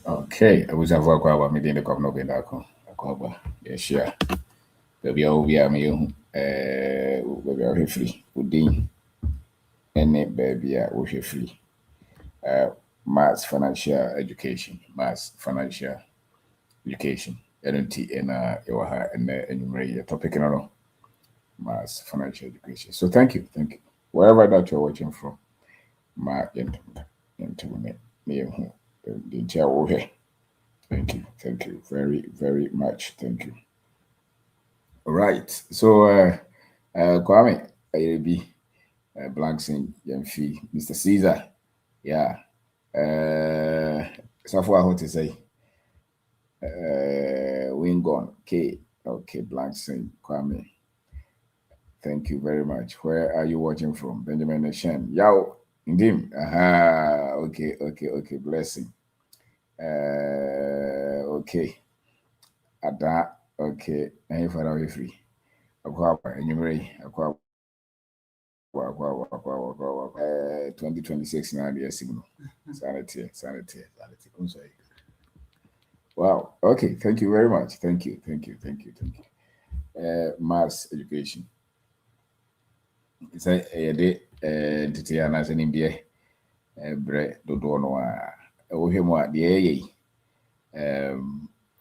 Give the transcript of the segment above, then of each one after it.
Okay, I was avoid kwa me de kwa no benda ko. Akwa yeah share. Baby I will be am you baby I free. Udin ene baby I will free. Mass financial education, mass financial education. NT and you and your topic no mass financial education. So thank you. Wherever that you're watching from, ma into me the entire. Thank you very much. Thank you. All right. So, Kwame, be Blankson, Yamfi, Mr. Caesar, yeah. So far, what to say? Wingon, okay, Blankson, Kwame. Thank you very much. Where are you watching from? Benjamin Neshan. Yao, Ndim. Aha, okay. Blessing. Okay. Ada, okay. Now you far away free. Akwa, enumerate, akwa, 2026 now the signal. Sanity. I'm sorry. Wow. Okay. Thank you very much. Thank you. Mass education. It's a day entity and as an India bre dodo no a the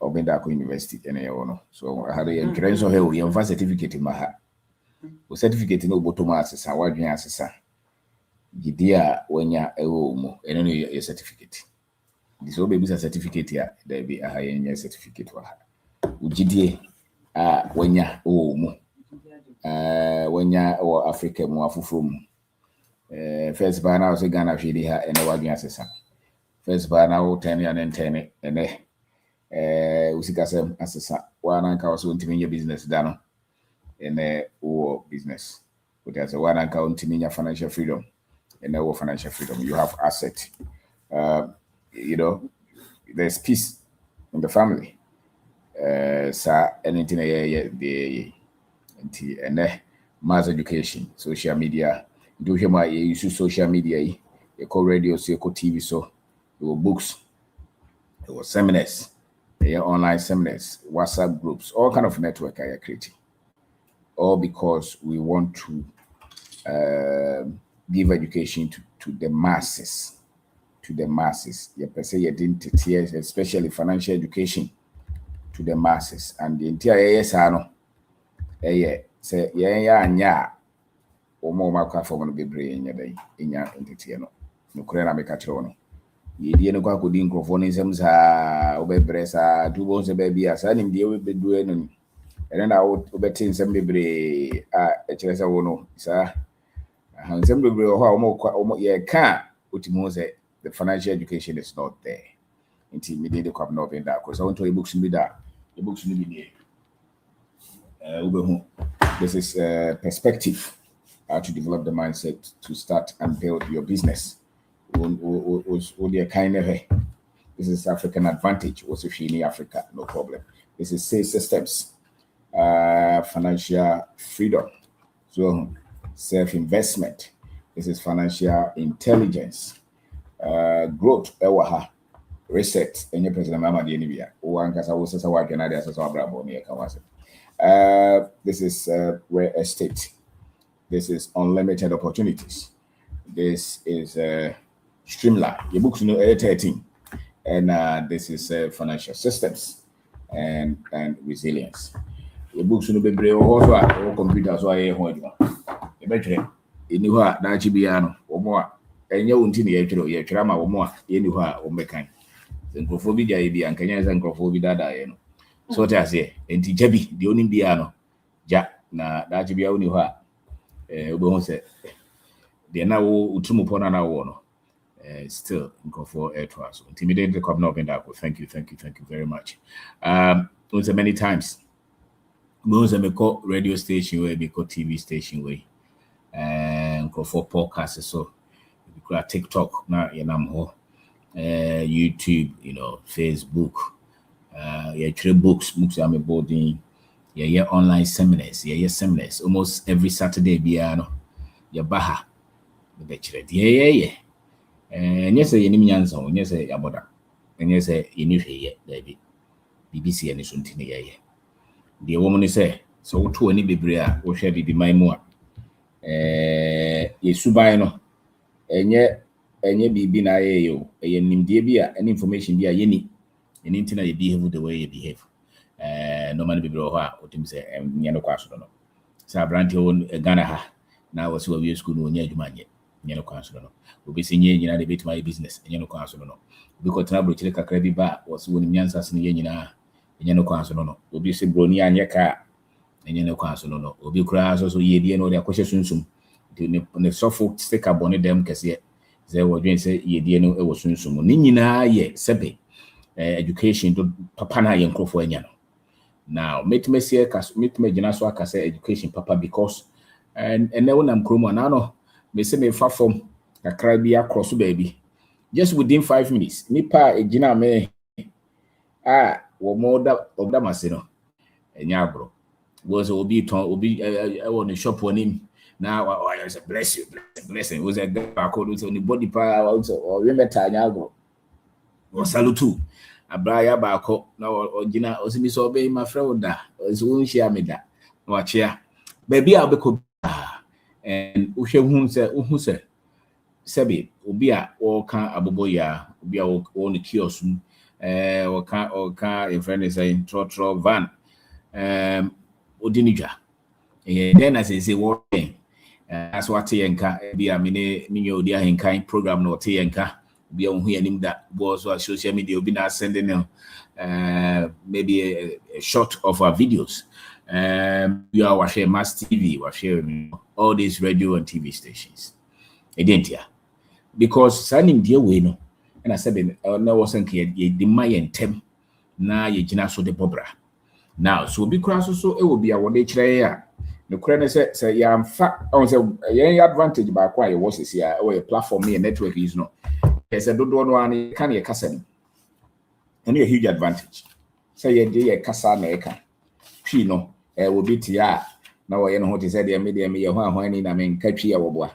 Obendako University no. So I had a credential here we certificate in my o certificate no bottom asesa wadwen asesa gidi a wanya ewo mu eno no your certificate this will be a certificate ya there be a higher certificate wa ugidie a wanya o mu wanya o Africa mu afufuro mu first bar na o se Ghana hwede ha eno wadwen asesa first bar na o 10 ya 10 ene usikasem asesa wana nka so ntimi business da no in a war business. But as a one account in your financial freedom, in our financial freedom, you have asset. You know, there's peace in the family. Anything and mass education, social media. Do hear my use social media, you call radio, so you call TV, so your books, your seminars, your online seminars, WhatsApp groups, all kind of network I are creating. All because we want to give education to the masses. To the masses. You per se identity, especially financial education to the masses. And the entire yes, I know. Say, yeah, or more marker for one of the brain in your entity. No, Kurena make a trono. Ye didn't go good in crophonisms, obey bressa, two bones a baby, as I didn't deal with the doing. And then I would bet in some baby HLS wono, sir. And some baby or more can't put the financial education is not there. Intimidated crop not in that because I want to books in that. The books will be there. This is perspective how to develop the mindset to start and build your business. Kind of this is African advantage. Also, if you in Africa, no problem. This is say systems. Financial freedom. So self-investment. This is financial intelligence. Growth. Reset. Any president mama di anibia. Uwankasa wosesa wakena di asasa wabrabo ni ekawase. This is real estate. This is unlimited opportunities. This is streamline. Your books know 13. And this is financial systems and resilience. The books no be brave also a computer so aye ho adwuma e betwere eni ho a da chi bia no wo mo a enye wonti ne ye twere ma wo mo a ye ni ho a wo mekan nkrofo bi jaye bia nkanya se nkrofo bi dada ye no so te ase enti jabi de oni bia no ja na da chi bia woni ho a obo ho se de na wo utumu pona na wo no still nkrofo to us intimidate the come no bend up. Thank you very much. Also many times most of me call radio station way, me call TV station way, and go for podcasts. So, we call TikTok now, you know, YouTube, Facebook, books I'm boarding, online seminars, seminars almost every Saturday. Biano, baha, the betched, and yes, you name Yanson, yes, Yaboda, and yes, you knew here, David. BBC and something here. The woman is say, so 2 any bibria, or shall be my more. Yes, Subino, and yet, be na yo, a nimdebia, and information be a yeni, and internet you behave the way you behave. No man be bro, what him say, and Yano Quasono. Sabranti on Ghana ha. Now was where we school no near Jumanye, Yano Quasono. Will be singing in a bit my business, and Yano Quasono. Because Tablo Chilka Credit Bar was winning Yansas in Yenina, and Yano Quasono. Will be Sibronia and Yaka, and Yano Quasono. Will be crass also ye no their question. The Suffolk stick up on them, Cassia. They were going to say, ye no, it was soon. Nina, ye, Sebe, education to Papana Yanko for Yano. Now, meet me see meet me Janaswa Cassa education, Papa, because and then when I'm Chroma Nano, me say me far from a crabby across baby. Just within 5 minutes, Nipa a Gina me or more of Damasino, and Yabro was Obi on the shop on him. Now I was a bless you, blessing. Was a barcode on the body power also, or remember Yabro or Salutu. Abraya Bako, now or Gina Osimi obey my friend, as won't share me that. Watch ya. Baby, I'll be cool. And who said, Sebi, Ubia, or can't Abuboya, Ubia, or the kiosk, or can't a friend is saying, Trotro van, Udinija. Then as I say, what thing, as what Tienka, be a mini dear in kind program, no Tienka. Be on hearing that was what social media be not sending maybe a shot of our videos. We are watching Mass TV, we're sharing all these radio and TV stations. Identia. Because signing dear way no, and I said no wasn't here the Mayan tem na ye jina so de bobra. Now so be cross so it will be our nature. The current say yeah, in fact, I was a advantage by quite was here or a platform near network is no. Yes, I don't want can you cassette. And a huge advantage. Say a cassa maker. Pino, will be tia. Now I know what is said the media me when I mean catch your boy.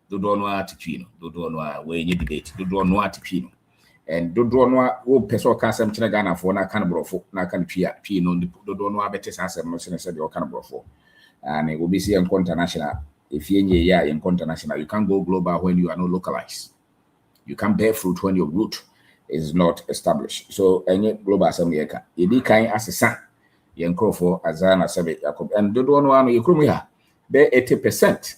Do don't want to Pino, do don't know where you debate, do don't want to Pino. And do don't know who person can some Chinagana for na can brofo, na can Pino, do don't know better answer, Monsieur said your can brofo. And it will be see international. If you're in international, you can't go global when you are not localized. You can bear fruit when your root is not established. So, any global assembly, you be kind as a son, young crow for Azana Sabe Jacob, and the one one you come here, bear 80%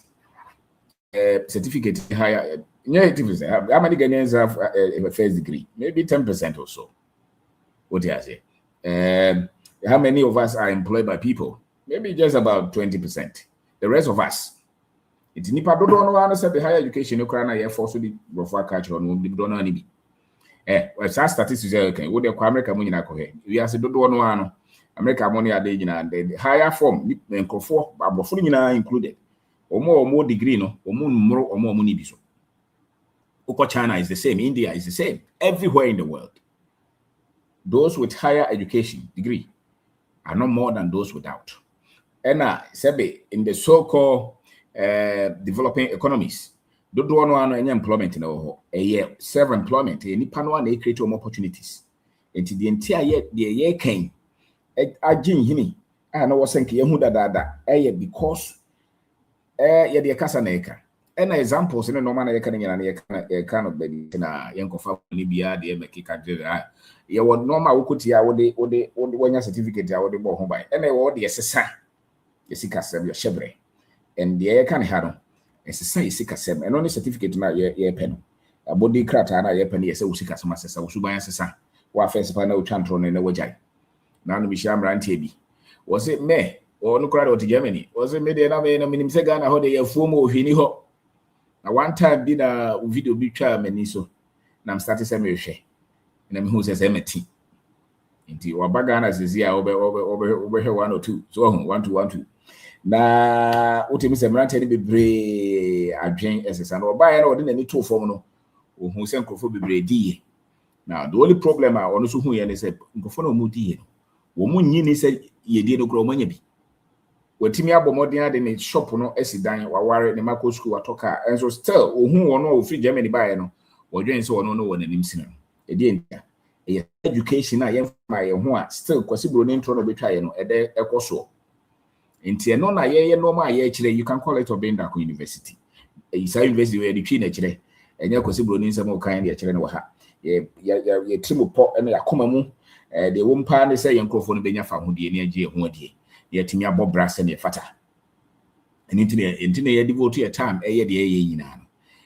certificate higher. 80%. How many Ghanaians have a first degree? Maybe 10% or so. What do I say? How many of us are employed by people? Maybe just about 20%. The rest of us. It's nipa do no one say the higher education no kra na ye force di brofo culture no di do no ani bi well statistics say okay wo de kwa America mo nyina ko he we ase do no ano America mo ne ade nyina the higher form nkofo abrofo nyina included omo degree no omo mmoro omo ni bi so uko China is the same, India is the same, everywhere in the world those with higher education degree are no more than those without. And sebe in the so-called developing economies, do no any employment in a year, self-employment, any panel they create more opportunities. Into the entire year, the year came. I jin hini. I know what's saying. Yehuda because yeah the kasa neka. And examples in a normal kind of baby na yankofa Libya the make you would normal ukutia would when your certificate would be home by and I would the SSA Yesika Sem your shebre and the air can have SSA Yesika Sem and only certificate na your pen a body crata na your penny as Usika Samasa Suba SSA wa first panel chantron in the wajai. Now we sham rantibi. Was it me or no crowd to Germany? Was it made a minimum Segana how they have formal hiniho? Now one time did a video be child meniso. Now I'm starting some share. And I'm who says MT. Into Wabagana says, yeah, over here 1 or 2. So 1 2 1 2. Now, what you say, Ranty be brave, I drink as an or buy an ordinary 2 formal who sent Crawford be brave. Now, the only problem I want to who and said, Gofono Moody. Woman Yini said, ye did no grow money. When Timmy Abomodia then it shop no Esidan or Warren the Marco School at Toka, and so still, who or no free Germany by no, or James or no one in him. Again, education na ye ma ye ho a still kwasi broni ntro no betwa ye no ede ekoso nti eno na ye no ma ye kire you can call it Obendako University isa university we dey twi na kire enye kwasi broni nsem o kan de kire no ha ye trimopo ena yakoma mu de wo mpa ne se ye nkrofo no benya fa hodie ne age ho adie ye timi abobra se ne fata enti ne ye devote your time ye de ye nyina no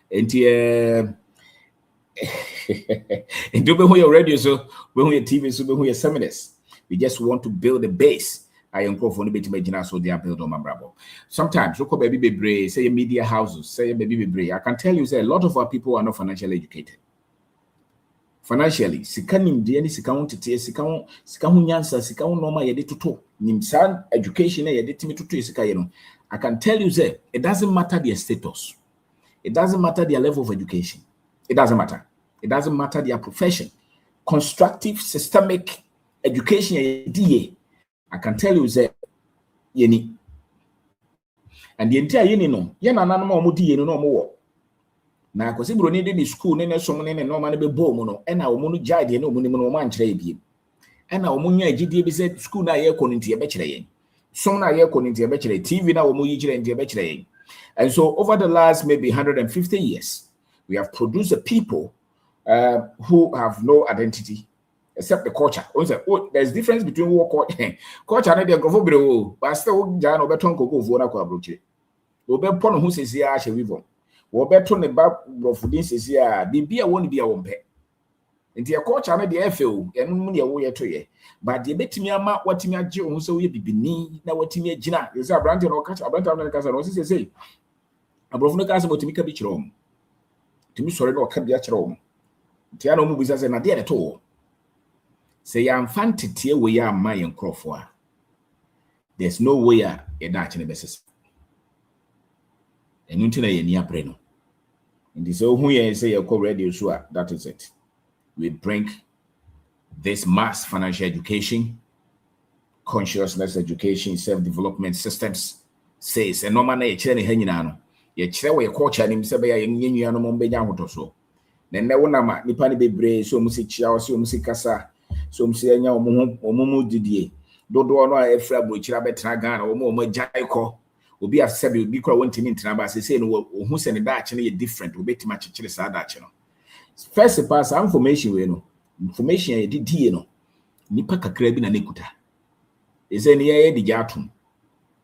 enti and do we your radio so when we TV so we seminars we just want to build a base I am for bit imagine so they are build on my bravo sometimes look baby bebre say media houses say baby bebre I can tell you say a lot of our people are not financially educated financially sikanim de any sikahun tete sikahun nyansa sikahun normal ye de toto nimsan education ye de timi toto sika ye no I can tell you say it doesn't matter their status, it doesn't matter their level of education. It doesn't matter. It doesn't matter their profession. Constructive, systemic education, I can tell you that yeni. And the entire yeni no, yena na mo di yeni no mo. Na kwasi bro ni de school ne so ne no ma ne be bo mu no, e na omo no jai de no omo ni mo no man kire ebie. E na omo nya agidie bi se school na ye ko nti e be kire yen. Som na ye ko nti e be kire TV na omo yi kire nti e be kire yen. And so over the last maybe 150 years, we have produced a people who have no identity except the culture. There's difference between what culture and the government, but still, Jan or Beton Coco Vona Quabruche. Obeton who says, yeah, she will. Obeton about Rofudin says, yeah, be a won't be a wompe. And the culture and the FO, and money away to ye. But the bet me a what me a Joe, so we be beneath now what me a Gina is a brand or catch a brand of the Casa, say. A brother Casa to make a beach room. To me, sorry, no, can be at home. Tiano movies as an idea at all. Say, I'm fancy here we are my and Crawford. There's no way a Dutch in the basis. And you tell near Breno. In this old way, say a co radio show, that is it. We bring this mass financial education, consciousness education, self-development systems, says, and no man a chain hanging. Ye chire we culture nim se be ya yenua no mo benya hoto so na ne wona ma nipa ne bebre so mu se chia so mu se kasa so mu se anya omo didie dodo no a efra bro chira betra Ghana omo agyan ko obi asebe obi kora wontimi ntina ba se no ohu se ne daache ne ye different obetima chechire sa daache no first pass information we no information ye didie no nipa kakra bi na nekuta ese ne ye digya atom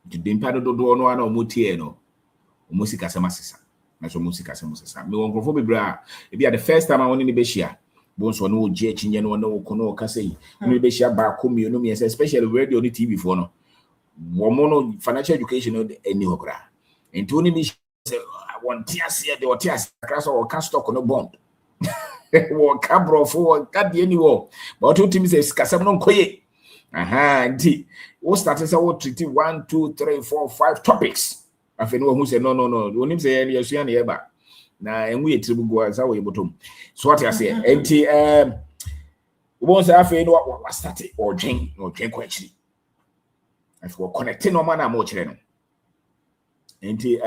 dimpa dodo no ana omo tie no musika semasisa na so musika semusisa me won krofo bebra e bia the first time I won ni be shia bon so no oje chinye no no ko no kasei no be shia ba ko mi no mi especially radio ni TV for no womo financial education no any hokra enti oni mi say I want tias here the tias class or can stock no bond wo kabro for ka de ni wo but o timi say kasem no nkoye enti wo start say wo treat 1 2 3 4 5 topics afeno who say no onim say ya sua na yeba na enwu yetiribu go za wo yebotom so what I say enti won say afeno wa start or dwen kwa chiri afo connect no man na mo chire no enti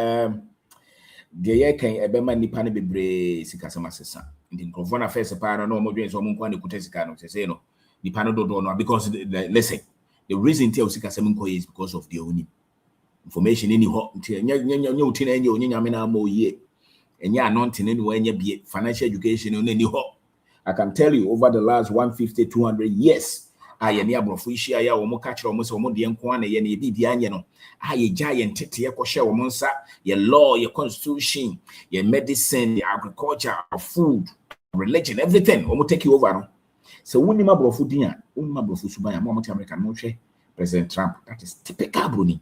de ye kan ebema nipa ne bebre sikasama sesa enti nkrofo na first pa no mo dwen so mo nkwa ne kutasika no say no nipa no dodo no because listen the reason tell sikasama nko is because of the onim information any hot nya utina enye onyame na ma oye enye anointing any enye be financial education any hot. I can tell you over the last 150 200 years aye ne abrofo ihia ya wo mo ka kire wo mo se wo mo de nko ana ye na bi bia anye no aye giant tete ye ko hye wo mo nsa ye law ye constitution ye medicine ye agriculture food religion everything wo mo take you over no so woni ma abrofo din a woni ma abrofo suban a mo te America no hwe President Trump that is typical broni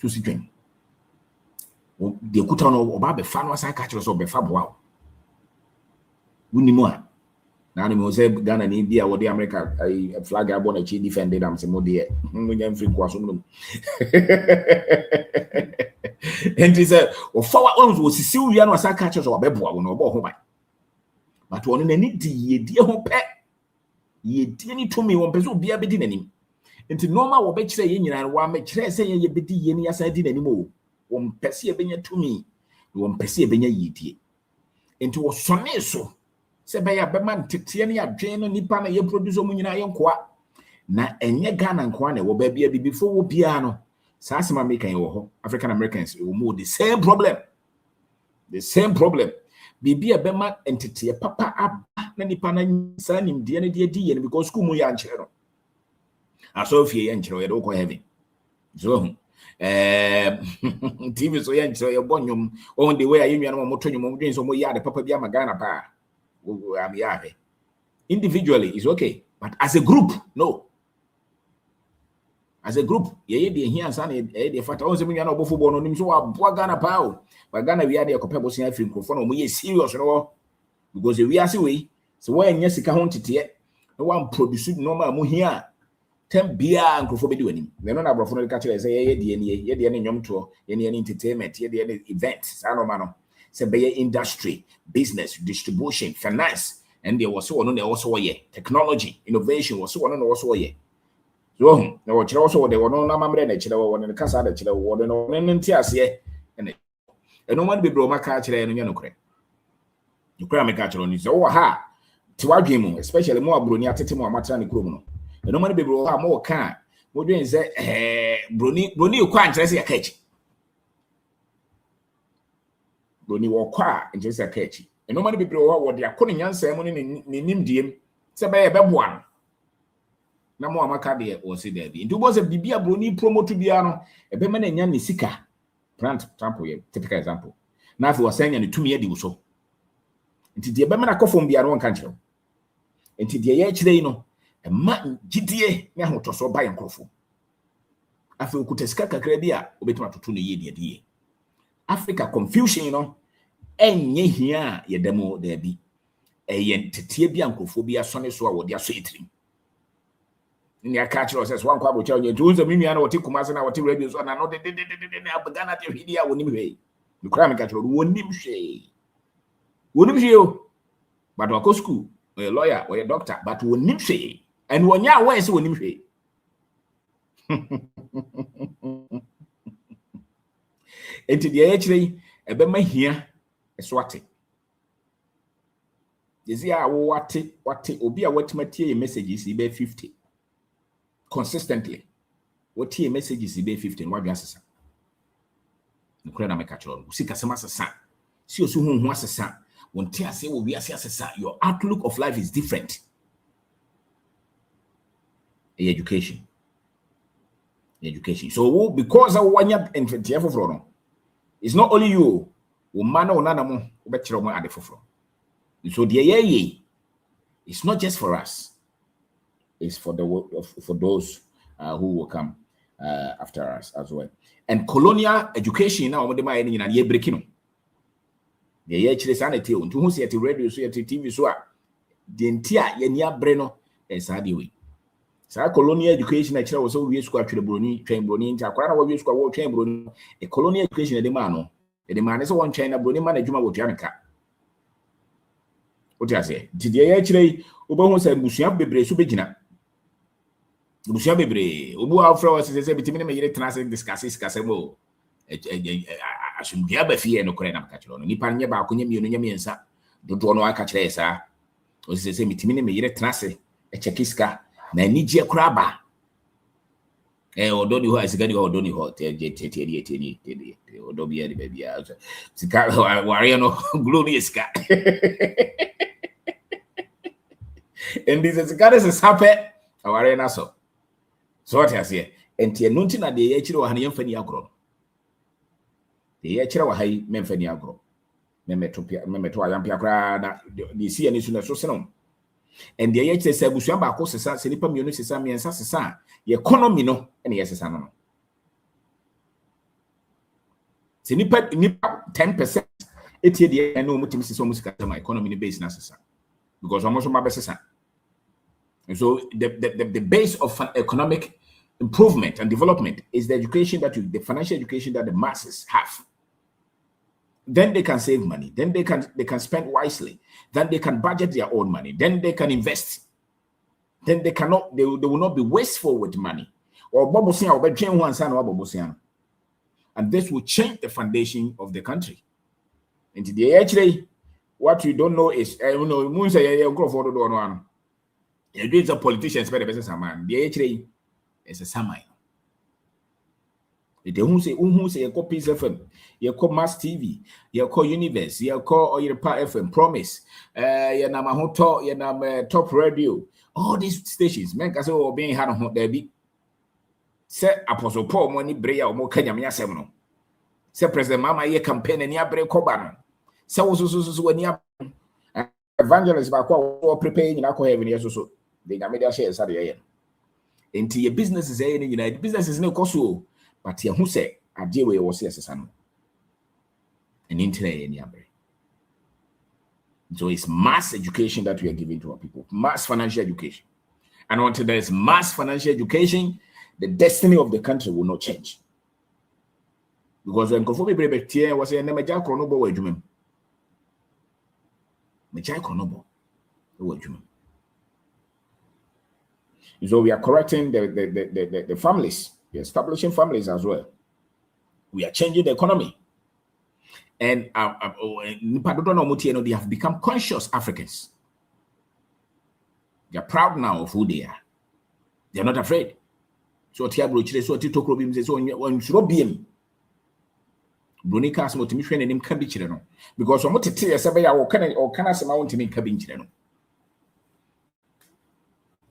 so si dwen de kuta no oba be fa no asa ka kire so be fa boa woni mo a na ni mo say Ghana ni bia wo de America flag abon na chi defended am se mo de no nyam free kwaso no enti say o fa wa wo sisi wia no asa ka kire so be boa wo no obo ho ban but won na ni di ye die ho pe ye die ni to me won pe so bia be di nanim enti normal wo be kire ye nyina wa me kire say ye be di ye ni asa di nanim o won pese ye benya to me won pese ye benya ye die enti wo sone so Se be ya be man tete ne adwen no nipa na ye produce mu nyina ye nkoa na enye Ghana nkoa na wo ba bia before wo bia no sa asema make kan wo ho African Americans wo mo the same problem bibia be man entete papa aba na nipa na sa nimde ne de di ye because school mu ya nkyere no aso fie ye nkyere ye do ko heaven so TV so ye nkyere ye bonyum on the way ayenwa no mo to nyum mo dwen so mo ya de papa bia magana pa am ya individually is okay, but as a group no. As a group, ye de here san e fata on se munya na obofo bo no nim so wa boa Ghana pa o. But Ghana we are de kopa bosia afri nkrofo no mo ye serious no because we are we so when nya sika ho tete no one produce normal mo here 10 bia nkrofo be di wanim. Me no na brofo no ka kire say ye de ne nyom to ye ne entertainment ye de ne event sa no ma no se be ye industry, business, distribution, finance, and there was one no also ye technology, innovation was one no also ye. So na wo kire also de wono na mamre na kire wo ne kasa da kire wo no ne nti ase eno man be bro maka kire no nya no kure nukura me ka kire no so wo ha ti wadwen mu especially mo abroni atete mo amatra ne kuro mu no eno man be bro ha mo ka mo dwen se broni kwa nkire se yakachi broni wo kwa nkire se yakachi eno man be bro ha wo de akone nyansa mu ne nimdiem se be boa na mo amaka de o se there bi nti bo se bibia broni promote bia no ebe ma na nya ne sika plant example ye typical example na afi wasanya ne tumi adi so nti de ebe ma na kofom bia no nka nkire nti de ye kire yi no ma gidie ne ahotoso ba ye nkrofo afi okuta sika kakra bi a obetuma toto ne ye de Africa confusion no enye hia ye demo da bi eye tetie bi ankrofo bi asone so a wo de aso etrim ni aka kire say wan kwa bo cha onye nti unza mimi ana wote kumase na wote radio so na no de abagana te hidi a wonim hwe nukura me ka kire wonim hwe o but wa school a lawyer or a doctor but wonim hwe and wonya aware say wonim hwe enti de ye kire ebe ma hia eso ate yezi a wo wate obi a watimati ye messages be 50 consistently what your messages be 15 what you asesa nukura na meka kire no sika sema asesa si osu hu asesa wonte ase wo wi ase asesa your outlook of life is different. Education so because I wanya entity foforo no it's not only you wo mana wo nana mo wo be kire mo ade foforo so the ye it's not just for us. Is for those who will come after us as well. And colonial education now, the my na ye breaking no. The ye chire sanity on to who see at radio so at TV so the entire ye nia bre no sad way. So colonial education na chire was so we school atwere broni train broni nti akwara na we school wo train broni a colonial education de man no the man is one China broni man adwuma wo tuanka. What you say? Did ye chire obo say busua bebre so begina busia bebre obu afro was say bitimi me yire transit discuss mo asumdia ba fie no kore na maka kire no nipa nye ba akonya mienu nya miensa dodo no aka kire sa o say bitimi me yire transit chekiska na anije kura ba odoni ho asigani ho odoni ho tedi odobi ya de bia sika ware no glue ni sika and this is got is happy aware na so what you say enti enu nti na de ye kire wa han ye mfani agro de ye kire wa hai me mfani agro memeto ayampia kra na de si ani su na so senom and de ye kire se abusuan ba ko sesa se nipa mienu sesa miensa sesa ye economy no ene ye sesa no se nipa 10% etie de ene omutimi sesa omusika sama economy ni base na sesa because almost my best. And so the base of economic improvement and development is the education the financial education that the masses have. Then they can save money. Then they can spend wisely. Then they can budget their own money. Then they can invest. Then they will not be wasteful with money. And this will change the foundation of the country. And today, actually, What you don't know is, you know, moon say you go for the one. You do it's a politician, spend the business man. The HA is a samai. The who say you call Peace FM, you call Mass TV, you call Universe, you call or your FM, Promise, you na Mahoto, you na Top Radio, all these stations, men can say, oh, being had on there be. Say Apostle Paul money breya or more Kenya Semono. Say President Mama ye campaign and ya break Cobano. Say so when you evangelist back or preparing in alcohol heaven, yes, so they got media shares at the end. Into your business is in the United business is no cost. But here who say a deal way was yes, an internet in Yabre. So it's mass education that we are giving to our people, mass financial education. And until there is mass financial education, the destiny of the country will not change. Because when Kofobi Brebetier was a Nemaja Chronobo way Jumim. Majai Chronobo way Jumim. So we are correcting the families. We're establishing families as well. We are changing the economy. And they have become conscious Africans. They are proud now of who they are. They are not afraid. So Tiabro Chile, so Tito Krobim says, on Shrobium. Brunica as motivation and him can be children. Because I'm not to tell you, or can I say, I want to make cabin children.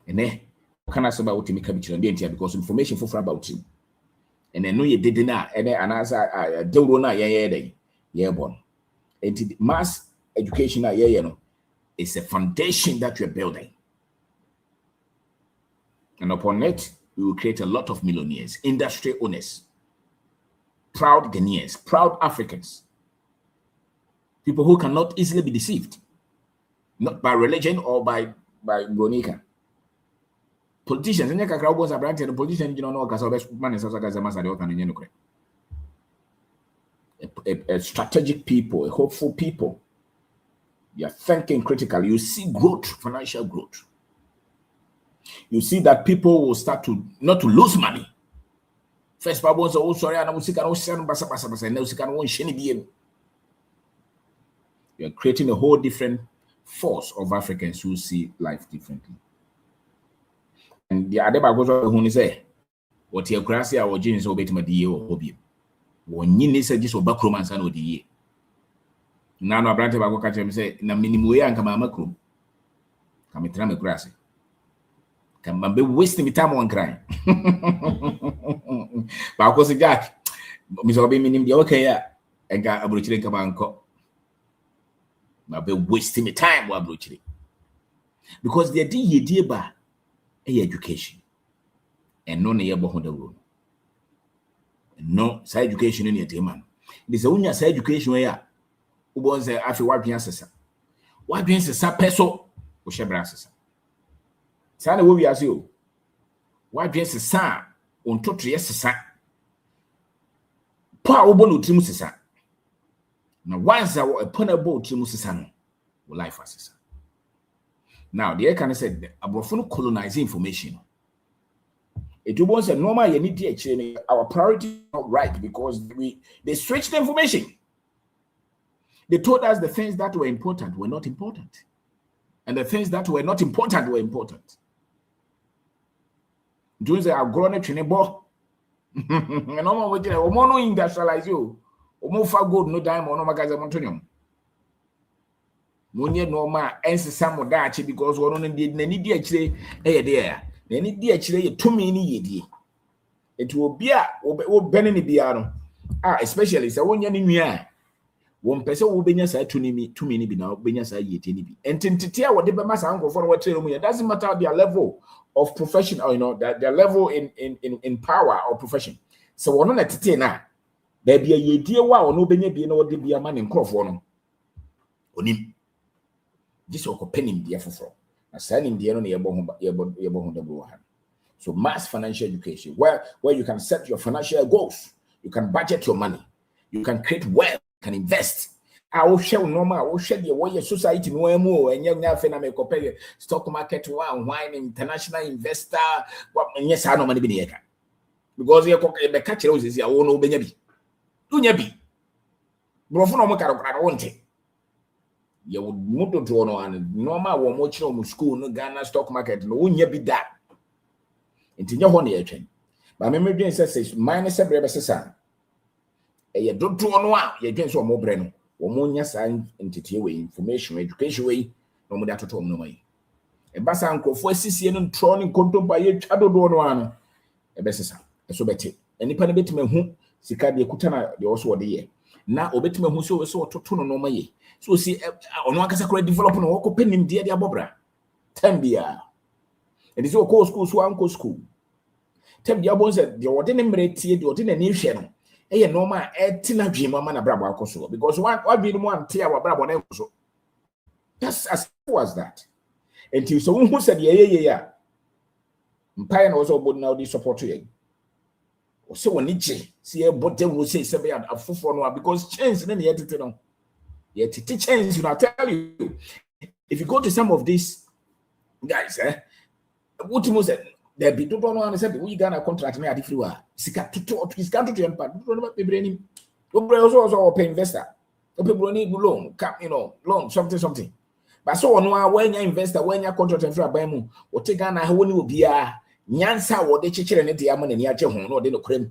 And can I say about him because information for about him. And I know you did not, and answer don't know, born. And mass education, is a foundation that you're building. And upon it, we will create a lot of millionaires, industry owners, proud Ghanaians, proud Africans, people who cannot easily be deceived, not by religion or by Bronica. Politicians, and the politicians, you know, a strategic people, a hopeful people. You are thinking critically. You see growth, financial growth. You see that people will start to not to lose money. First, Bible says, "Oh, sorry, I know you are creating a whole different force of Africans who see life differently." And the other goes on who say, "What your gracia or genius obey to my dear or hobby." When you need to just obey romance and the now, no branch about catch him say, "Na minimum and come macro." Come in tram grass. Come be wasting me time on crying. But of course, Jack, Miss Obi minim the okay, and got a brutally come and call. But be wasting me time while brutally. Because the idea by education and no near behind the room. No, side education in your man. This is only side education where was after what being what being a peso or shebrasses. Sana will be as you. What being a son on to yes, power bonu trimusisa. Now, once I was a punable trimusisano, life as now, the can said about colonizing information. It was a normal you need our priority is not right because they stretched the information. They told us the things that were important were not important. And the things that were not important were important. Doing the agrone chinebo. And no more no industrialize you. Omo fa gold no diamond no magaza montonium. Monye normal ense samo dachi because one on the need actually there. They need actually too many ye. It will be a benny biano. Especially so when you're one person will be side to me too many be now be side yet any. And to tell what the mass uncle for what it doesn't matter their level of profession or their level in power or profession. So one on a now there be a dear wow no benny be no be a man in crop on him. This will penny the for assigning the only so mass financial education where you can set your financial goals, you can budget your money, you can create wealth, you can invest. I will share normal, I will share the way society no more and young phenomenon compare stock market wine international investor what yes I know money be because you catch roses ya won obenya bi dunya bi brofo no mo karo wonte you would move to one normal one watching on school no Ghana stock market no unya be that into your honey chain. But memory says minus a brevessa. A do to one, you can so more breno, or more sign entity way, information, education way, no more that at home no way. A bassa uncle for CCN and trolling control by a shadow door one. A bessa, a so better. Any panabit me who Sika de Kutana, the also the year. Now, obetime who so to turn on my ye. So see, on one case, I developing a walk open in dear Bobra. Tembia. And it's all co school, so uncle school. Tembia bones that the ordinary tea, the ordinary new channel. A normal tina dream, Mamma Brabo, because one being one tear our Brabo. That's as simple as that. Until someone who said, yeah. Pine also would now support you. So when Nietzsche see a bottom will say something a full for because change then yet to know. Yet to change, you know, I tell you, if you go to some of these guys, what you said, there be don't know said we gonna contract me at the free Sika to his country to empire. Don't know brain. Also pay investor. People need loan, you know, loan, something. But so on when you investor, when you contract and free buy mu, or take Ghana how will be nyansa wo de chechire ne de amane ne ache ho no de no krem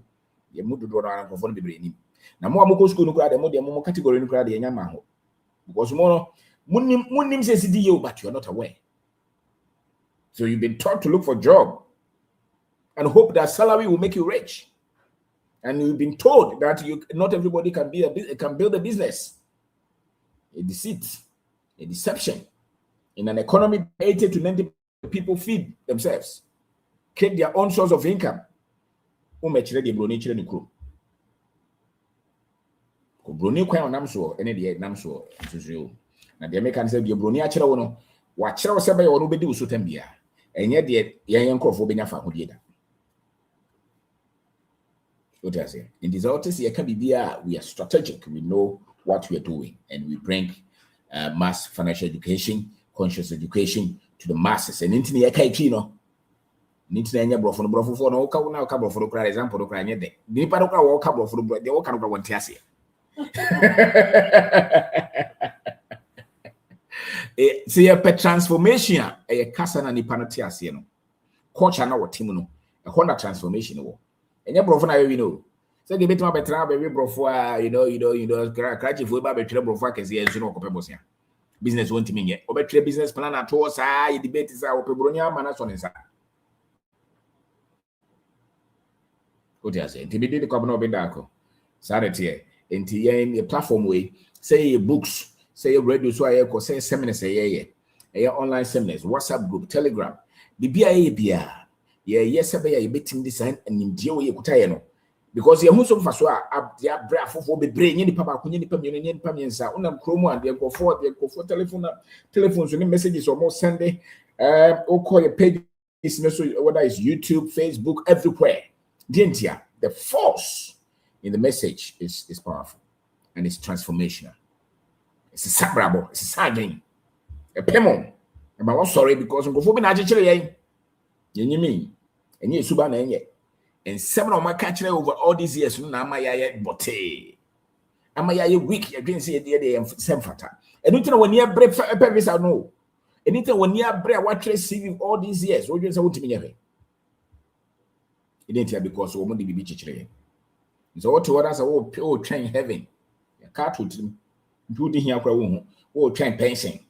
ye mudu do na nkofo no bebre ni na mo amoko school no kura de mo de mo category no kura de nya ma ho because mo no munim say sidi you but you are not aware, so you've been taught to look for job and hope that salary will make you rich, and you've been told that you not everybody can build a business. A deceit, a deception in an economy 80 to 90 people feed themselves, create their own source of income. Umechire de broni chire ni kro. Ko broni kwan onam so ene de nam so nsusu. Na de American say de broni a chire wo no, wa chire wo se be wo no bedi uso tambia. Enye de yen nkofo benya fa hodie da. What I say? In this authors here can be bia, we are strategic. We know what we are doing, and we bring mass financial education, conscious education to the masses. And into the kai no. Niti na brofo no brofo fo no ka na ka brofo no kra example no kra nye de ni pa no kra wo ka brofo no de wo ka no kra wonte ase see a transformation a kasa na ni pa no te ase no culture na wo team no e ho na transformation wo enye brofo na we no say de betima betra be we brofo you know kra chifo ba be tire brofo akese enso no kope bosia business won't mean ye obetre business plan at all sa ye debate sa wo pe bronya ma na so ne sa. What you say? Inti bidi ko no be dako. Sarete inti yen platform way say books, say radio so aye ko say seminars say online seminars, WhatsApp group, Telegram. Bibia bia yes be ya betim design animdie we kutaye no because ye hu so fa so a dia bra fofo bebre nye ni papa kunye ni pam nye ni pam yensa unam chromo and go for telephone so ni messages almost Sunday o call your page is whether it's YouTube, Facebook, everywhere. The force in the message is powerful and it's transformational. It's a sabrabo, it's a sardine, a pemon. And I'm sorry because I'm going to actually, you mean, and you suban and 7 of my catcher over all these years. Now my bote, am my week? I didn't see a day and some fata. And you know when you break purpose, I know. Anything when you break what trace all these years, what you say to me? It didn't hear because we want to be children. So what to others are train heaven. A cat would do the here for train pension.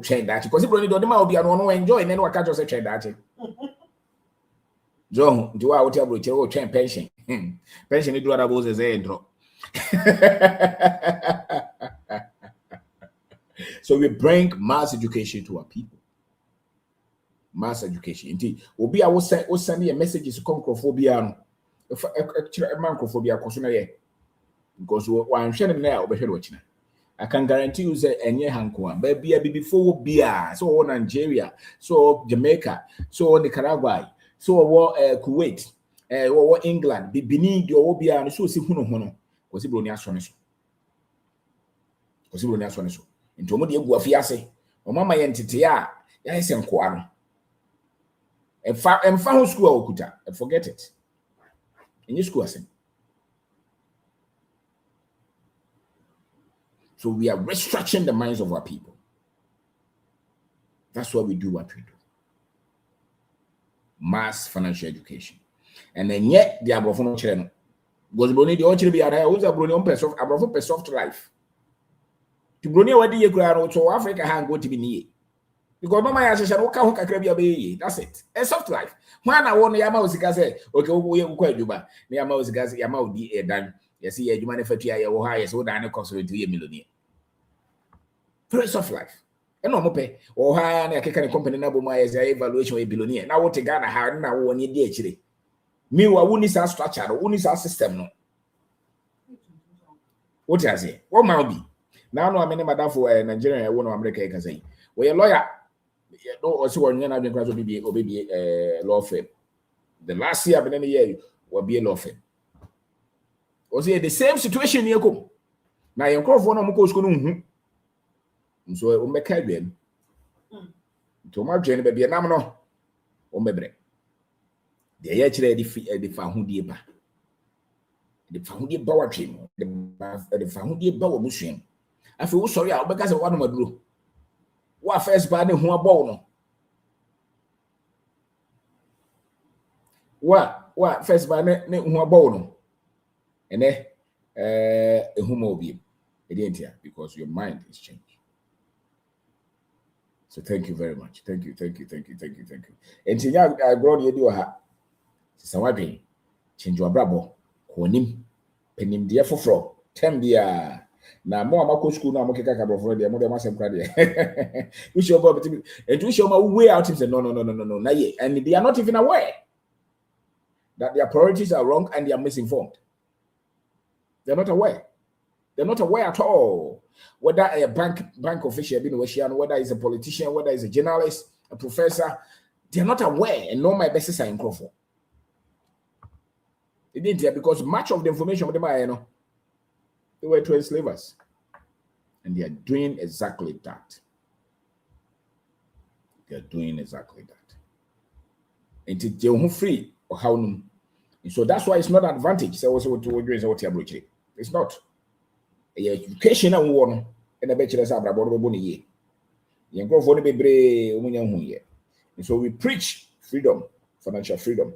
Train that because if you don't be able enjoy and then what can't just train that. John, do I tell you train pension? Pension is what I was saying. So we bring mass education to our people. Mass education. Indeed, Obi I will send a message to concrophobia. If macrophobia because I'm sharing now, I can guarantee you that any Hankoa, baby before beer, so on Nigeria, so Jamaica, so on Nicaragua, so Kuwait, or England, Benin, the Obia, and so see who no was it Bronia Soneso. Was it Bronia Soneso? Into Modia Guafiase, or Mamma entity, yes, and Quam. And found school Okuta, and forget it. In your school, I say. So we are restructuring the minds of our people. That's why we do what we do. Mass financial education. And then yet the abrofono children. Because Brony the old be a who's a Brony on per soft life. To Brony what do you grow to Africa hand go to be near? Because no my association will come that's it. A soft life. When I want Yamausica say, okay, we quite do but Yamausica Yamau di done. You see, you manufacture your highest or down a consulate to a millionaire. Very soft life. And no more pay or high and a company number my evaluation a billionaire. Now what a Ghana had now 1 year actually. Me wa wuni sa structure, wuni sa system no. What you say? What might be? Now no amene madam for Nigeria I want America can say. We a lawyer. No also one year been class obi law firm. The last year been any year will be a law firm. O say the same situation here come. Na yen crofo no mko school no hu. So o meka dwem. To ma dwen be nam no. O mebre. The year chile the fahudie ba. The fahudie ba watwe. The fahudie ba wo musuen. Afi wo sorry a obeka se wo no maduro. Wa first ba ne ho abọ no. Wa first ba ne ho abọ no. Ene ehuma obi. Edientia because your mind is changed. So thank you very much. Thank you. Entinya I brought you do ha. Sawadwe change your brabo konim penim de foforo tem bia na mo amako school na mo keka ka brofo de mo de masem kra de we show about and we show my way out say no na ye and they are not even aware that their priorities are wrong and they are misinformed. They're not aware at all whether a bank official being whether it's a politician, whether it's a journalist, a professor. They're not aware and know my best are in Crawford. They didn't hear because much of the information of them they were to enslavers. And they are doing exactly that. And they're free or how. And so that's why it's not an advantage. So it's not. Education and one and a bachelor's abroad. And so we preach freedom, financial freedom.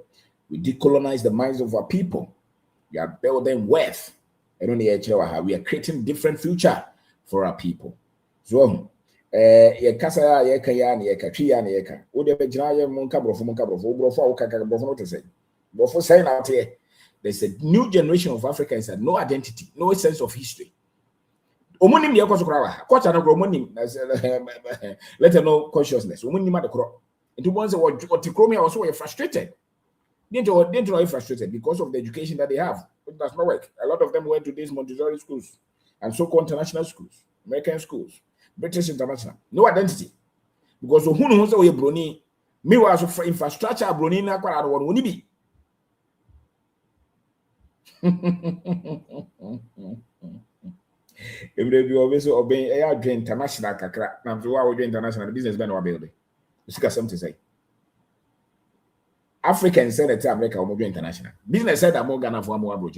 We decolonize the minds of our people. We are building wealth. We are creating different future for our people. So, there's a new generation of Africans that no identity, no sense of history. Let alone consciousness. And to ones what also frustrated. Didn't know frustrated because of the education that they have. It does not work. A lot of them went to these Montessori schools and so-called international schools, American schools, British international. No identity. Because who knows how you brony, me was for infrastructure brony na kwa one woni bi. If they be always obeying air international kakra, na mfiwa we international business ben wa build. You see something to say. African said that America will be international. Business said that more Ghana for more approach.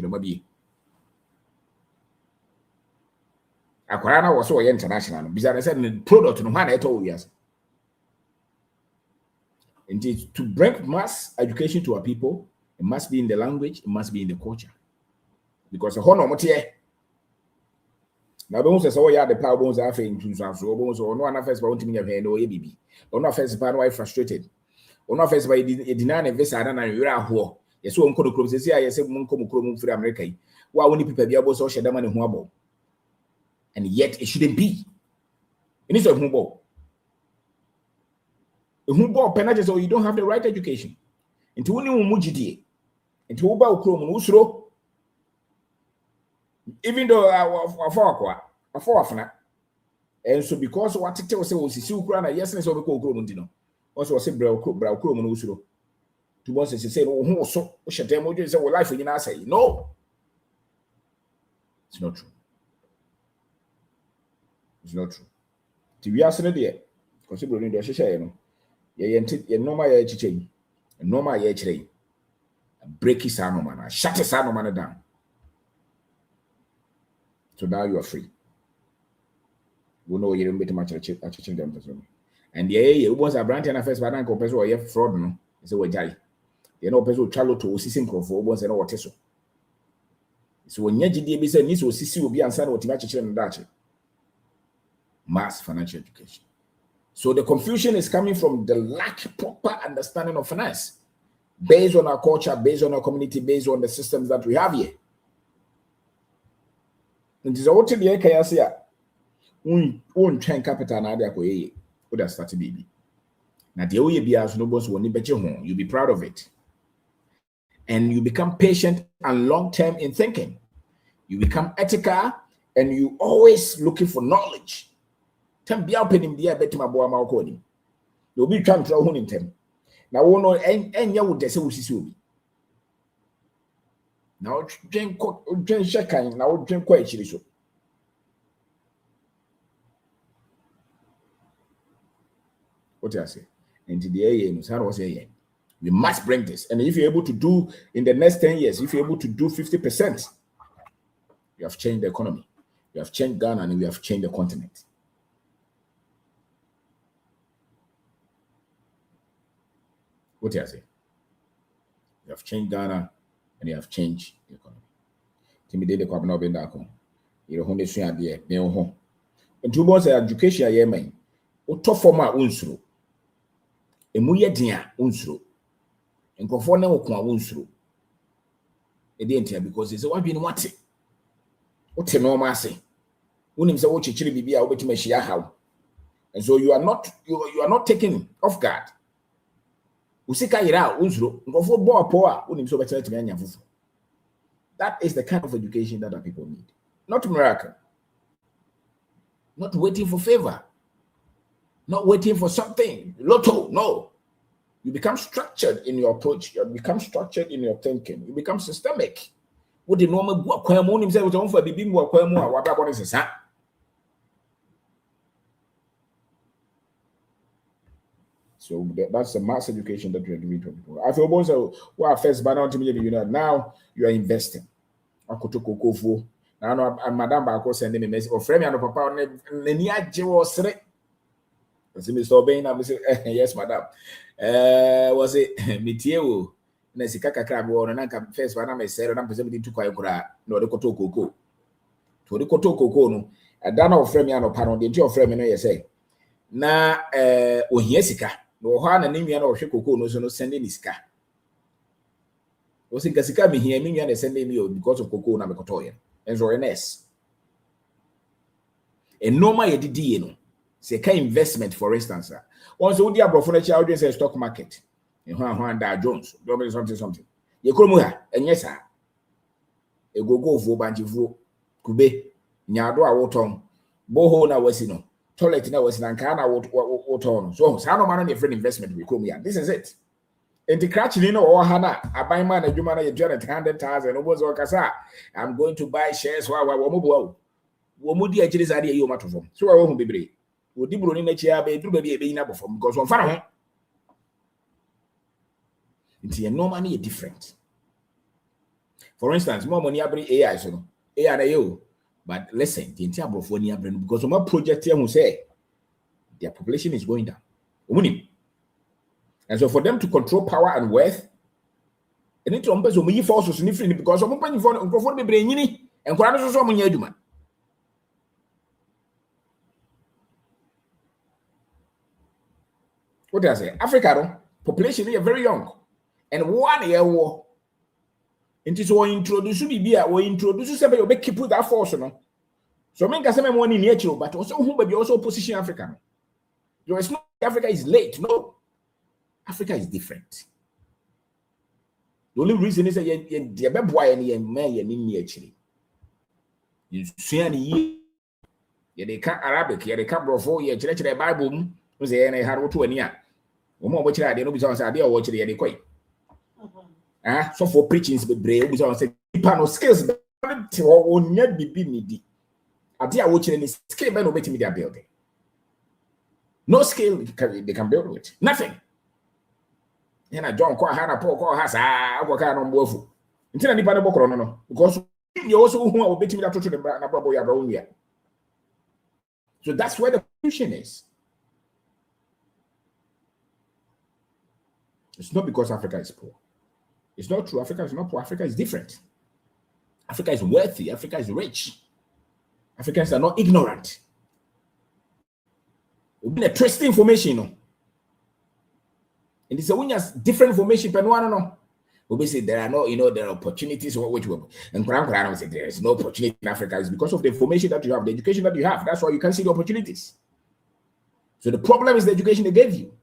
Aquarana was so international. Business said the product no one at all years. Indeed, to bring mass education to our people, it must be in the language, it must be in the culture. Because the whole normal here. Now, don't say so. Yeah, the power bones are failing to so bones or no one first about to me have no ABB. Or not first by why frustrated. Or not first by denying a visa and you're a whore. Yes, one could close this year. Yes, one come chrome for America. Why only people be able to share them and who and yet it shouldn't be. It is a humble. A humble penalty, so you don't have the right education. Into only mujidi. Into Uba Chrome Usro. Even though I for and so because what it was Ukraine, yes, and so we call Chrome. Also, I said, Brow Chrome and Usro. To once they say, oh, so shall tell me, say, life in I say, no, it's not true. It's not true. To be asked there, considering the Shishano, ye normal change, and normal ye train, break his man, shut his man down. So now you are free. We know you don't bet much at them. And the was a brand and a first bank or person or fraud. No, it's a way. You know, person travel to Sissing for once and all teso. So when you be said, this will see will be answered what match and that mass financial education. So the confusion is coming from the lack of proper understanding of finance based on our culture, based on our community, based on the systems that we have here. And it's all to the Ekaya. Won't train capital na ade akoye would have started baby. Now the way be as no boss woni beche ho, you'll be proud of it. And you become patient and long-term in thinking. You become ethical and you always looking for knowledge. Tem bia opening dia betima boa ma okoni. No be try to hu ntem. Na wo no enya wo dese wo sisi obi. Na wo dwen shekan na wo dwen kwa echiri so. What I say? And the we must bring this. And if you're able to do in the next 10 years, if you're able to do 50%, you have changed the economy. You have changed Ghana and you have changed the continent. What I say? You have changed Ghana and you have changed the economy. Timmy did the carbon in that home. You know, when swing idea, they are home. And two months education, yeah, man. O top format unsuru. Emu ye dia unsuru. Nkofo na okun unsuru. E dey entia because they say what be no what. What no ma say. Unim say wo chichiri bibia wo betima hia haw. And so you are not taken off guard. Usika yira unsuru. Nkofo bo apo a unim so betima tima anya fufu. That is the kind of education that our people need. Not miracle. Not waiting for favor. Not waiting for something. Lotto, no. You become structured in your approach. You become structured in your thinking. You become systemic. What the normal guacamoon himself was on for being guacamo, what about is that? So that's the mass education that we are giving to people. I feel also, well, first, but not to me, you know, now you are investing. I could talk over. Now, Madame Bako sending me a message or frame and papa, and was Mr. Obain, I say, yes, madam. Was it Mitio? Nesika Crab and I first when I said, and I'm presenting to Quaycora, no, the Kotoko. To the Kotoko, no, a dano frame and panel, the two frame, you say. Na, Yesica, no one and Nimian or Shiko, no sending his car. Was it Casika me here, me and sending me because of Coco Namacotoyan, and Zorenes. And no, my DD, say investment, for instance. Once you dear bro audience a stock market. In Juan Jones, something. You come here, and yes, sir. A go for Banjivu, Kube, Nyado, Woton, Boho na Wesino, toilet na Wesina, Kana, Woton. So, Sano man, a friend investment will come here. This is it. And the crutch, you know, or Hana, I buy man, a human, a journey, 100,000, was Okasa. I'm going to buy shares while Womudi actually is idea you matter from. So I won't be brave. Would you bring a chair, baby, be enough for because one far. It's normally different. For instance, more money bring AI, so AI and you. But listen, the entire Brofonia brain because of my project here who say their population is going down. And so for them to control power and wealth, they need to unpass me forces significantly because of open for the brain and Quran so many human. What do I say? Africa, population is very young. And 1 year war. And so we introduce somebody who keep with that force. No? So I say one in nature, but also who be also opposition Africa. So it's not Africa is late. No. Africa is different. The only reason is that you have boy and man in actually. You see any they can't Arabic, they can't bro you church the Bible, was any hard to any. Woman watch it, they know because I did watch it quite. So for preaching is brave, we say no skills, or not be needy. I did watch any skill, but no media building. No skill they can build with nothing. And I John call Hannah Paul call has I work out on both. Until anybody book no, because you also who will bet me that to the Naboya. So that's where the confusion is. It's not because Africa is poor. It's not true. Africa is not poor. Africa is different. Africa is wealthy. Africa is rich. Africans are not ignorant. We've been a trusted information, you know. And it's a when you have different information, but no. We say there are no, there are opportunities. And Quran say there is no opportunity in Africa. It's because of the information that you have, the education that you have. That's why you can see the opportunities. So the problem is the education they gave you.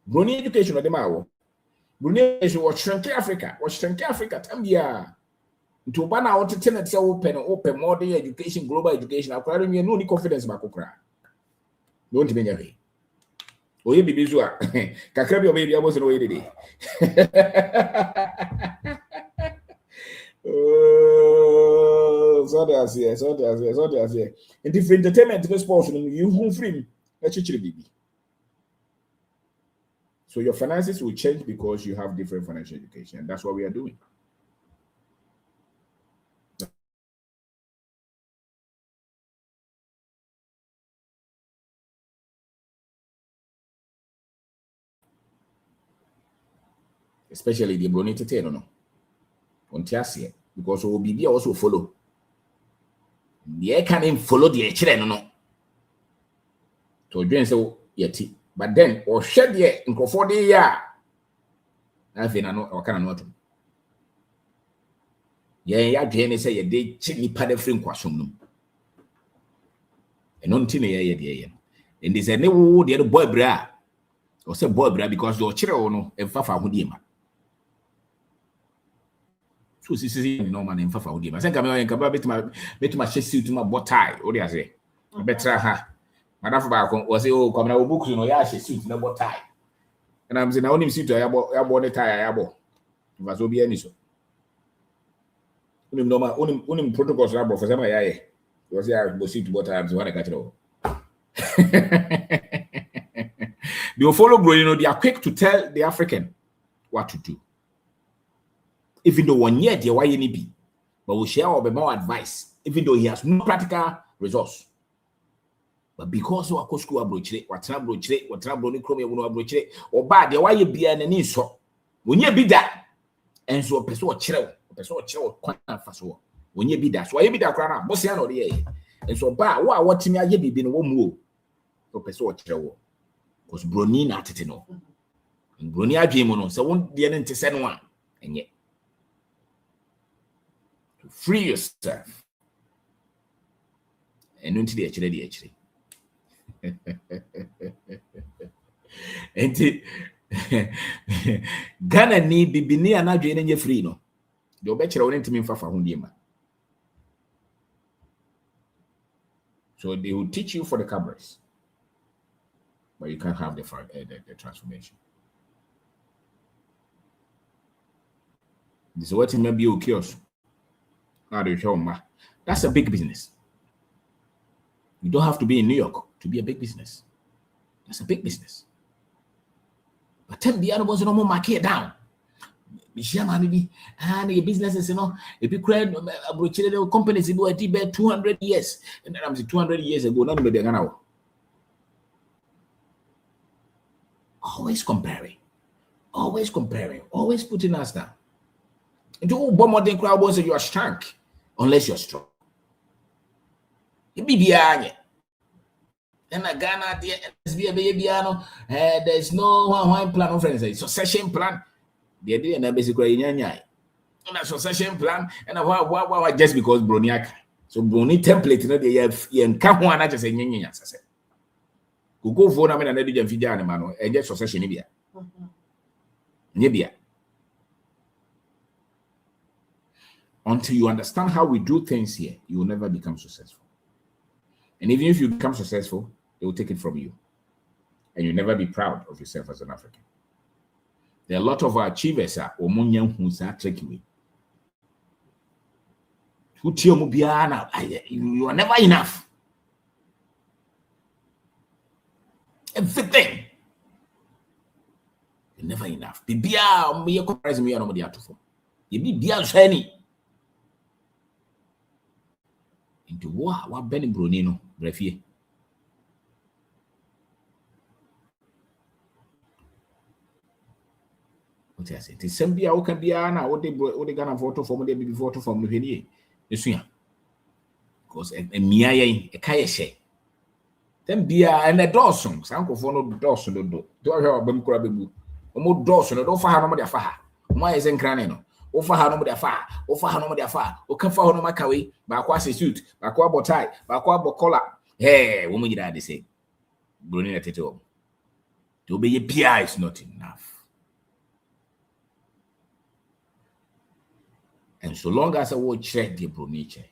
Brunei education, Brunei education was shrinking Africa. Tambia. To ban out to tenants open modern education, global education. I can't even no confidence about Kokra. Don't mean any. Oh, you be busy. Kakrabi baby, I wasn't away today. So that's here. And different entertainment, sports, you home free. That's baby. So your finances will change because you have different financial education. And that's what we are doing. Especially the Brunei Tete, no. Because OBB also follow. The can follow the children, no. To join so yeti. But then, or shed ye in for the year. I think I know or can not. Yeah, Jane say a day chili padded frame quashum. And on tin ye. And there's a new the other boy bra. Or say boy bra because your children and Fafa Hudima. So this is no man in Fafa Hudima. I think I'm going to bet my chest suit to my bow tie. What do I say? I better ha. Madam Falcon was come now books, she suit no tie. And I'm saying I only suit I bought the tie I bought. It was be any so. Only protocols for some I was here to suit what times when I got it all. They will follow growing, they are quick to tell the African what to do. Even though 1 year they why any be, but we share our more advice, even though he has no practical resource. But because we are school abrochire, what brony chrome you abrochire, or bad, why you be an any so when you be that, and so a person chill, quite fast. When you be that, so you be that crown, Bossiano, and so bad, what to me, I be been one move, so person chill, because brony not it no. And brony I dream on, so won't be an to send one, and yet to free yourself. And until the actually. Enti Ghana ni bibini anadwe enye free no de obekere won ntimi mfafa ho die ma. So they will teach you for the cameras, but you can't have the transformation. This is what it may be okay. That's a big business. You don't have to be in New York to be a big business. That's a big business. But tell the other ones no more market down. Be share maybe and your businesses, if you create a companies do a 200 years, and then I'm saying 200 years ago, not maybe now. Always comparing, always putting us down. And you bomb crowd say you are strong unless you're strong. It be behind. And Ghana, there's no one plan of friends. Succession plan. The idea and basically and a succession plan and why just because Broniac. So Brony template, they have and come one I just say yes. Go for them and education video man and just succession Nibia. Until you understand how we do things here, you will never become successful. And even if you become successful, they will take it from you. And you'll never be proud of yourself as an African. There are a lot of our achievers who's tricky. You are never enough. Everything. You're never enough. You be into what Benny Brunino, Brefie. What I say? It is Sambia, who can be Anna, what they gonna vote for me, be voted for me. Because a Mia, a Kayashe. Then be and a Dawson, Uncle for no Dawson, do I hear them crabby? More Dawson, don't for how much far. Why is in Cranino? Over how much far, over how much far, or come for no Macaway, Bakwas suit, Bakwa tie, Bakwa collar. Hey, woman, you had to say, Brunina Tito. To be a PI is not enough. And so long as I will check the Bruniche,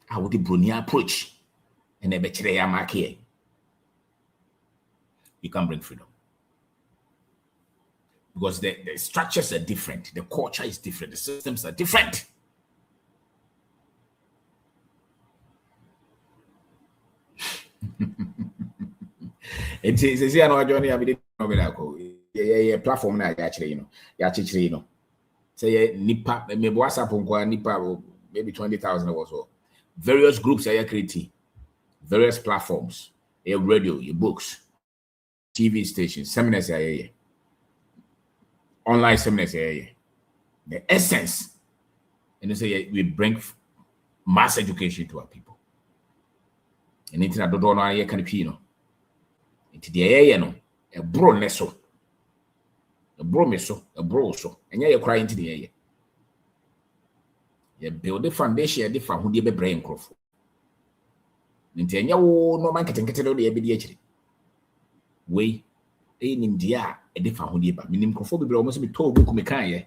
I will the Brunia approach and a better market. You can bring freedom. Because the structures are different, the culture is different, the systems are different. It is a no journey. I mean, yeah, platform now. Actually, you know, say nipa, maybe WhatsApp on nipa, maybe 20,000 or so. Various groups are creating, various platforms, your radio, your books, TV stations, seminars are here, online seminars are here. The essence, and they say we bring mass education to our people. And internet don't know how can be, into the air, a bro neso, a bro meso, a bro so, and you're crying into the air. You build the foundation, different who be brain crop. Into no man can get it on the ABDH. Way in India, a different who be minim crop be almost be told book me.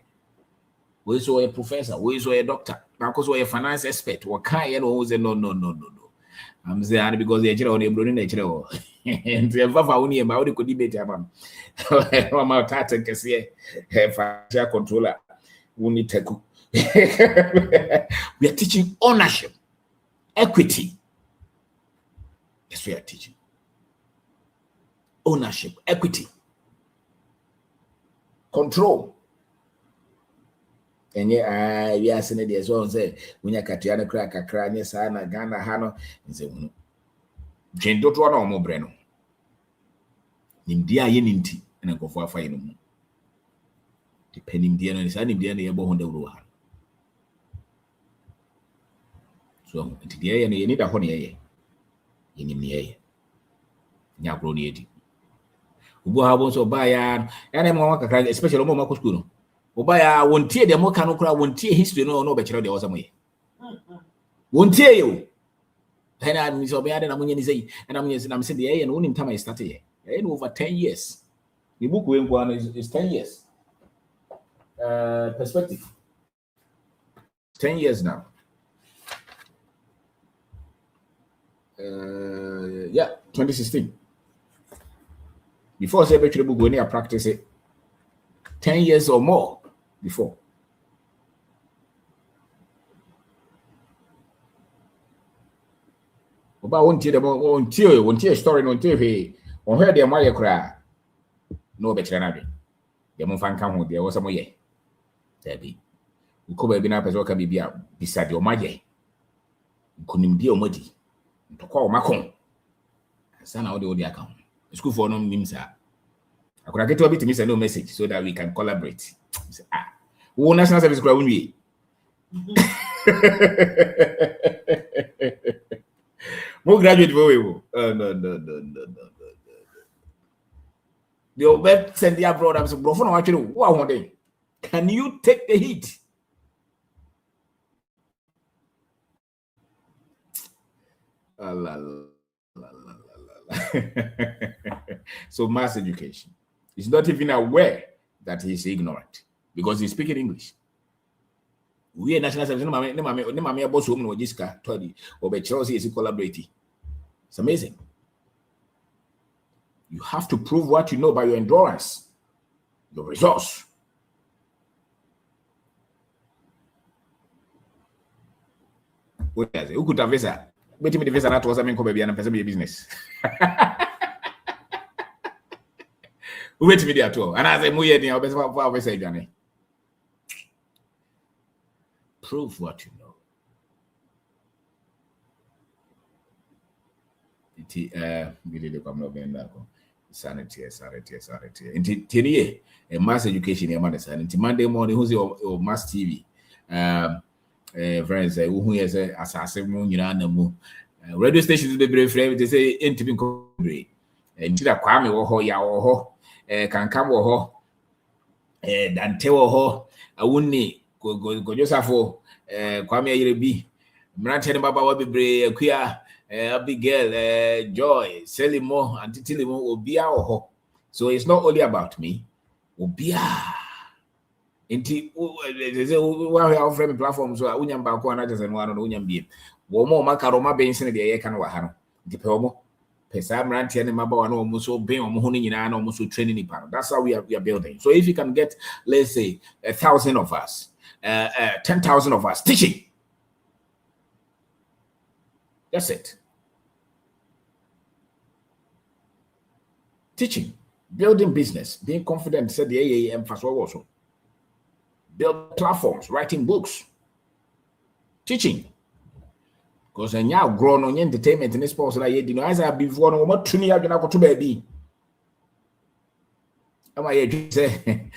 We saw a professor, we saw a doctor, because we a finance expert, or kind of no. I'm saying because they're on a brewing nature. And the Vava only about the could debate about my tata can see a financial controller. We need to go. We are teaching ownership, equity. Yes, we are teaching ownership, equity, control. And yeah, we are saying as well. Say when you Katiana crack a crane, Sana, Ghana, Hano, and say, Jane don't want no more breno. India, Yeninti, and I go for a fine. Depending the end, and India, the above on the road. So, today, you need a honey in the air. Yabroni. Ubo habons or buy and I'm more, especially Momo School. Obaya won't tear the Mokano, won't tear history, no better there was a way. Won't tear you. And I'm so bad and I'm saying, and I'm saying the A and only time I started in over 10 years. The book one is 10 years. Perspective. 10 years now. Yeah, 2016. Before I say the book when I practice it 10 years or more before. About won't hear story on TV or heard their Maya cry. No better than I. The Monfan come with there was some way. There be. We could be up as well can be beside your Maya. Couldn't be a muddy. To call Macon. Son out the account. School for no names. I could get to miss a no message so that we can collaborate. Who national service ground we? More graduate for you. No. The old send the abroad. I'm saying, bro, actually, what one day? Can you take the heat? So mass education. He's not even aware that he's ignorant because he's speaking English. We are national service. No, boss woman or Jiska, Toddy, or Chelsea is collaborating. It's amazing. You have to prove what you know by your endurance, your resource. What is it? Who could have visa? Bet me the visa that was a baby and a business. Wait me there at all. And as I move here, I'll be say, Johnny. Prove what you know. We did the common sanity. Into 10 years, a mass education, your mother son. Into Monday morning, who's your mass TV? Friends, who is a assassin, you know, radio stations be brave, they say, into being country. And to that Kwame or ya or can come or Dante or I wouldn't need go just for Kwame Yerebi. Mranten Baba will be brave, queer. Abigail, Joy, Selimo, and Titilimo, Obia or so it's not only about me. Obia. Inti one of frame platforms where Unyam Bako and others and one on Unyam Beam. Womo Macaroma Benson, the Akan Wahano, Dipomo, Pesam Rantian and Maba, almost so being Mohuni and almost training panel. That's how we are building. So if you can get, let's say, 1,000 of us, 10,000 of us teaching. That's it. Teaching, building business, being confident, said the AAM first also. Build platforms, writing books, teaching. Because now grown on entertainment in this sports like you know, as I before no more 20 years to baby. Am I say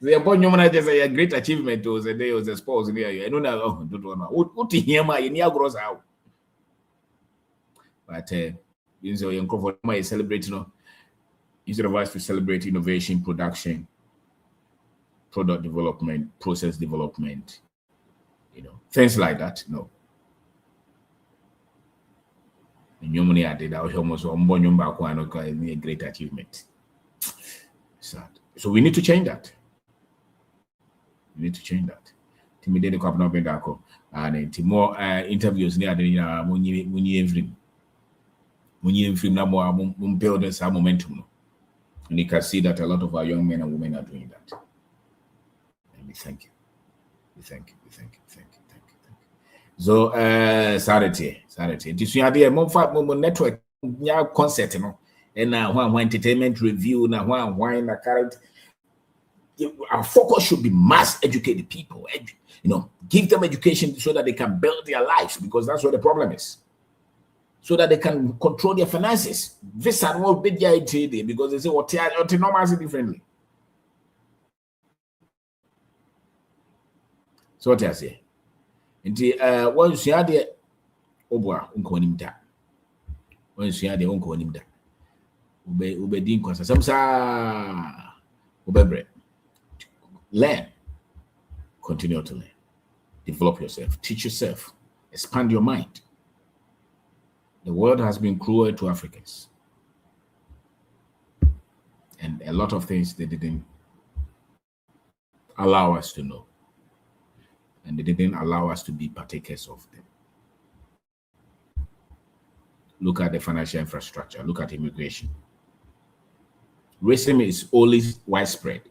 the appointment just a great achievement was a day was a sports near you. I don't know. What to hear my near grows out. But young comfort my celebrating instead of us to celebrate innovation, production, product development, process development, things like that. No. In your money, I did almost a great achievement. Sad. So we need to change that. Timidate Kapna Bendako and more interviews near the Munyi film now more building some momentum. And you can see that a lot of our young men and women are doing that. And we thank you. Thank you. So Saturday. This year there more network concert, and now one entertainment review now one current. Our focus should be mass educate the people, give them education so that they can build their lives, because that's what the problem is. So that they can control their finances. This and what big idea because they say what normally differently. So what I say? Once you are there, Obwa unkonimda. Once you are there, unkonimda. Ube din kwasa. Samsa ubebre. Learn. Continue to learn. Develop yourself. Teach yourself. Expand your mind. The world has been cruel to Africans. And a lot of things they didn't allow us to know. And they didn't allow us to be partakers of them. Look at the financial infrastructure. Look at immigration. Racism is always widespread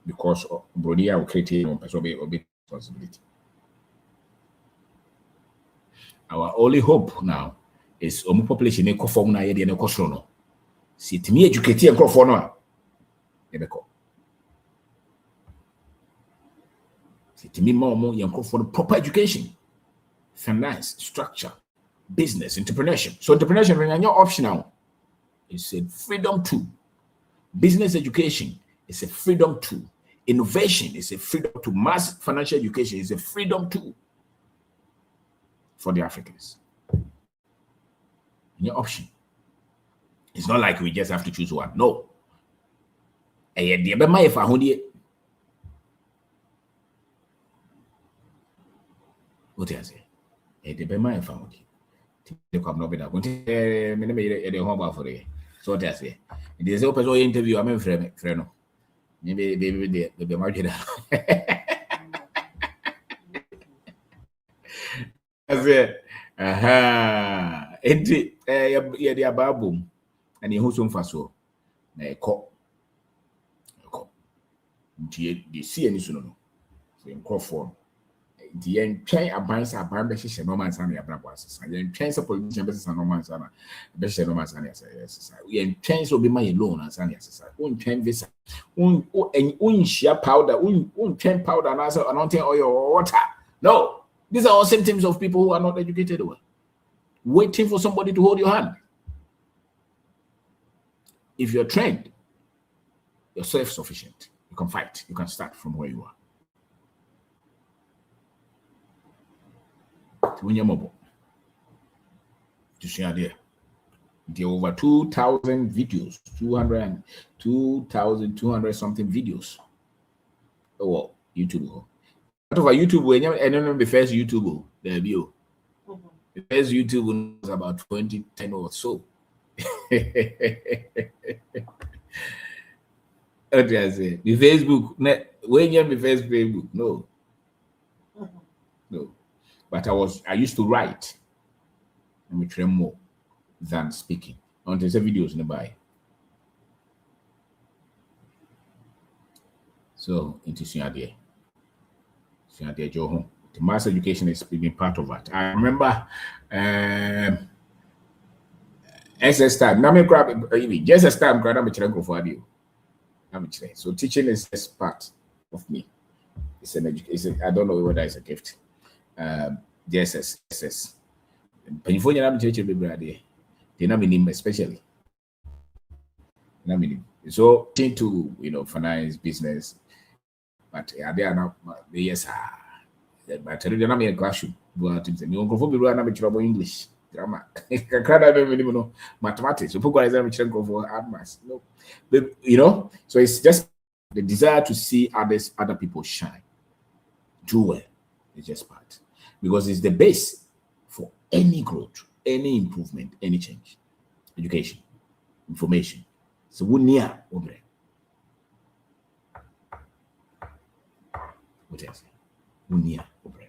because of Brodia will create responsibility. Our only hope now is population in conform na yede na kosrono. Si timi educate en crofo no a ebeko. Si timi mo yen crofo proper education, finance, structure, business, entrepreneurship. So entrepreneurship is not optional. It's a freedom tool. Business education is a freedom tool. Innovation is a freedom tool. Mass financial education is a freedom tool for the Africans. Your option. It's not like we just have to choose one. No. What is it? So what I say? There's a person interview. I'm a friend. Maybe the market. That's it. Enti the ababum and you who faso na eko the see any soon no so in crofon the entwin abansa aban be hye no man san ya brabo asesa the entwin so politician be san no man san be hye no man san ya asesa the entwin so be my loan and san ya asesa untwin visa unhia powder untwin powder and anointing oil or water. No, these are all symptoms of people who are not educated well. waiting for somebody to hold your hand. If you're trained, you're self-sufficient. You can fight. You can start from where you are. When you're mobile, to see there, there are over 2,000 videos, 2,200 something videos. Oh, YouTube. But over YouTube, when you know the first YouTube, there be you. The first YouTube was about 2010 or so. What did I say? The Facebook, when you have the first Facebook, no. No. But I used to write and we train more than speaking. Until the videos nearby. So into idea. The mass education is being part of that. I remember SS time. Now me grab just as time grab me for you. So teaching is just part of me. It's an education. I don't know whether it's a gift. JSS. But if you have teacher baby, they not mean especially. Not mean so to finance business, but they are not yes. But I don't know classroom. But you go be run about English, grammar, mathematics. So people for advanced. No, but, so it's just the desire to see other people shine, do well. It's just part because it's the base for any growth, any improvement, any change. Education, information. So we near obre. What else? We near obre.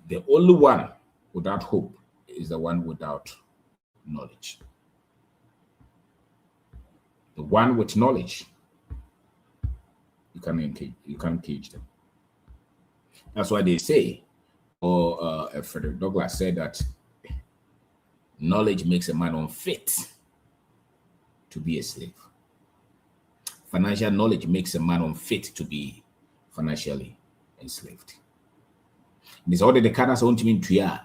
The only one without hope is the one without knowledge. The one with knowledge, you can't cage them. That's why they say, or Frederick Douglass said that knowledge makes a man unfit to be a slave. Financial knowledge makes a man unfit to be financially enslaved. This all the canals on to me to ya.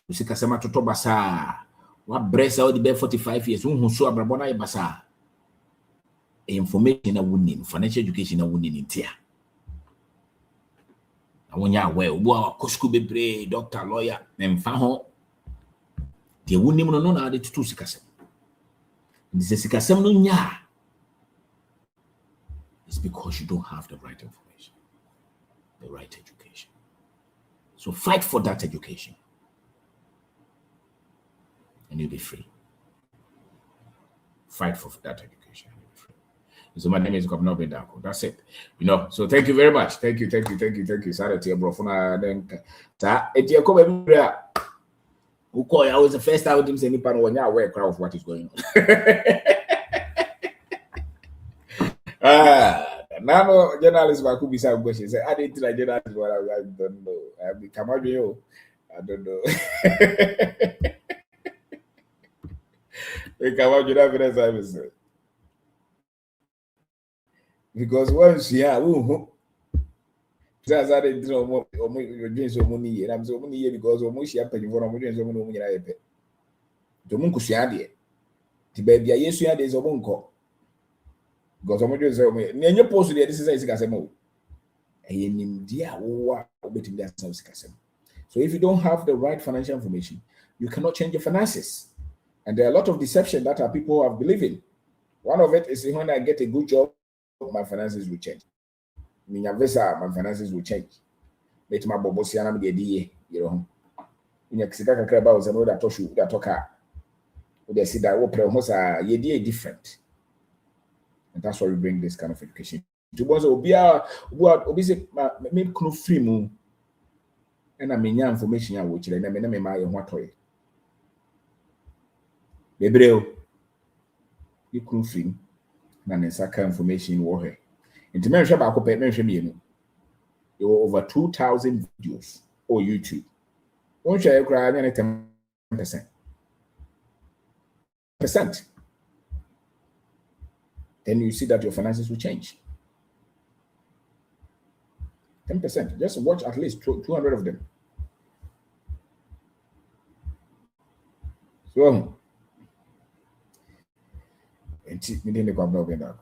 You see, Kasama to Tobasa, what breast out the bed 45 years, who saw Brabona Basa. Information I wouldn't need, financial education I wouldn't need here. I want ya well, Cosco be doctor, lawyer, and Faho. They wouldn't even know how to do Sikasem. This is Sikasem no nya. It's because you don't have the right information, the right education. So fight for that education, and you'll be free. Fight for that education, and you'll be free. So my name is Governor Bedako. That's it. So thank you very much. Thank you. Sorry to your brofuna. Then, I was the first time to say anyone when you're aware of what is going on. Now, journalists could be some questions. I didn't like journalists. I don't know. I become a real. I don't know. We come out with that because once that's how they do more doing so many and I'm so many years because almost you pay for so many to munku suade ti baby a yesu ade so monko because almost so many post there this is sikasem eyenim dia wo obetimi dia sikasem. So if you don't have the right financial information, you cannot change your finances. And there are a lot of deception that our people have believed in. One of it is when I get a good job, my finances will change. My finances will change. Let my bobosiana be a was another toshu that talker. They see that ye different. And that's why we bring this kind of education. To obviously maybe free moon. And I mean information which I mean my what toy. Bebreo, you couldn't free and then information war. Into mention about mention there were over 2,000 videos on YouTube. One share cry 10%. Then you see that your finances will change. 10%. Just watch at least 200 of them. So,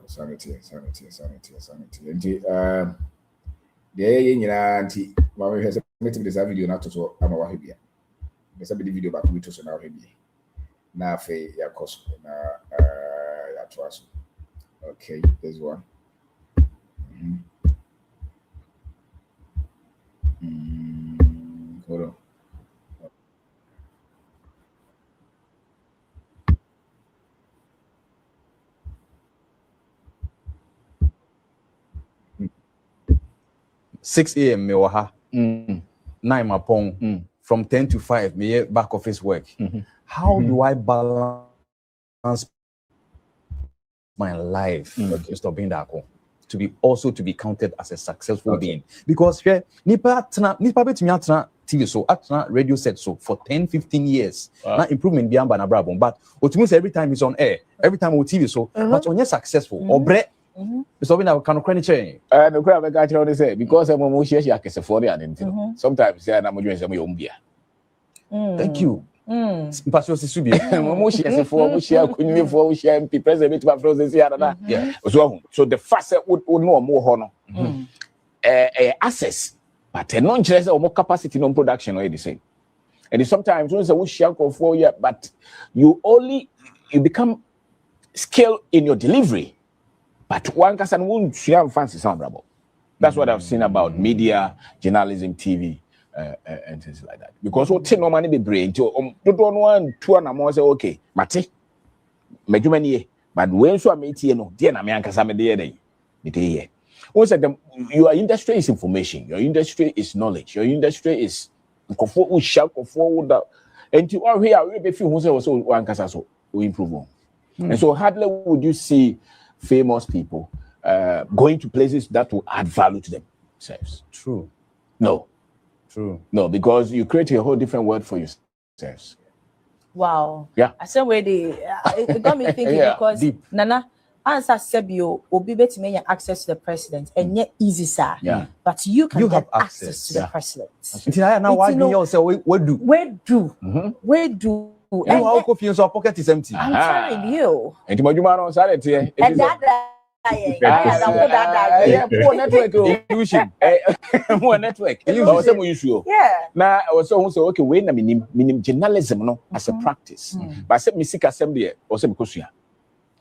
sanity. And the this video not to I'm a here. There's a video back with us now here. Now, ya cost na ya trust. Okay, this one. Hold on. 6 a.m. me waha. 9 mapong. From 10 to 5 me back office work. How do I balance my life, Mr. Bindako, to be counted as a successful being? Because here, nipa betimi atna TV so atna radio set so for 10-15 years. Now improvement beyond na brabo, but otumu every time it's on air, every time on TV so, but on successful or bre. Mr. Bindako can credit change. No crap I got you say because I'm more share yakese for the sometimes say na mo dwen say mo yombia. Thank you. Pastor Sisubi. Mo share for mo share kunni for mo share MP president to frozen see ada. Yeah. So the first would know more ho no. Access but no interest or more capacity no production or the same. And sometimes when say we share for yeah but you become skilled in your delivery. But one person won't share fancy sound bravo. That's what I've seen about media, journalism, TV, and things like that. Because what no money be brain to don't want two and more say okay, mate, many but when so meet no, dear na me ankasa me dey. Once that your industry is information, your industry is knowledge, your industry is who shout forward and to all here we be feel who say also one ankasa so we improve on. And so hardly would you see famous people going to places that will add value to themselves. True. No. True. No, because you create a whole different world for yourselves. Wow. Yeah. I said where it got me thinking because deep. Nana answer Sebio obi betime ya access to the president and yet easy sir. Yeah. But you can have get access to the president. Now why do you say what do? Where do And how coffee in your pocket is empty. I'm telling you. And Timojuma on Saturday. And that poor network. Illusion. More network. Yeah. Now I was so okay. When I mean journalism no as a practice. But I said me sick assembly or some because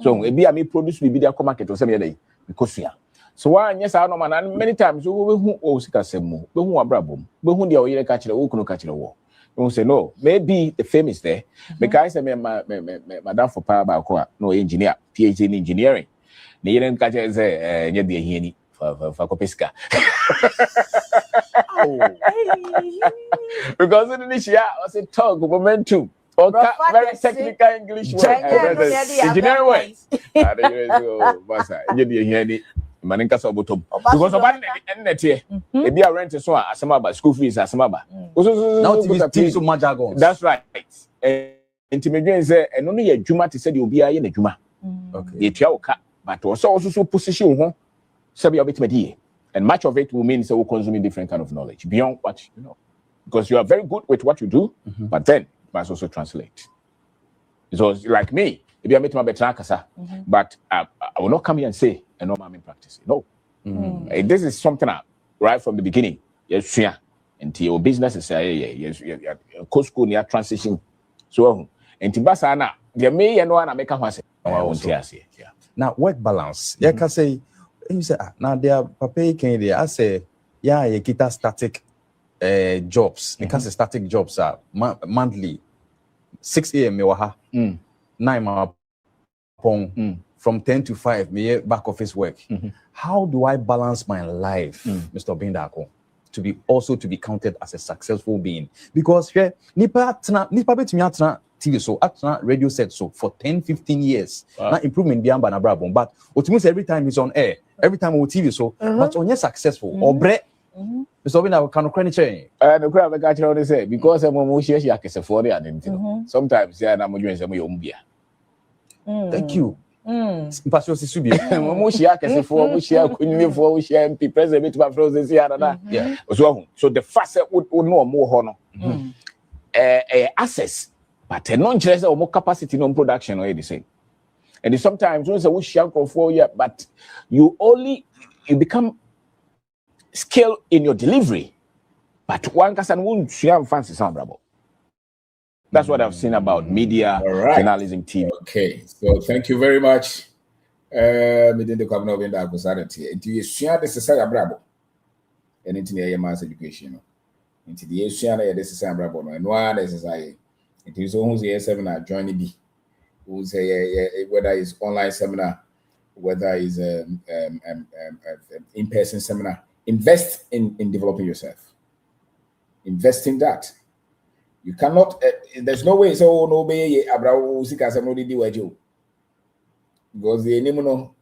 so maybe I may produce the media market or some day because so why yes I know man and many times we who sick assembly we who abrabom we who the oyere catch the who catch the war. You say no, maybe the fame is there. Because I madam for power by no engineer, PhD in engineering. The year catch say the hieni for Copisca. Because in this year I was a talk momentum. Very technical English word. Engineering way. Maninka so bottom because of net here e be a rent so asama school fees asama ba now TV so much jargon. That's right. Intimidation say eno no ye adwuma te say de obi aye na adwuma okay ye tua oka but also position ho say be obetimadi and much of it will mean say we consuming different kind of knowledge beyond what you know because you are very good with what you do but then must also translate. So like me if I meet my better kasa but I will not come here and say and no man practice. No. This is something right from the beginning. Yes, yeah. Until your business is yes, school near transition. So until Basana, there may and one make a yeah. Now work balance. Yeah, can say you say now there papa can there I say yeah you get static jobs. Because static jobs are monthly 6 a.m. me waha 9 mapong from 10 to 5 me back office work. How do I balance my life, Mr. Bindako, to be counted as a successful being? Because here nipa betimi atna TV so atna radio set so for 10-15 years. Now improvement beyond na brabo, but otumu every time it's on air, every time on TV so but on successful or bre Mr. Bindako can credit change. No crap I got you say because I'm more yakese for the sometimes yeah na mo dwen say mo yombia. Thank you. Mpasio si subi. Mo share kesefo, mo share kunimefo, mo share MP president to frozen see another. Yeah. So the first would no more ho no. Access but non interest or more capacity non production or the same. And sometimes when we share for yeah, but you become skilled in your delivery. But one person won't share fancy sound bravo. That's what I've seen about media, journalism, TV. Okay, so thank you very much. Within the Governor of India, and you share the society bravo, and into the mass education, into the share the society bravo, and one exercise. It is almost a seminar joining me. Who say whether it's online seminar, whether it's in-person seminar. Invest in developing yourself. Invest in that. You cannot. There's no way. So no way. Because the know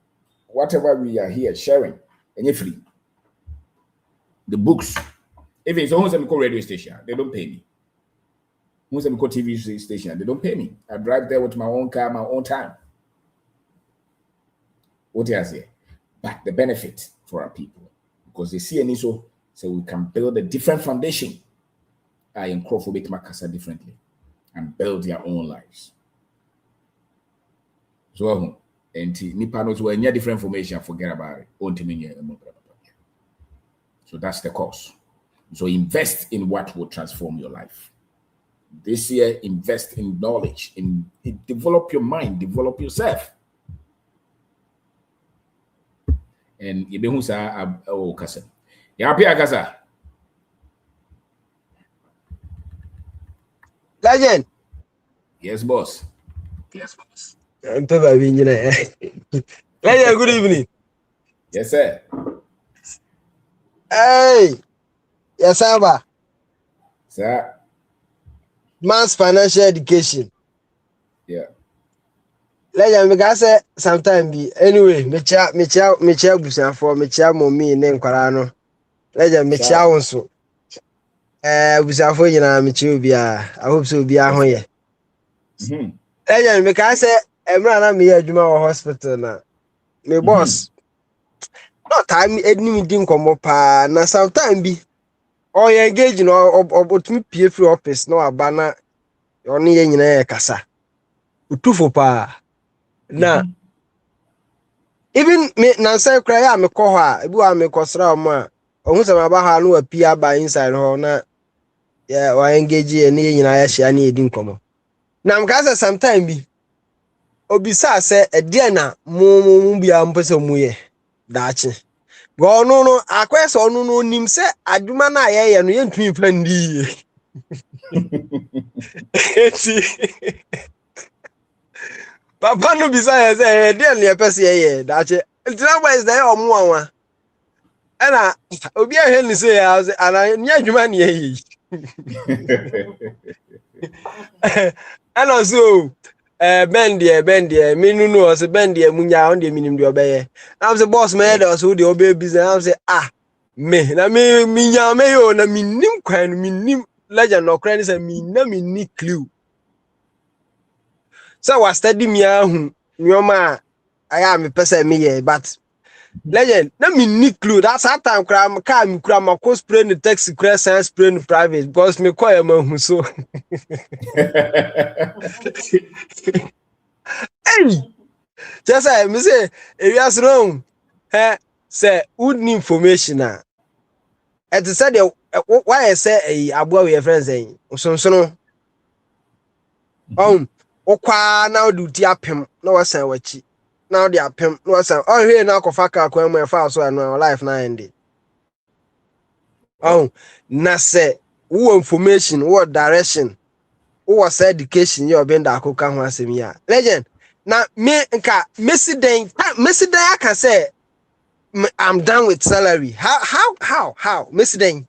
whatever we are here sharing, and you're free. The books, if it's almost a radio station, they don't pay me. Almost a TV station, they don't pay me. I drive there with my own car, my own time. What do I say? But the benefit for our people, because they see an issue, so we can build a different foundation. I am Crawford Makasa differently and build their own lives. So, and Nipa knows when you different information, forget about it. So that's the course. So invest in what will transform your life. This year, invest in knowledge, develop your mind, develop yourself. And Yebehusa Kasa. Yapia Kasa. Legend. Yes, boss. Yes, boss. Legend, good evening. Yes, sir. Hey. Yes, sir. Sir. Man's financial education. Yeah. Legend, because sometimes be anyway, me chia busan for me chia mommy ne nkwara. Legend me chia wonso. Busan for nyina me chia obi a. I hope so obi a ho ye. Legend because emra na me adwuma wo hospital na. Me boss. No time enim di nkomo pa na sometimes be or you engage no obotumi pie free office no aba na oni ye nyina ye kasa utufo pa na even me na say kra ya me ko ho a ebi wa me kosra mo a ohun se ma ba ha no apie aba inside ho na yeah wa engage ye ni nyina ya hia na edi nkomo na mka sometimes bi obisa se ede na mu bia mpese mu ye daachi go no akwese onu no nim se adwuma na ye no yentumi fa ndi papa no bisa ye se de na pese ye daachi ntina boys na ye omu anwa ana obi ahwe ni se ya ana nya adwuma na ye ana so bend there me no so bend there munya on the minim de obeye am say boss me there so the obey business am say me na me nya me yo na minim kwan minim legend no kran say me na me ni clue so wa study me ahu nyoma aya me pese me ye but legend na me ni clue that's how time kra car me kra ma ko spray the taxi kra sense spray the private because me call am hu so hey just say me say if you ask wrong say would need information and to say the why I say aboa we friends saying so okwa now do ti apem na wasan wachi now they apem na wasan here na kofa ka kwan mu fa so no life na end na say who information what direction what's education you been da akoka ho asem ya legend na me nka Messi den I can say I'm done with salary how Messi den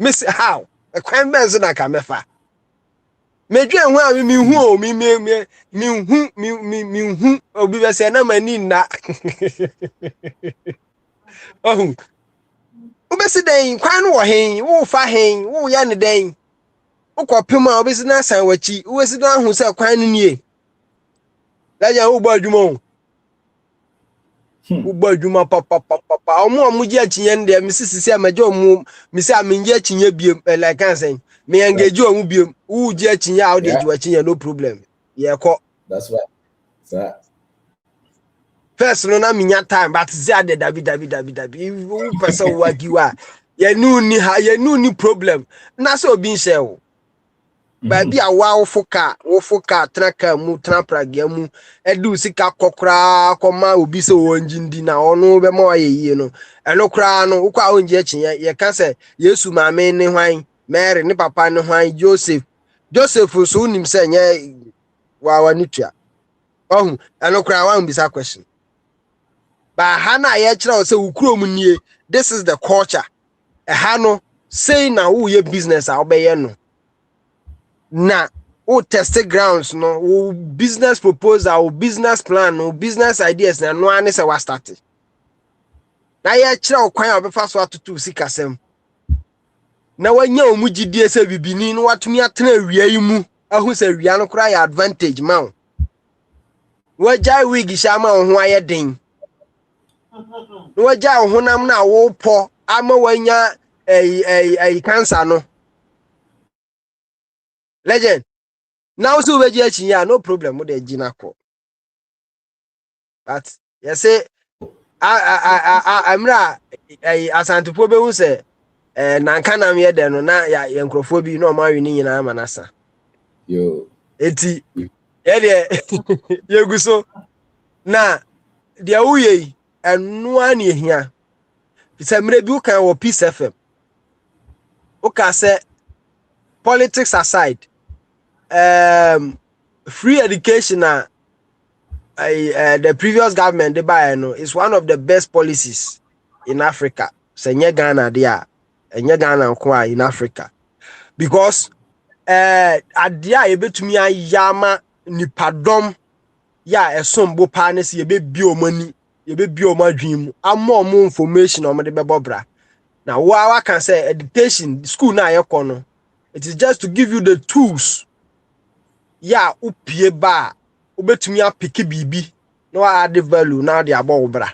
Messi how a crime benzo na ka mefa me dwen ho a me hu o me hu obi be say na mani na Messi den kwan no wo hen wo fa hen wo ya ne den ukopim a obesi na san wachi wesi don hu se kwan nie Legend who boy jumo. Who boy juma papa. Omo je chinye de mi sisi amajo mu mi say aminje chinye biem like I say. Me engage omu biem. Who je chinye how dey jiwa chinye no problem. Yeah ko. That's right. Sir. First no na minya time but say the David. Who person wagiwa. Ye no ni problem. Na so obi nse o. Baby a wow foka traka mu trapragia mu edu sika kokra koma obi se wonjindi na ono be ma yeye no eno kra no ukwa onje achi ye ka se Yesu maame ne hwan Mary ne papa ne hwan Joseph so nim se nye wa nitua ohun eno kra wan bisa question ba ha na ye kira se ukuro mu nie this is the culture ha no say na wo ye business a obeye no na o test grounds no o business proposal o business plan no business ideas na no ane se wa start na ye kira okwan obefa so atutu sikasem na wanya omugidie se bibini no watumi atena awia yi mu ahu se awia no kra ya advantage ma wajai wig shama ho aye den wajai honam na wo po ama wanya cancer no Legend. Now so we just no problem with the Jinako. But you say I'm not as antipobe who say Nankana me there no na ya enkrofo no ma wi ni nyina manasa. Yo. Eti ye guso na dia uye enu ani ehia. Bisa mre bi ukan wo Peace FM. Uka say politics aside free education the previous government they buy no is one of the best policies in Africa. Senye Ghana there, enye Ghana kwa in Africa because adia ebetumi ayama nipadom ya esombo pa ne se yebebi omani yebebi omadwim amo mo information o de bebobra na wa can say education school na yekono it is just to give you the tools. Ya upie ba obetumi apeke bibi no add value now they about bra.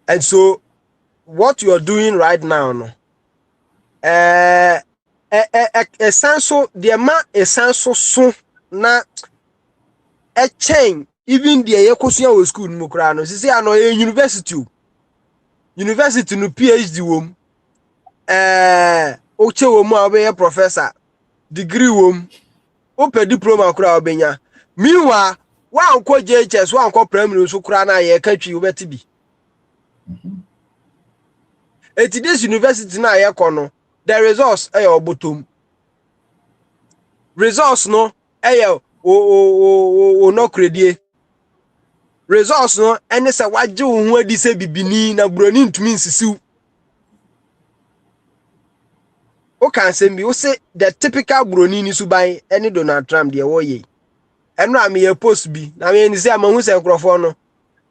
And so what you are doing right now no essential the ma essential so na a chain even the yekosia school no kra no say ano university no PhD wom oche wom a professor degree wom open diploma kura obenya miwa wa anko JHS wa anko primary so kura na ye katwi obeti bi eti this university na ye kono the results e obotom results no e o no credit results no ene se waje wo hu adi se bibini na broni ntumi nsisiu o can say me o say the typical broni ni suban any Donald Trump de wo ye eno am ye post bi na me ni say amahu se nkrofo no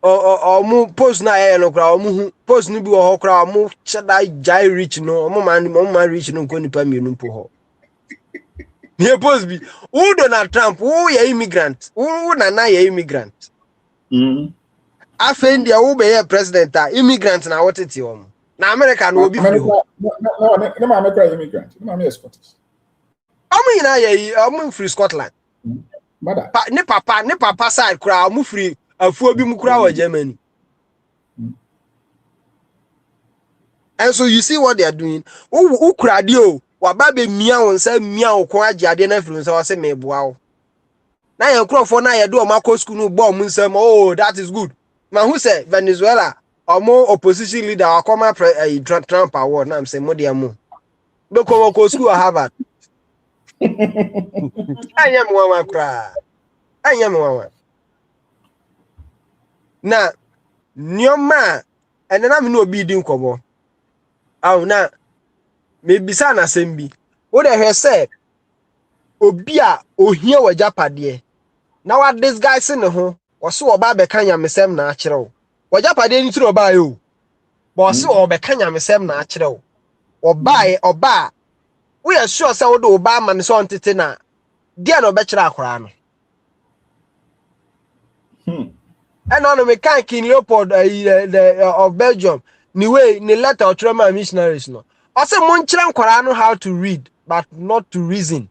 o mu post na ye no kra o mu post ni bi wo ho kra o mu cheda jai rich no o mu man rich no ko nipa mienu mpo ho ye post bi who Donald Trump who ye immigrant who na ye immigrant afendi a wo be ye president a immigrant na wotete o mu na America no obi free ho no America immigrant no me Scottish omu ina ye omu free Scotland mother ne papa side kura omu free afuo bi mu kura wa Germany. And so you see what they are doing who kura dio wa ba be mia won say mia wo ko agiade na free so say meboa wo na ye krofo na ye do o makọ school no bo mu nsem oh that is good man who say Venezuela omo opposition leader akoma Trump award na am say modiamu be ko school at Harvard anyam wa kra na nyoma ene na me no obi di nkomo aw na me bisa na sembi wo de hwe say obi a ohia wa japade na wa this guy se ne ho wo so oba be kan yamesem na akire wo wa japade ni tiro ba yo bo se oba kan yamesem na akire wo oba we are sure say wo do oba ma ne so ntete na dia no be kire akora no And on the mechanic in Leopold of Belgium, ni letter or trauma missionaries no. Also, Monchran Korano how to read, but not to reason.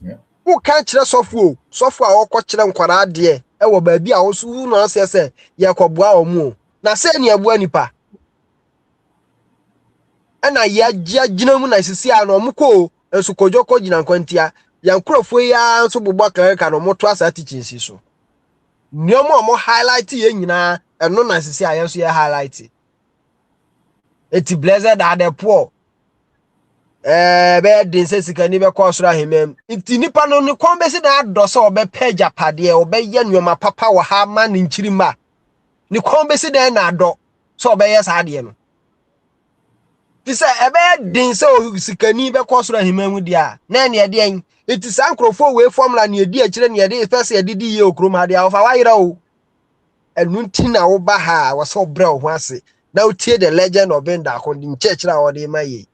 Yeah. Who can't software or coachran Kora dear, ever baby, I also no say, Yakobwa or mo. Na say near Buanipa. And I Jinamun I see no muko, and so Kojoko Jinan Quentia, Yan Crofwaya, so Bubaka, and Motwas at teaching so. No more highlight nyina eno na sisi ayenso ye highlight eti blessed are the poor be din se sika ni be kosoro ahemem iti nipa no ne kon be se na adose obe page apade obe ye nyoma papa wo ha ma ne nchirima ne kon be se na na ado so obe ye sa ade no ti se ebe din se sika ni be kosoro ahemem dia na ne de en iti sankrofo we formula ne edi akire ne de first edidi ye okrom ha dia ofa wayira o enunti na wo ba ha wo so bra ho ase na utie the legend of Benda according church na wo de maye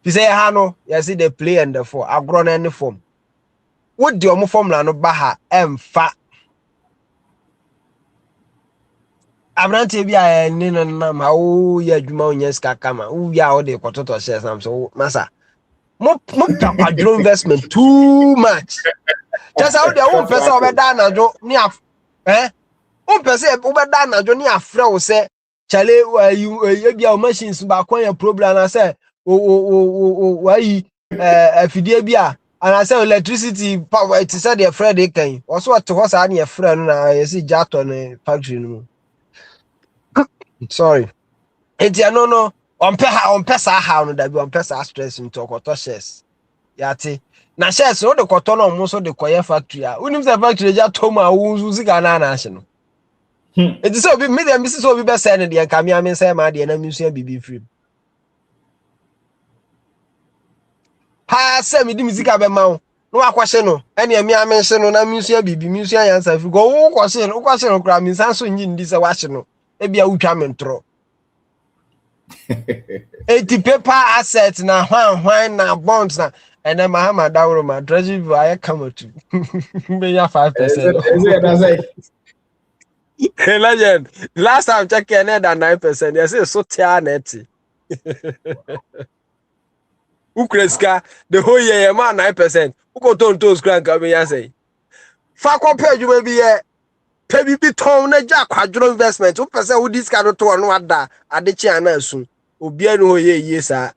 ti say ha no you see the play and the for agro na any form wo de omo formula no ba ha emfa abrante bia ni no na ma wo ya adwuma onya ska kama wo bia wo de kototo share sam so masa mo kwadro investment too much just how they won person obeda na jo ni o pese obeda na jo ni afre wo se chale you bia o machines ba kon ya problem na se why afidie bia and say electricity power it said the friend they can also to ho sa na e friend na yesi jato ne factory no sorry enti no on pesa ha no da bi on pesa stress into okoto shares yati na shares no de koto no mo so de koye factory a unim se factory ja to ma wo sika na na ahye no enti so bi me dem bi so bi be say ne de nka me am say ma de na mi so bibi free ha se mi di muzika be ma wo no akwahye no ene mi am hye no na mi so bibi mi so yansa free go wo kwahye no kra mi san so nyi ndi se wahye no e bia wutwa me ntro eti paper assets na hwan na bonds na and then Mahama Dawro ma treasury bill I come to be 5%. Hey legend, last time checking that 9%. You say so tia net. Ukreska the whole year man 9%. Uko ton to scrank am ya say. Fa compare you maybe pay bi ton na ja kwadro investment. Who person who this kind of to no ada adechi anasu. Obi anu ho ye sa.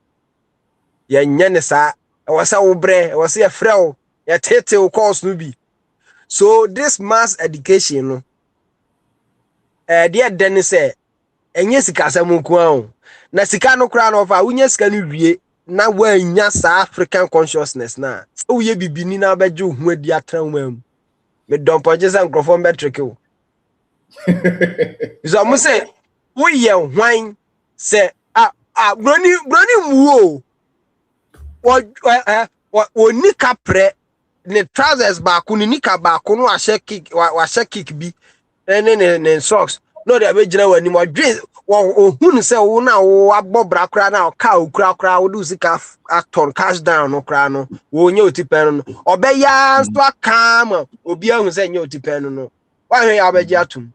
Ye nye ne sa. Wasa wo bre, wasa ye frɛ ye tete wo course no bi. So this mass education no dear Dennis say enye sika asɛm nko an na sika no kra no fa wonya sika no wie na wanya sa African consciousness na wo ye bibini na beje hu adi atran mam me don poje san microphone metric o so mo say wo ye hwan say broni mu o nika pre ne trousers ba ko ni nika ba ko no wa kick bi ne socks no dey be gina wani mo dwen wo hunu se wo na wo abobra kra na ka okra wo do sika aton cash down no kra no wo nye otipen no obeya so akam obi ahun se nye otipen no wa hwe ya obeji atum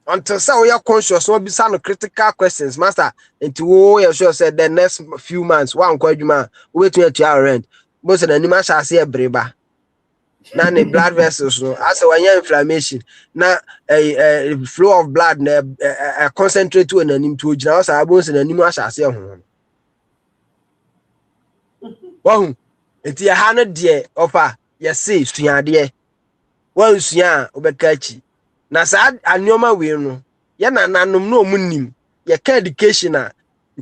until say we are conscious no be some critical questions master into wo you sure say the next few months one kwadwuma we to your rent bo say anima sha se ebreba na ne blood vessels no as when inflammation na flow of blood na concentrate to anim to ogina as abo say anim sha se ho wahu enti ya ha no de ofa yesi suade wa sua obekachi na sa anyoma we no ye nananom no omunim ye ka education a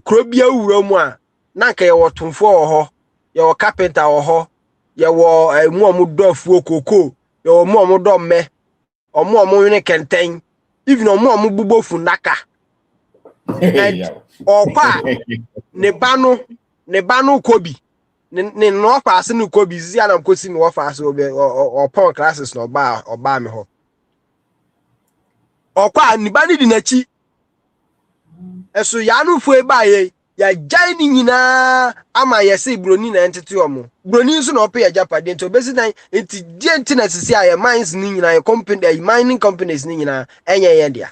krobia wura mu a na ka ye wotomfo ho ye wo carpenter ho ye wo mu omudofuo koko ye wo mu omudomme omu ne kenten even omu bubofu naka okwa ne banu kobi ne no fa se no kobi zi anam kosi no fa se obi opon classes no oba me ho okwa ni ba ni di nachi eso ya no fu e ba ye ya gyan ni nyina ama yesi broni na entete omo broni nso na ope ya japade nti obesi dan nti die nti na sisi a mines ni nyina company mining companies ni nyina enye ye dia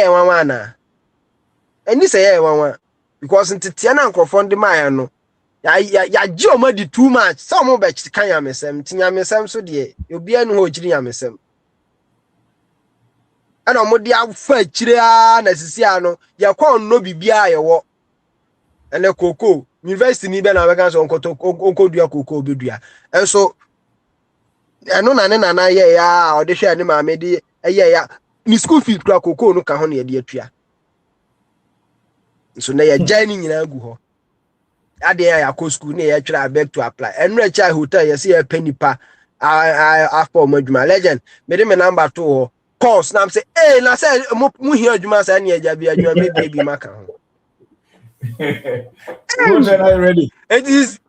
wanwa na eni se ye wanwa because ntete na nkrofo ndi maya no ya ji omo di too much so omo be kan ya mesem tinya mesem so de obi anu ho chiri ya mesem ana omo di afa chiri a na sisi a no ya kwa no bibia ye wo ene koko university ni be na we kan so onko dua koko obedua enso eno na ne nana ye ya o de hwe ani ma me de ye ya ni school fees kura koko no ka ho na ye de atua so na ya gyan ni nyina agu ho ade ya ko school na ye twira back to apply eno e cha hotel ye se ye panipa after omadwuma legend me de me number to ho course na am say na say mu hia adwuma sa na ye ja bi adwuma me baby maka ho. When are you ready? It is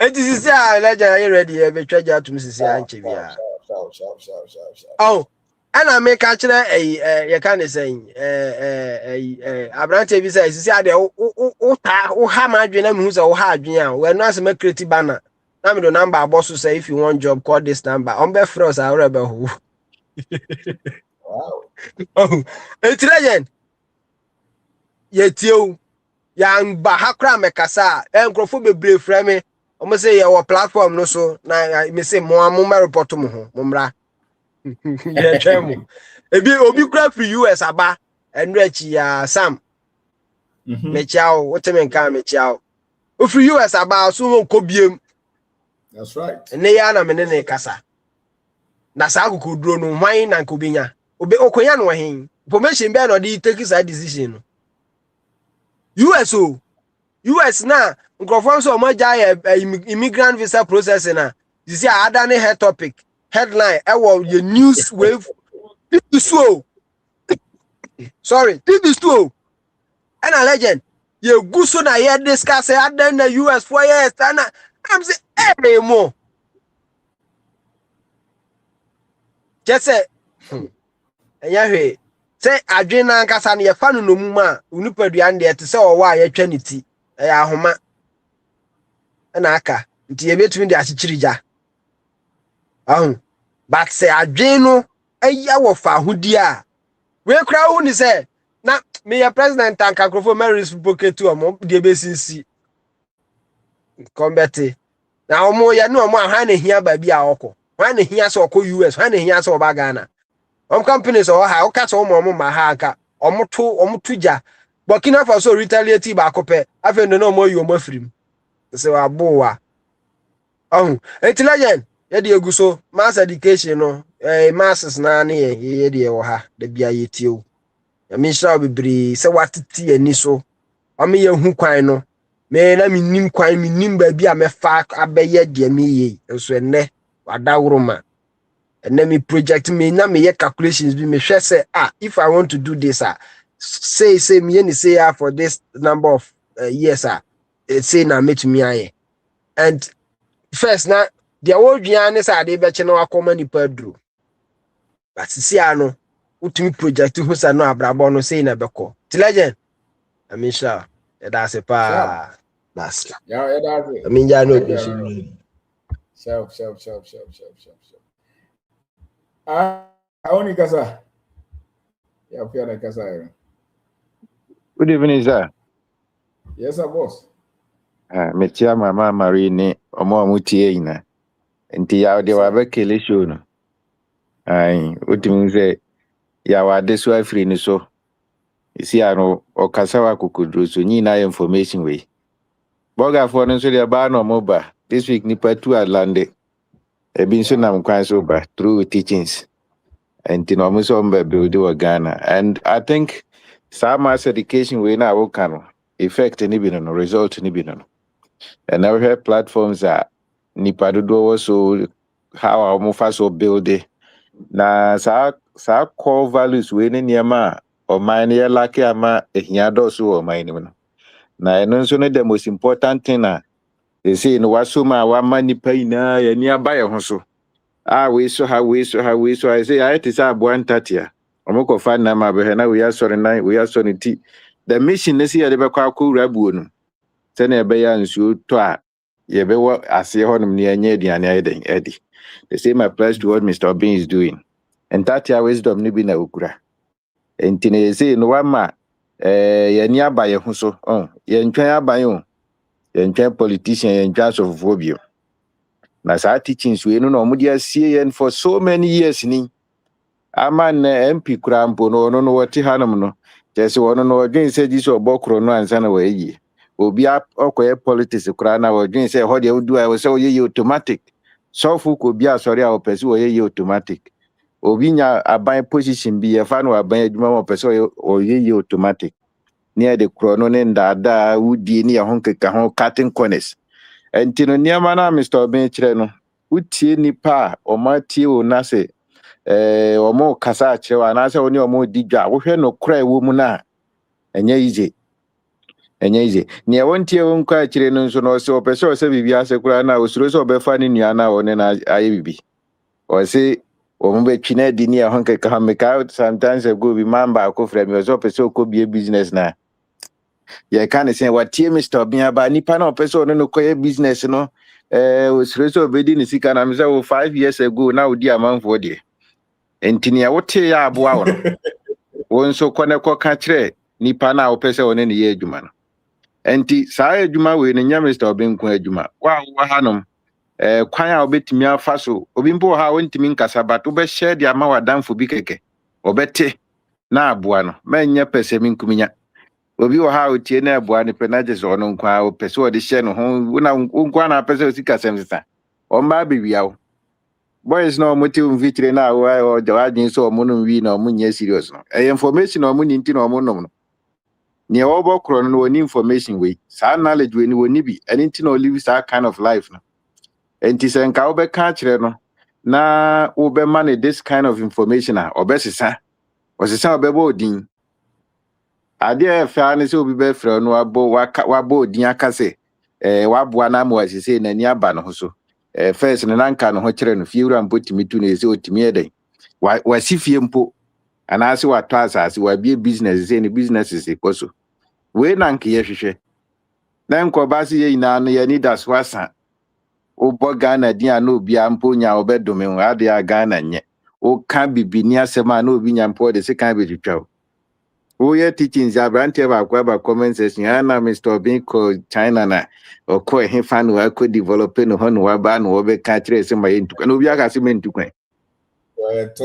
legend. Are you ready? Be treasure to Mrs. Anche bia. Sharp. Oh, and I make actually you can say Abrante bi say sisi ade o ha ma adwena me hu say o ha adwena we no as make creative banner. Na me do number boss say if you want job call this number. On be frost I rebel who. Wow. Oh, it's legend. Yetio yang bahakra mekasa enkrofo bebre frame omo say ye wo platform no so na me say mo amoma report mo ho momra ye twem ebi obi kura free US aba enro achi ya Sam me chiao woteme nka me chiao o free US aba so won kobiem. That's right. Ne ya na me ne kasa na sa akoko duro no hwan na nkobinya obe okonya no hen information be no dey take that decision no US na nkrofo so mo ja immigrant visa processing na you see adane head topic headline your news wave this too and a legend you go so na here discuss adan na US for years and I'm say hey mo just say say adwena nkasa na ye fa no nomu a unipadua nde ete se owa ye twa ne ti ahoma na aka nti ye betumi de achichirija but say adweno aya wo fa hudi a we kra hu ni say na me ye president anka krofo Mary's pocket omo de besinsi kombete na omo ye no omo aha na hia ba bi a okọ ha na hia se okọ US ha na hia se oba Ghana companies or how cats or mama haka or motuja Burkina Faso retaliate ba kope afen no more you mo free so aboa it's legend ye de eguso mass education no masses na na ye de wo ha da bia ye tio ya mi sha bibiri se watiti ani so o me ye hu kwan no me na mi nim kwan mi nim ba bia me fa abeye de mi ye so enne wadawroma. And then me project me na me calculations be me share say if I want to do this say me any say for this number of years say na make me aye and first na the old yan say dey be cheno akoma ni padru but see ano utimi project who say no abrabo no say na beko legend I mean sure that's a pa that's Yeah, that's it. I mean ya no be Sharp. Aoni kasa. Yeah, pia na kasa. Good evening, sir. Yes, sir, boss. Metia mama Marine omo amutie ina. Nti ya de wa bekele show no. Utimi say ya wa de so afri ni so. Isi ano okasa wa kokudro so nyina information we. Boga for no so de ba no moba. This week nipa 2 Atlande. Ebi nso nam kwan so ba through teachings. And no mo so mba build Ghana. And I think some mass education we na wo kan effect ni bi no result ni bi no. And now we have platforms that nipa do so how our mo so build it. Na sa core values we ni niama o man ye like ama ehia do so o man ni no. Na eno nso no the most important thing na they say no wasoma wa manipa ina ya ni aba ye ho so. We so I say I it is a 130. Omoko fan na ma be na we are sorry ti the mission is here the kwa ku rabu no se na be ya nsuo to a ye be wo ase ho nom ne anya aduane ayeden edi the same applies to what Mr. Obin is doing and that your wisdom ni bi na okura enti na say no wa ma ye ni abaye ho so ye ntwan abaye o ye ntwan politician ye ntwan sofobio na sa teachings we no mo dia sie for so many years ni aman MP krampo no wati hanum no jese wono no odwin se ji so bokro no ansa na wayi obi akoye politics kra na odwin se ho de odu a se oye automatic so fu ko bi asori a opese oye automatic obi nya aban position bi e fa no aban adwuma mo opese oye automatic near the chrono ne ndada udi ni ho nkeka ho cutting corners entino niama na Mr. Obin kire no utie nipa o ma tie o na se omo kasa chewa na se oni omo digwa wo hwe no kra ewo mu na enye ize ne wontie won kwa kire no nso no se opese o se bibia se kura na osuro se obefa ni nua na one na aye bibi o se omo be twina di ni ho nkeka ha make out sometimes ago bi mamba akofra mi o se opese o ko bie business na ye kan say watie Mr. Obin aba nipa na opese o no koye business no osuro se obedi ni sika na me say 5 years ago na odi amanfo de entini ya wote ya aboa wo wonso kone ko ka kire nipa na opese one ne ye adwuma no enti saa adwuma we ne nya Mr. Obin ko adwuma wa hanom kwan a obetimi afa so obi mpo ha wontimi nkasa bato be share dia ma wadanfo bi keke obete na aboa no manya pese mi nkuminya obi wo ha otie na aboa ne pe na je so no nkwa opese wo de share no ho na nkwa na pese osika semsesa o mba bewia wo boys no motive vitire na o jawadin so omunum wi na omunye serious no information no omuni nti no omunum no ne obokro no woni information we sa knowledge we ni woni bi and nti no live that kind of life no enti sen ka obeka kire no na obe man this kind of information a obesesa osesa obebo odin ade fa ne so obi be frɛ no wabo odin akase waboa na mo asise na ni aba no so first ne nanka no ho kire no fiewura mpotimi tu ne se otimi eden wa sifie mpo anase wa to asase wa bie business se ne business se koso we nanka ye hwehwe na nkoba se ye ina no ye ni das wasa obo Ghana dia na obi ampo nya obedome ho ade ya Ghana nye o ka bibini asema na obi nya mpo de se kan betwitwa o ye teachings abrante ba kwa ba comment section na Mr. Obin ko China na okọ he fan wa ko develop no ho no wa ba no obe ka kire se ma yentu na obi aka se mentu kwan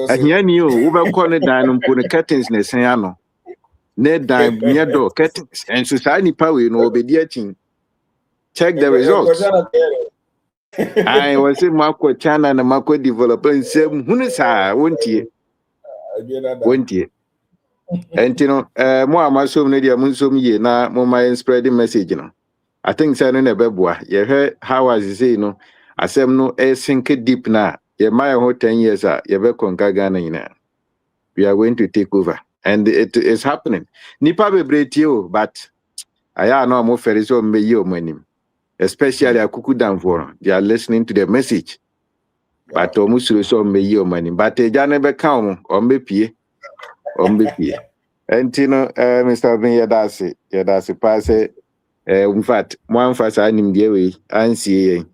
ahia ni o wo be ko ne dan no mpo ne curtains ne sen ano ne dan near door curtains and so sa ni power no obedi achin check the results I was in Marco China and Marco developing same hunisa wontie and you know more amasum ne dia munsum ye na mo my spreading message no I think say no na beboa ye he how as say no asem no sink deep na ye my ho 10 years ye be konka Ghana ina we are going to take over and it is happening nipa bebreti o but aya no mo fere so me yi o manim especially akuku danfo they are listening to the message but omusuro so me yi o manim but eja ne be ka o me pie and you know Mr. Obin yedase pass in fact one fast anim de we ansie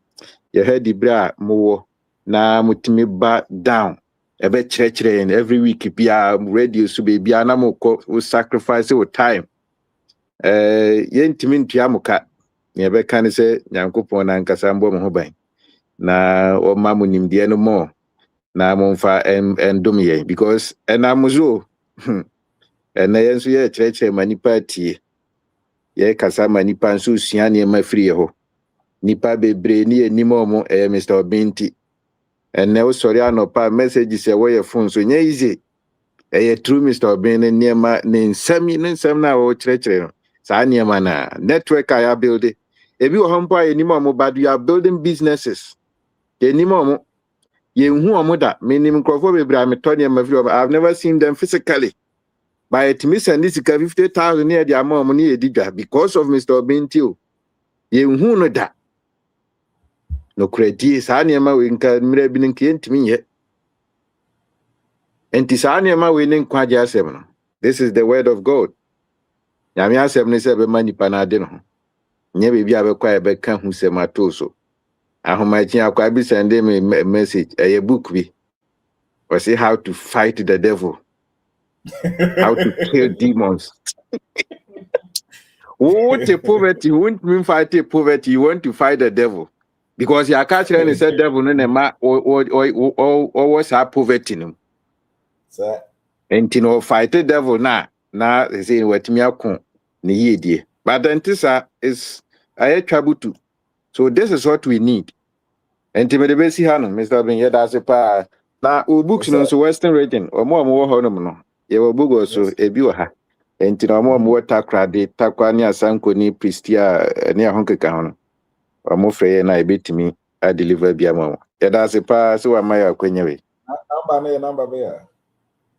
ye head the bra mo na mutimi ba down ebe chire every week bia radio so be bia na mo sacrifice your time ye ntimi ntua muka ye be kan se nyankopon na nkasa mbo mo ho ban na o ma mo nimde no mo na mo mfa endom ye because enamuzo na yenso ye chire manipa tie ye kasa manipa nso sua ne ma free ho nipa bebre ni enimo mo Mr. Obin ti ene wo sori anopa message se wo ye phone so nya easy true Mr. Obin ne ma ne nsam na wo chire no sa ne ma na network I build ebi wo hompo enimo mo but you are building businesses enimo mo ye hu omo da menim nkrofo bebre ameto ne ma free I've never seen them physically by it miss and this 50,000 near the amount money edida because of Mr. Obin too ye hu no da no credit sa ne ma we nka mira bi nka yentimi ye enti sa ne ma we ne nkwa ja asem no this is the word of God Nyame asɛm ne sɛ bɛma nipa na ade no ho. Nye bebi abɛkɔ a bɛka hu sɛ mato so. Ahomachi akwa bi send me message a book bi. Or say how to fight the devil. How to kill demons. What a poverty, won't mean fight poverty, you want to fight the devil. Because you catch and said devil no ma or what's our poverty no. Sir. And you know fight the devil na they say what me akon ni yedie. But then this is I trouble too. So this is what we need. And to me the best hano, Mr. Ben Yeda na books no so Western region or more honum no. Ye will book also a view ha. And to know more takra de takwani asanko ni pristia near Honkeka hono. Or more free and I bit me, I deliver biamo. Yeda so am I a quenyewe. Number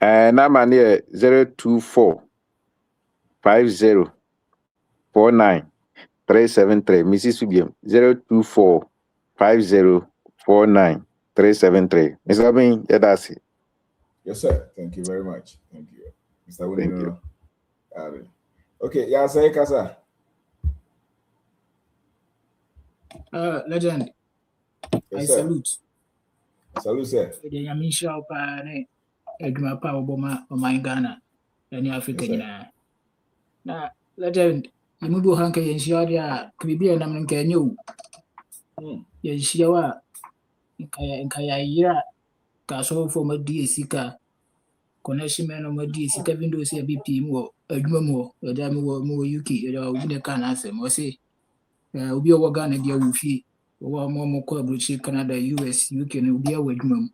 there. Number near 024 50 49 373. Mrs. Subium 024 50 49 373. Mr. Bin, that's it. Yes, sir. Thank you very much. Thank you. Mr. Thank you. Okay, yeah, say Kasa. Legend. Yes, I sir. salute. Salute, sir. The Yamisha Opane, Edma Power Boma, or my Ghana, and Africa. Yes, Now, Legend, you move Hanka and Shadia, Caribbean, and I'm can you. Yeshiawa, Kaya, Castle from a DSC connection man on my DSC windows, a BP more, a Jumo, a Damo more Yuki, or Winner can answer, or say, Ubi Wagan and Yawufi, or more Corbridge, Canada, US, UK, and Ubi Wegmum.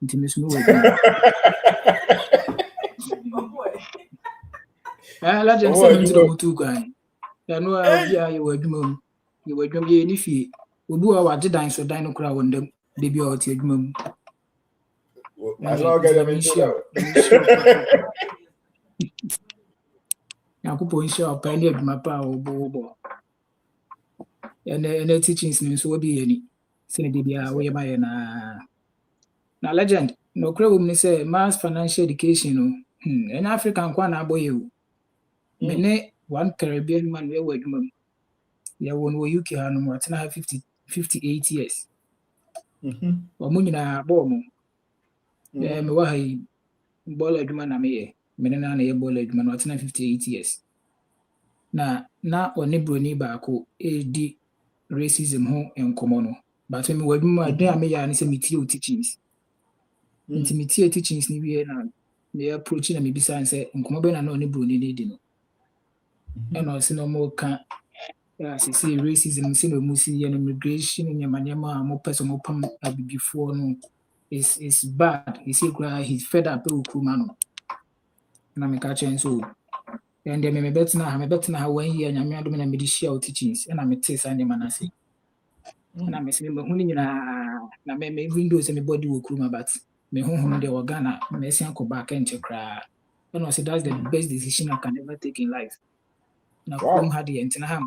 Intimacy. Legend 72 guy. I know you were Jumum. You were Jummy any fee. We do our dine so dino crowd on them, baby or Jumum. I don't get them in show. Now, Kupo show penny of my power, Bobo. And the teachings names will be any. Say, Dibia, where by now, Legend, no crowd say mass financial education. An African Kwana boy. Mene one Caribbean man we were Jumum. Yeah, one were UK and what 58 years. Or Munina Bomo. Yeah, me wahi ball adwuma na meye. Me na ye ball adwuma no 58 years. Na one broni baako di racism ho enkomo no. But me wadwuma adwuma a meye ani se metie teachings. Metie teachings ni wie na me approach na me bisa nse enkomo be na one broni ni di no. And also no more can see racism see no musi and immigration in yamanyama mo person mo pam before no. It's bad. He see he's fed up with Kumano. And I'm catching so. And then I'm bet now 1 year and I'm doing a medical teachings and I'm a taste and I'm say. And I'm saying, but only na me windows and my body will kuma, but me home the organa, me go back and check. And I said that's the best decision I can ever take in life. Now come had the entire.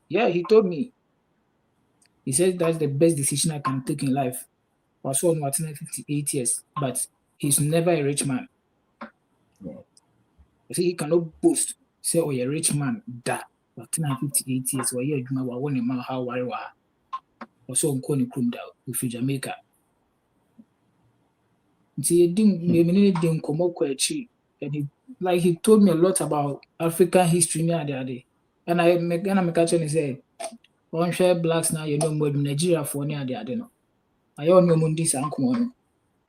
Yeah, he told me. He said that's the best decision I can take in life. Also on 58 years, but he's never a rich man. You see, he cannot boast, say, oh, you're a rich man, that. 58 years, or you're a man, how worry wa. Also on Coney Krum down with Jamaica. See, didn't come up quite cheap. And he told me a lot about African history the other day. And I'm catching and say, one share blacks now, you know, more Nigeria for near the other. I all know Mundis and Kumono.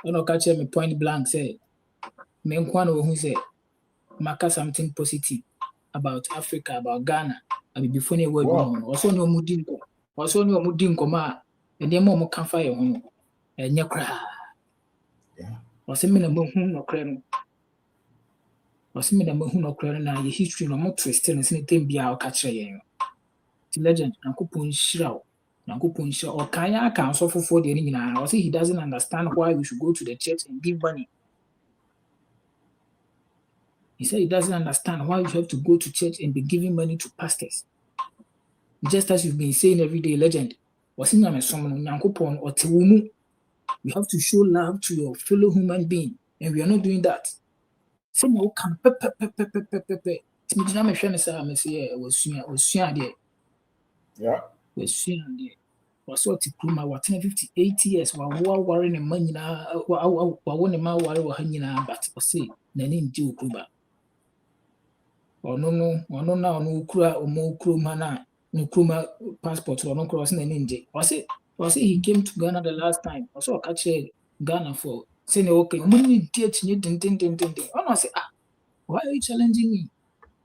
I don't catch me point blank say, Menkwano who say, Maka something positive about Africa, about Ghana, and before you were born. Also, no Mudinko, ma, and then more can fire home, and your cry. Or send me a moon or cradle. Or send me a moon or cradle, and your history no more twisted and anything be our catcher. The legend, Uncle Pun Shroud. Or Kaya can suffer for the enemy. I say he doesn't understand why we should go to the church and give money. He said he doesn't understand why we have to go to church and be giving money to pastors. Just as you've been saying every day, Legend. We have to show love to your fellow human being, and we are not doing that. Someone can me gyina me hwɛ ne saa me sɛ wasua deɛ Yeah. wasua deɛ wasɔ te kuruma watena 58 years waware ne ma nyinaa wawo ne ma ware wɔ ha nyinaa but ɔse n'ani ngye wɔ kuruba ɔno na ɔno kura ɔmo kurom ha na ne kuruma passport ɔno kura ɔse n'ani ngye ɔse he came to Ghana the last time ɔse ɔka kyerɛ Ghana for sɛ ne okay ɔmo ne di akyinye dendendenden ɔno ɔse why are you challenging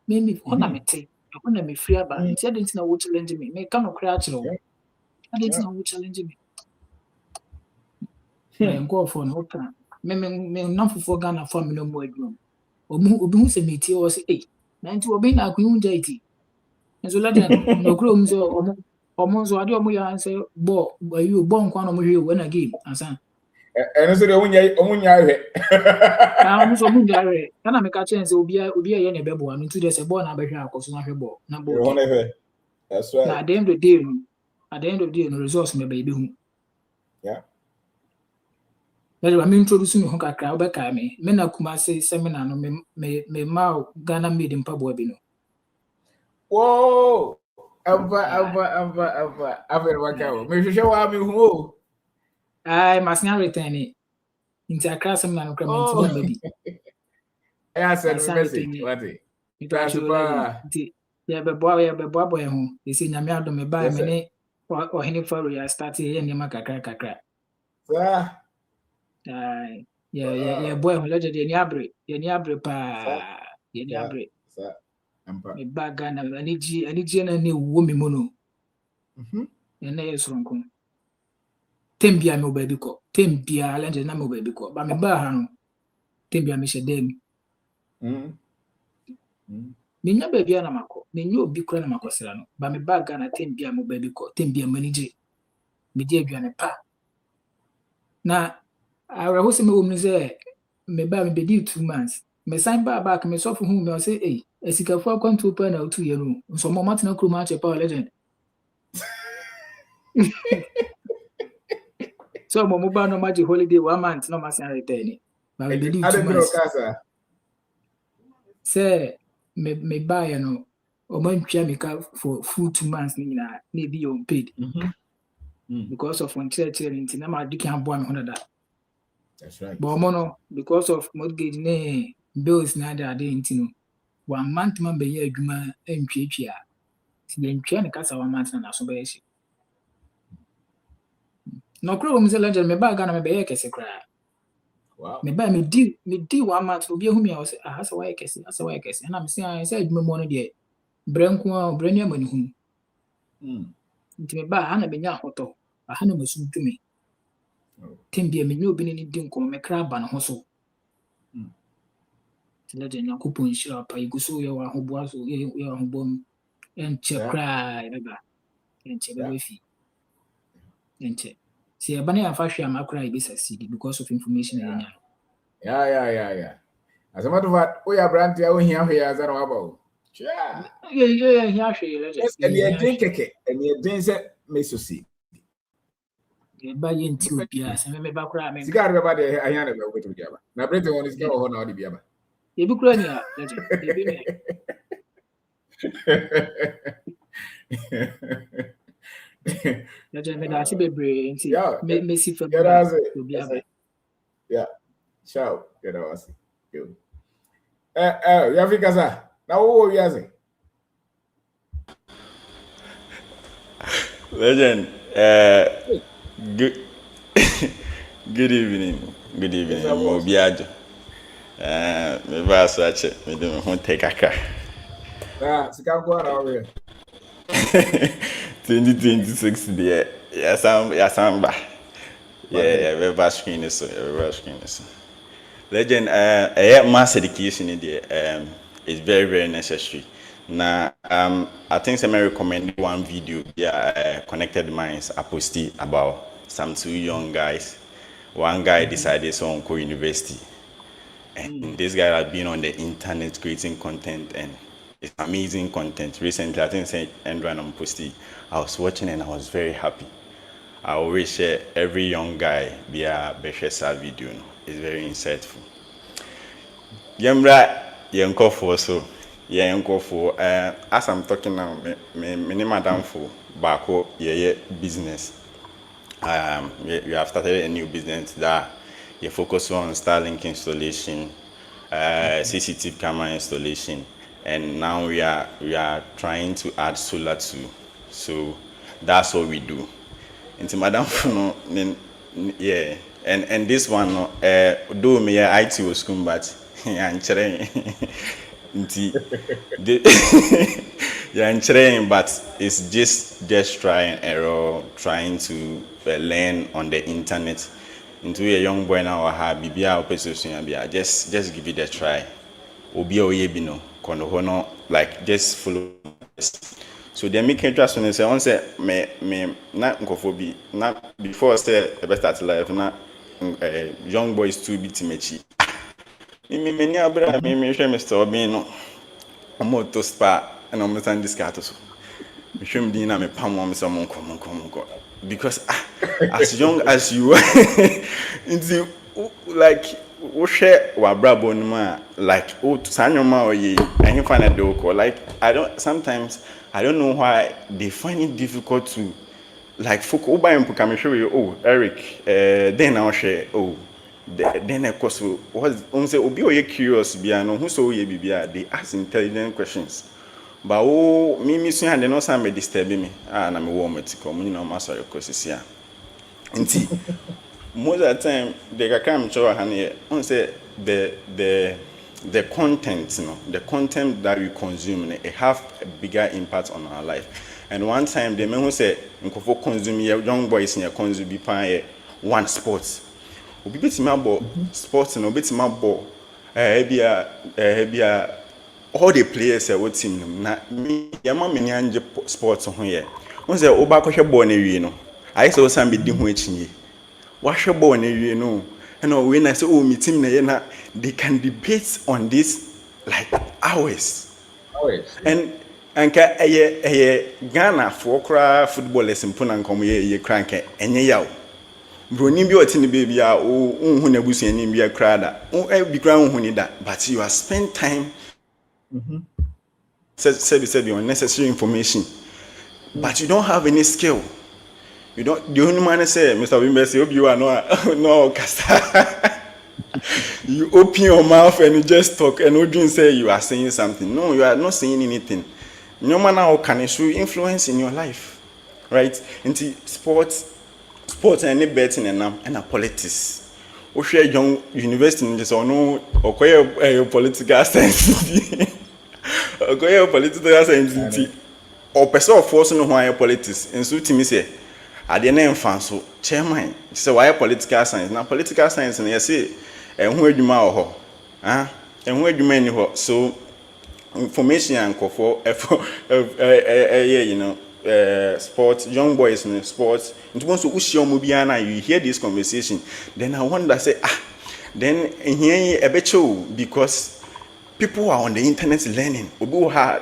me me ɔna mete ɔna me free aba nti ade nti na wo challenge me me ka no kura akyerɛ wo ade nti na wo challenge me nkɔɔfoɔ no woka me namfofoɔ Ghana fo a me no mu adwuma obi hu sɛ metie wɔ sɛ na nti obi na akɔhu gya iti nso lɛde no kuro mu sɛ ɔmo nso ade ɔmo yɛ ansɛ bɔ nkwa na ɔmo hwɛ wɔ na game ansa ɛno so de ɔmo nya ahwɛ ɔmo nso ɔmo nya ahwɛ kana meka kyerɛ sɛ obi a yɛ ne bɛboa no nti de sɛ bɔɔ na abɛhwɛ akɔso na hwɛ bɔɔ na bɔɔ that's right na at the end of the day no results me bɛyɛ bɛhu yeah Let me introduce me honka kra obeka me na Kumasi seminar no me ma Ghana made in pabo bi no. Whoa! Ava. Waka. Me hwehwe wa me hu. Ai masnya return it. Inti akra seminar no kra me baby. I said message. What it? Inti ya bebo boy ho. Esi nyame adom me ba me ne ohene faro ya start ye nyama kakra. Sir. Yeah, boy, who legend any abre pa, any abre. Me baga na aniji na ne wo me mono. Na yes ronko. Tembia me obabi ko. Tembia legend na me obabi ko. Ba me ba ha no. Tembia me shedem. Me nya baby na mako. Me nya obi kura na makosira no. Ba me baga na tembia me obabi ko. Tembia manije. Me di aduane pa. Na I was saying, me ba me bedi 2 months. Me sign back me so for whom me say, hey, esikafu akwantu pa na 2 year no. So mo matena kuruma che power legend. So mo ba no maji holiday 1 month no masan return. Ba me bedi 2 months. Say me buy no o man twa me ka for full 2 months ni na be on paid. Because of one church nti na ma diki ambo me hono da. That's right. But mono because of mortgage ne bills na da nti no 1 month man be ye adwuma entwetwe a ti ye ntwe ne kasa 1 month na so be ye. No kro mo se legend me ba ga na me be ye kese kra. Wow. Me ba me di 1 month obi ehumi a wo se asa wa ye kese na me se adwuma mo no de branku a brani amani hu. Nti me ba ha na be nya hoto ha na masu dwumi. Tembia me nyo bi ni di nko me kra ba na ho so. Tila de Yakupon shira pa iguso ye wa hoboa so ye wa hobom enche kra eba. Enche be fi. Enche. See abane afa hwe amakra e be succeed because of information e nya. Yeah. As a matter of fact, we are brand here as an about. Yeah, hwe le. Yes, and ye drink keke, and ye drink se me so see. Ba ye nti obia se me ba kra me. Cigar be ba de ayan be go to biaba. Na brete won is go ho na odi biaba. E bi kra ni a, legend. E bi me. Legend me da si bebre nti me si fa biaba. Yeah. Ciao. Get us. You Africa sa. Na wo wi ase. Legend, good evening, Mobiajo. Me va such me do me take a car. Sika go around here. 2026 there. Yes, I'm back. Yeah, we va screen this. Legend, mass education in there is very, very necessary. Now, I think I recommend one video. Connected Minds I posted about some 2 young guys. One guy decided to go university, and this guy has been on the internet creating content, and it's amazing content. Recently, I think Andrew posted. I was watching and I was very happy. I always share every young guy via Beshesa video. It's very insightful. Yemra Yanko so. yeah, go for as I'm talking now, me madam for Bako, yeah, business. We have started a new business that you focus on Starlink installation, CCTV camera installation, and now we are trying to add solar too. So that's what we do. Into madam, yeah, and this one, though me IT was school, but I'm trying. Yeah, I'm trying, but it's just try and error, trying to learn on the internet. Into a young boy now, I have BBA or just give it a try. Obi oye bino, kono hono, like just follow. So they make interest when they say, on say me not nkofo not before say the start life na young boys too be timechi. Me ni abra me share Mr. Obi no. Omo to spa and omo stand discard so. Me share me din na me pam omo say monko. Because as young as you into like we share wa brabo no ma like to sanyoma oye and you find a doko like I don't know why they find it difficult to like folk oba impo come show you Eric then I share then of course was on say obi oye curious bia no who so ye bibia they ask intelligent questions but me so hand no some disturb me na me warm it come you know master courses here nti most of the time they can show hand on say the content, the content that we consume, it have a bigger impact on our life. And one time, the man who said, "Nkofo consume young boys in your consume be paying one sports." Obi bit my ball sports and obi bit my ball. All the players are what team na me. Yama many anje sports on here. One say Oba ko hwe ball na wie no. I say Osan be di ho achinye. Wa hwe ball na wie no. And when I say, my team, they can debate on this like hours. And Ghana for football lesson put and come here, ye crank and ye yaw. Brony be what in the baby, who never see any be a crowd, be ground who need that. But you are spend time, said your necessary information, but you don't have any skill. You don't. The only man say, Mr. Wimber, say, you are no casta. You open your mouth and you just talk, and you don't say you are saying something. No, you are not saying anything. No matter how can it show influence in your life, right? Into sports and any betting and politics. We share young university in this or no or political science. Or political science. Or person of force no why politics. And so to me say. I didn't fan so chairman. So why political science? Now political science and you say and where you ma and where you many so information and for you know sports young boys in sports and once you hear this conversation then I wonder say then here a bit because people are on the internet learning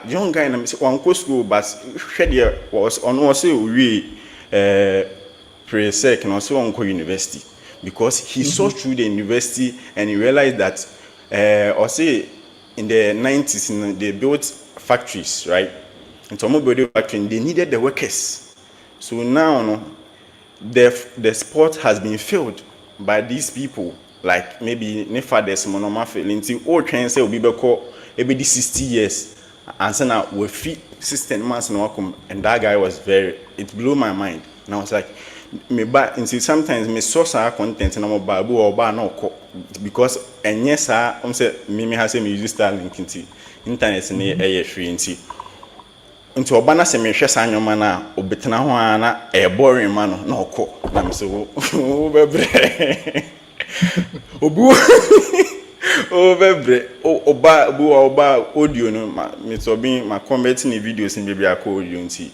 young guy and one school but was on also we pre-sec and also on university because he saw through the university and he realized that or say in the 90s they built factories, right? And some building factory they needed the workers. So now the sport has been filled by these people like maybe nefades monoma feeling all train say obi beko maybe 60 years and so now we fit system mass and welcome and that guy was it blew my mind and I was like me back and see sometimes me source our content and I'm about or bar no because and yes I'm say me has me use Starlink into internet in free into obana se me hwe sanyoma na obetena ho ana boring man no ko na me so bebre obu bebre oba audio no me so be ma comment ni videos ni bibia ko audio nti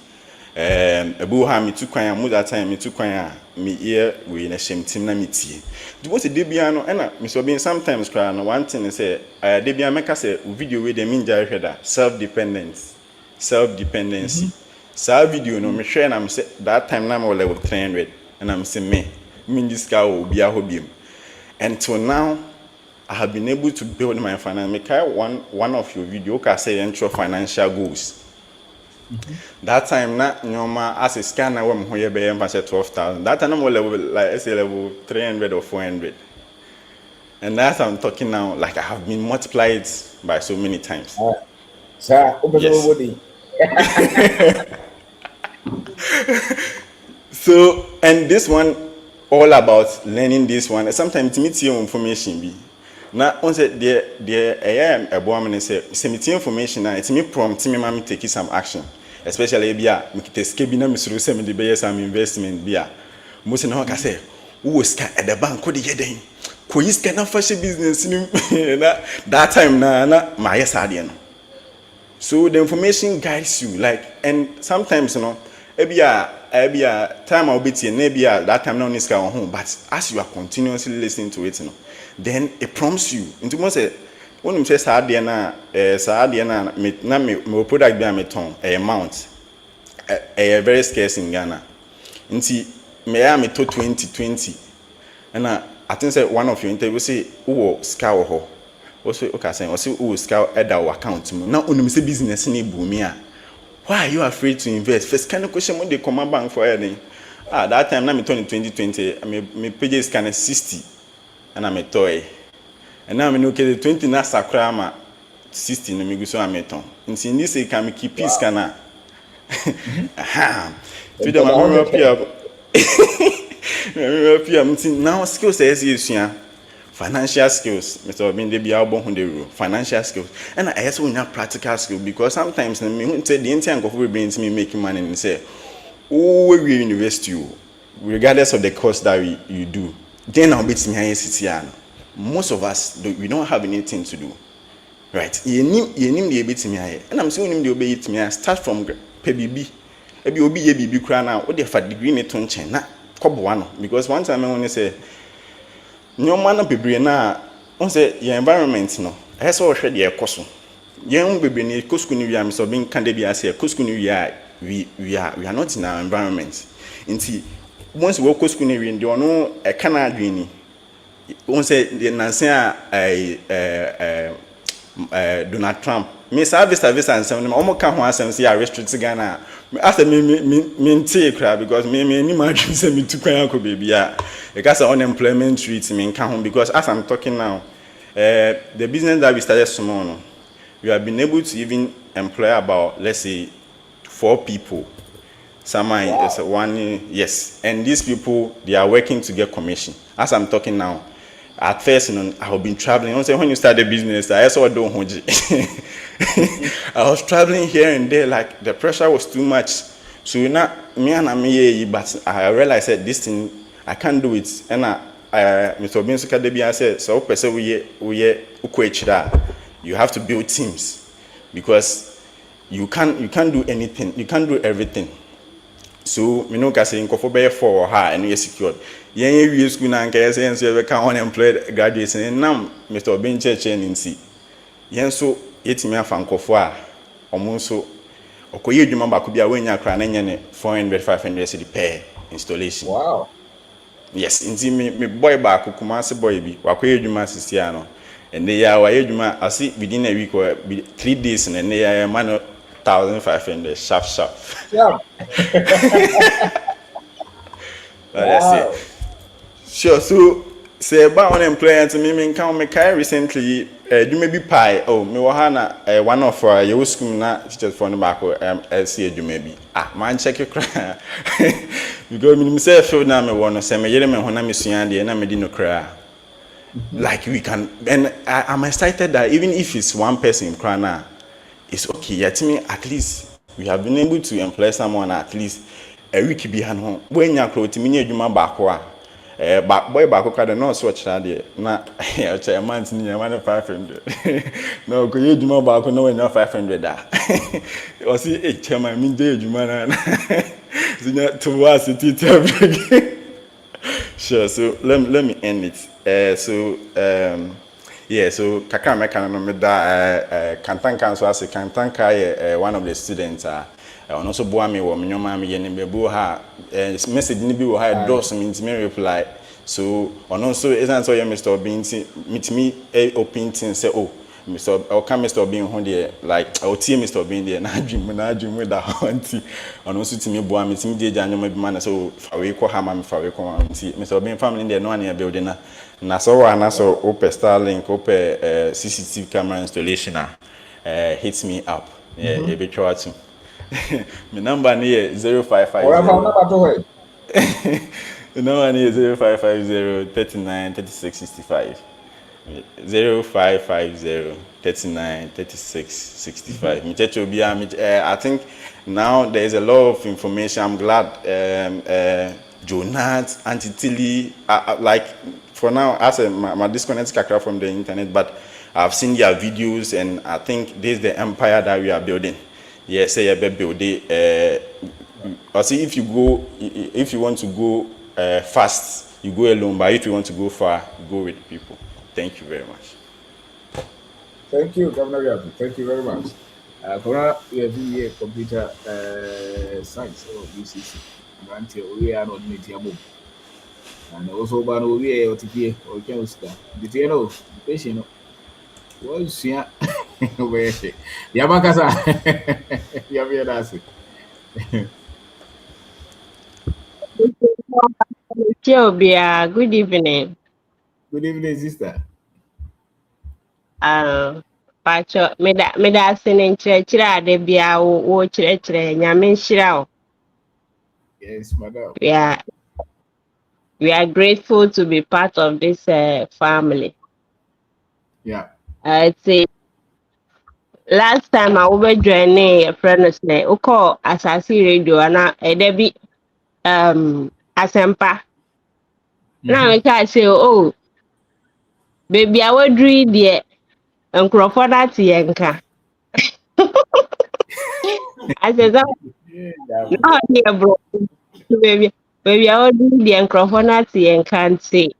ebu ha me tukwan am that time me tukwan me ear we na shem tim na me tie do what dey bia no na me so be sometimes cry no one thing say dey bia make say video we dey minja hweda self dependency sa video no me share na me say that time na me level 300 and I'm say me this guy will be a hobby until now I have been able to build my finance. Make one of your video can say intro financial goals. That time na nyoma as a scanner when we be 12,000. That time I'm level like I say level 300 or 400. And that's I'm talking now, like I have been multiplied by so many times. Sir, Yes. So, and this one, all about learning this one. Sometimes it meets your information. Be now, on said there, I am a woman and say, information. Now, it's me prompt me, mommy, take some action. Especially, be a skebina, Mr. Semi, the base, some investment. Be a most in all, I say, who was at the bank, could you get in? Could you scan a fashion business? That time, na my sadian. So the information guides you, like, and sometimes, you know, every time I'll be here, maybe that time no niska on home, but as you are continuously listening to it, you know, then it prompts you. Into most when you say Sadia na me product be a meton a amount a very scarce in Ghana. Inti me am to 2020, and I think say one of your interviews say who scour ho. Also, okay, saying, also, who scout at our account. Now, when you say business in Bumia, why are you afraid to invest? First, kind of question when they come out bank for anything. That time, now me turn in 2020, my page is kind of 60, and I'm a toy. And now I'm okay, the 20 na sakrama 60, no me go so I'm a ton. And in this, I can keep peace, can I? To the now, skills says yes, yeah. Financial skills, Mr. Obin, they be able to financial skills, and I also have practical skills because sometimes me say the entire of brings me making money and say, oh, we invest you, regardless of the course that you do. Then I'll be to me. Most of us we don't have anything to do, right? You need the bit me, and I'm saying the obey it me. Start from PBB, maybe obi ye BB crown now. What if a degree ne tonchen na couple one because one time I want to say. No man bebre na on say your environment no I saw hwe de ekoso yen bebre ne kosku ni wi am so bin kan de bia say kosku ni we are not in our environment nti once we kosku ni wi de ono e kana adwini on say the nansen Donald Trump me service and some omo ka ho asem say restrict Ghana after me take cry because me ni ma dream say me tukwan akọ baby a because unemployment rate me can home because as I'm talking now the business that we started small no, we have been able to even employ about let's say 4 people. Some is one yes, and these people they are working to get commission. As I'm talking now, at first, I have been traveling. I say when you start the business, I also don't hold I was traveling here and there, like the pressure was too much. So now me and me, but I realized that this thing I can't do it. And Mr. Binsuka Debi I said, so person you have to build teams because you can't do anything, you can't do everything. So me no say nkofo be for her and we secured. Yen we school na nka say enso be ka unemployed graduates and now Mr. Obin Church nsi. Yen so yetimi afa nkofo a omo so okoye adwuma ba ko bia wanya kra na nya ne 400-500 cedi per installation. Wow. Yes, inti me boy ba ko Kumasi boy bi wakoye adwuma sisia no. And they are adwuma asi within a week or 3 days and they are man 1,500 sharp. Yeah. That's it. Sure. So, say about unemployment. Me can me kai recently. You may be pie. Oh, me wahana one of your school na teachers for the back. LC you may be. Man check your cry. Because me say feel na me wanna say me yere me hona me suande na me di no cry. Like we can, and I'm excited that even if it's one person cry now. It's okay. Yet me at least we have been able to employ someone at least a week behind home. When you are close to me, you ma bakwa. Boy bako kada no swatch there. Na a month ni 500. No, ko you ma bako no when 500 da. O si e chama mi dey juma na. Zinya to was it. Sure. So let me end it. Yeah, so kakra meka no me da Kantanka so as Kantanka one of the students on also boa me wo me nyoma me ye ne bebu ha message ni bi wo ha dos me ntime reply So and also isn't so Mr. Obi meet me a open thing say oh Mr. I'll come Mr. Obi on there like I'll tell Mr. Obi there na dream with that auntie and also to me boy meet me dey January man so if I call her man if I call auntie Mr. Obi family there no one building na so one so open Starlink open CCTV camera installation hits me up yeah e be try to my number near 0550 the number is 0550 39 36 65. 0550 39 36 65. I think now there is a lot of information. I'm glad Jonat, Auntie Tilly, like for now, as my disconnect kakra from the internet, but I've seen their videos and I think this is the empire that we are building. Yes, say a build it. I see if you want to go fast, you go alone, but if you want to go far, go with people. Thank you very much. Thank you, Governor Yabu. Thank you very much. For we have a computer science or UCC. We are not meeting and also ban we are OTP or Kenstar. Did you know? Patient was here. Yamakasa. Yabiadasi. Good evening. Good evening, sister. Pacho, me da sinin chira de bia wo chire nyame nshira. Yes, madam. We are grateful to be part of this family. Yeah. It's last time I was joining a friend who called Asasi Radio and Debbie Asempa. Now we can say, oh, baby, I would read the Crawford at Yanka. I said, no, dear bro, baby, I would read the Crawford at Yanka say.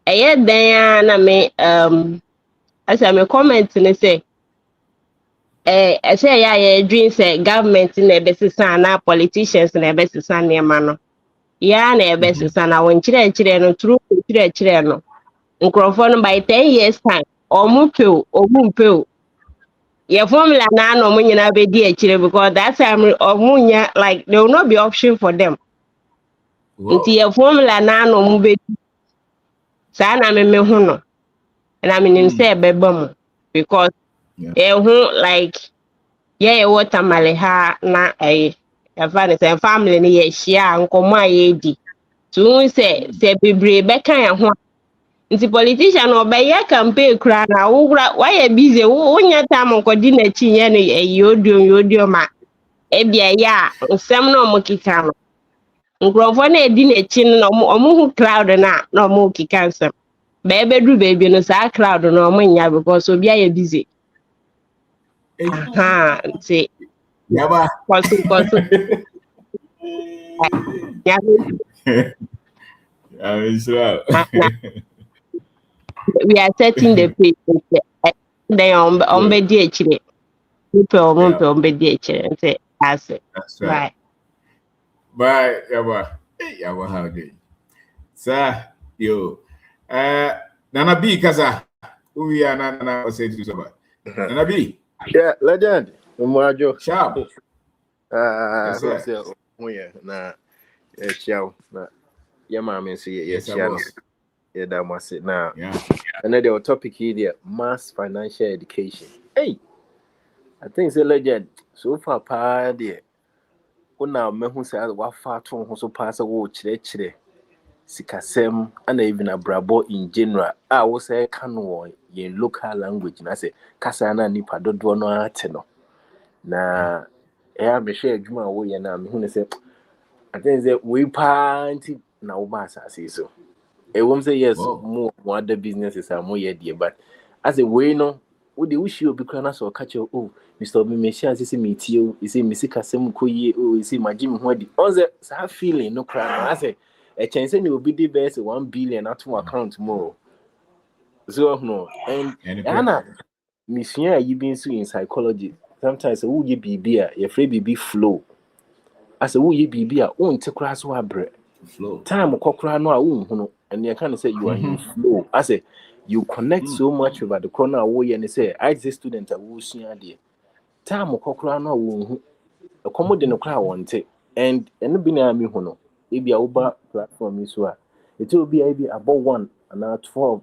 I had Diana me, as I'm a comment and say, I say, yeah, dreams, government in the best son, politicians in the best son near Mano. Yeah, na best son, I want children, true children. Microphone by 10 years time. Or mupil. Your formula now no money na be dear because that time or munya like there will not be option for them. Until your formula now no mube. Sana me huno. And I mean in say bebum because like what maleha na family ni share nkoma yedi. So say bebre beka ya ho. Nti politician obeye campaign kra na why busy wonya time ko di na chi ye ne yodio ma e bia ya nsem na omukika no ngrofo na edi na chi no omuhu crowd na omukika nsem ba ebedu baby no sa crowd no omunya because obi aye busy nti yaba kwasu we are setting the pace. They on be DH. People on be DH and say, that's right. Bye, Yaba. Yaba, how good. Sir, yo. Nana B, Kaza. We are Nana say to somebody. Nana B. Yeah, legend. Umajo. Sharp. Na chow. Na your mom say yes, yeah, that must it now. Yeah. Another topic here, mass financial education. Hey, I think it's a legend. So far, pa there. Una me who say what far to who so pass a watch chire. Sikasem and even a brabo in general. I was say can in local language. And I say Kasana nipa do no ateno. Na me share juma wo na me who say I think that we party na ubasa say so. I won't say yes, more other businesses are more yet, but as a way, no, would you wish you become so catch your oh, Mr. Mimesha, is meet you, is a Missika Semukoye, oh, is my Jim Hoddy. On the feeling, no crime. I say a chance you will be the best 1 billion at to account more. So, no, and Anna, Miss you been so in psychology. Sometimes, who you be beer, your free be flow. As a woo ye be beer, own to cross one bread. Flow. Time, cockra no, and you kind of say you are in flow. I say you connect so much over the corner away, and they say I say student will see idea. Time okokra na wo accommodate no crowd want it, and be near me hono. If you Uber platform is where it will be about 1 and now 12.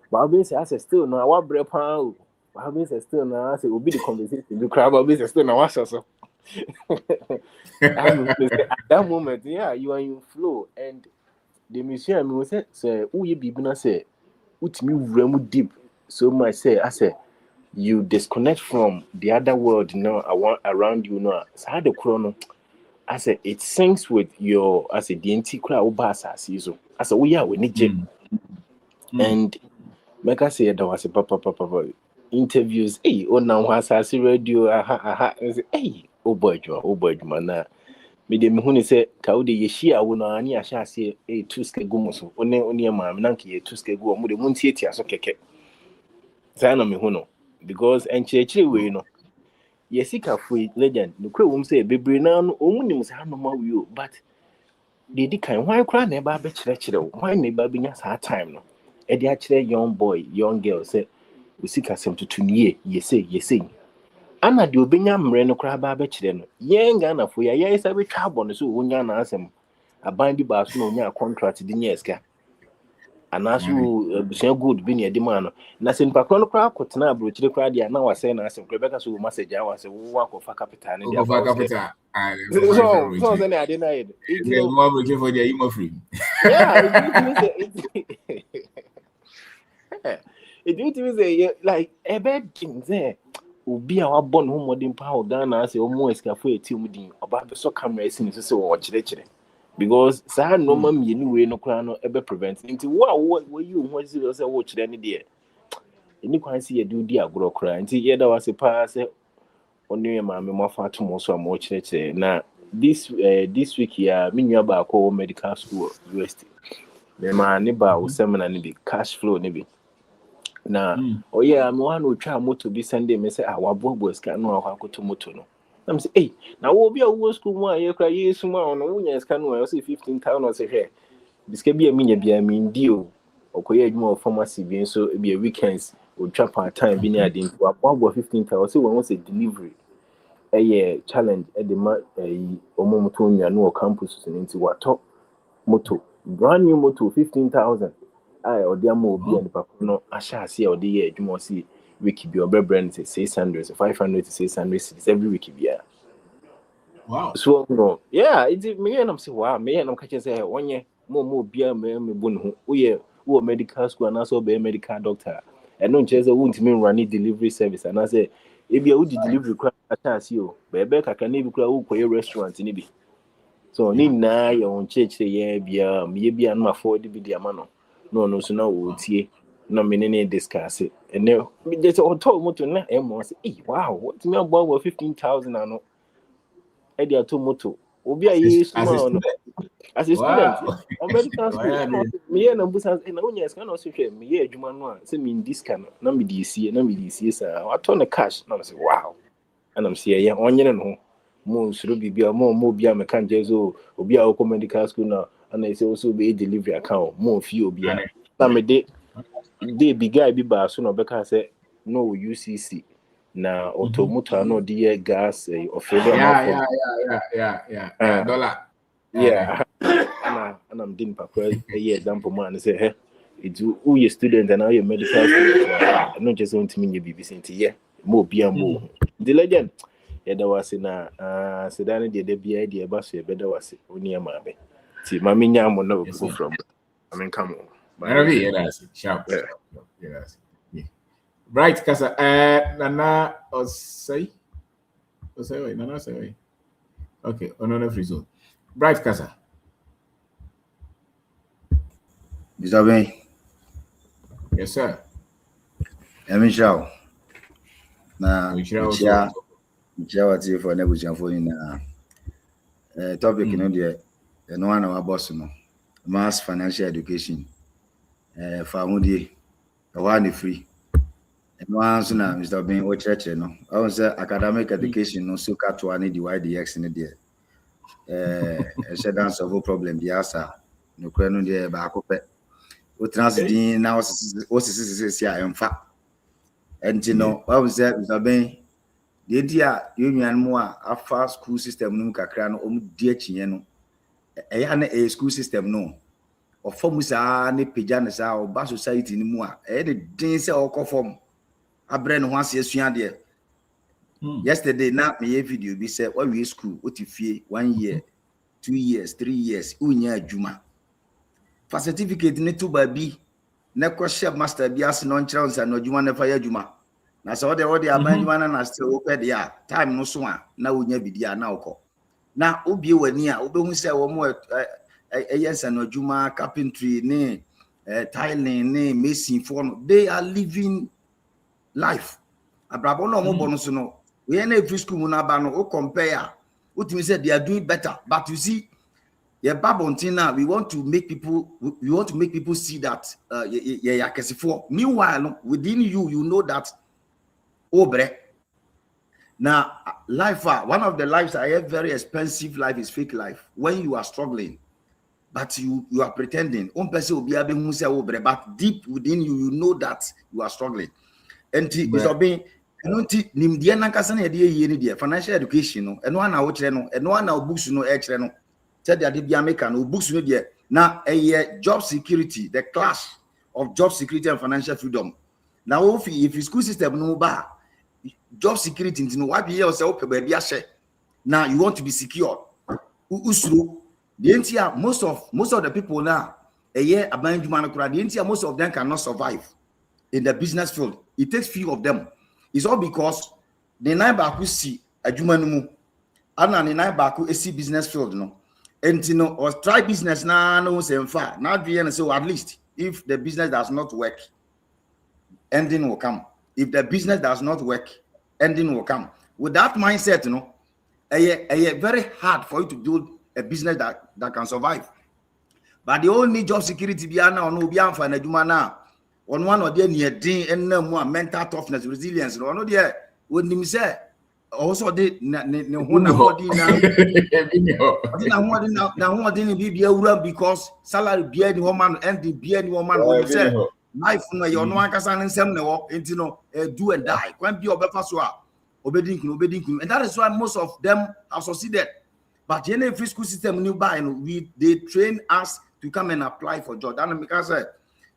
But I'll be say I say still no, what break pound. I'll be say still no, I say will be the conversation. You crowd, I'll be say still no, what's so. At that moment, yeah, you are in flow, and the museum will say, "Oh, you be na say, ut me remu deep." So much say, I say, you disconnect from the other world, you know, around you, know. So the chrono, I say it syncs with your, I say the antiquary obasa season. I say, oh yeah, we need it, and make I say there was a papa interviews. Hey, oh now was I see radio? Aha. Hey. Oh boy, man. Me de me huni say ka de yeshia wo na ani ahya ase e tuske gumo so oni ma me nanke ye tuske gumo mo de muntie tia so keke. Say na me huno because enchechire we no. Yesika fui legend no kwe wom say bebre na no omunim say no ma wi but de di kan why kra na ba be kire why na ba binya sa time no. E de a kire young boy, young girl say usika sem tutuniye yese. Ana de obenya mre no kra ba kire no yenga na fo ya yesa be twa bo no so wonya na asem abandi ba so no nya contract di nyeska anaso busia good bi ne de ma no na se npa no kra akotena abrochire kra dia na wase na asem kra beka so message a wase wo akofa capital ne dia for capital so say na de na it is more abrochire for dia you more free it means like a bad thing there obi a wabon ho modern power Ghana say omo escafo eti omudin oba be so camera sin so say wo chire because say no ma mienu we no kra no ebe prevent nti wo you ho say wo chire ne de eni kwan say ye do di agro kra nti ye da wase pa say onu ma me mo fa to mo so mo chire na this week ya minua ba ko medical school university me ma ne ba wo seminar ne bi cash flow ne bi na oh yeah me wan otwa moto bi Sunday me say wabobo ska no akoto moto no na me say eh na wo bi a wo school mu a ye kra yesu ma ono wo nya ska no I say 15,000 or say here biska bi a minya bi a min dio okoye adwuma of pharmacy bi so bi a weekends otwa part time bi na ade nto wabobo 15,000 say won say delivery challenge e de ma omo moto nya no campus nti wato moto brand new moto 15,000 or the more be and no asha see or the year you must see wiki be or brand say 600 500 to 600 every wiki be. Wow. So no, yeah, it's me and I'm say wow, me and I'm catching say one year more be me bun who medical school and also be a medical doctor. And no chance won't mean running delivery service and I say if you would delivery crash at you, baby can never go to a restaurant in Ibi. So ni na your own church say yeah be an afford be the amano. No, so now we'll see. No, meaning discuss it. And then just told motor na say, hey, wow, what's me about 15,000? I know. Eddie a moto. Obi a year as a student. American school. Me and Busan and only as can also share me. Yeah, Juman say me in this kind. No, me DC, sir. I turn the cash. No, I say, wow. And I'm saying, yeah, on you know. Mo should be a more be a mechanic. Obi a medical school now. And I say also be a delivery account more few be some day big guy be bar soon because say no UCC na automotor no the gas of dollar and I'm doing papa example man say hey it's who you student and now you medical student not just want to mean you be yeah more be more the legend yeah that was in sedan the be idea bus better was only a man. See, Mammy Yam no go from. I mean, come on. Yes, sharp. Yes. Bright Casa. Nana Osei. Nana Osei. Okay, another free zone. Bright Casa. Mr. Ben. Yes, sir. Michelle. Na Michelle wati for nebucham for in topic you know there. No one our boss no mass financial education famudi one free and one so na Mr. Ben o church no I want say academic education no so ka to any the YDX in there said answer no problem the answer no kra no there ba akopɛ transdin now was in fact. And you know, I was there with a bang. The idea union more a fast school system no kakra no dear chieno. A school system no. Or formusa ne pajanas or bad society ni more. The dance or conform. A brand once yes, there. Yesterday, now me video be said, what we school, what if 1 year, 2 years, 3 years, unya juma. For certificate ne to baby, ne question master be as non chance and no juma ne fire juma. Na so the abandonment na still open there. Time no so na unya bidia na uko. Na obi wani a obehu say wo mo yes and no juma carpentry ne tiling ne mason for they are living life. Abrabo no mo bonus no. We are in school na ba no compare. What we said they are doing better, but you see, yeah, Babontina, we want to make people see that meanwhile, within you know that now life, one of the lives I have very expensive life is fake life. When you are struggling, but you are pretending. But deep within you, you know that you are struggling. And it's being nimdia nankasa na ye ni dia financial education no eno ana wo kire no eno ana books no e kire no said the bia make no books no dia na job security, the class of job security and financial freedom. Now if school system no ba job security no what be yourself pe ba bia now you want to be secure usuro the entire most of the people now abanjuma no kura the entire most of them cannot survive in the business field. It takes few of them. It's all because the nine baku see a jumanumu, and the nine baku see business field, no, and you know, or try business now, no, same far, not be and so at least if the business does not work, ending will come. If the business does not work, ending will come. With that mindset, you know, very hard for you to build a business that can survive. But the only job security be now no be am for na juma now. On one or the near din and no more mental toughness, resilience, or no, dear, wouldn't him say also did now didn't be a because salary be any woman and the be any woman will say life no your no one can send no into no do and die. When be obefaswa obeding, and that is why most of them have succeeded. But in every school system new by they train us to come and apply for job. That because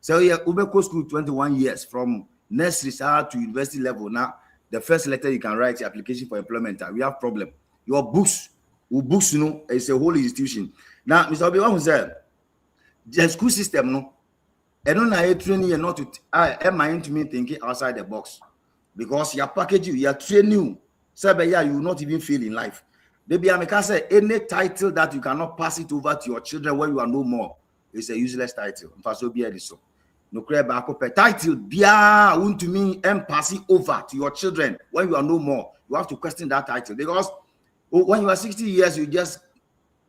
so yeah, Ubeko school 21 years from nursery to university level. Now, the first letter you can write the application for employment. We have problem. Your books, you know, is a whole institution. Now, Mr. Obi, what said the school system, no, I don't know training you not to. Am I into me thinking outside the box because you package you are training you. So, yeah, you will not even feel in life. Maybe I can say any title that you cannot pass it over to your children when you are no more is a useless title. So. No crab title bia want to mean and pass it over to your children when you are no more. You have to question that title because when you are 60 years, you just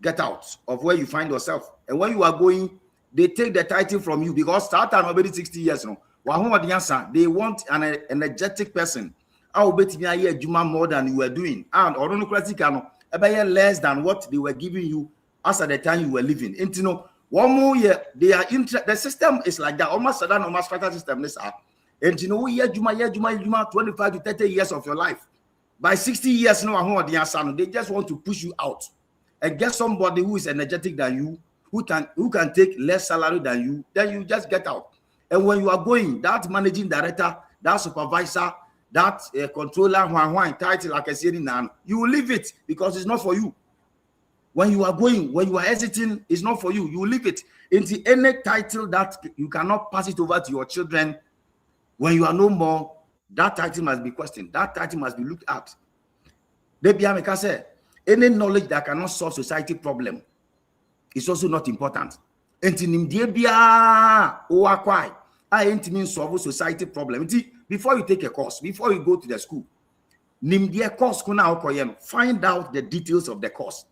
get out of where you find yourself. And when you are going, they take the title from you because start and already 60 years. No, they want an energetic person. I will bet me a year Juma more than you were doing, and or less than what they were giving you as at the time you were living. And you know, 1 more year, they are the system is like that. Almost sudden, almost strata system. This are, and you know, year Juma, 25 to 30 years of your life. By 60 years, no, they just want to push you out and get somebody who is energetic than you, who can take less salary than you. Then you just get out. And when you are going, that managing director, that supervisor, that controller, title, like I said, you will leave it because it's not for you. When you are going, when you are exiting, it's not for you. You leave it into any title that you cannot pass it over to your children. When you are no more, that title must be questioned. That title must be looked at. Any knowledge that cannot solve society problem is also not important. Solve society problem. Before you take a course, before you go to the school, find out the details of the course.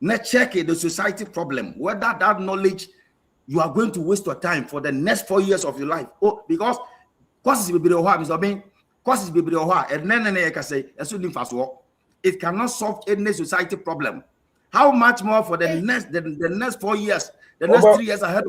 Now check the society problem, whether that knowledge you are going to waste your time for the next 4 years of your life. Oh, because courses will be the it cannot solve any society problem. How much more for the next 4 years, the next 3 years ahead?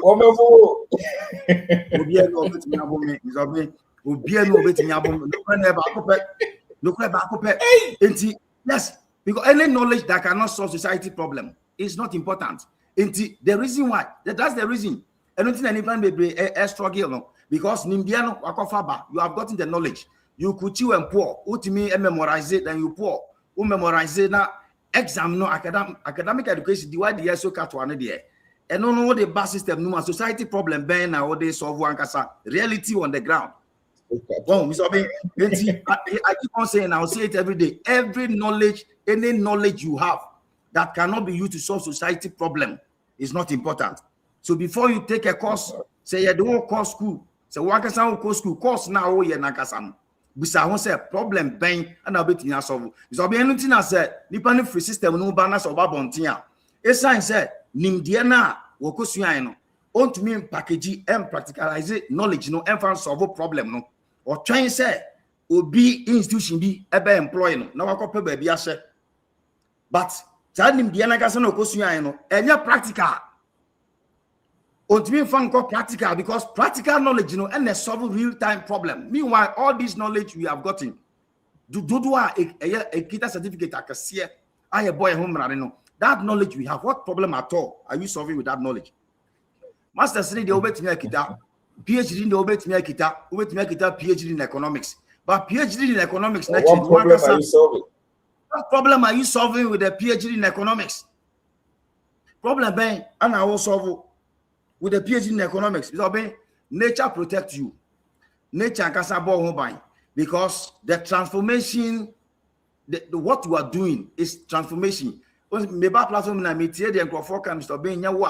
Yes, because any knowledge that cannot solve society problem is not important. The reason why, that's the reason. I don't think anyone may be a struggle, because Nimbiano Wakofaba, you have gotten the knowledge. You could chew and poor, ultimately memorize it, then you poor, who memorize it now. Exam no academic education, the year so cat one day. And no know the bus system, no society problem, ben now they solve one casa reality on the ground. Well, I keep on saying, I'll say it every day. Every knowledge, any knowledge you have that cannot be used to solve society problem is not important. So before you take a course, say you don't course school, say one can school course now you nakasam. Bisa who say problem ben and I'll be to solve. So be anything I said, nipa free system no banners of abontia. A sign said, Nimdiana wokosuano. On to me package and practicalize knowledge no and solve a problem no. Or try and say, be institution be ebe employ no. Now I copy baby I say. But tell Nimdiana Gasano kosuano and your practical. On to me find practical because practical knowledge, and they solve real-time problem. Meanwhile, all this knowledge we have gotten, do a kita certificate I can see I a boy home running. That knowledge we have, what problem at all are you solving with that knowledge? Master study the obey to me kita, PhD in the obey to me kita, PhD in economics. But PhD in economics next what problem are you solving? What problem are you solving with a PhD in economics? Problem ben, and I will solve with a PhD in economics. Nature protects you. Nature can because the transformation, what you are doing is transformation. Maybe platform na metie the Mr. Benyawa.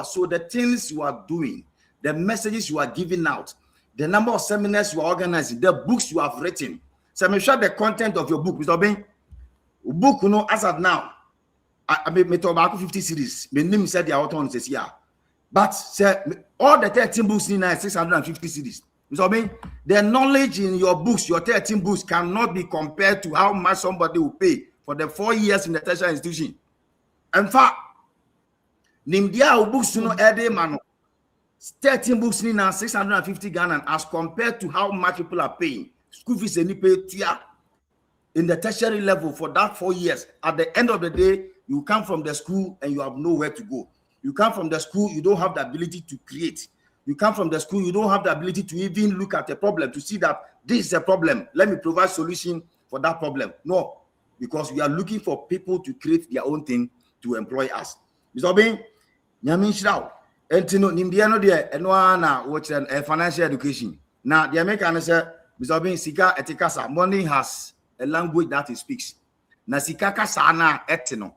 So the things you are doing, the messages you are giving out, the number of seminars you are organizing, the books you have written. So make sure the content of your book, Mr. Ben. Book, as of now. I made about 50 series. My name said the author says yeah, but say all the 13 books in 650 series. So I mean, the knowledge in your books, your 13 books, cannot be compared to how much somebody will pay for the 4 years in the tertiary institution. In fact, Nimdia books every man 13 books in 650 Ghana as compared to how much people are paying school fees and pay tier in the tertiary level for that 4 years. At the end of the day, you come from the school and you have nowhere to go. You come from the school, you don't have the ability to create. You come from the school, you don't have the ability to even look at the problem to see that this is a problem. Let me provide solution for that problem. No, because we are looking for people to create their own thing to employ us. Mr. Obin, Nyamin Shrao, Entino Nimbiano de Enwana, which is financial education. Now, the American said, Mr. Obin, Sika etikasa, money has a language that it speaks. Na Sika kasana etino.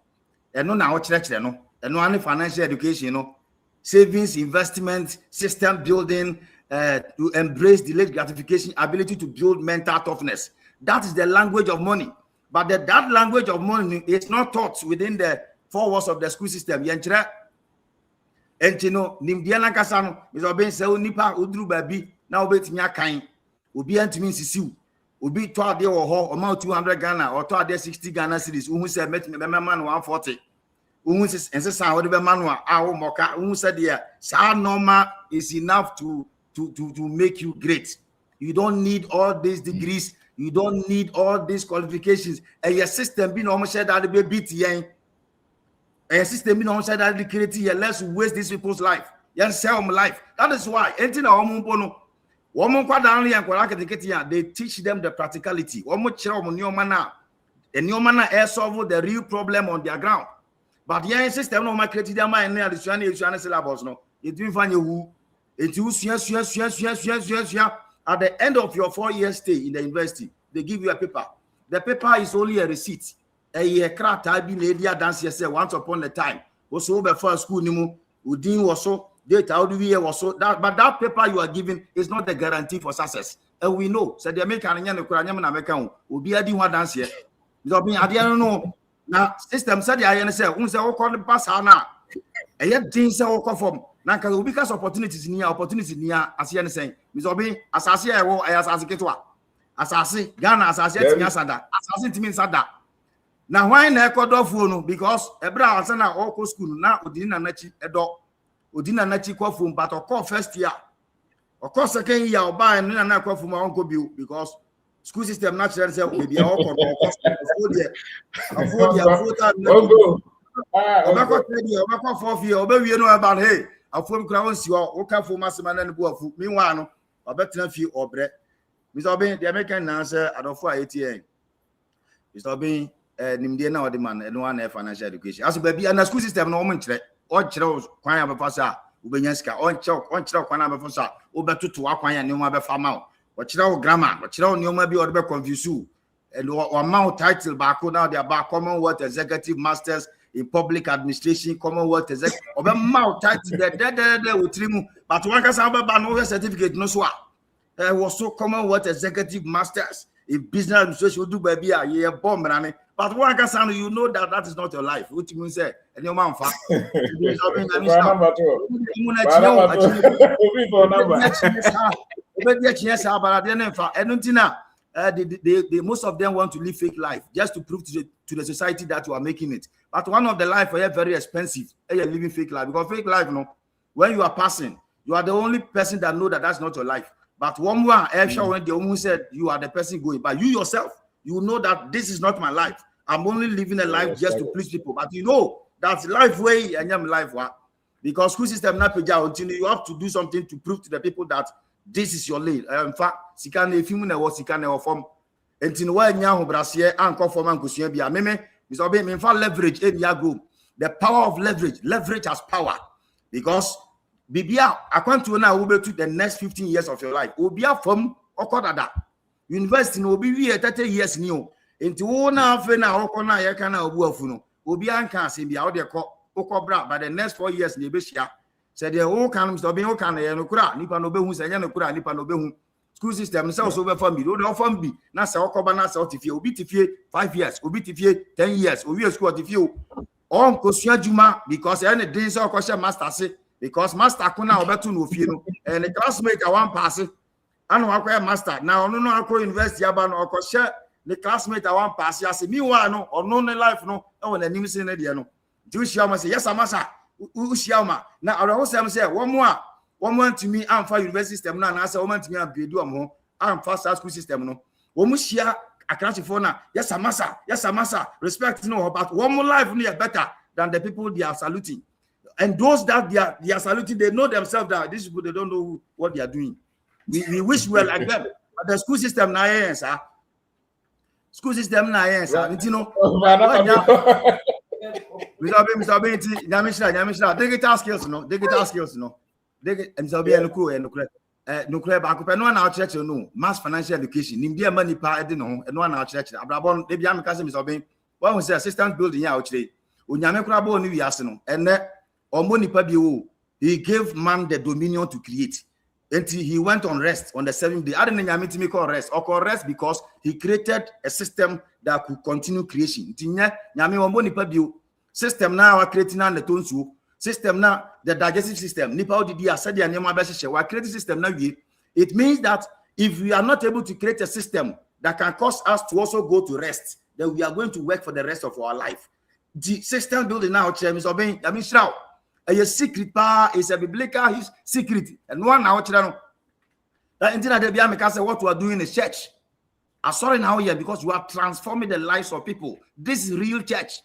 Eno na church no. Eno any financial education no. Savings, investment, system building, to embrace delayed gratification, ability to build mental toughness. That is the language of money. But that language of money is not taught within the 4 walls of the school system. Yenchira entino nimdiana kasano Mr. Ben se onipa odru baby na obetimi akan obi antimi nsisiu obi to ade wo ho o 200 Ghana or to ade 60 Ghana cedis uhu se metimi be man 140 uhu se ense wo de be man a wo moka uhu se de sa normal is enough to make you great. You don't need all these degrees, you don't need all these qualifications. And your system be no share that be beat yen. And system be no share that the creative, let's waste these people's life. You sell them life. That is why anything they teach them the practicality. And your manner air solve the real problem on their ground. But yeah, system no creative their mind near the syllabus. No, it will find you who it at the end of your 4 year stay in the university, they give you a paper. The paper is only a receipt. A year crack type lady dance yourself once upon a time. Also before school nimu udin was so data how do we was so that but that paper you are given is not the guarantee for success. And we know so the American American will be a dance here. Because I don't know now system said I say unse call the pass now. And yet things will come from Nanka will because opportunities near as you saying. Mr. Obi, assassin, I will as a Ghana, assassin, Sada, assassin to me, Sada. Now why na ekodo phone because ebra ansa na oko school na odini na nachi edo odini na nachi kwa phone but oko first year oko second year oba no na kwa phone onko bi because school system natural say baby oko obako tedi obako 4 year obawie no eba no hey afom kura won si o ka phone masema na ne bo afu meanwhile no obetena fi obre Mr. Obin the American answer adofo ATN Mr. Obin nimdie na odi man no one financial education aso ba bia na school system no omo nkyere o kyere kwan ya befa sa ubenya sika on kyere kwan na befa sa obetoto akwan ya ne mo abefa ma o kyere o grammar o kyere o ne mo bi o be confuse and o ma title ba ko now they are Commonwealth Executive Masters in Public Administration Commonwealth Executive obe ma title de otrimu but one ka sa ba no certificate no so was so Commonwealth Executive Masters in Business Administration do baby a ye bomb rane. But one can say you know that is not your life. What you mean say? And your man fa. The most of them want to live fake life just to prove to the society that you are making it. But one of the life are very expensive. You're living fake life because fake life, no. When you are passing, you are the only person that know that that's not your life. But one more, when the woman said you are the person going, but you yourself, you know that this is not my life. I'm only living a life just to please people. But you know that's life way and I'm life what? Because school system not until you have to do something to prove to the people that this is your lane. In fact, sikane if you was sikane form until why nyaho brasier and form and kusia bia meme is obey me for leverage in your group. The power of leverage has power because Bibia, I want to now over to the next 15 years of your life. Obia from Okodada. University no be 30 years new. Into na fena okona ya kana obu afuno. Obia nka asembia o de ko okobra by the next 4 years na ebehia. Said the whole can Mr. Obin can ya no kura nipa no behu sanya no kura nipa no behu. School system say so be family. O de form bi na say okoba na say otifie obi tifie 5 years, obi tifie 10 years, obi school otifie on kosua juma because any day say okosha master say because master kuna obetu no fie no and the classmate I want pass and akwa master now no akwa university aba no okoshe the classmate I want pass ya say meanwhile no or no life no e won anim say na de no do shiama say yes amasa u shiama na awo say one more to me am for university system na say one more to me am bedu am am for school system no wo mu shia akrasi for na yes amasa respect no but one more life no better than the people they are saluting. And those that they are saluting, they know themselves that these people, they don't know what they are doing. We wish we were like them. But the school system now, sir. School system now, sir. You know, Mr. Benty, Yamisha, digital skills, no. Mr. Benty, no back up. And one our church, no mass financial education. India money pa, no, and one our church. Abrabon, they be am cousin, Mr. Benty. One was the assistant building here, actually. Unyame krabo ni wiase no. And he gave man the dominion to create until he went on rest on the 7th day. I didn't know call rest or rest because he created a system that could continue creation. System now creating on the tonsu system now the digestive system. Nipa did said the creating system now. It means that if we are not able to create a system that can cause us to also go to rest, then we are going to work for the rest of our life. The system building now, Chairman, a secret power is a biblical secret, and one now, that internet what we are doing in church. I'm sorry now here because you are transforming the lives of people. This is real church.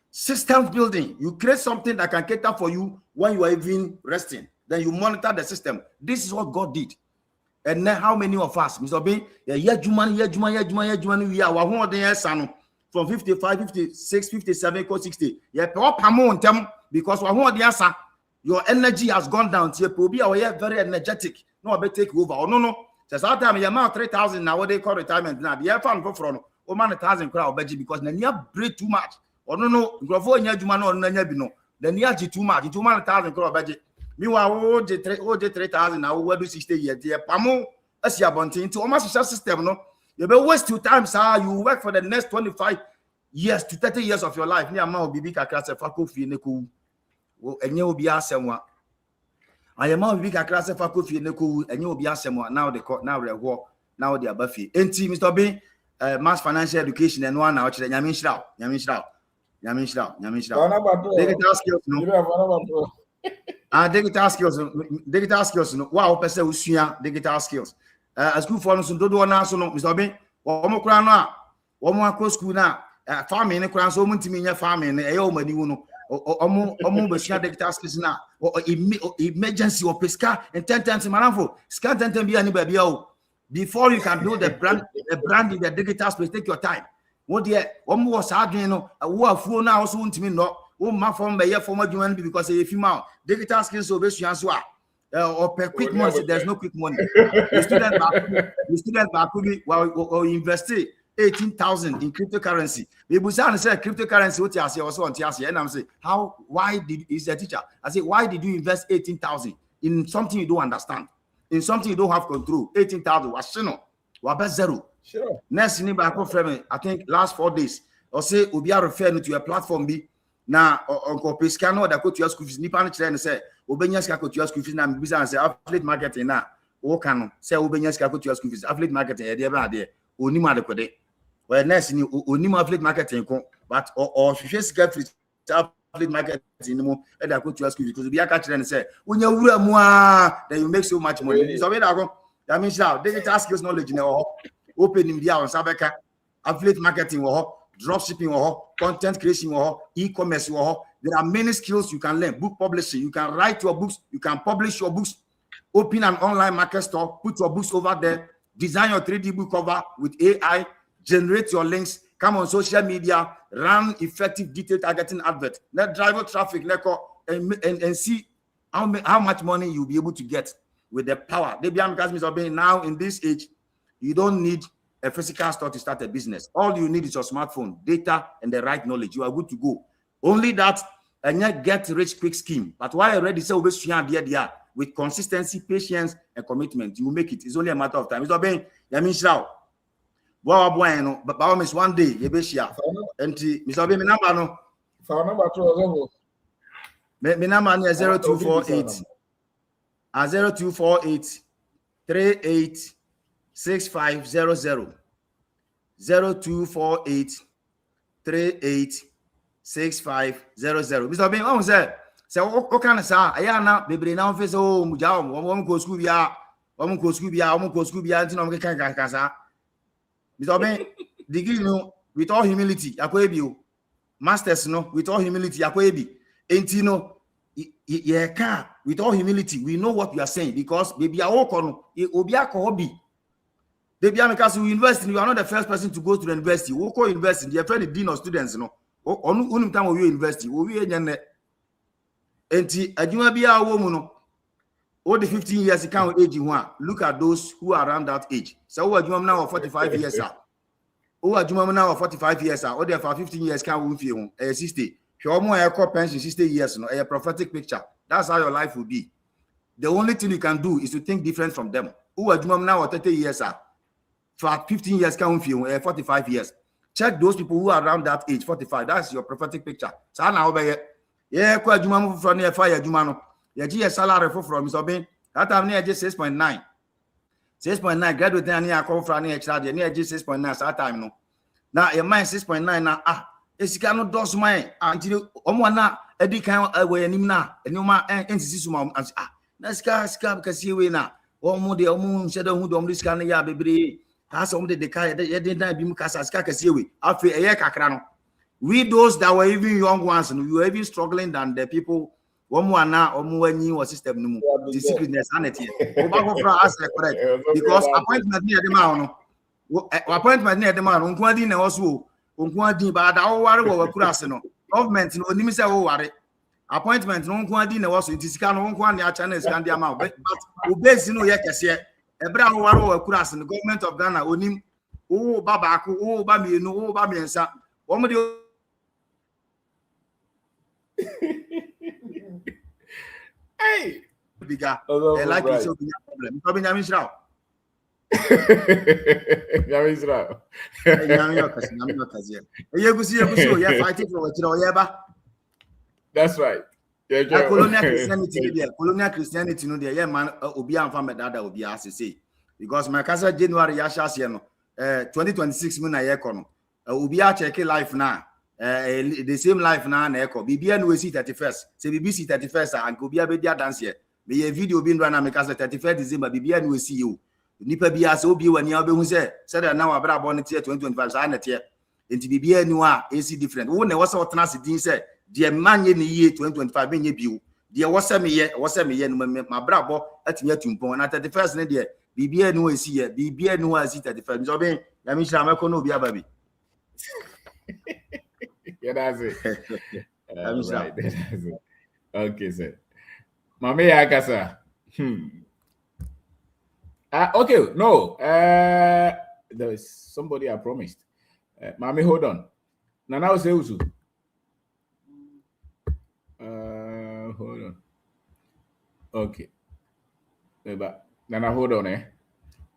System building. You create something that can cater for you when you are even resting. Then you monitor the system. This is what God did. And then how many of us, Mr. Bin, we are 100 years from 55, 56, 57, 60. Because your energy has gone down. Very energetic. No, I better take over. Oh, no. Says that time, you're 3,000 now. What they call retirement now. The fund for from 1,000 crowd because then you break too much. Oh, no. Then you have too much. 2,000 crowd budget. Meanwhile, 3,000 now. What do 60 years? The Pamo, as you are wanting to almost system, no. You be waste 2 times. You work for the next 25 years to 30 years of your life. Ni ama obibi kakra se fa kofi ne ko enye obi asemwa. Ayama obibi kakra se fa kofi ne ko enye obi asemwa. Now they reho now they abafi. Enti Mr. Bin mass financial education and one now nyame nhyira digital skills no digital skills no wow person usua digital skills school for no so dodo na so no Mr. Obi omo kura no a omo akọ school na farming kura so omo ntimi nya farming e yo mani wu no omo besua digital skills na emergency or pesca and 10 times manafo scan 10 be ani ba bia o before you can build a brand in the digital space. Take your time. What dear omo was adwin no wo afuo na also ntimi no wo ma form be ye form adwuma no because if you digital skills so besua so or per quick money, there's no quick money. The student back will invest 18,000 in cryptocurrency. People say cryptocurrency what you say also on TRC, and I'm saying why did is a teacher? I say why did you invest 18,000 in something you don't understand, in something you don't have control? 18,000 was zero. Sure. Next in back from I think last 4 days or say we be referring to a platform B. Now Uncle Pescano that go to your school fees. Nipa and say Obenya ska go to your school fees. Now business say affiliate marketing na o can say Obenya ska go to your school fees. Affiliate marketing e dey there. Onima de kode. Well next ni onima affiliate marketing ko but or face get free affiliate marketing no e dey go to your school fees because we catch them say unya wura mu a then you make so much money. So we da go that means now digital skills knowledge na open in dia on sabeka affiliate marketing wo dropshipping content creation e-commerce there are many skills you can learn. Book publishing, you can write your books, you can publish your books, open an online market store, put your books over there, design your 3D book cover with AI, generate your links, come on social media, run effective detailed targeting advert, let drive traffic and see how much money you'll be able to get with the power. Now in this age, you don't need a physical store to start a business. All you need is your smartphone, data, and the right knowledge. You are good to go. Only that, and yet get rich quick scheme. But why already say with consistency, patience, and commitment, you will make it. It's only a matter of time. It's not being Yamin but miss one day, you be share. And Mr. Ben, number no. For number 2 my number is 0248 0248 38 6500 0248 38 6500. Mr. Ben, what was that? So what kind of say ayana bebre na face o muja o go school bia o go school bia nti no kan sa. Mr. Ben, degree no with all humility akwa o. Masters no with all humility akwa ebi. Enti no ye can with all humility we know what you are saying because baby awoko no obi akọ because we invest, you are not the first person to go to the university. We call university, you're the dean of students, no. On time we university, we are enti adwuma bia wo mu no. All the 15 years account age one. Look at those who are around that age. So who adwuma now 45 years are. Who adwuma now 45 years are. Or there for 15 years can we feel 60. Sure more call pension 60 years no. A prophetic picture. That's how your life will be. The only thing you can do is to think different from them. Who adwuma now 30 years are. For 15 years, can feel 45 years. Check those people who are around that age, 45. That's your prophetic picture. So now over here, quite Juma from near fire Jumano. Your GS salary from Mr. Ben. That time near just 6.9. 6.9 graduate near call from near charge near just 6.9 that time no. Now your mind 6.9 now it's cannot dos my until Omwana Eddie can away and na and you ma suma that's ska because you na omo de omo shadow who dom this can ya baby. We those that were even young ones and we were even struggling than the people was system the secretness sanity because appointment near the man appointment near the man also government no nim say wo ware appointment no nko adi na also itisika no nko ania channels kan dia ma but obezi no ye kese ebra wo ware wo akuras no government of Ghana onim wo ba baako wo ba mienu wo ba miensa wo mo de hey biga like you say problem so be nyame shira nyame shira nyame okasi yegusi you fighting for what you yeba. That's right. Yeah, colonial Christianity no there yeah man obi am fa medada obi asese because my casa January ya shase no 2026 mu na ye kono obi a check life na the same life na echo bibia no see 31st say BBC 31st and obi a be dia dance here me ye video bi ndwa na me ka 31st December bibia no see you nipa bia say obi wani a be hu say da na wa bra bo ne 2025 sa na tie enti bibia ni wa AC different wo na wose otena se din say de manye ne ye 2025 be nye biu de wose me ye no ma bra bo atimi atumpon na 31st ne de bibia ni wa see ye bibia ni wa see 35 so be ya mi shira meko no obi ababi. Yeah, that's it. Right. That's it. Okay, sir. Mami Yakasa. Okay, no. There is somebody I promised. Mami, hold on. Nana Useusu. Hold on. Okay. Nana, hold on,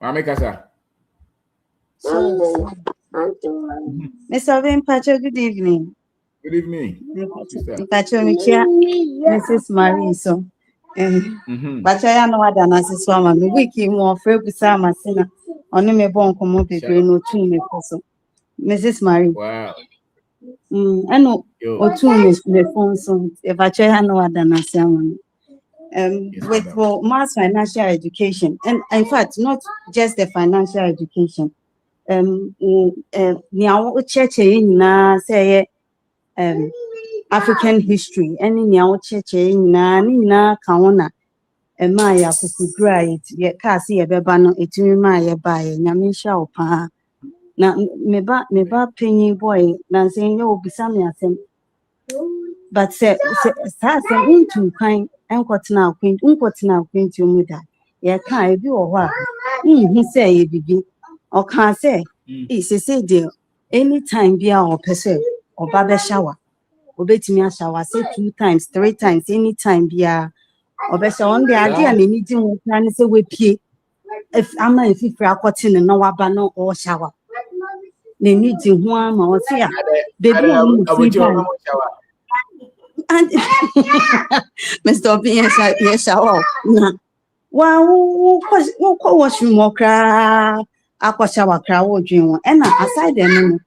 Mami Kasa. Mr. Vimpacho, good evening. Good evening. Vimpacho, Mrs. Marie, so. But I know what an assist woman. The wiki more free with some sinner. Only me born come up with no 2 me person. Mrs. Marie. Wow. I know or 2 me phone so if I try know what an assist with for mass financial education, and in fact, not just the financial education. Now church na say African history any now church na kaona ma ya kukudra ye ka se ye beba no etumi ma ye ba ye nyame hia opa na meba panyin boy na say ye obisa me asem but say into kan enkotena kwenti omuda ye ka ebi wo ho a hu say ye bibi o kan say say de anytime bia o pese oba be shower obetimi a shower say 2 times 3 times anytime bia obese on the idea na ni di wo plan say we pie if ama ififra akotene na waba no o shower na ni di ho ama o say baby o free time and Mr. Obian shower na wa wo washroom okra akwa shower kra wo dwen won e na aside dem no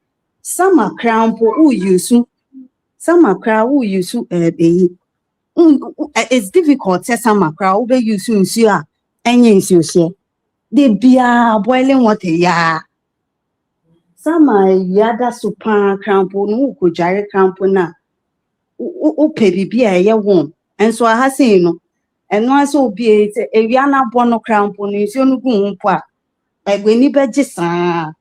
some crown po who use it's difficult to some crowd be use nsu a enye nsu hye de bia boiling water ya some yada super crampo no ko jare crampo na o pe bibia ye won enso ha sei no eno aso obi e ewia na bo no crampo no nsu no gu mpo a egweni beje saa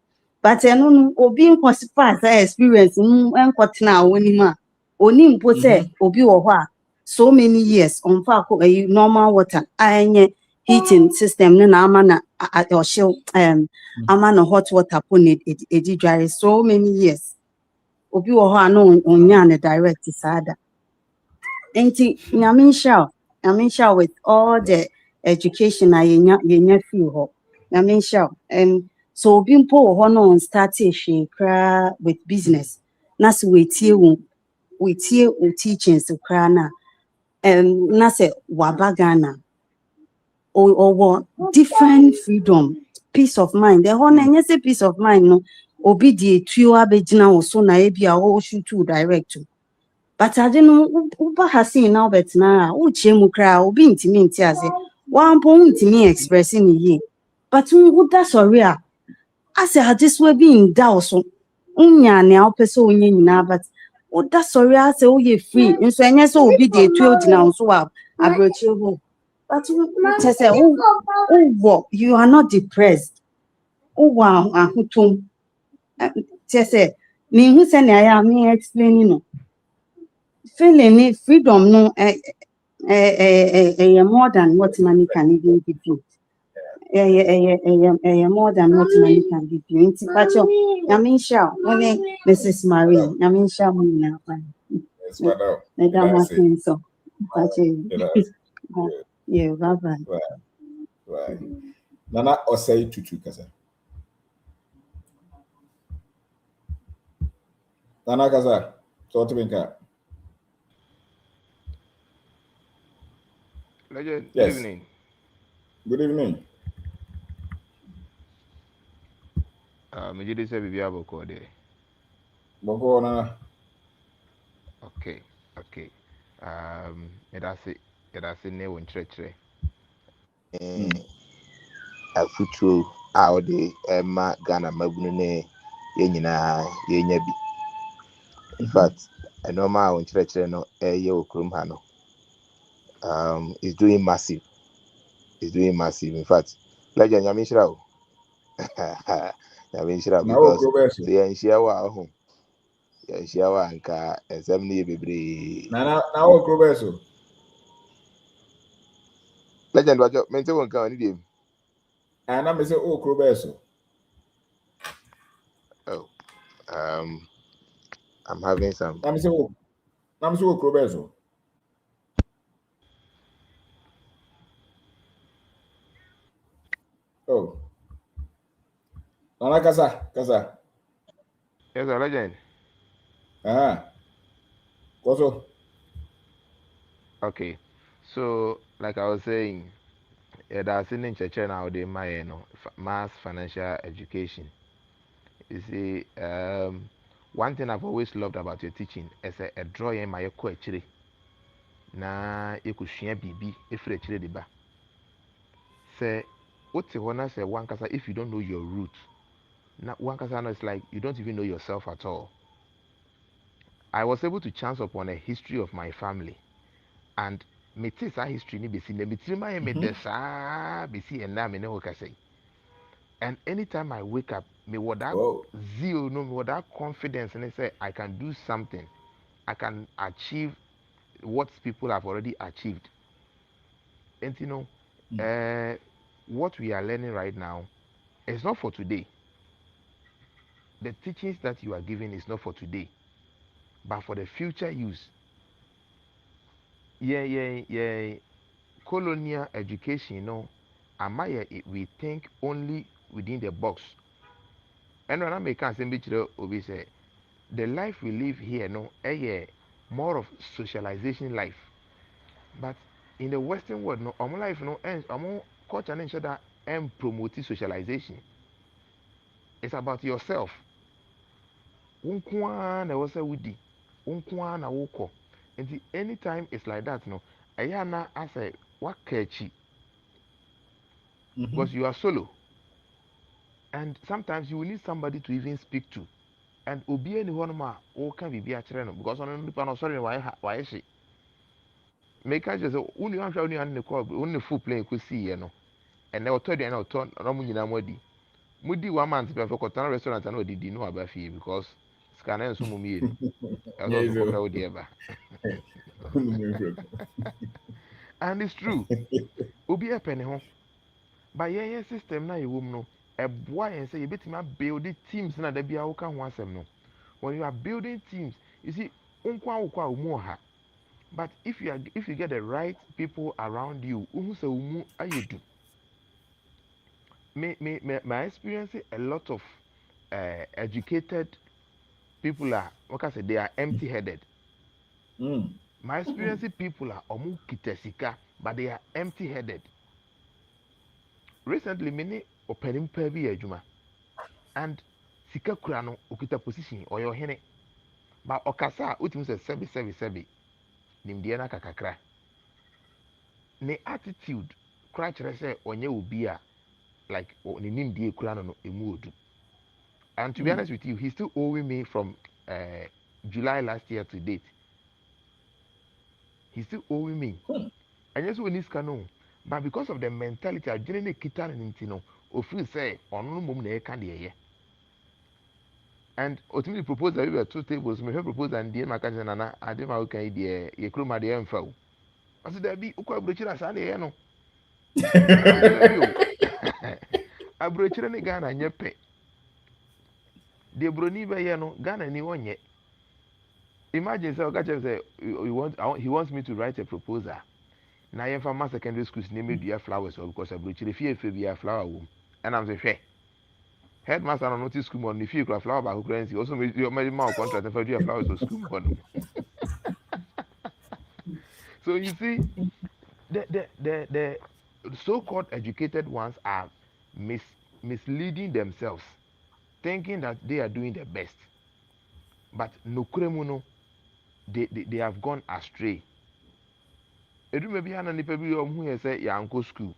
but eno no obi impossible experience enkotena awoni ma oni mpo se obi wo ho a so many years on fa ko normal water anye heating system na amana ohye amana hot water po ne edi dware so many years obi wo ho a no onya ne direct sada enti nyame sha with all the education yenya feel ho nyame sha so obi mpo wo ho no start ehwe kra with business na so we tie o teachings kra na na say wabagana or different freedom peace of mind the whole na say peace of mind no obi die tuo abegina wo so na e bia wo shoot to direct but I didn't uba hasin now bet na uche mu kra obi ntimi nti ase wan po ntimi expressing ye but who da sorry a ase hadis we be in da so unya ne opese onye nyina but oda sorry ase o ye free nso enye so obi dey tuo dina nso a abrochi ho but you say you are not depressed wa ahutum say me hu say na ya me explaining no feeling freedom no more than what money can even give you more than what money can give you inti pacho yaminsha when Mrs. Marie yaminsha muna kwa Yes, madam. madam so pacho yeah bye. Right. Nana Osei Tutu Kasa. Nana Kasa, talk to me. Legend, Yes. good evening. Good evening. Me did say Bibi Aboko there. Boko na. Okay, okay. That's it. Ne won chere. Afutuo a wɔde ma Ghana mabunu ne yɛn nyinaa yɛnya bi. In fact, nneɛma a wɔnkyerɛkyerɛ no ɛyɛ wɔ kurom ha no is doing massive. Is doing massive. In fact, Legend nyame nhyira wo. Nyame nhyira because sɛ yɛnhyia wɔ a ho. Yɛnhyia wɔ a nka nsɛm no yɛ bebree. Na wo kuro bɛso. Legend wajo mente won kan ni dem. Na me say o kuro bɛso. Oh. I'm having some. Na me say o kuro bɛso. Oh. Nana kasa. Yes, Legend. Also. Okay. So, like I was saying, that's in church now they my mass financial education. You see, one thing I've always loved about your teaching is a drawing my actually. Na you could share BB if you actually ba. Say, what's the one say one kasa if you don't know your root. Now one kasa is like you don't even know yourself at all. I was able to chance upon a history of my family, and me take that history ni besi na me tiri ma me desa besi and na me ne ho kasa. And anytime I wake up, me with that zeal, no, me with that confidence, and I say I can do something, I can achieve what people have already achieved. And you know, what we are learning right now is not for today. The teachings that you are giving is not for today, but for the future use. Yeah. Colonial education, you know, we think only within the box. And when I make a we say the life we live here, no, more of socialization life. But in the Western world, no, our life, no, our culture and that promote socialization. It's about yourself. Unkwa na wasa wudi, unkwa na woko. And anytime it's like that, no, ayana as a wakechi because you are solo, and sometimes you will need somebody to even speak to. And obi anyone ma o can be a channel because on the sorry why she make us just only one shall only call only full play could see you know. And they will tell you and turn Ramuna Modi. Mudi 1 month before Cotton restaurant and did know about fee because scanner and sumo me. I was also proud ever. And it's true. Obi a penny home. But yeah, system now you woman no. A boy and say you bet me build teams na there be a can once no. When you are building teams, you see, but if you get the right people around you, my experience, a lot of educated people are, like I said, they are empty-headed. My experience, people are omu kitesika, but they are empty-headed. Recently, many opening pebi ejuma, and sika kurano okita position or your hene. But okasa utim se sebi nimdeɛ na kakakra ne attitude kora kyerɛ sɛ ɔnyɛ obi a like ne nimdeɛ kura no emu odu. And to be honest with you, he's still owing me from July last year to date. He's still owing me. And yes, we need no, but because of the mentality, I didn't kita no ofri say ɔno mom na ɛka deɛ yɛ. And ultimately proposed that we were 2 tables. Me propose and dear my cousin Nana, I did my okay, dear, ye crew my dear info. I said, there be Uka Bruchira Sunday, no. A Bruchira ni Ghana, and ye pay. The Bruni by no Ghana, ni one yet. Imagine, so Gacha say, he wants me to write a proposal. Now, if I'm a secondary school, name me dear flowers, because a Bruchira fear be a flower womb. And I'm saying, headmaster on notice school on the field of flower back currency also made your medical contract for your flowers to school bottom. So you see, the so-called educated ones are misleading themselves, thinking that they are doing the best, but no, they have gone astray. Edu maybe hana nipa bi who yɛ sɛ yanko school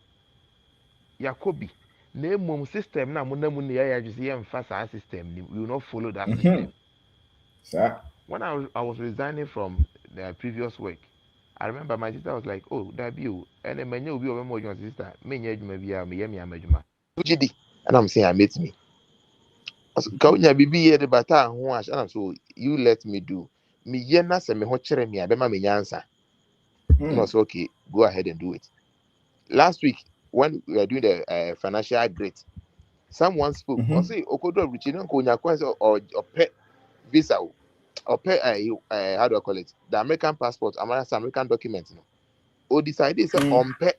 yakobi na emom system na mo ne ya just yɛmfa saa system ni, we will not follow that system. Sir. When I was resigning from the previous work, I remember my sister was like, oh that be you and then many will be over more your sister me nyɛ adwuma bi a me yɛ me amadwuma gidi, and I'm saying I met me kaunya bibi yɛ de bata ho a, and I'm so you let me do me yɛ na sɛ me ho kyerɛ me abɛma me nyansa. And I was okay, go ahead and do it. Last week, when we were doing the financial grade, someone spoke. I say, Okodo Richino Konya or pay visa or pay how do I call it? The American passport, American documents. No. Or decided on pay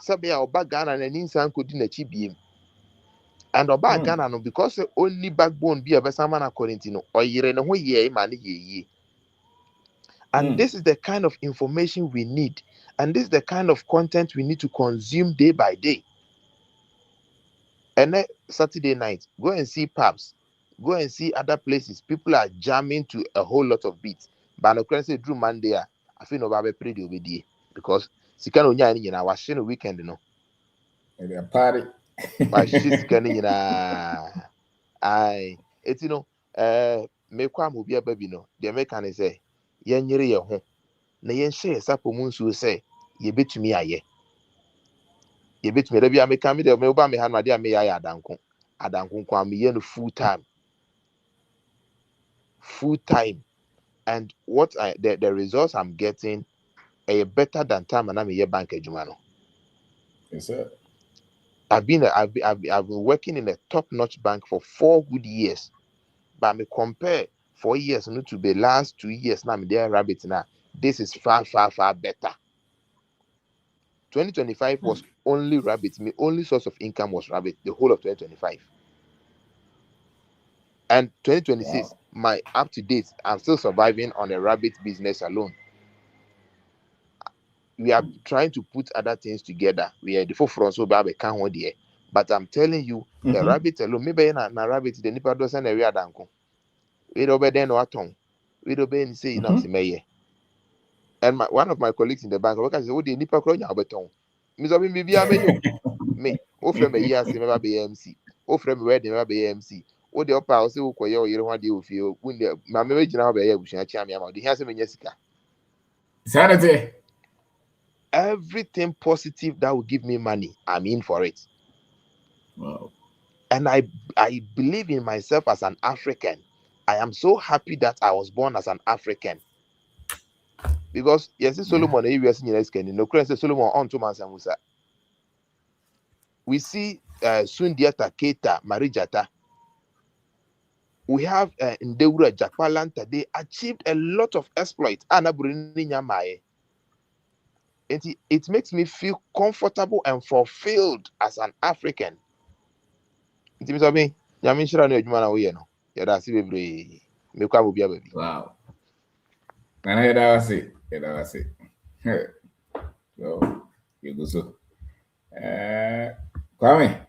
Sabia or back Ghana and Insan could in a chibium. And about Ghana no, because only backbone be a Besaman according to or year and a year money ye. And this is the kind of information we need. And this is the kind of content we need to consume day by day. And then Saturday night, go and see pubs. Go and see other places. People are jamming to a whole lot of beats. But no can say Drew Monday, I feel no babe pretty over there. Because Sikano Nyani in our shiny weekend, you know. And a party. My shit's canning in it's you know, me kwa mubia baby no. The American say. Yanyere ye ho na yenhye sapo mu nsuo sɛ yebetumi ayɛ yebetumi da bia meka me de me ba me ha no ade a me yɛ adanko kwa me yɛ no full time, and what the results I'm getting are better than time and me yɛ bank adwuma no. Yes sir. I've been working in a top-notch bank for 4 good years, but me compare 4 years no to the last 2 years now. I'm there rabbit now. This is far better. 2025 was only rabbit. My only source of income was rabbit. The whole of 2025 and 2026. My up to date, I'm still surviving on a rabbit business alone. We are trying to put other things together. We are the forefront so bad we can't hold here. But I'm telling you, the rabbit alone. Maybe na rabbit the nipa doesn't area danko. We don't be then no aton. We don't be say enough to me. And one of my colleagues in the bank, I said, "Oh, the nipa kro nya obeton." Me so be bia me. O frame me year say me ba be MC. O frame me wedding me be MC. O de opa o say o koye o yire ho ade o fie o. Wunde ma me gina be ya bushia chia me ama. De hia say me nya sika. Sanity. Everything positive that will give me money, I'm in for it. Wow. And I believe in myself as an African. I am so happy that I was born as an African. Because yes, Solomon, no say Solomon on to Mansamusa. We see Sundiata Keita, Marijata. We have Ndeura Jakpalanta. They achieved a lot of exploits. It makes me feel comfortable and fulfilled as an African. Wow. And I was it. So you go so. Kwame.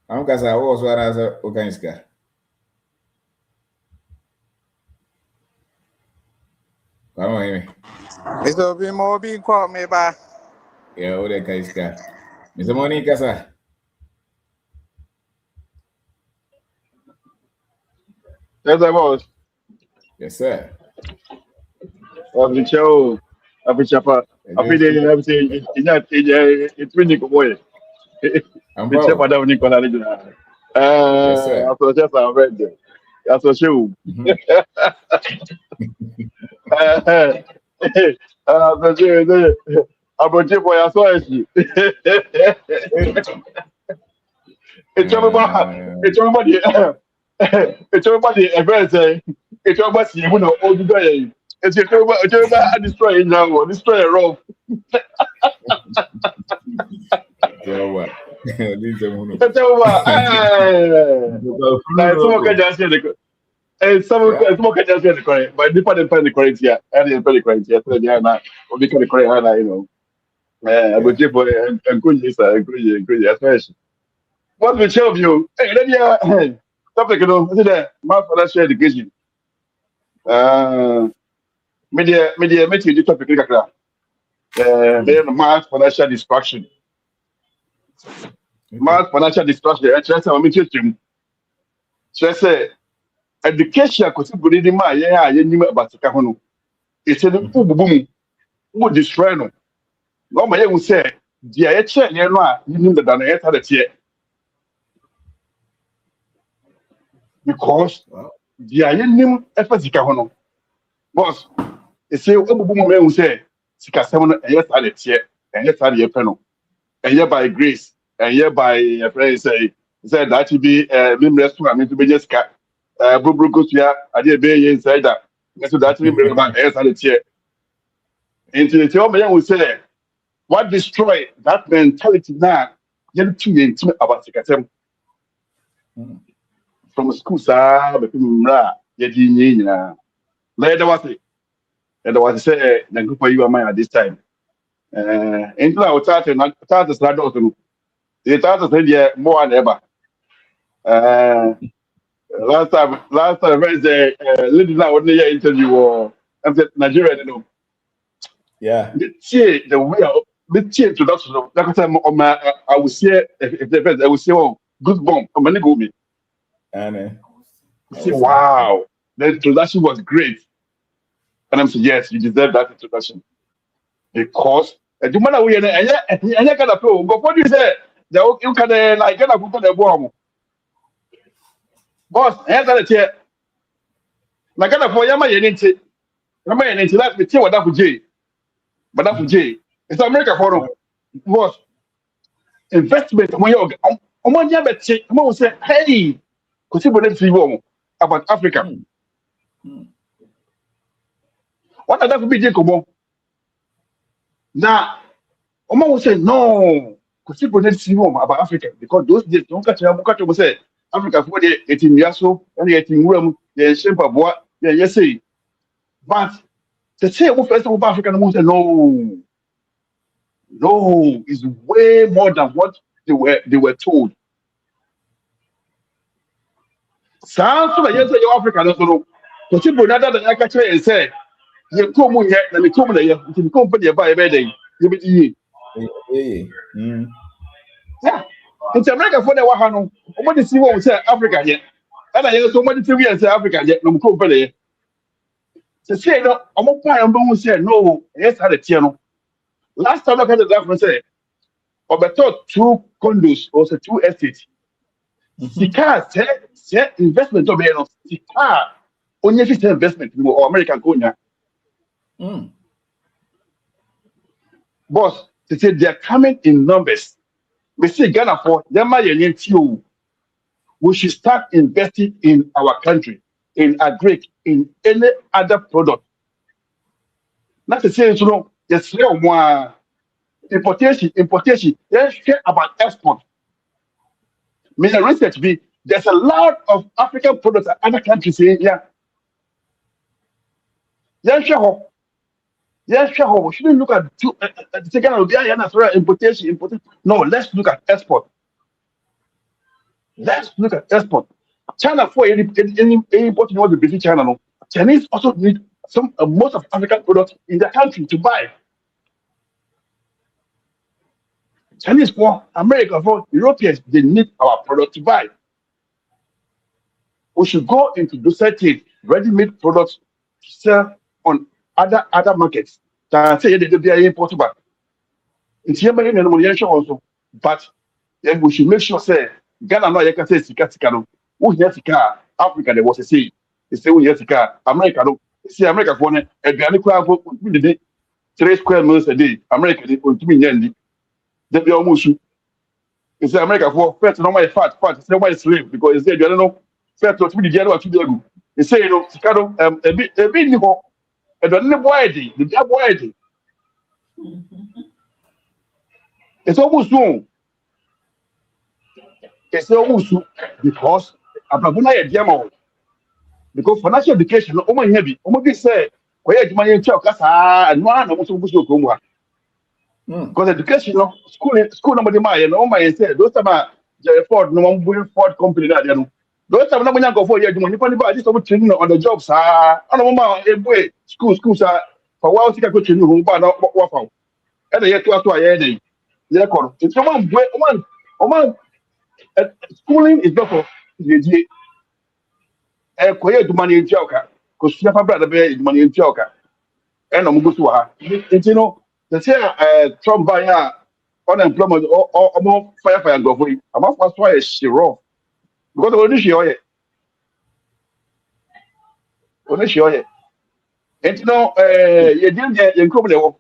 I'm because I was one as a Okanska. Kwame. Mr. Bimo be called me by. Yeah, what the Kaiska. Mr. Monica, sir. Yes, I was. Yes, sir. Of the show, of the chapa, I feel everything. It's really good boy. The chapa that Nicola. Yes, sir. I was just a read there. That's a show. I'm a boy. I saw it. It's everybody. It's everybody. It's everybody. You know, all the day. It's everybody destroying now. Destroy a rope. So what? It's someone can just say the. And someone can just say the correct, but depending on the correct here, and the correct here, so they are not, or they can correct, you know. I'm a chip and good, especially. What will show you? Hey, topic, you know, is it mass financial education? Media, the topic, then mass financial distraction. Mass financial distraction. I try to make it. So I say, education, because it's good in my you need about the cahono. It's a boom, would destroy no. No, my will say, the HN, you know that than I had it because the INM Efficahono. Boss, it's a boom will say, Sika 7 years at it yet, and yet at the panel. And yet by grace, and yet by a friend say that to be a restaurant, I mean to be just cat. Bubukusia, I did be inside that. So that we bring about as at it yet. Into the tell me, will say, what destroy that mentality now? You're too intimate about Sika from school, sir, but Yadina. Later was it. And I was say, the group of you are mine at this time. Into our start and not start to start also. The start to say, more than ever. Last time, Wednesday, lady now what the interview or Nigeria, you know. Yeah. The way the introduction of like I will say if the best I will say good bomb. I'm gonna go me. And say wow, the introduction was great. And I'm saying yes, you deserve that introduction. Because the man we and I kind of pro, but what do you say? You can like get a book on the bomb. Boss, here's the chair. Like I for Yama Yenity. Yama Yenity, that's the chair with that for J. But that for J. It's America for boss. Investment when you're on your bet, someone say, hey, because you wouldn't see about Africa. What are that for be Jacob? Now, Oma will say, no, because you wouldn't see about Africa because those days don't catch a say. Africa for the 18 years old and the 18 room, the simple boy, yes, say. But the say of African women, no, it's way more than what they were told. Sounds like yes, you're African, no, because you put another than I catch and say, you come here, and you come there, you can come for your buy a day. You be yeah. In America for the Wahano, what is what we say Africa yet? And I hear so many TV and say Africa yet, no company. To say no, I'm a part of who said no, yes, had a channel. Last time I had the reference say, or thought 2 condos or 2 estates. The car said investment of the car only if it's investment or American Konya. Boss, they said they're coming in numbers. We see Ghana for them. We should start investing in our country, in agri, in any other product. Not to say, you know, there's more importation. Let's care about export. May the research be there's a lot of African products that other countries say, yeah. Yes, sure. We shouldn't look at the second of the importation. No, let's look at export. Let's look at export. China for any import you want to visit China. No, Chinese also need some most of African products in their country to buy. Chinese for America for Europeans, they need our product to buy. We should go into those certain ready-made products to sell on other markets that say they be important. It's here also, but then we should make sure say Ghana no you can say sika no. Who here sika Africa there was a say. They say who here sika America no. See America for ne aduane kwa for 3 square meals a day. America they ontumi nyandi. They be almost. They say America for first no my fat say why slave because they say you know first to be the general to do. They say you know sika no a bit ni ho. E do ne boy the boy it's almost soon. It's almost because Ababuna ya diamo. Because financial education, almost heavy. Almost say, where you money talk, and one almost go. Because education, school number the my and all my said, those are Jerry Ford, no one Ford company that Those time na manya go for year juma nipa ni ba just some training on the job sir. Ana mama e school sir. For while tika go training ho ba na wa fa. E na ye to aye dey. Ye ko. It's man schooling is not for the koye dumani entiauka. Ko sia fa brother be dumani entiauka. E na mo go so ha. Nti no the say Trump buy ya unemployment or more fire go for you. Am for so e shiro. Because only she oye. Only she oye. Nti no ye din ye nkom le wo.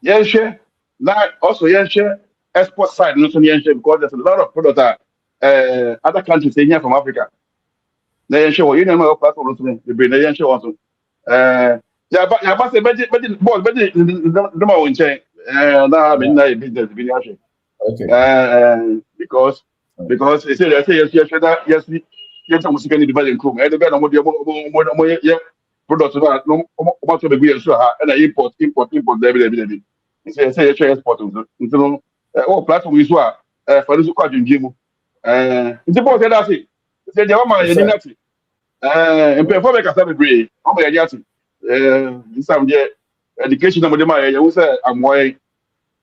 Ye hwe na also ye hwe export side no so ye hwe because there's a lot of products that other countries say here from Africa. Na ye hwe wo you know platform no so be bring na ye hwe also. Ya ba say boss no ma won chen na me na business bi ni hwe. Okay. Because they say yes some music ni develop improve e dey be na mo ye products no mo to be good so ha na import there say yes export so oh platform is what for this kwa junji mu nti boss say that say dey ma ye ni na ti perform make asa be o ma ye dia ti some there education na mo dey ma ye wo say amoy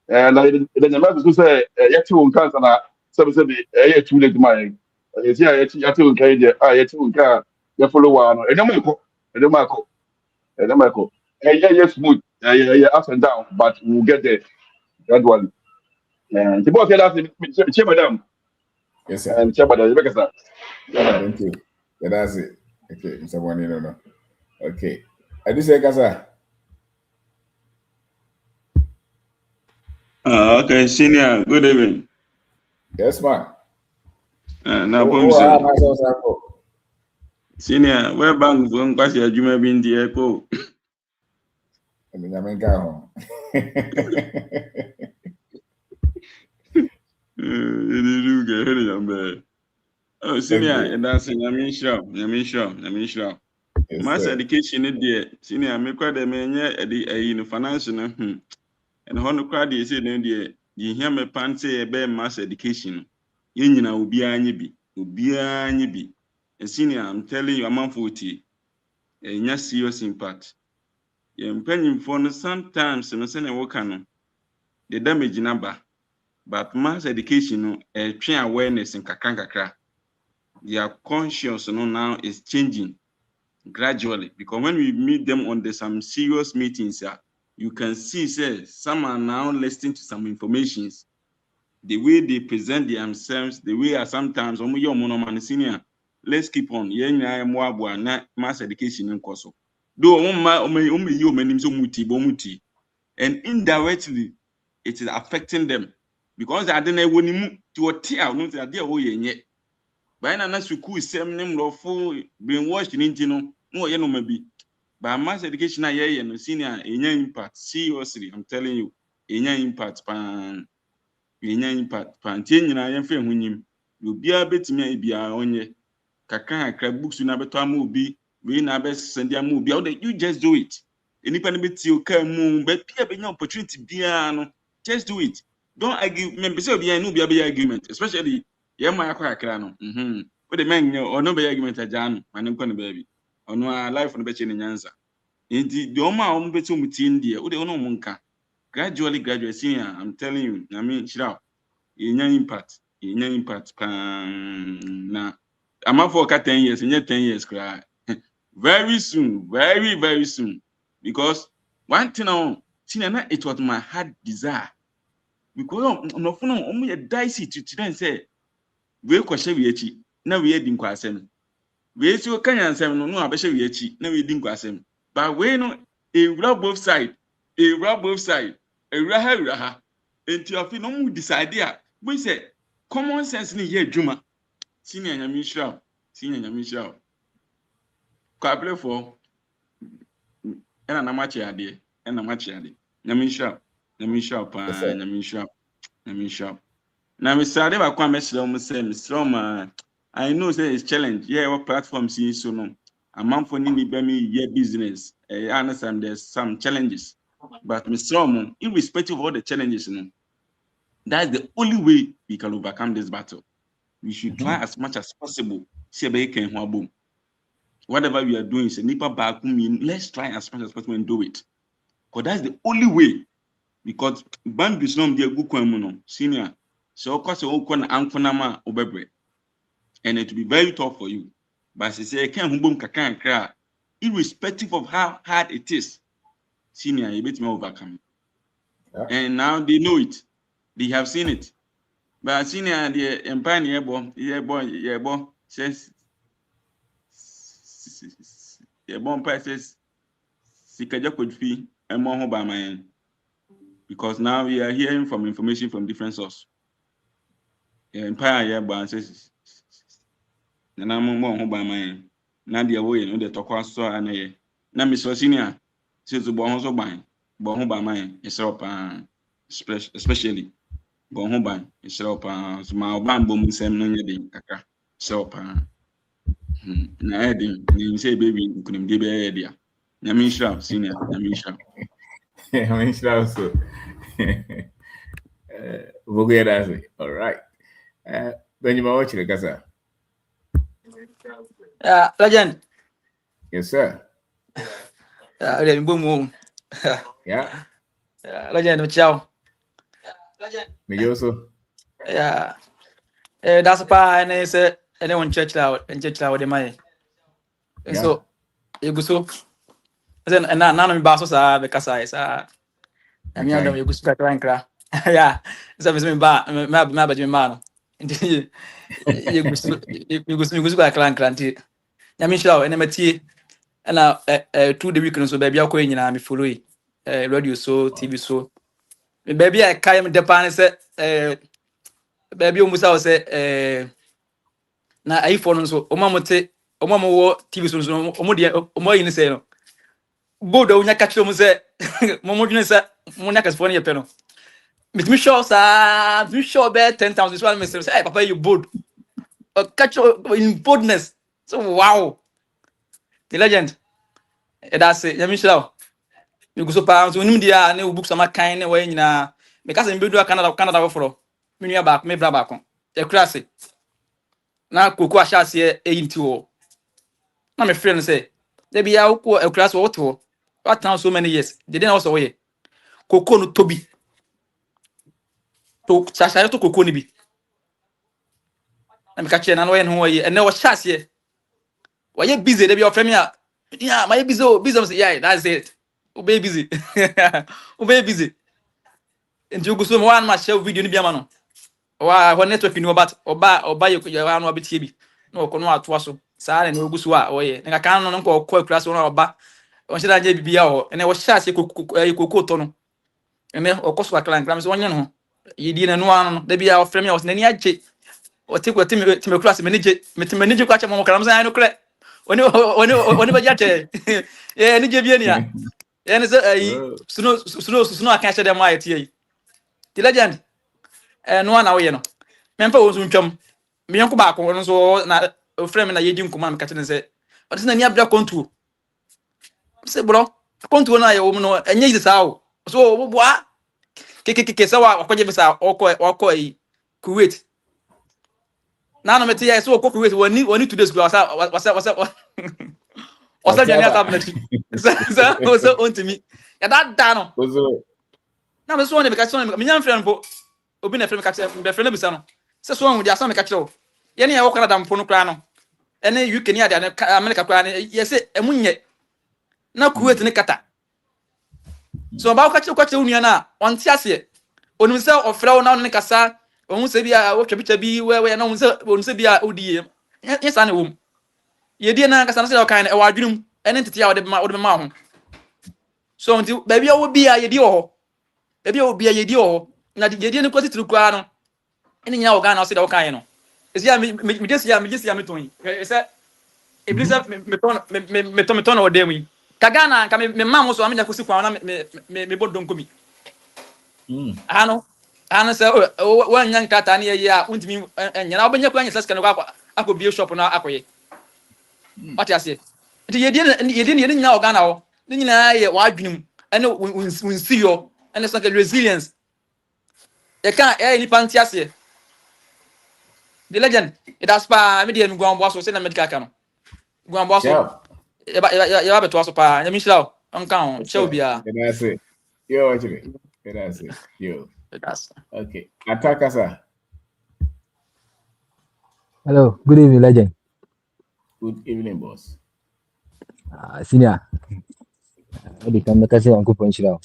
na the nyama so say yeti won cancer na sabi e too late ma ye see yeti won kai there yeti won ka ya follow wa no e dem ko yeah smooth ups and down but we'll get there gradually the boss say that che madam Yes, sir. and che madam you make sense. Thank you. Yeah, that's it. Okay, Mr. Wani, no. Okay. I do say, Kasa. Okay, senior, good evening. Yes, man. Now, senior, where bank from Kwasi Ajuma bin the echo? Oh, senior, and that's Yamin Shroud. Mass education in there, senior, make quite a man in financial. And Honor crowd is in there. You hear me pan say a mass education. You know, will be any be. And senior, I'm telling you, I'm on 40. And yes, serious impact. You're penning for sometimes, and send a work on the damage number. But mass education, a train awareness in Kakra. Their conscience now is changing gradually because when we meet them on some serious meetings, you can see some are now listening to some informations. The way they present themselves, the way sometimes senior. Let's keep on. Mass education in Koso. Though and indirectly it is affecting them because I don't know to a tear. By na school seminar lawful brainwashed in no maybe. But mass education no senior impact seriously. I'm telling you, impact pan nyina yemfe hunyim. You be a bit me be onye. Kakra books na beto amobi, we na be send ya mobi. You just do it. Anyone bit you can but be an opportunity no. Just do it. Don't argue. Remember say be no be argument, especially my kakra no. But the man or no be argument ajan, man ko baby. Ono life no be che nyanza. Inti the oma beto mutin dia, we no munka. Gradually senior, I'm telling you, I mean shira. Impact na I'm for 10 years, and 10 years cry. Very soon, very soon. Because one thing it was my heart desire. Because no phone only a dicey to then say, we question we now we didn't question. We see what can answer no abeshe we now we didn't question. But we know a rub both side, a raha. Until you feel no decide there. We say common sense ni ye juma. Senior Yamisha. Apply for and a match ade. Yamisha. Now we started by Kwame Slom. I know say it's challenge. Yeah, what platform see so no. A man for Nini Bemi yeah business. I understand there's some challenges. But Mr. irrespective of all the challenges, that's the only way we can overcome this battle. We should try as much as possible see be can ho abom. Whatever we are doing, say nipa back mean let's try as much as possible and do it. Because that's the only way. Because boundaries no dey go kwan mu no senior. So of course you na ankonama obebre. And it will be very tough for you. But say can ho bom kakan kra irrespective of how hard it is. Senior, you bet me overcome. Yeah. And now they know it. They have seen it. But senior, the empire boy says, says, Sikaja could fee and more by my end. Because now we are hearing from information from different sources. The empire boy says, and I'm more by my end. Now the way, the talk so and now Miss Senior says the bon so by my it's up, especially. Go home by itself, so my bamboo same no yedi kaka so na edi ni say baby kunim de be edi nyame shra senior nyame shra so vogue that's all right when you watch the kasa legend yes sir le boom yeah legend ciao me also yeah that's a part and say anyone church out and church out the money so you go so then and now me baso sa be kasa isa and me adam you go so kra yeah so me ba me ba me ma no you go so kra nti ya me shira and me tie and 2 the week no so baby akọ nyina me follow radio so TV so baby I carry the pan say baby o musa say na iPhone so o mamote o mamo TV so o mo de o mo yin say no bodo nya ka kire mu say mo mo dwene say mo nya ka phone ye pe no me show sa me show be 10,000 so me say hey papa you bold catch in boldness so wow the legend that's it yami show you go so pa so nim dia na book sama kan na way nyina me ka say me do Canada wo foro me nua back me bra back e krase na koko ahase eyinti wo na me friend say dey bia wo ko e krase wo to what now so many years they didn't also way koko no tobi to chasha to koko ni bi na me ka che na no ye no way e na wo chase why you busy dey be your friend me yeah my busy yeah that's it be busy be busy and you go so one ma share video ni bia ma no wa network ni obat oba you anu abetie bi na okọ no ato aso saa na ogu so a oye nka kan no nko okọ class no oba on sheda nya bibia ho ene wo share koko to no ene okọ so aklan kram so onye no yedi na no anu da bia o frame ya o nani agye o te ko me class manage kwa cha mo kram san no kre oni ba jate ni je bia ni a ene se suno aka che dem ma tie ti legend no na wo ye no me mfa wo so ntwam me yanko ba ko no so na frame na yedi nkoma me ka tene se o tena ni abia kontu se bro kontu na ye wo no enye yi sa wo so wo boa ke se wa ko je bisa okọ yi Kuwait na no me tie so okọ Kuwait woni 2 days go wasa jani cabinet so on to me ya da no na me so on be ka so me nyam friend po obi na friend me ka say be friend bisa no se so on dia so me ka kire ye ne ya wo Canada mpo no kra no ene UK ni ade America kra ne ye se emunye na Kuwait ne kata so ba ka kire unua na on ti ase onum se ofra na on ne kasa on se bia wo twebita bi we na on se bia odi ye sa ne wo ye die na kasa na se o kan e wa adwunum ene ntete ya wo de ma ho so nti baby wo bia ye di wo baby wo bia ye di wo na ye die ne kwati tru kwa no ene nya wo ga na o se de wo kan no esi ya me just ya me ton e se e blisa me ton o de mu kaga na ka me ma mo so amenya kosi kwa na me bodon komi ano se wo nya nkata na ye ya untimi nya na obenya kwa nya saska no akọ bio shop na akoye what you say ye die nya oga na wo ni nyina ye wa adwunum ene unsi yo ene so resilience e kan e ni panti ase The legend. That's pa me dey me go ambo so say na medical ka no. Go ambo so. Ya ba to so pa. Ya mi shira o. Anka on che obi a. That's it. Yo, actually. That's it. Yo. That's okay. Ataka sir. Hello, good evening, legend. Good evening, boss. Senior. Odi kan me kase anko ponchira.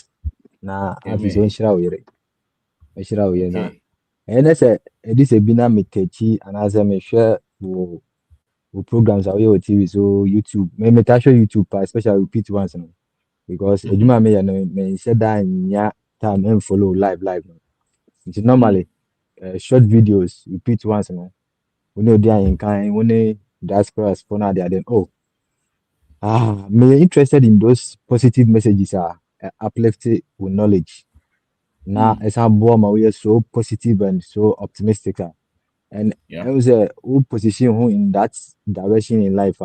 Na afiso nshira oyere. Nshira oyere na. Ene se edi se bina metechi anaze me hwe wo programs awe o TV so YouTube. Me ta show YouTube especially repeat once no. Because eduma me ya no me se da nya time and follow live no. It's normally short videos repeat once no. We know they are in kind, when diaspora spawner there, then me interested in those positive messages are uplifted with knowledge. Now, as I'm born, we are so positive and so optimistic, and I was a position who in that direction in life.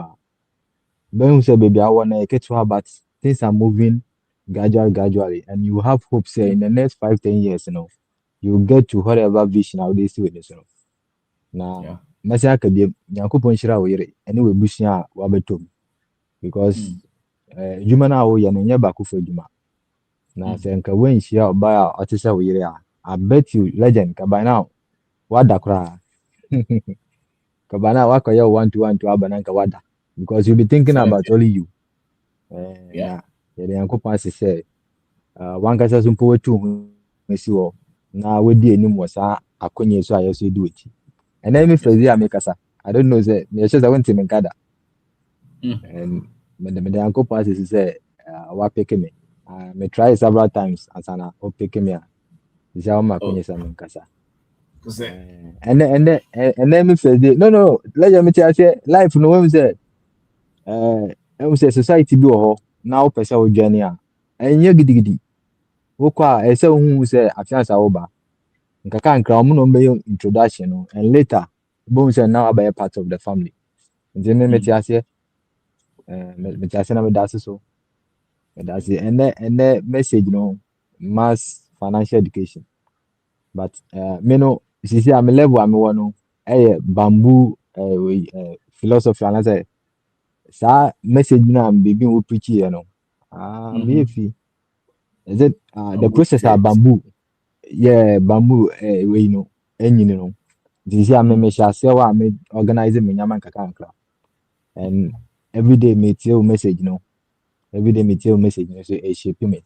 When we say, baby, I want to get to her, but things are moving gradually, and you have hope. Say in the next 5-10 years, you will get to whatever vision out there still in this. Now. Masa akabie Nyankopon hira wo yere ene we busua wa betom because juma na wo ye no nya ba ko fa juma na se nka wan hia oba a otese wo yere I bet you legend ka by now wada kra ka by now wakoye 1-1 to abana nka wada because you be thinking about only you yeah Nyankopon say wan ka so mpo wetu mesi wo na wedi enim wo sa akonye so ayeso edi wechi. And then me Freddy Amikasa. I don't know say me just I went to Menkada. And the uncle passes say wa pick me. Me try several times as an o pick me. This how my kunya sa Menkasa. And then me Freddy no let me tell you life no we say we say society bi ho now person o journey a enye gidigidi. Wo kwa e say hu say afiansa wo ba. Nkaka no be introduction no and later boom say now about part of the family. Nje me metiase na me das so. That's it. And the message mass financial education. But me no see am level am one no bamboo philosophy and I say sa message na am be we preach here no. Me fi is it the process are bamboo. Yeah, bamboo we enyini this year me shall say wa me organize me nyama nkaka and every day me tell message so it shape me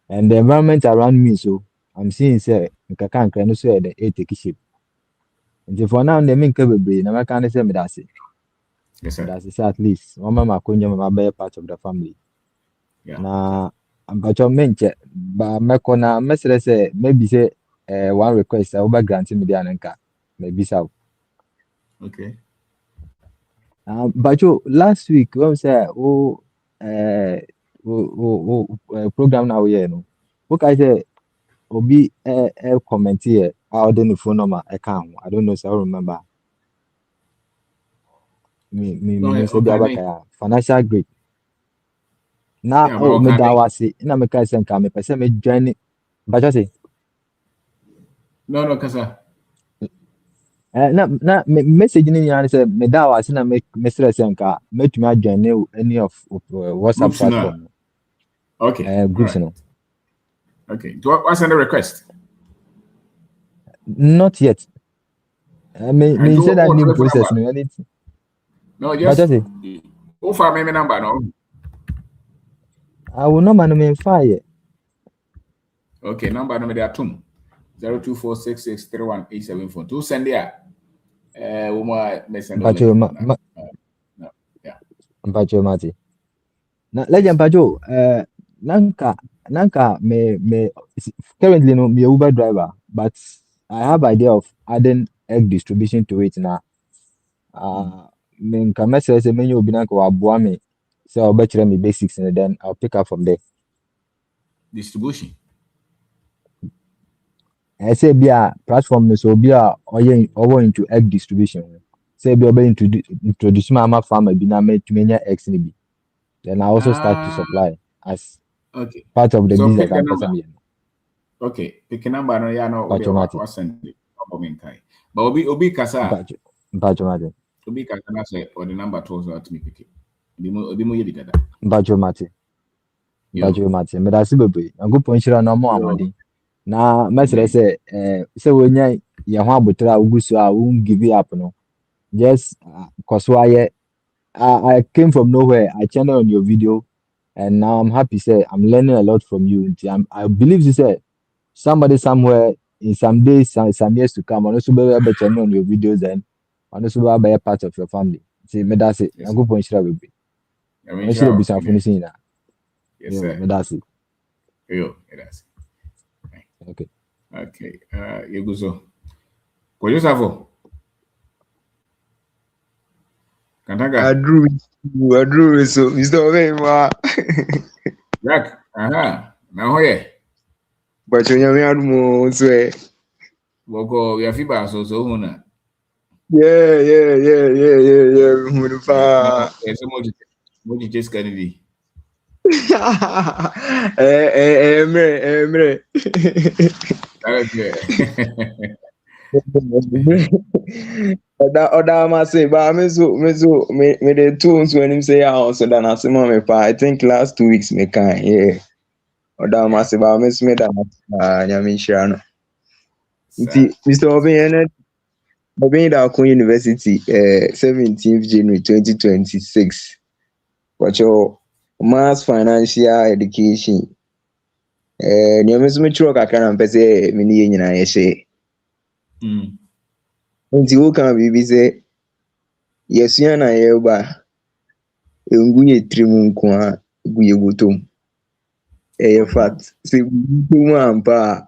and the environment around me so I'm seeing say nkaka no so the take shape and for now the main bebre na maka say me that's it. Yes sir. That's it at least one mama konyo mama be part of the family. Na but your menche ba mekona mesere say maybe say one request over granting me the ananka maybe so. Okay. But you last week when we say program now here no. What I say obi comment here I don't know phone number account. I don't know so I remember. Me say the financial grade. Now me da wasi na me ka say nka me pese me join but you say no kasa na message ni yan say me da wasi na me stress nka metumi adjoin any of WhatsApp groups platform. Okay. Groups right. no. Okay. Do I send a request? Not yet. Me say that new process no anything. No, just but you say who for me number no. I will not man fire. Okay, number no there 0246631874. To send there. Uma mesendo. But you yeah. But you mati. Na legend pajo nanka me currently no me Uber driver but I have idea of adding egg distribution to it now. Me nka message say me you obi nanka wa boa me so I'll bet me basics and then I'll pick up from there. Distribution. I say be a platform so be a or into egg distribution. Say be able to introduce my farmer be na me to many eggs in be. Then I also start to supply as part of the so business I'm person. Okay, pick a number no ya no what's send it. But obi kasa Mpacho mate. Obi can say or the number 12 so at me pick. Obi mo yedi dada. Mpacho mate. Mpacho mate. Me da si bebe. Nyankopon hyira na mo amodi. Na mesere say say wonya ye ho abotra ugusu a won give up no. Just cause I came from nowhere. I channel on your video and now I'm happy say I'm learning a lot from you. I believe you say somebody somewhere in some days, some years to come, and also be able to on your videos and also be a part of your family. See, me that's it. I'm good for insurance, baby. I should be some finishing that. Yes, sir. Me that's it. Yo, that's okay. Okay. You go so. What you suffer? I drew so Mr. Ovema. Jack, now here. But you know me so Woko we have feedback so huna. Yeah. Munufa. Ese moji just Kennedy. Emre. Oda mase ba me the tools when him say house so that I me pa I think last 2 weeks me can yeah. Oda mase ba me da nyame hira no. Nti Mr. Oben da Akon University 17th January 2026. Watch your mass financial education. Nyame so me chiro kakra na mpese me ni nyina ye hye. Nti wo kan bibi se yesua na ye ba engunye trimu nko a guye botom fact se guye ampa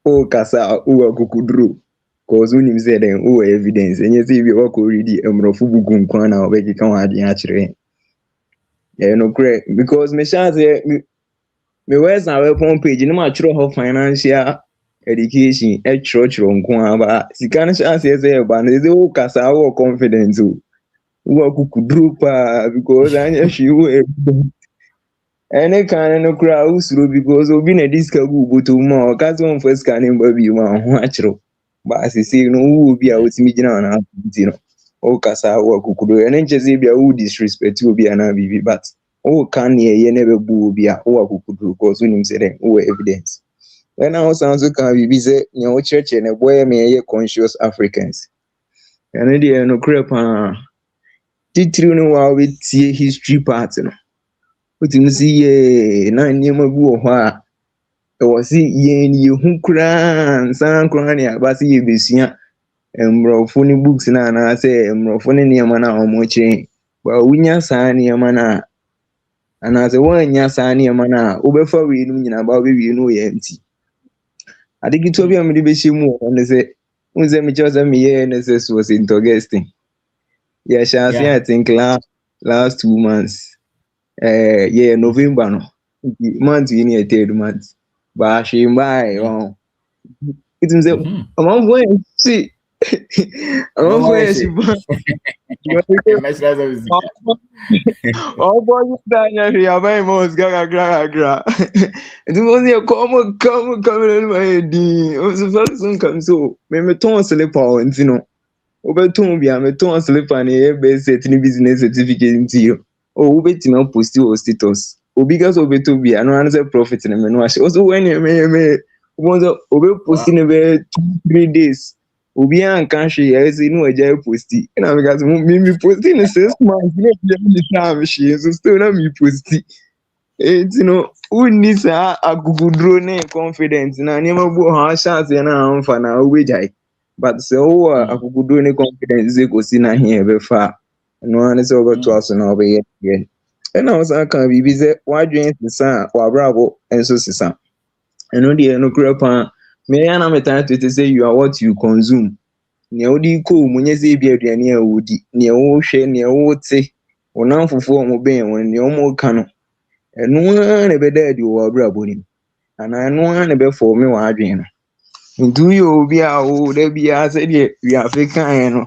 o kasa o akukudru cause unim say den o evidence enye say bi o ko ready emrofu bugu nko na obeki kan wa ade a kire no correct because me chance me where's na web page no ma chiro ho financial education chiro nko aba sikana chance say ba na dey o kasa o confidence o akukudru pa because anya shiwo ene kan no kra usuro because obi na diska gu boto ma o kaso on first kan ba bi ma ho achiro ba asisi no wo bi a otimi gina na nti no o kasa o akukudru ene ncheze bi a wo disrespect obi ana bibi but o kan ye ne be bu obi a o akukudru because unim say dem o evidence when I also can bibi say nyo church ne boy me ye conscious Africans ene dey no kra pa titiri no wa we tie history part no otimi si ye na nyema bi wo ho a e wo si ye ni hu kra san kra ne aba si ye besua emrofo ni books na na say emrofo ni nyema na omo chi ba wunya san nyema na ana say wanya san nyema na obefa we nu nyina ba we nu ye nti adigi to bi am de be shemu on say unze mi choza mi ye ne say was in August yeah I think last 2 months November no month in a third month but she buy it means among when see among when she oh boy Daniel ya buy most gra it was here come my di o so first come so me ton slipper and you know obeton bia me ton slipper na e be set ni business certificate nti yo o betime post o status obi gas obeto bia no answer profit na me no ahye also when me obe post ni be 2-3 days obi an kan hwe ya say no aja post na me gas me post ni 6 months no be am hwe so still na me post you know uni sa agugudro ne confidence na ni mabu ha chance na amfa na obejai but so akugudo ne confidence ze go si na here be fa no an se ogo to aso na obe ye e na osa kan bibi ze wadwen sisa wa brabo enso sisa eno de no krepa me ya na metan to say you are what you consume ne odi ko munye ze bi aduane a wodi ne wo hwe ne wo te wonam fofo mo ben won ne mo ka no eno ne be dadi wa brabo ni ana eno ne be for me wa adwen no do you be a there be as we African no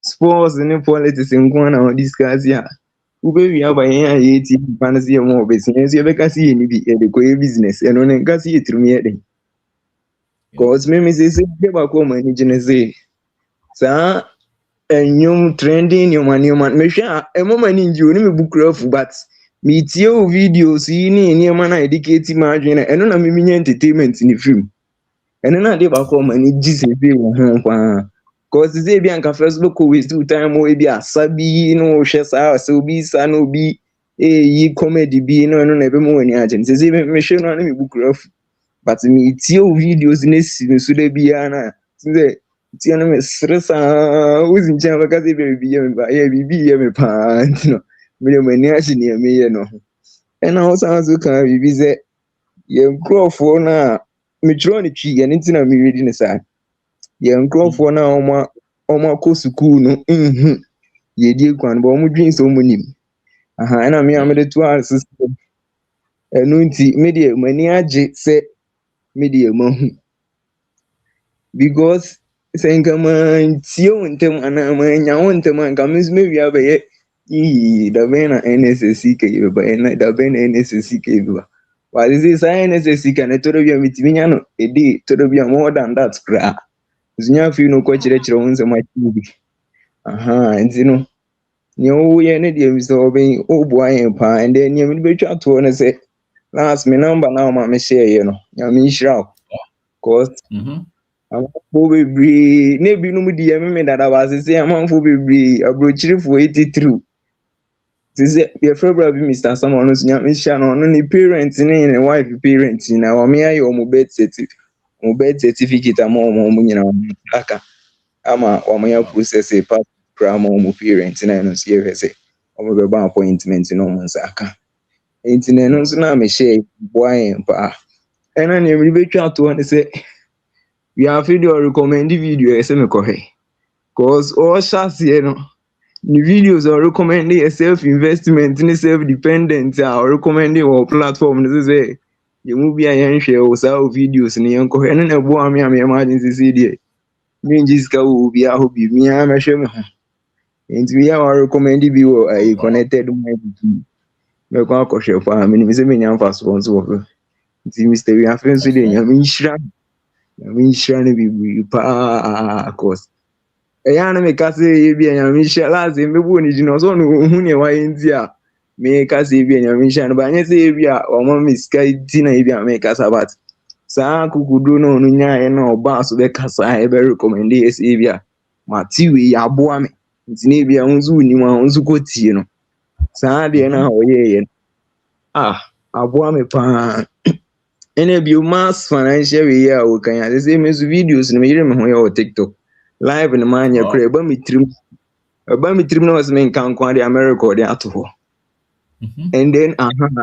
sports and politics in Ghana discuss ya ube we have a yeti fancy more business you be see any be the business and on can see it me dey cause me say be ba ko manage ne say sa enyum trending nneɛma mehwɛ a ɛmoma ne ngye oni me bukurafo but metie o videos yi ne nneɛma na educate ma adwene ɛno na meminya entertainment ne film ɛno na de baako ma ne gye sɛ bi wo ho kwa cause sɛ bi anka Facebook waste time o bi asa bi no hwɛ saa sɛ obi sa no obi yi comedy bi no ɛno na ebe mo wani agye sɛ sɛ mehwɛ no na me bukurafo but metie o videos ne si no so da bia na sɛ tie no me stress uzi nkyɛn bɛka sɛ baabi yɛ me ba yɛ biribi yɛ me paa nti no mede m'ani agye nea meyɛ no ho ɛna wo san so ka biribi sɛ yɛ nkurɔfoɔ no a metwerɛ no twi ɛno nti na meredi ne saa yɛ nkurɔfoɔ no a ɔmo akɔ sukuu no nhu yɛdie kwan bɛ ɔmo dwen sɛ ɔmo nim ɛna me a mede to ase sɛ ɛno nti medeɛ m'ani agye sɛ medeɛ mahu because sɛ nka mantie wo ntɛm anaa manya wo ntɛm anka me nso mɛwie abɛyɛ dabɛn na NSSC ka yɛbɛba ɛna dabɛn na NSSC ka yɛbɛba wade sɛ saa NSSC ka ne tɔrɔ bi a metumi nya no ɛde tɔrɔ bi a more than that koraa nso nya afei no kɔkyerɛkyerɛ wo nsɛm akyerɛ bi nti no nea woyɛ ne deɛ mi sɛ ɔbɛn woboa yɛn paa ɛndɛ nea mede bɛtwa toɔ no sɛ last me number na ɔma mehyɛeɛ no nyame nhyira wo cause amanfoɔ bebree na ebinom di yɛ meme dada baase sɛ amanfoɔ bebree aburokyirifoɔ ɛtitiriw te sɛ yɛfrɛ bra bi Mr. Samuel no so nyame hyia no ɔno ne parent ne ne wife parent na wɔme ayɛ ɔmo birth certificate ama ɔmo nyina ɔmo aka ama ɔmo yɛ process passport kora ama ɔmo parent na ɛno nso yɛhwɛ sɛ ɔmo bɛba appointment na ɔmo nsa aka nti na ɛno nso na mehyɛ boa yɛn paa ɛna nea mede bɛtwa toɔ ne sɛ we have video recommend video ese me kohe cause all shots here no the videos are recommending self investment ni self dependent are recommending or platform ni say you move ya yan share o sa videos ni yan kohe na bo am ya emergency see there me njiska wo bi a hobi mi a me hwe me ho enti we are recommending bi wo I connected my me kwa ko hwe fa me ni se me nya fa sponsor wo enti Mr. we have friends with you me nshira Yamisha ne bi pa cause eya na me ka se bi Yamisha last me bu ni jino so no hu ne wa enti a me ka se bi Yamisha no ba nye se bi a o ma miska ti na bi a me ka sabat sa kukudo no no nya e na oba so be kasa e be recommend e se bi a mati we ya boa me nti ne bi a unzu ni ma unzu ko tie no sa de na o ye aboa me pa ene bi mass financial way ya o kan ya say me videos no me yire me ho ya o TikTok live no man ya kure ba mitrim no was me kan kwa de America de ato ho and then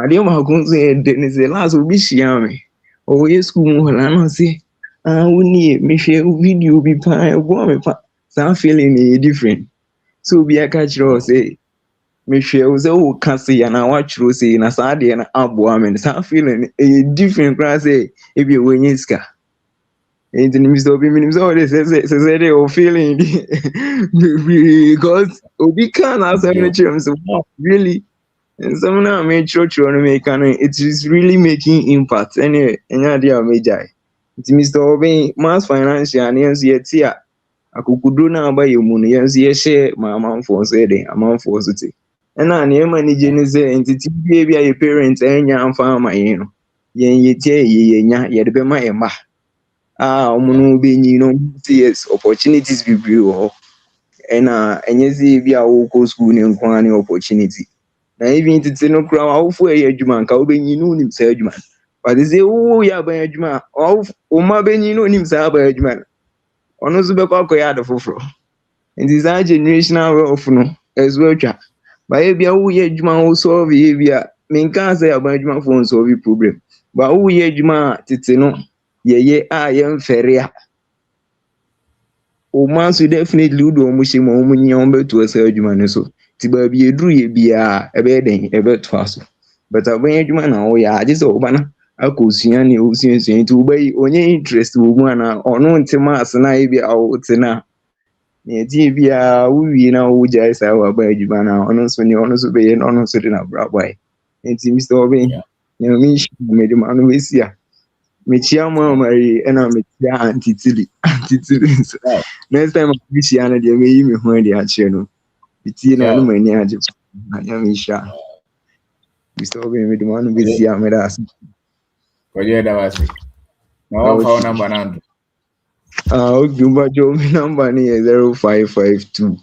de ma ko say de say last obi shia me o ye school mu hala no say woni me hwe video bi pa bo me pa some feeling is different so bi aka chiro say me hwe o say o ka say ya na wa chiro say na sa de na aboa me some feeling is different class say e bi wenye ska and ni Mr. Obi minimum so they say they o feeling because obi can as I mentioned so really and some now me church on me can it is really making impact anyway enya dia major it Mr. Obi mass financial and yet here akukudo na aba yemu no yenso ye share ma amanfo so dey amanfo so ti na na manage ni say entity bi a parent enya amfa ma yin no yen yetie yenya ye de be ma ema omuno be nyi no yes opportunities bi ho na enyezi bi a wo ko school ni nkwa ni opportunity na even titi no kra wa wo fu e adwuma nka wo be nyi no nim sa adwuma but they say wo ya ban adwuma o ma be nyi no nim sa ban adwuma ono zo be kwa ya do foforo nti za generational wealth no as well twa ba e bia wo ye adwuma wo solve e bia me nka say aban adwuma fo solve problem ba wo ye adwuma titi no ye ye mferia o man so definitely do mo she mo nyi on beto asa adwuma ne so ti ba bi eduru ye bia e be den e be to aso but aban adwuma na wo ya age se o bana akosua ne o sua ti wo bai onye interest wo mu ana ono ntima asena e bia o tina ne ti bia wo wi na wo jai sa wa ba adwuma na ono so be ye ono so de na bra boy enti Mr. Obi ne mi shi me de ma no wesia mekyia mama yi ɛna mekyia antitili so next time mekyia no deɛ meyi me ho adi akyerɛ no bitie na no mani agye ya me sha Mr. Obi me demand be see am that Koye da wasi na wa phone number nandu Ogumba jo me number ni 0552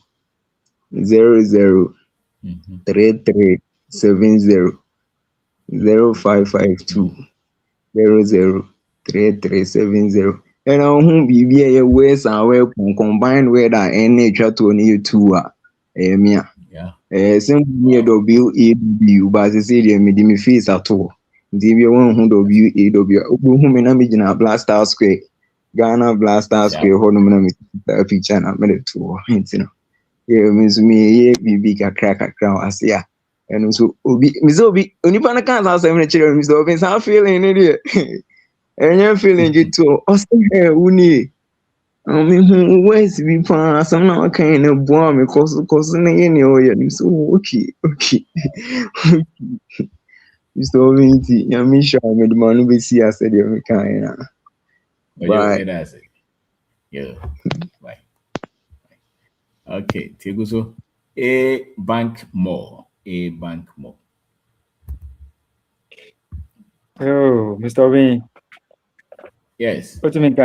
00 3370 0552 00 3370 and on be a ways and we combine with that any chat to you two yeah simple near WAW but say the me face at all the one who WAW who me na me na Blaster Square Ghana Blaster Square ho no me na picture na me to hint no yeah means me BB kakra asia and so obi onipa na kan say me chere Mr. Obi say feeling it and you feeling it too hey uni who where's be pan some now kind of bomb cause na any oya so okay Mr. Obi ya me sure me the man be see as said you kind na bye yeah bye okay Tiguso a bank more Oh, Mr. Obi. Yes. What do you mean?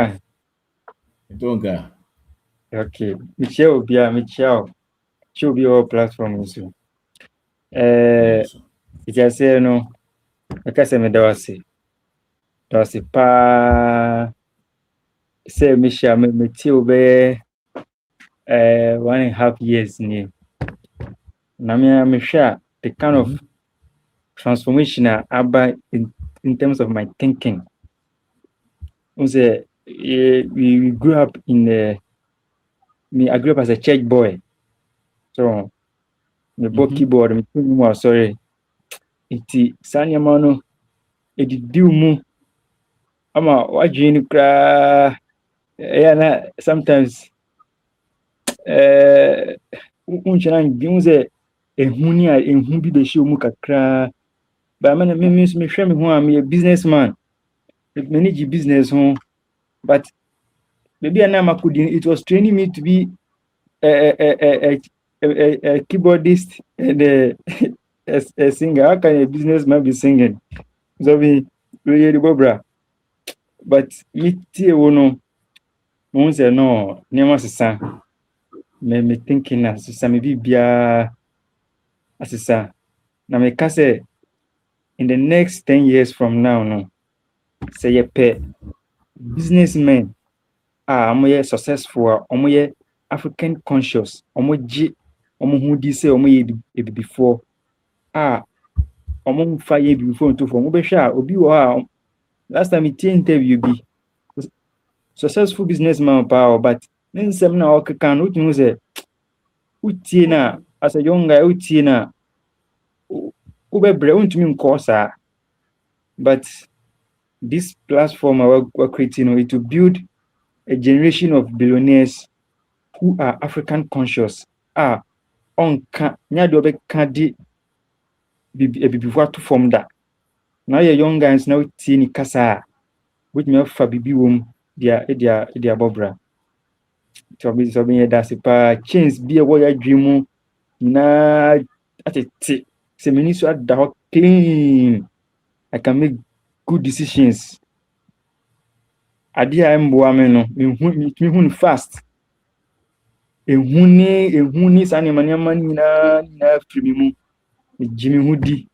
Don't Okay. Michelle should be all platform also. It has said no. I can't say me dawasi pa say Michelle me be 1.5 years ni. Na me share the kind of transformation about in terms of my thinking. We grew up I grew up as a church boy. So the book keyboard, sorry. Iti sanya mano edidiu mu ama wajini kra na sometimes unchana ngiunze ehun bi be shi mu kakra ba me hwe me ho am a businessman with manage business home, but maybe it was training me to be a keyboardist and a singer. How can a businessman be singing? So we really bobra. But me no say no nema sisa me thinking na sisa me bibia asisa na me ka say in the next 10 years from now no say ye pay businessmen omo successful omo African conscious omo who di say omo ye before omo fa ye before to for omo be sha obi wo last time it interview be successful businessman power but nsem na o kan o tunu say utie na as a young guy utie na ubebre untumi nkosa but this platform we're creating it to build a generation of billionaires who are African conscious on nyado be kadi before to form that now your young guys now tini kasa which me fa bibi wom dia bobra to be so be that pa chance be what your dream na atete se mini so da clean I can make good decisions. Adia mboa me no me hu fast. Ehuni sane mani na free mu. Jimmy Hudi.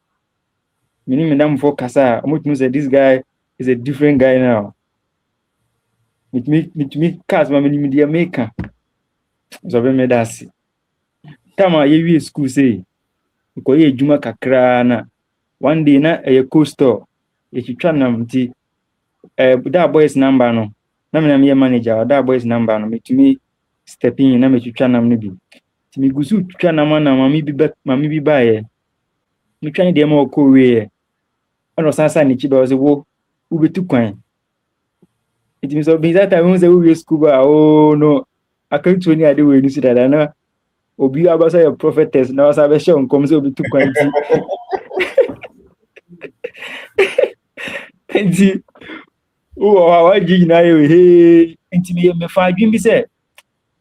Mini madam for kasa, omo say this guy is a different guy now. With me cast my media maker. So be me dasi. Tama ye school say ko ye juma kakra na one day na a co-store etwitwa nam ti that boy's number no na me manager that boy's number no metumi stepping in na metwitwa nam no bi ti me gusu twitwa nam na mami bi ba ye me twa ne de ma ko we ono sansa ni chi ba so wo betu kwan it means be that time when say we school ba no akantu ni ade we ni sidada na obi abasa your prophetess na wasa be share nkom say betu kwan ti Oh, why did you know? Hey, intimate me 5 dream be said.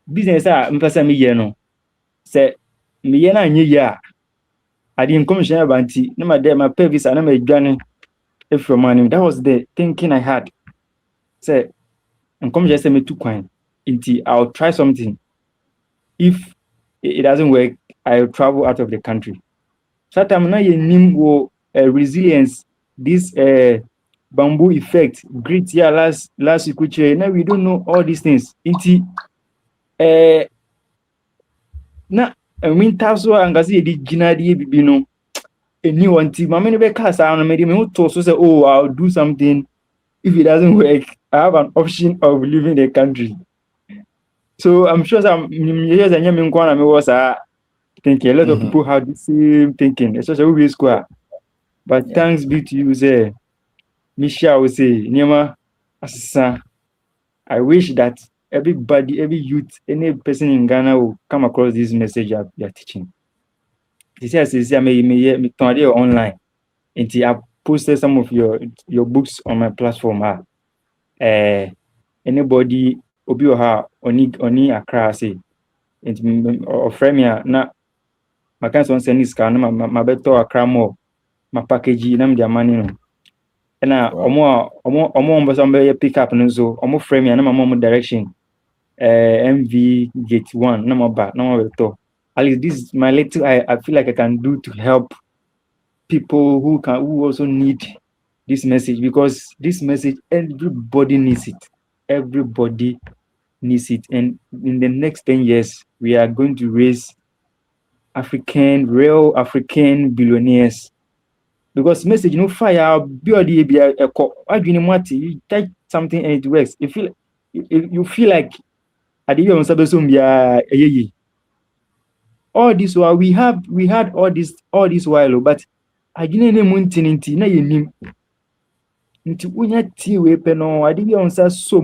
Business mpesa me ye no. Say me ye na nye ya. I didn't come share banti. No my day my pay visa na me dwane from money. That was the thinking I had. Say and come just say me too kwan. I'll try something. If it doesn't work, I'll travel out of the country. So time na ye nim wo resilience, this bamboo effect, grit yeah last week now we don't know all these things. Na winter so angasi di gina di bibi no any one team. Mama ne be cast on me who told so say, oh, I'll do something. If it doesn't work, I have an option of leaving the country. So I'm sure some years and me was thinking a lot of people have the same thinking, especially we square. But thanks be to you, say Michelle will say, Nema Asasa. I wish that everybody, every youth, any person in Ghana will come across this message you're teaching. This is me online. And I posted some of your books on my platform. Anybody obi oha oni Accra say and frame me na maka so send this car na ma beto Accra more ma package na me dia money no na omo so be pick up no so omo frame me na ma direction MV gate 1 na ma beto. At least this is my little I feel like I can do to help people who also need this message, because this message everybody needs it. Everybody needs it. And in the next 10 years, we are going to raise real African billionaires. Because message no fire, you type something and it works. You feel like all this while we had all this while, but I didn't na yenim. Nti unya ti we pe no ade bi onsa so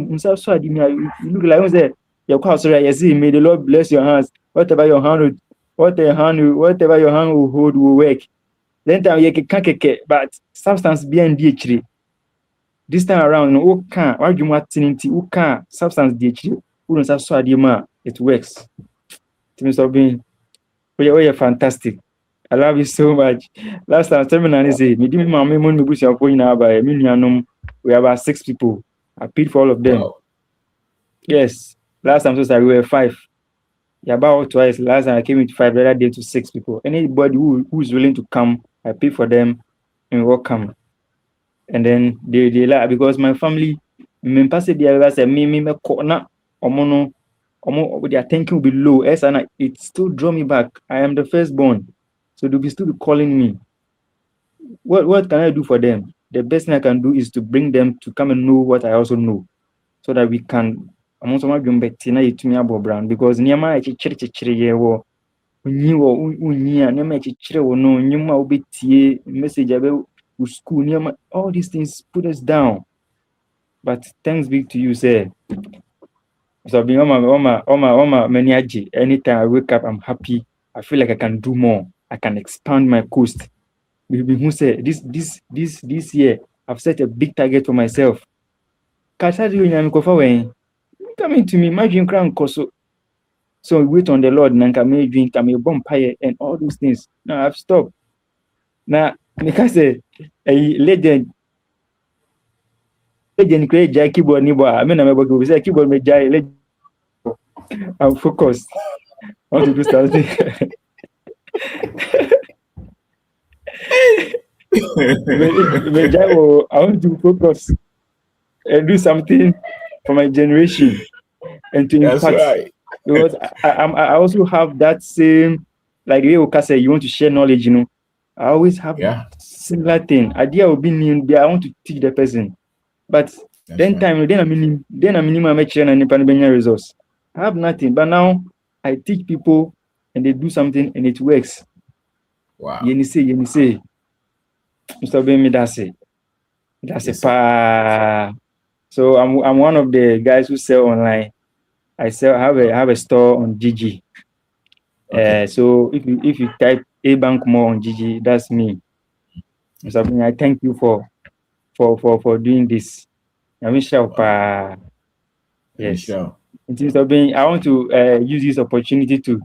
ade mi you look like say your call sorry you see may the Lord bless your hands, whatever your hand will hold will work. Then time you can keke, but substance behind DHD this time around no o kan wadwuma tinti o kan substance DHD who don't so ade ma it works. Timi so being we are fantastic. I love you so much. Last time, Terminal say, me give me my money, me bush your phone now by me. We have about 6 people. I paid for all of them. Wow. Yes. Last time, so we were 5. Yeah, about twice. Last time I came with 5. The other day to 6 people. Anybody who is willing to come, I pay for them and welcome. And then they like, because my family, me pass it the other say me corner omono their thinking will be low. And it still draw me back. I am the firstborn. So they'll be still calling me. What can I do for them? The best thing I can do is to bring them to come and know what I also know, so that we can. I'm also not going back to me about brand, because Niama wo unia nema chichire wo no nyuma obetie message about school Niama, all these things put us down. But thanks be to you, sir. So being oma many aji. Anytime I wake up, I'm happy. I feel like I can do more. I can expand my coast. Who say this year I've set a big target for myself. Coming to me, my dream crown koso. So we wait on the Lord, nanka me drink, me bonfire and all those things. Now I've stopped. Now because a legend create jai keyboard ni boy. I mean I'm about to say keyboard me jai legend. I'm focused. I want to do something. I want to focus and do something for my generation and to impact. That's right. Because I also have that same, like the way Oka said, you want to share knowledge, you know. I always have similar thing. Idea will be new there. I want to teach the person, but then I'm minimum and resource. I have nothing, but now I teach people and they do something and it works. Wow. You say, Mr. Bemi, that's it. That's a So I'm one of the guys who sell online. I have a store on Gigi. Okay. So if you type A Bank More on Gigi, that's me. Mr. Bemi, I thank you for doing this. Michelle Pa. Yes. Michelle. Mr. Obin, I want to use this opportunity to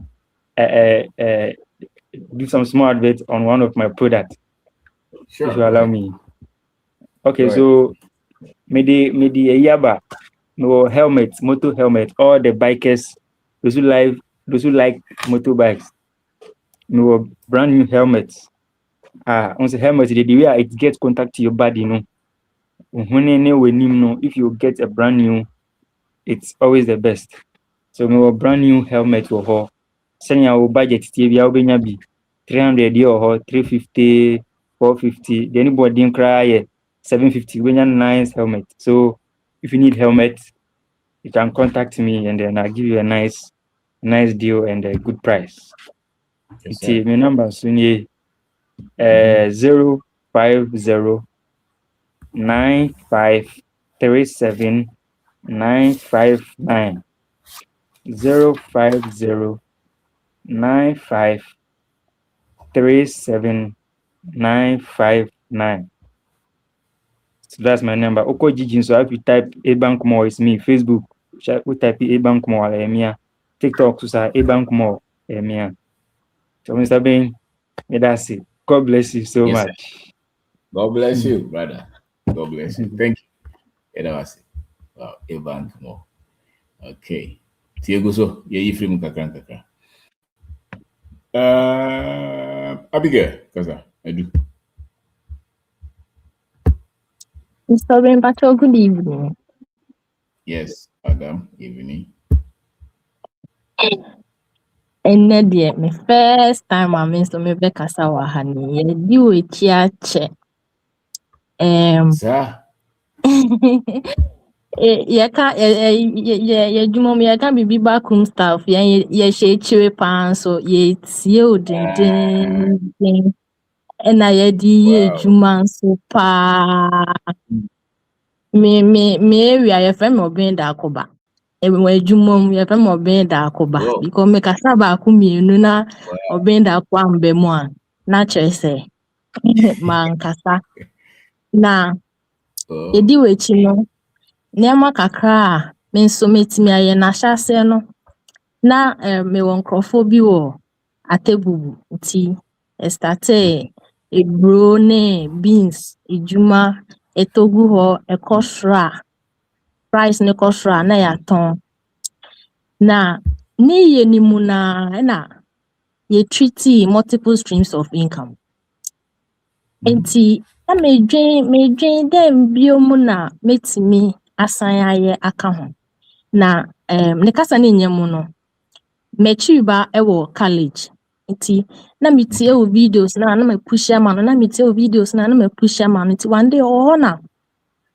do some small advert on one of my products. Sure. If you allow me. Okay, Go so maybe Yaba, no helmets, motor helmet, all the bikers, those who like motorbikes, no brand new helmets. On the helmet, the way it gets contact to your body, no. If you get a brand new, it's always the best. So my brand new helmet for her. Send your budget TV, I'll be 300 or 350, 450. The anybody didn't cry 750. When a nice helmet. So if you need helmet, you can contact me and then I'll give you a nice deal and a good price. Yes, It's my number Sunye 050 9537 959 050 9537 959. So that's my number. Oko Gigi, so if you type A Bank More, it's me. Facebook, we type A Bank More, Emia. TikTok, so say A Bank More, Emia. So Mr. Bain, that's it. God bless you so much. Sir. God bless you, brother. God bless you. Thank you. That's it. Wow, A Bank More. Okay. Tiago, so you free kakra. Abigail, Kaza, I do. Mr. Benpacho, good evening. Yes, Adam, evening. And Nadia, my first time I'm in some Kasawa honey, and you a chiache. Sir. You can't be backroom staff. Yeah, she chewy pants, so it's you, ding. And I had the Juman so pa. Me, we are a friend of being Dakoba. Everywhere Jumom, we are friend of being Dakoba. Because make a saba kumi, Nuna, or being Dakwam Bemoan. Naturally say, man, Cassa. Now, you do it, you know. Nema kakra me nso metimi aye na hyase no na me won krofo bi wo atebubu nti starte ebro ne beans ejuma etogu ho ekosra price ne kosra na ya ton na ni ye ni mu na ye treaty multiple streams of income nti na me dwen dem biomu na metimi asan aye aka ho na ne kasa ne nyemu no mechiba ewo college nti na metie o videos na me push ama no na metie o videos na me push ama no nti one day o na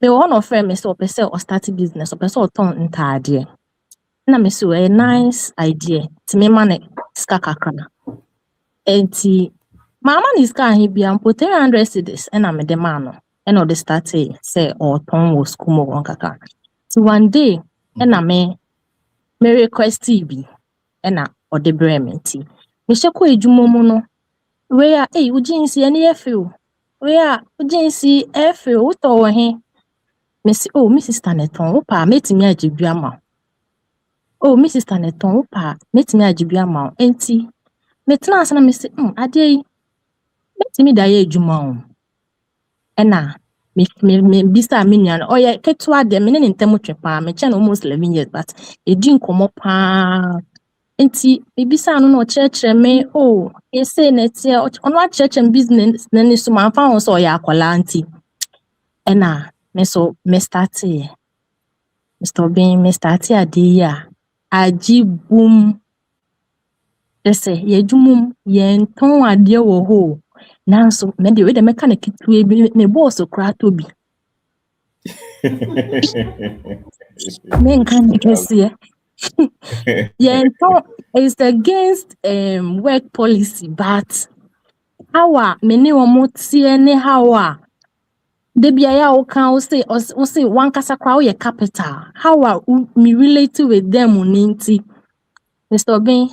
me one friend me so pese o start business o pese o ton ntade na me so a nice idea ti me ma ne ska kakra nti mama ni ska he bia mpo 300 cedis na me de ma no and the start say or ton was kumo gon kaka. So one day na me request bi na or the brementi. Me sheko ejumo mu no we a ujinsi ene efio. We a ujinsi efio uto wo he. Me si Mrs. Taneton wo pa metimi agibua ma. Mrs. Taneton wo pa metimi agibua ma. Enti me tena asa na me si ade yi metimi da ye ejuma o. Ena me bisa minyan oye ketwa de me ne ntemu twepa me chen almost 11 years but e din komo pa enti me bisa no no church me e say na tie ono church business na ni so man fa won so ya akola anti ena me so me start Mr. Bin me start ade ya ajibum ese ye jumum ye nton ade wo ho nanso me de we de meka na kitue bi me boss kra to bi men kan kese yeah it's against work policy but how many omotie ne how de bia ya o kan o say one kasa kra o ye capital how me relate with them ninti Mr. Bin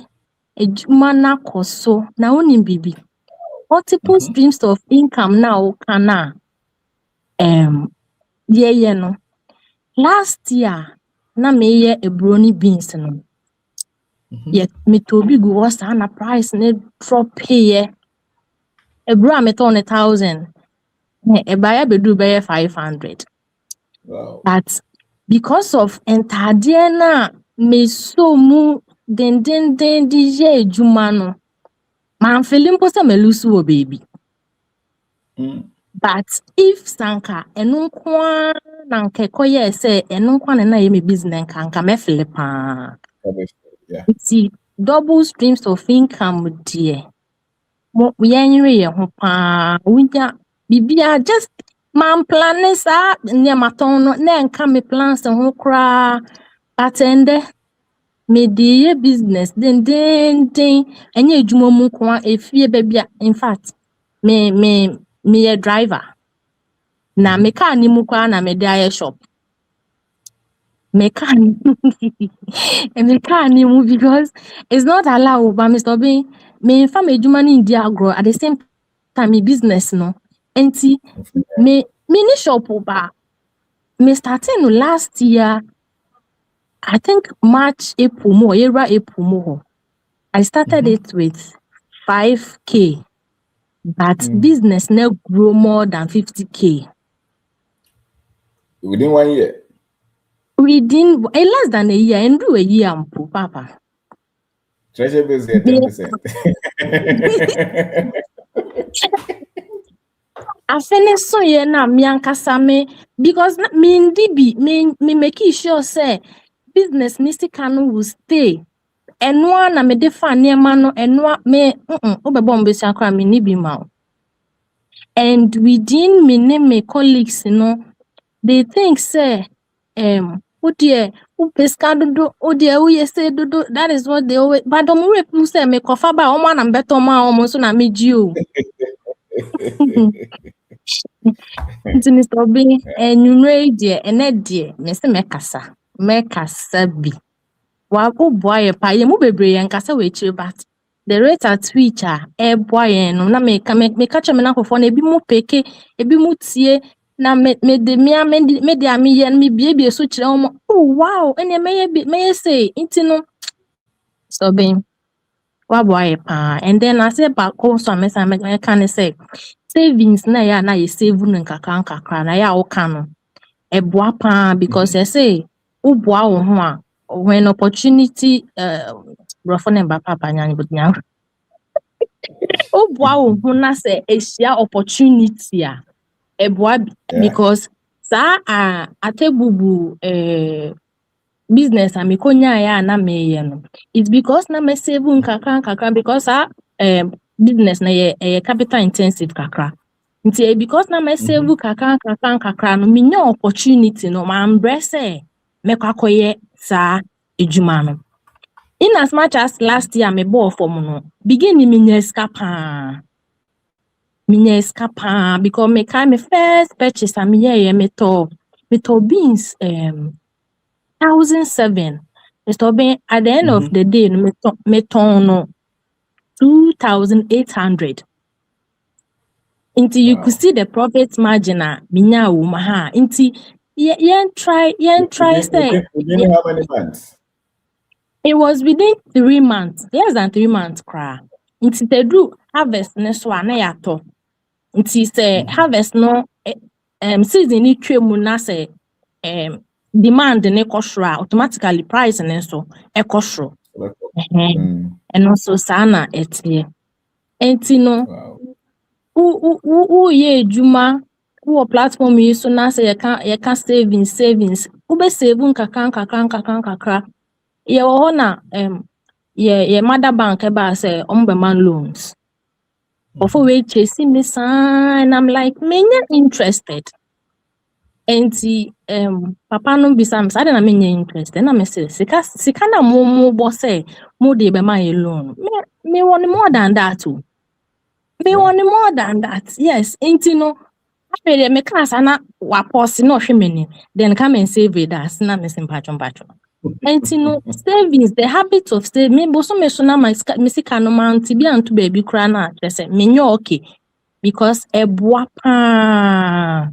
ejuma na koso na oni bibi multiple streams of income now kana no last year na me a brownie beans no. Yet me to be go was na price ne drop here. A bra me ton 1,000. A buyer be do by 500. Wow. But because of entadiena me so mu den DJ jumano. Man feeling po me lose wo baby. But if Sanka enunkwa na nkekoye say enunkwa na ye me business kanka me filipa. Yeah. See double streams of income dear. Mo yenre ye ho pa winya bibia just man plan sa ne maton no na nka me plans ho kra atende me die business den enye adwuma mu kwa efie bebia. In fact me a driver na me car ni mu kwa na me dia shop me car me car ni mu because it's not allowed but Mr. Bean me fa me adwuma ni India grow at the same time me business no enti me ni shop ba me starting last year I think March April mo April mo I started it with 5k but business now grow more than 50k within 1 year. Within less than a year, and do a year, Papa. Treasure bills at 10%. I finish so ye na mianka same because me ndibi me make sure say business nistikano will stay. Enwa na me defa niema no enwa me obebo mbesi akra me ni bi ma. And within me name me colleagues they think say oh dear, who pescado, oh dear, we say do that is what they always but don't people say me kofa ba o man better ma almost na me you. Mr. B and you know dear and dear, Mr. Mekasa bi. Wa go boy pa ye mu bebre yan kasa we chi but the rate at which boy no na me catch me na kofo na ebi mu peke ebi mu tie na me de ami yen me bie so kire o oh wow ene me say intino so ben wa boy pa and then I say back so me can say savings na ya na ye save no nkakra na ya o kan no e boa pa because I say o boa wo ho a when opportunity brofone ba papa nyan budnya o boa wo ho na say e share opportunity a because sa atebubu business amikonya ya na me no it's because na me save nkakra because business na ye capital intensive kakra nti because na me save kakra no me nya opportunity no ma embrace me kwakoye sa ejuma no in as much as last year me bought from no begin me nya escapa because me first purchase me to beans 1,007 Mr. Ben at the end of the day me ton 2,800 until you could see the profit margin minya wuma ha until yen try say within how many months? It was within 3 months, less than 3 months cry. Until they do harvest ne so na yato. Until say harvest no season ni twe mu na say demand ne kosra automatically price ne so e kosro. And also sana etie. Enti no who ye juma who platform you so na say you can savings who be save kakra ye wo na ye mother bank e ba say man loans of we chasing me sign I'm like me interested enti papa no bisam say na me interested na me say sika na mo boss say mo dey be my loan me want more than that too. Me want more than that. Yes, enti no afere me class na wa pause no hwe meni then come and save with us na me simpatron patron. Enti no savings the habit of save me bo so me so na me sika no man ti bia nto baby kra na say me nyo okay because e boa pa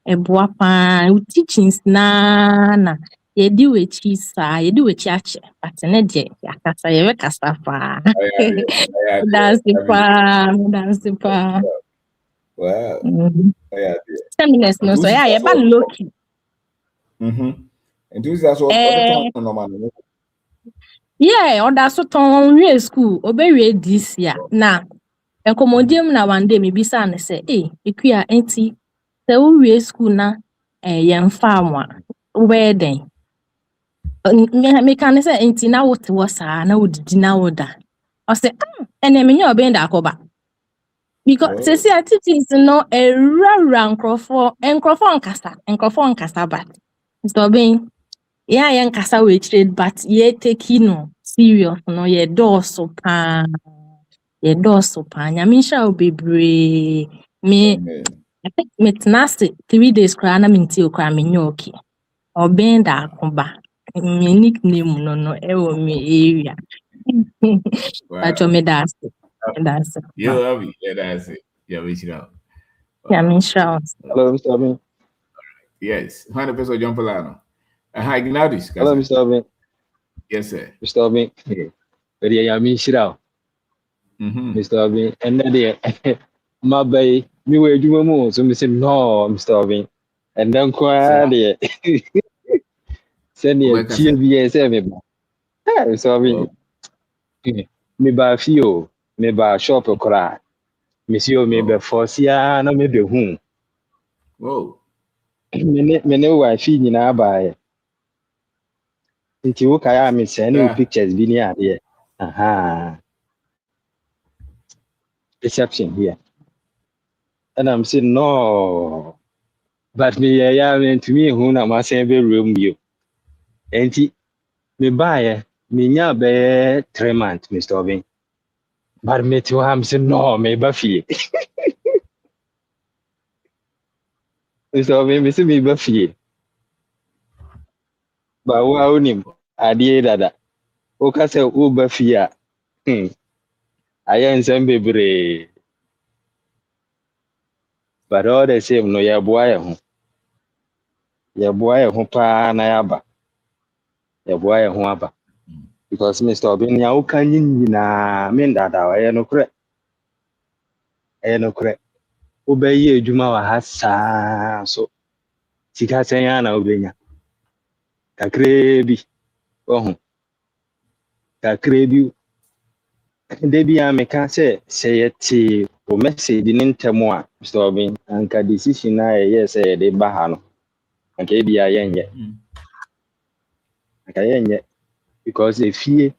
ɛboa paa wo teachings na yɛdi w'akyi saa yɛdi w'akyi akyɛ but ne deɛ yɛakasa yɛbɛkasa paa dance paa Wow. seminars no so yeah yɛba no loki And this is also other time no man. yeah ɔda so tɔn wie school obewie this year na enkomodium na one day mebisa ne sɛ ekua enti sɛ wo wie school na yɛmfa amwa wobɛyɛ den me kan sɛ enti na wote wɔ saa na wodidi na woda ɔsɛ ene me nya obɛn da akɔba because sesi activities no ewura nkrɔfo nkasa but Mr. Obin yeah nkasa we trade but ye take no serious no ye dɔɔso paa nyame nhyira wo bebree me I think metnase 3 days kra na minti okra me nyoki Obɛn da akɔba me nickname no ewo me area but me that's You love it. Yeah, that's it. Yeah, we should know. Nyame nhyira wo. Hello, Mr. Obin. Yes, 100% John Polano. Hi, Ignatius. Hello, Mr. Obin. Yes, sir. Mr. Obin. But yeah, I mean, shit out. Mr. Obin. And then my baby, me were doing more. So, Mr. No, Mr. Obin. And then, quiet. Send me a TVS. Mr. Obin. Me by few, me by shop or cry. Monsieur, me by force, ya, no, me be whom. Whoa. Me know why feeding in our buy. Nti wo kaya me send you pictures bi ni ade. Reception here. And I'm saying no. But me to me who na ma say be room you. Enti me buy me nya be 3 months Mr. Obin. But me to am say no me ba fie. Mr. Obin me say me ba fie. Ba wa onim ade dada o ka se o ba fia ayen nsem bebre but all the same no ya boa ye ho pa na ya ba ya boa ye ho aba because Mr. Obin ya o kan nyina me dada wa ye no kre o ba yi adwuma wa ha saa so sika sen ya na obenya kakrebi kakrebi debi ameka say yeti o message ni ntemo a Mr. Obin anka decision na yes de ba ha no anka e bia yenye because efie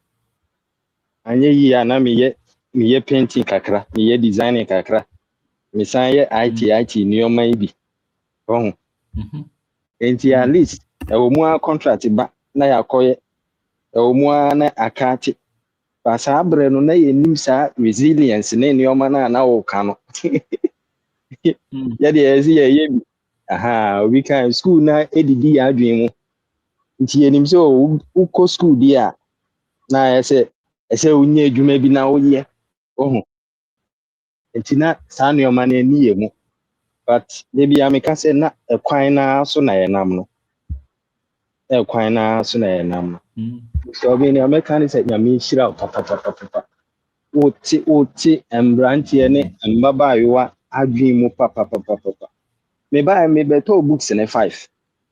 anye yi ana me ye painting kakra me ye designing kakra me san ye IT ni o man bi enti at least e wo mu contract ba na yakoye e wo mu na akati pasa abre no na yenim sa resilience na nioma na wo ka no ya de ezi ye bi we can school na edidi adwen mu nti yenim so uko school dia na ese unye adwuma bi na wo ye nti na sa nioma na ni ye mu but maybe ameka say na ekwan na so na ye nam no So when American said Yami Shira papa oti embrantie ne mbaba yowa adwin mu papa me buy me beto books in 5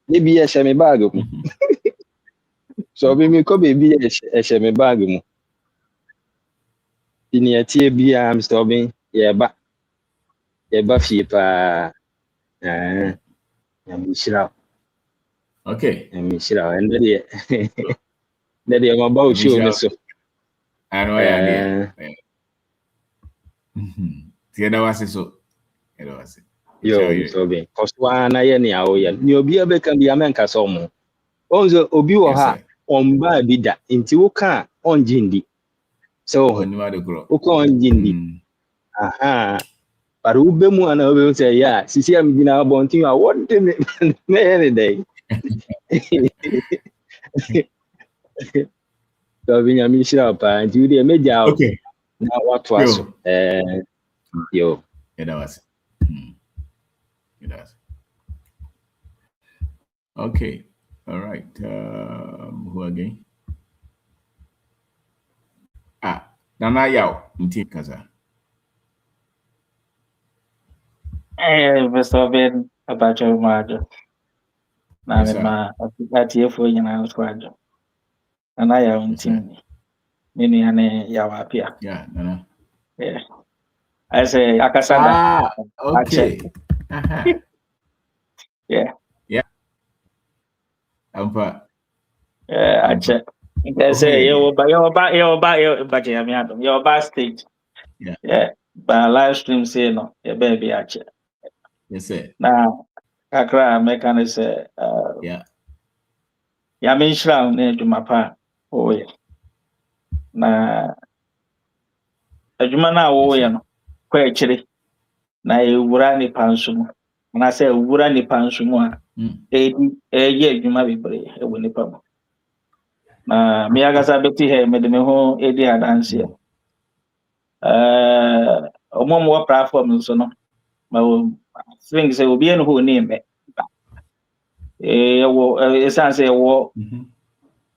maybe ye she me bag mu so be me ko baby ye she me bag mu ini atie bia am stopping ye ba fie pa Yami Shira. Okay. Yami Shira and that they are about you so I know yeah. Tienda wase so. Yo so be cause one aye ni awo ya. Ni obi abeka bi amenka so mo. Onzo obi wo ha on ba bi da. Nti wo ka on jindi. So wo ka on jindi. But ube mu ana ube say yeah, sisi am gina abontin a what me any day. So Yami Shira pa nti we dey meja okay na what was yo yeah that was Okay. All right. Who again? Nana Yao, Nti Kaza. Mr. Ben Abacho Majo. Yes, Na ati efo nyina nso adwo. Nana ya untim. Nini ane ya wapia. Yeah, Nana. Yeah. I say akasanda. Okay. Yeah. Yeah. Ampa. Ache. I say you but you am your backstage. Yeah. Yeah. But live stream say no. Yeah, baby ache. Yes, sir. Now kakra mechanic say yeah. Ya menhyira na adwuma pa woyɛ. Na adwuma na woyɛ no kɔ akyire na ewura nipa nso mu. Na sɛ ewura nipa nso mu a ɛyɛ adwuma bebree ɛwɔ nipa mu. Na me agasa beti ha me de me ho edi adanse. Ɔmo mo wɔ platform nso no. Ma wo think sɛ obi eno ho ni mɛ. Esan sɛ ɛwɔ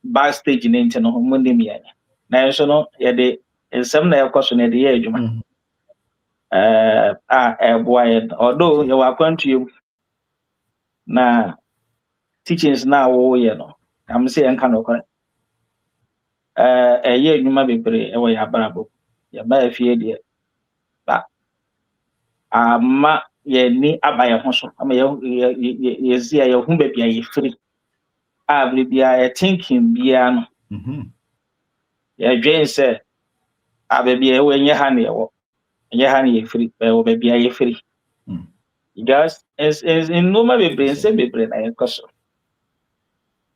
backstage ne nti no mo nim yɛ. Na nso no yɛ de nsɛm na ɛkɔ so na yɛ de yɛ adwuma. Ɛboa yɛ. Although yɛ wɔ akwantuo na teachings na woyɛ no. Am sɛ yɛn ka no kɔ. Ɛyɛ adwuma bebree ɛwɔ yɛ abrabɔ. Yɛ ba afie deɛ. Ba ama yɛ ni aba yɛ ho so. Ama yɛ zi yɛ ho baabi a yɛ firi. Baabi a yɛ thinking bia no. Yɛ dwen sɛ baabi a ɛwɔ nyɛ ha na yɛwɔ. Nyɛ ha na yɛ firi. Ɛwɔ baabi a yɛ firi. Just in normal bebree nsɛm bebree na yɛ kɔ so.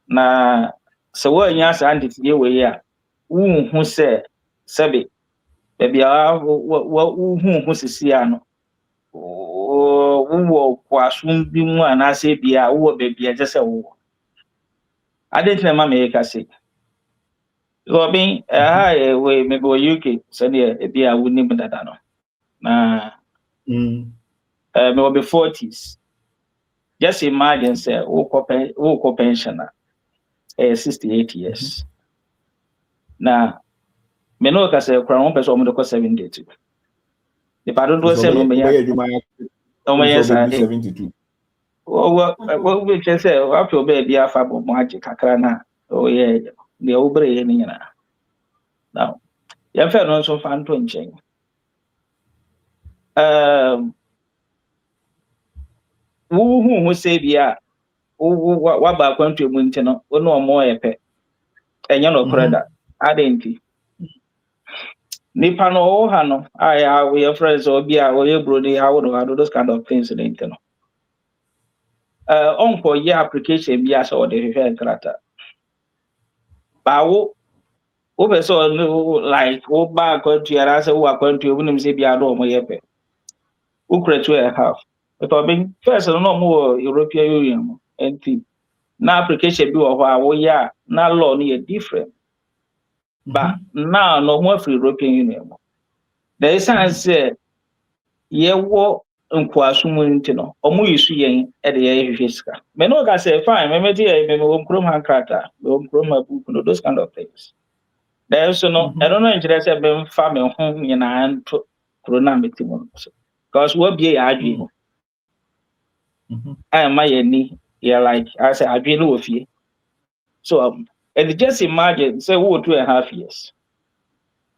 Na sɛ wɔanya saa nteteɛ wɔ yi a wohu sɛ sɛbe baabi a wohu sisi a no wowɔ kwasom bi mu anaasɛ bi a wowɔ baabi a ɛsɛ sɛ wowɔ. Ade ntina ma me ka sɛ Robin we maybe UK sɛdeɛ ebi a wonim dada no. Na me will be 40s. Just imagine say who pensioner 68 years. Now me no ka say kra one person omo 72. The pardon do say no me ya. Omo yes 72. What we can say after be bia fa bo mo age kakra na o ye the obre ye ni nyina. Now ya fa no so fa nto nchen. Who say bia wa ba kwantu mu nti no wo no mo yepe enya no kreda adenti nipa no o ha no aya we your friends or bia o ye brody how do those kind of things in no onko ye application bia so de hwehwe krata ba wo be so like wo ba kwantu ara say wo kwantu mu nim say bia do mo yepe wo kretu e half but being first no more European Union and na application bi wɔ hɔ a woyɛ na law no yɛ different. But now no more free European Union. There is sense say yɛwɔ nkwaso mu nti no ɔmo yisu yɛn ɛde yɛ hwehwɛ sika. Me no ka say fine me meti me wɔ krom hankrata me wɔ krom abuku no those kind of things. There is no ɛno no nkyerɛ sɛ me mfa me ho nyinaa nto corona meti mu no. Because what be adwi ho. I am my ni yeah, like I said, I've been with you. So, and just imagine, say, 2.5 years.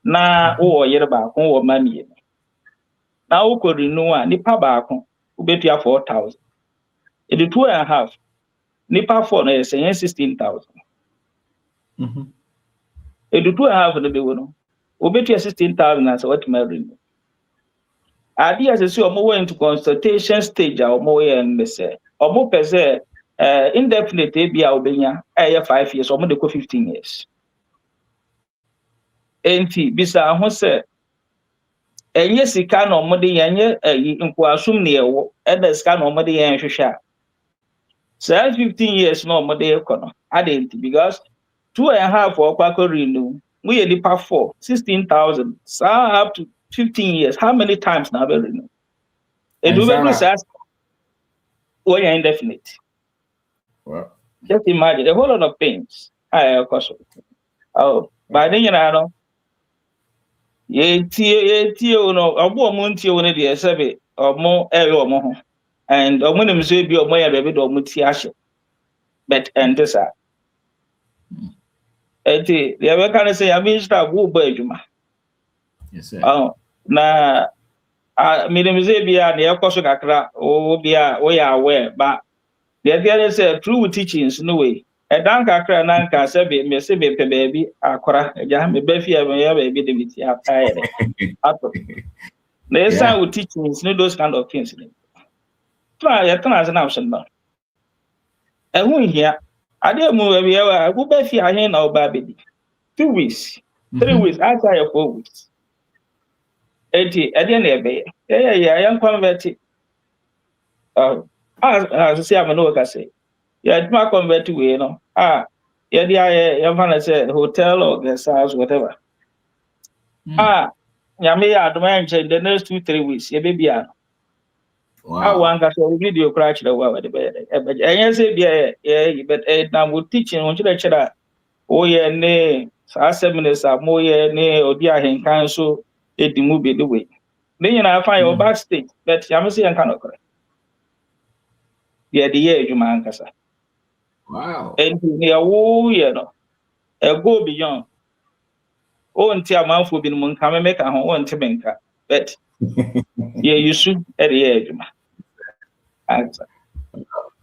Now, year back, money. Now, who could renew nipa back, who bet you 4,000. In the 2.5, nipa 4 is saying 16,000. In the 2.5 of the bill, who bet you 16,000 as what my renew. Ideas is your more into consultation stage or more and they say, or more per se. Indefinite be obenya 5 years or more than 15 years. Enti bisa ho se enye sika no mo de yenye nkwasum ne ewo eda sika no mo de yen hwehwa. So 15 years no mo de ekono adenti because 2.5 for kwako renew we ye lipa 4 16,000 so up to 15 years how many times na be renew? E do be say we are indefinite. Well, just imagine a whole lot of things. Of course. Oh, but then you know, ye no, abo mo ntie wo ne de sebe omo omo ho. And omo nem so bi omo ya bebe do omo ti ahye. But and this eti the other can say I mean start go ba adwuma. Yes sir. Oh, na me dem say bia na ekoso kakra o bia we are aware but the other say through teachings no way. E dan kakra na nka say be me say be pe baby akora ja me ba fia me ya baby de biti after ato. Na esa with teachings no those kind of things. Try ya tana na option no. E hu hia ade mu we ya go ba fia hin na oba be 2 weeks, 3 weeks, after your 4 weeks. Eti, ade na ebe. Yeah, young convert. As say am no ka say. Yeah, ma convert we no. Yeah, you fan say hotel or guest house whatever. Nyame ya adoma nche the next 2-3 weeks, ye be bia. One ka so video crash the wa de be. Enye say bia but na we teaching on chira o ye ne saa 7 minutes mo ye ne odi ahenkan so edimu be the way. Then you know find your back stage but you say yan kan okre. Yeah, the year you man kasa. Wow. And you wo ye no. E go beyond. O nti amanfo bi no nka me make ho o nti benka. But yeah, you should at the year you man. Answer.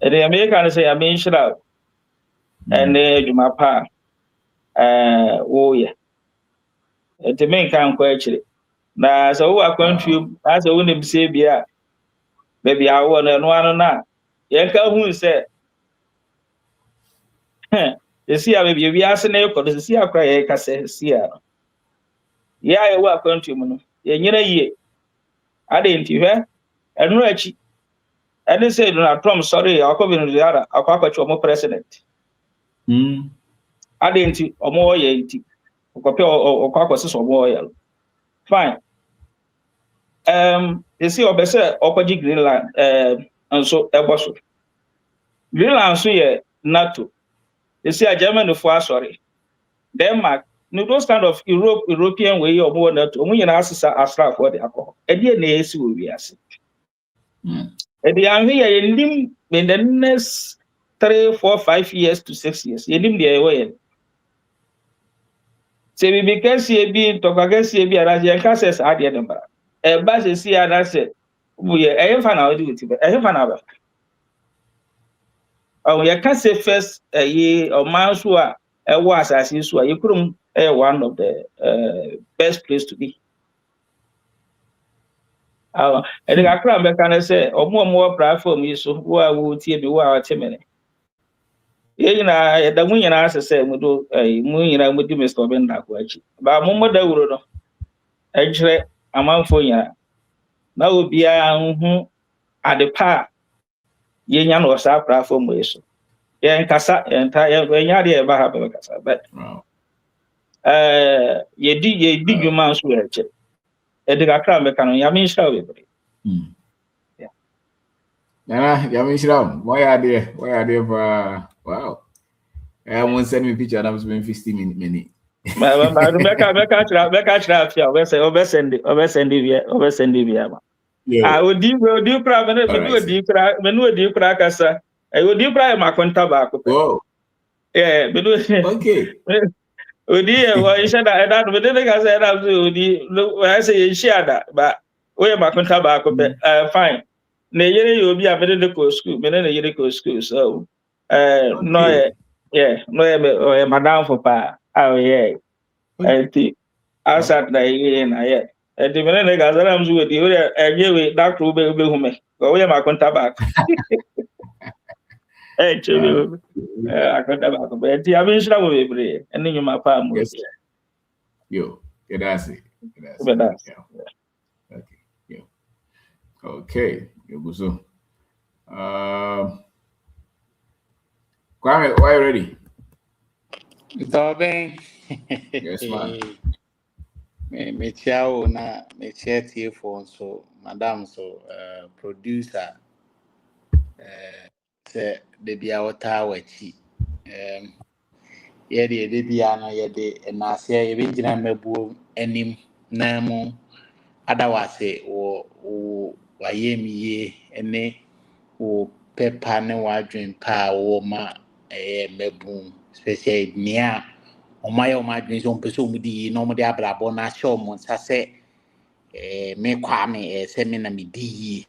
And the American say I mean shira. And you ma pa oh yeah. Enti men kan kwa chire. Na so wo akwantu as wo ne bise bia baby awo na no ano na ye ka hu se esi a baby wi ase na ekọ do esi akra ye ka se esi a ya ye wo akwantu mu no ye nyina yie ade nti hwe enu achi ade se do na Trump sorry akọ Venezuela akọ akọchi omo president ade nti omo ye nti okọpe okọ akọsi so omo ye fine. You see, obese opoji Greenland, and so eboso. Greenland so ye NATO. You see, a German for sorry. Denmark, no those kind of European way or more NATO. We na asisa asra for the alcohol. Edi na esi we we ase. Edi an here ye lim in the next 3, 4, 5 years to 6 years. Ye lim the way. Se bi because ye bi to kagesi ye bi ara ye ka ses ade number. Ba se si ada se we fa na odi with fa na ba ye can say first ye o man so a wo asase so a ye kurum one of the best place to be e dey akra be kan say omo platform yi so wo a wo tie bi wo a temene ye na ye da mu nyina asese mu do mu nyina mu di Mr. Obenda ko achi ba mu da wuro no e kire amanfo nyina na obi a hu adepa ye nya no sa platform we so ye nkasa enta ye nya de e ba ha be kasa but ye di dwuma so e che e de kakra me kan ya me nshira we bre ya me nshira mo ya de for wow mo send me picture na so 50 minutes ma beka chira afia obesend via ma odi pra me no odi pra kasa odi pra ma konta ba ko me no okay odi e wo isha da me de ka say da odi I say ye share da ba we ma konta ba ko fine na yere ye obi a me de ko school me na yere ko school so no no madam for pa yeah enti asat na ye na ye enti me na ga zara mzu we di we enye we doctor be hu me go we ma konta back chebe akonta back be enti abi nshira wo be bre eni nyuma pa mo yo that's it okay yo guso Kwame, why you ready? Tá bem. Yes, man. Me ciao na me tie phone so madam so producer sɛ da bia wɔtaa w'akyi yɛde da bia no yɛde ɛnaaseɛ yɛbɛgyina mmabuo anim na mu ada wase wɔ wayɛ mi yie ne wo pɛpa ne w'adwen pa a wɔwɔ ma ɛyɛ mmabu especially nea ɔmo ayɛ ɔmo adwene sɛ ɔmo pɛ sɛ ɔmo di yie na ɔmo de abrabɔ no ahyɛ ɔmo nsa sɛ me kwame sɛ me na me di yie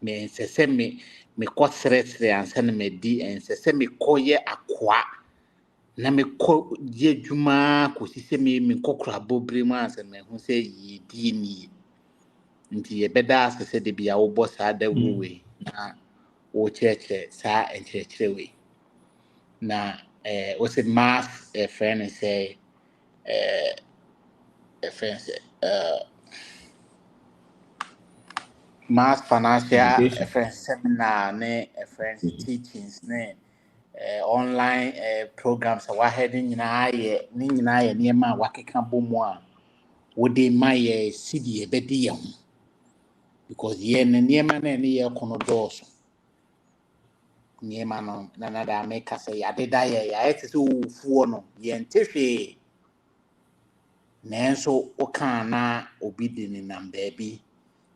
me nsɛ sɛ me kɔ serɛserɛ ansa na me di nsɛ sɛ me kɔ yɛ akoa na me kɔ yɛ adwuma kɔsi sɛ me kɔ kora bɔbere mu ansa na ho sɛ yie die nie nti yɛbɛda ase sɛ de bia wobɔ saa da wei na wɔkyerɛkyerɛ saa nkyerɛkyerɛ wei na wɔsɛ mass ɛfrɛ no sɛ ɛfrɛ sɛ mass financial seminar ne teachings ne online programs a wahead ne nyinaa yɛ nneɛma a wakeka bɔ mu a wode ma yɛ sidi yɛbɛde yɛ ho because yɛ ne nneɛma na ne yɛ kɔ no dɔɔso nneɛma no na da meka sɛ yɛadeda yɛayɛ te sɛ ɔwɔfuɔ no yɛnte hwee nanso wokaa na obi de ne nam baabi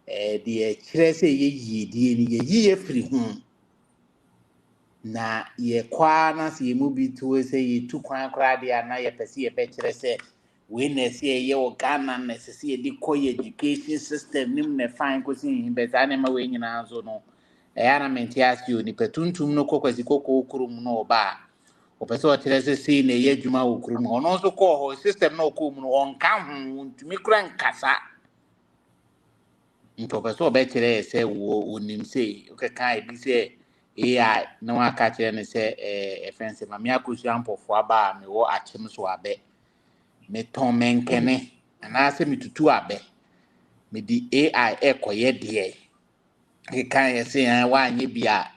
deɛ kyerɛ sɛ yɛyiedie no yɛyi afiri ho na yɛkɔa na sɛ yɛmu bi tuo sɛ yɛtu kwan koraa deɛ a na yɛpɛ sɛ yɛbɛkyerɛ sɛ wei na ɛsɛ yɛyɛ wɔ Ghana na ɛsɛ sɛ yɛde kɔ yɛ education system nim na fine kɔsi bɛ saa nneɛma wei nyinaa nso no ɛyɛ na mente ase o nipa tuntum no kɔ kwasi kɔkɔɔ kurom no ɔba a ɔpɛ sɛ ɔkyerɛ sɛ sei na ɛyɛ adwuma wɔ kurom ɔno nso kɔɔ hɔ system na ɔkɔɔ mu no ɔnka ho ntumi kora nkasa nti ɔpɛ sɛ ɔbɛkyerɛ yɛ sɛ wɔnim sei wokɛka ebi sɛ AI na waka kyerɛ no sɛ ɛfɛn sɛ mame akɔsua mpɔfoɔ aba a mewɔ akyem so abɛ metɔn menkɛne anaasɛ metutu abɛ mede AI ɛkɔyɛ deɛ keka yɛ sɛ woanyɛ bi a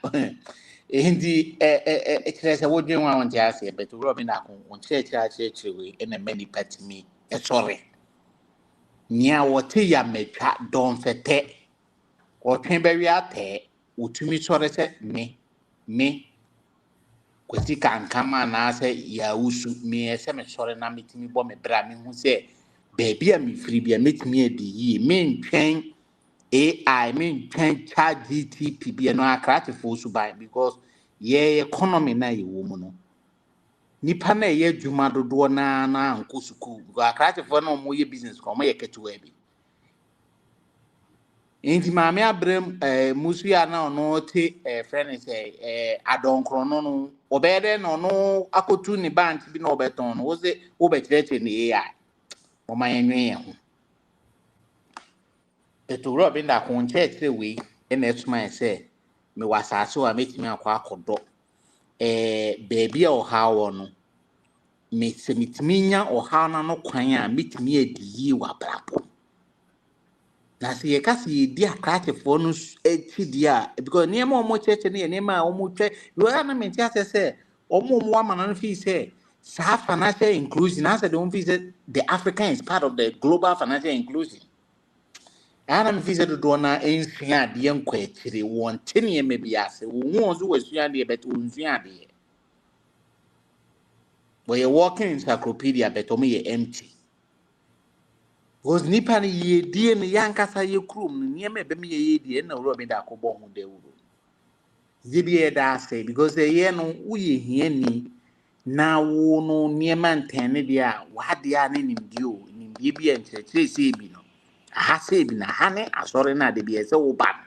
nti kyerɛ sɛ wodwen ho a wonte aseɛ bɛt wurɛ bi na wonkyerɛkyerɛ wei ɛna ma nipa tumi ɛsɔre nea wɔte yɛ mmatwa dɔnfɛtɛ ɔtwe bɛwe atɛɛ wotumi sɔre sɛ me kwasi kankam anaasɛ yɛawusu meyɛ sɛ mesɔre na metumi bɔ me bra mehu sɛ baabi a mefiri bi a mɛtumi adi yie mentwɛn AI mentwɛn ChatGPT bi no akratefoɔ suban because yɛ economy na yɛwɔ mu no nipa na ɛyɛ adwuma dodoɔ na nkɔ sukuu because akratefoɔ na ɔmo yɛ business kɔ ɔmo yɛ ketewa bi nti maame abrɛm musu ya na ɔno te friend sɛ adɔnkoro no ɔbɛyɛ dɛ na ɔno akɔtu ne bank bi na ɔbɛtɔn no wɔsɛ wɔbɛkyerɛkyerɛ ne AI ɔma yɛnwen yɛn ho ɛtowurɔ bi ndako nkyerɛkyerɛ wei ɛna ɛsoma yɛ sɛ mewɔ asase a mɛtumi akɔ akɔdɔ baabi a ɔhaw wɔ no sɛ metumi nya ɔhaw no kwan a metumi adi yie wɔ abrabɔ na sɛ yɛka sɛ yɛdi akratefoɔ no akyi deɛ a because nneɛma a ɔmo kyerɛkyerɛ no yɛ nneɛma a ɔmo twɛ yɛwɔ na mente asɛ sɛ ɔmo ama no fii sɛ saa financial inclusion asɛ de ɔmo fii sɛ the African is part of the global financial inclusion ɛna me fii sɛ dodoɔ na ɛnsua adeɛ nkɔ akyire wɔnte nneɛma bi ase wɔhu wɔn so wɔasua adeɛ bɛt wɔnsua adeɛ wɔyɛ walking encyclopedia bɛt ɔmo yɛ empty because nipa no yɛdie no yɛankasa yɛ kurom no nneɛma ɛbɛm yɛyɛdie ɛna wurɔ bi da akɔbɔ ho dawuro gye bi yɛda ase because ɛyɛ no woyɛ hiani na wo no nneɛma ntɛn ne deɛ a wadeɛ a ne nimdeɛ o nimdeɛ bi a nkyerɛkyerɛ sɛ bi no aha sɛ bi na ha ne asɔre no ade bi ɛsɛ woba no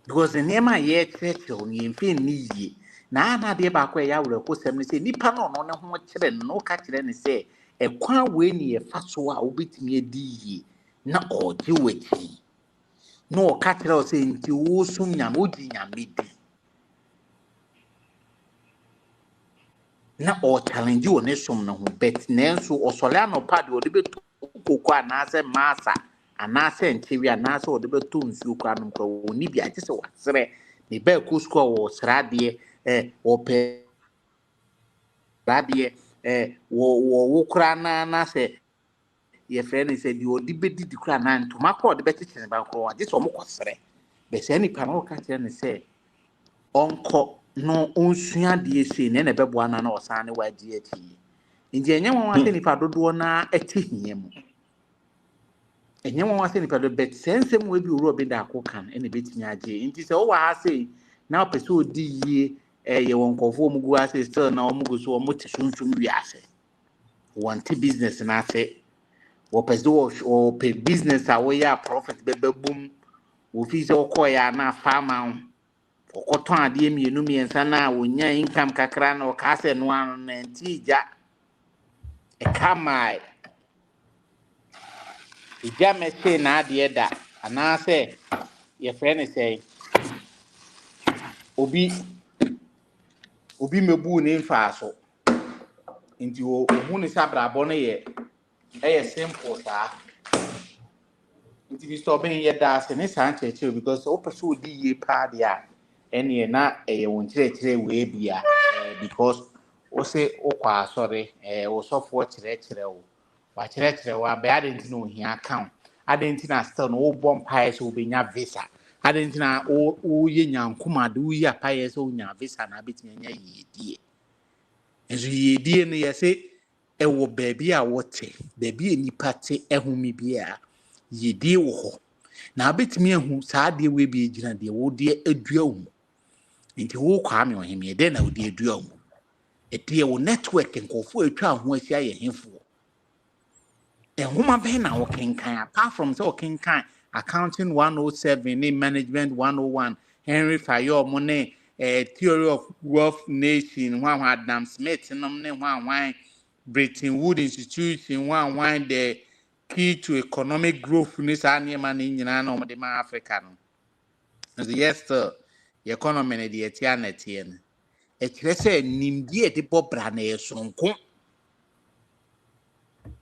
because nneɛma a yɛkyerɛkyerɛ no yɛmfɛ nni yie na ana adeɛ baako a ɛyɛ awerɛkɔsɛm no sɛ nipa no ɔno ne ho kyerɛ no na woka kyerɛ no sɛ ɛkwan wei ne yɛfa so a wobɛtumi adi yie na ɔgye w'akyi na ɔka kyerɛ wo sɛ nti wosom nyame wogye nyame di na ɔchallenge wɔ ne som no ho bet nanso ɔsɔre anɔpa deɛ ɔde bɛto koko anaasɛ maasa anaasɛ nkyɛwi anaasɛ ɔde bɛto nsuo kɔ anom kɔ wɔni bi agye sɛ waserɛ ne bɛɛ kɔ sukuu a wɔsrɛ adeɛ wɔpɛ adeɛ wo kora na sɛ yɛfrɛ no sɛ deɛ ɔde bɛdidi kora na ntoma kɔ ɔde bɛkyekyere ne ba kora agye sɛ ɔmo kɔserɛ bɛsɛ nipa no ɔka kyerɛ ne sɛ onko no onsua de ese ne beboa na osan ne wadi ati nti enye won ase nipa dodo na etihiye mu enye won ase nipa do bet sensem we bi oro obi da akokan ene betinya age nti se wo wa ase na opese odi yie ye won kofo mu gu ase still na omugu so omote sunsun wi ase want business na ase wo pese wo pe business a wo ya profit bebebum wo fi se okoya na farmer okoton ade mienu miensa na wonya income kakra na okase no anu na ntija e kamai ija mese na ade da ana se ye friend say obi mebu ne mfa so nti ohu ne sabrabo no ye simple sa nti bi so ben ye da se ne san cheche because o person odi ye pa dia ene na won kire we bia because o se o kwa sorry o sofo kire o wa kire wa be adenti no hia account adenti na still no o bom pie so obenya visa adenti na o ye nyankuma de o ya pie so nya visa na betimi nya yedie enso yedie no ye se wo baabi a wote baabi enipa te ehumi bia yedie wo ho na betimi ehu saa de we bi egina de wo de adua wo nti wo kwa me oheme de na wo de adua wo ete wo network nkofo atwa ho asia ye hemfo ehuma be na wo kenkan apart from so kenkan accounting 107 ne management 101 Henry Fayo mo ne theory of wealth nation one Adam Smith nom ne one Bretton Woods Institution one the key to economic growth ni sa ne ma ne nyina na mo de ma Africa no so yes the economy ne de etia na tie no e kire se nimdie de bobra na esonko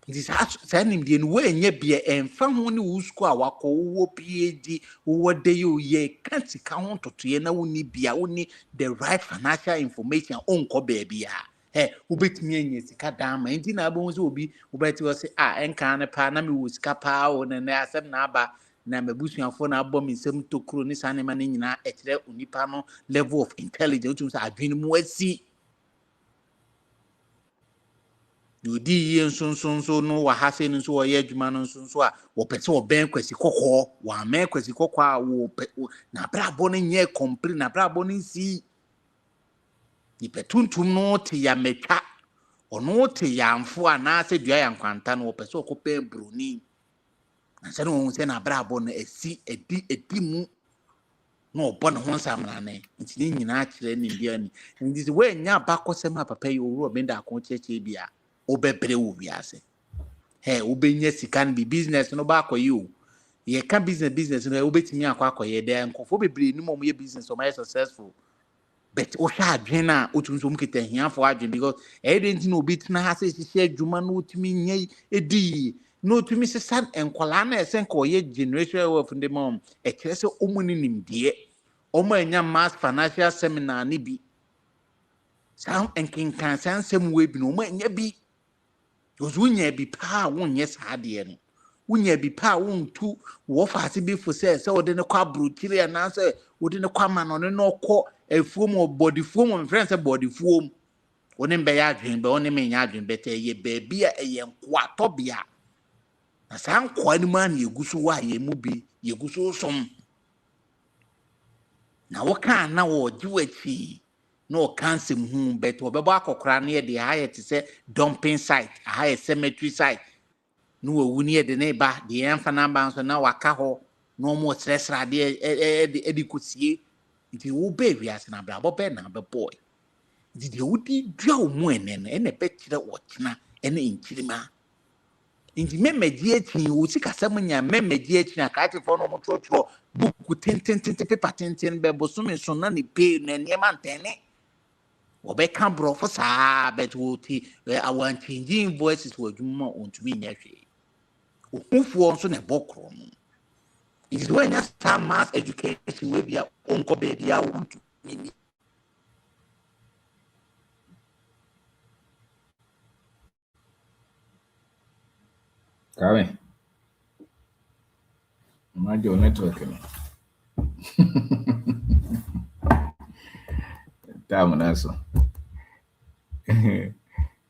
this sa nimdie no we nya bia emfa ho ne wo school a wako wo PhD wo de yo ye kantika ho totoye na wo ni bia wo ni the right financial information onko baby a ubetimi anya sika dama enti na abo so obi ubeti wo se enka ne pa na me wo sika pa o ne asem na aba na mabusuafo na abo mi nsem tokuro ni sanema ne nyina ekire onipa no level of intelligence utum sa adwene mu asi yodi ye nsonso no wa hase no so wo ye adwuma no nsonso a wo pese wo ben kwasi kokko wa men kwasi kokko a wo na brabo no nye complete na brabo no si ni petuntum no te ya metwa ono te ya mfo ana se dua ya nkwanta no wo pese okope broni na se no se na brabo no esi edi mu no obo no ho samna ne nti ni nyina kire ni bia ni nti we nya bakosem a papa yi owuro benda akon cheche bia obebre wo biase obenya sika bi business no ba akoye o ye ka business no obetimi akoye de nkofo bebre ni mo ye business o my successful but o sha adwen na otunso mu kita hiafo adwen because didn't know obetina ha se hihye adwuma no otimi nya edi no otimi sesan enkola na esen ko ye generation wealth de mom kire se omuni nimdie omo anya mass financial seminar ni bi san enkinkan san sem we bi no omo anya bi ozunya bi pa wonye saade no wonya bi pa wontu wo faase bi fo se ode ne kwa brokiri na se ode ne kwa ma no ne no kọ efuom body fuom friends body fuom oni mbe ya adwen be oni me nya adwen bete ye baabi a ye nkwa tobia na san kwa ni man yegusu wa ye mu bi yegusu som na wo kan na wo jiwachi no cancel hu bet obebo akokra na ye de ha te se dumping site ha cemetery site no wo ni de ne ba de enfa na ba so na waka ho no mo stresra de edikosie nti wo be wiase na bra bo be na be boy did you dua wo mu ene be kire wo kina ene nkirima nti memeji echi wo sika sam nya memeji echi na ka tifo no mo trotro buku tenten paper tenten be bo so me so na ni pay na niema ntene wo be kan bro for sa bet wo ti awan changing voices wo dwuma ontumi nya hwe ofufuo nso na bokro no is when you start mass education we be onko be dia wo ntumi Karen, imagine your network. Tamu naso.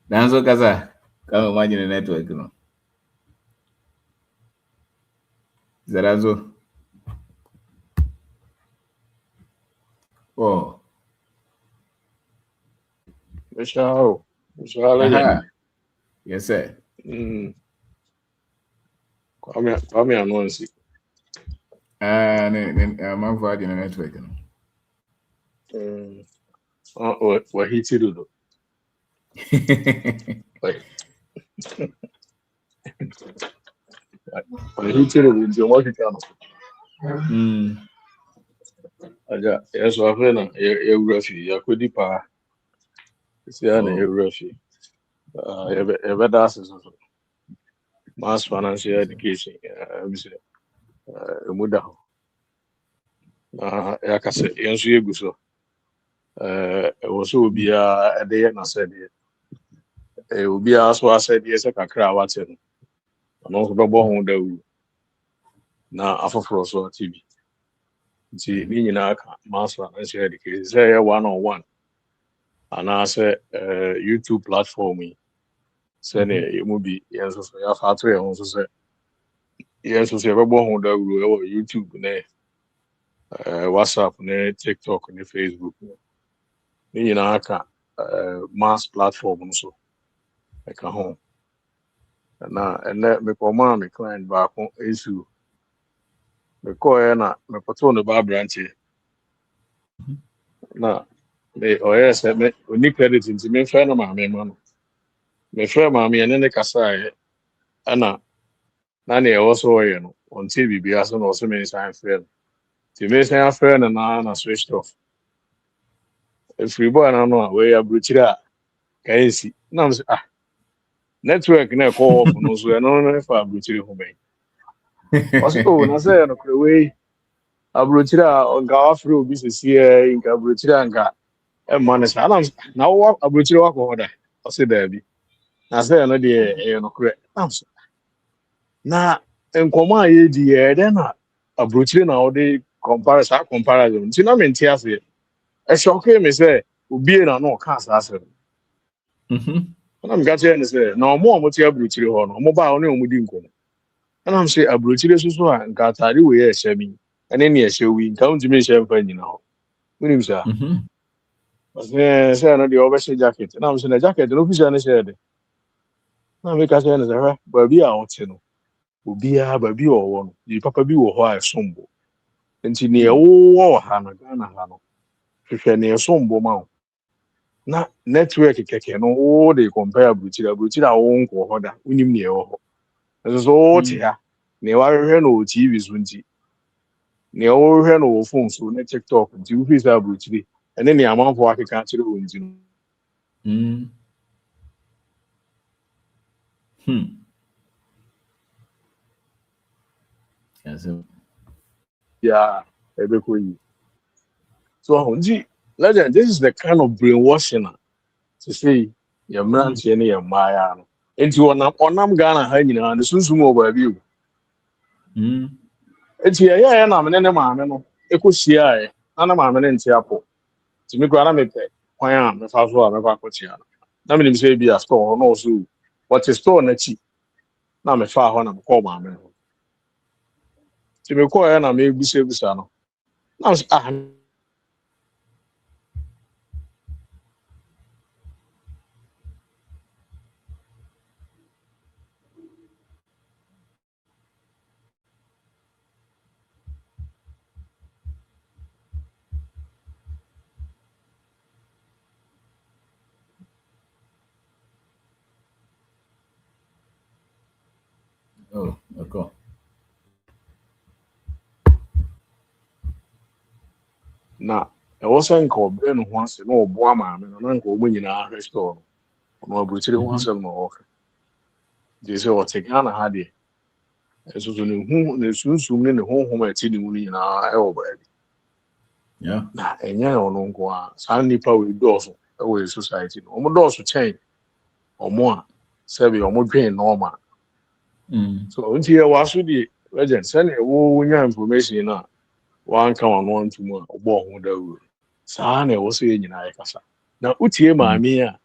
Nanzo kasa kama imagine network no. Zarazo. Oh. Mr. Legend. Yes, sir. Kwame Anwansi. Man for the network. What he to do? What he to do is what he can. Aja, yes, I've been a refugee. I could depart. See, I'm a refugee. Ever does mass financial education. Muda. Like I said, yes, you go so. Also be a day and I said it will be as well said yes, I can cry what's it. And also the born the now after so TV. See, meaning I mass financial education. Say 1-on-1. And I say YouTube platform. Say it will be yes, so you have to also say yes, so you born the YouTube, WhatsApp, TikTok, Facebook. Meaning I can mass platform so like a home. And let me command my client back on issue. Me call na me patrol the bar branch. Na me yes me oni credit into me friend ma me man. Me friend ma me ene kasa ana na ne also you know until we be aso no so me sign friend. Ti me sign friend na switched off. If we boy na no we abruchira kai si. Na me network na call off no so no for abruchira ho me. Also na say no we abrochira nga afro bi sisi inka abrochira nga e man sa na wo abrochira wa ko hoda o se da bi na say no de e no kure na enkomo aye di e de na abrochira na wo de comparison ti na menti ase e shock me say obi na no ka asa ase na mga che ne say na omo ti abrochira ho no omo ba o ne omo di nkomo na am say abrochira susu a nka tare we e shami ene ne ehye wi nka unti me hye mfa nyina ho munim sa say no de obeshe jacket na am say na jacket no fisha ne share de na me ka say ne say ba bi a ote no obi a ba bi o wo no di papa bi wo ho a sombo enti ne wo ha na Ghana ha no hwehwe ne sombo ma na network keke no wo de compare abrochira wo nko ho da unim ne wo ho so ti ha ne wa hwehwe no TV so nti ne o hwe no phone so na TikTok nti wo fi sa abrochire ene ne amanfo akeka kire wo nti yeah ebekoyi so nti legend this is the kind of brainwashing to say your man tie ne your maya no nti onam Ghana ha nyina ne sunsum oba bi o enti ya na me ne maame no ekohia e na maame ne nti apo ti me kwara me pe kwan a me fa so a me kwa kochia na me nim say bi a store no so what is store na chi na me fa ho na me call maame no ti me call ya na me bisa no na me Oh, okay. Na e wo sen ko be no ho ase na obo amaame no na nko omo nyina restore no abrochire ho ase no o je se o te Ghana ha de eso so ne hu ne sunsum ne honhom a ti ne mu nyina e wo ba bi yeah na enya ono nko a san nipa we doso e we society no omo doso chen omo a se bi omo dwen normal so unti e waso di legend send e wo nya information na wan kan on one to mo ogbo ho da wu saa na ɛwɔ sɛ yɛn nyinaa yɛkasa na wotie maame a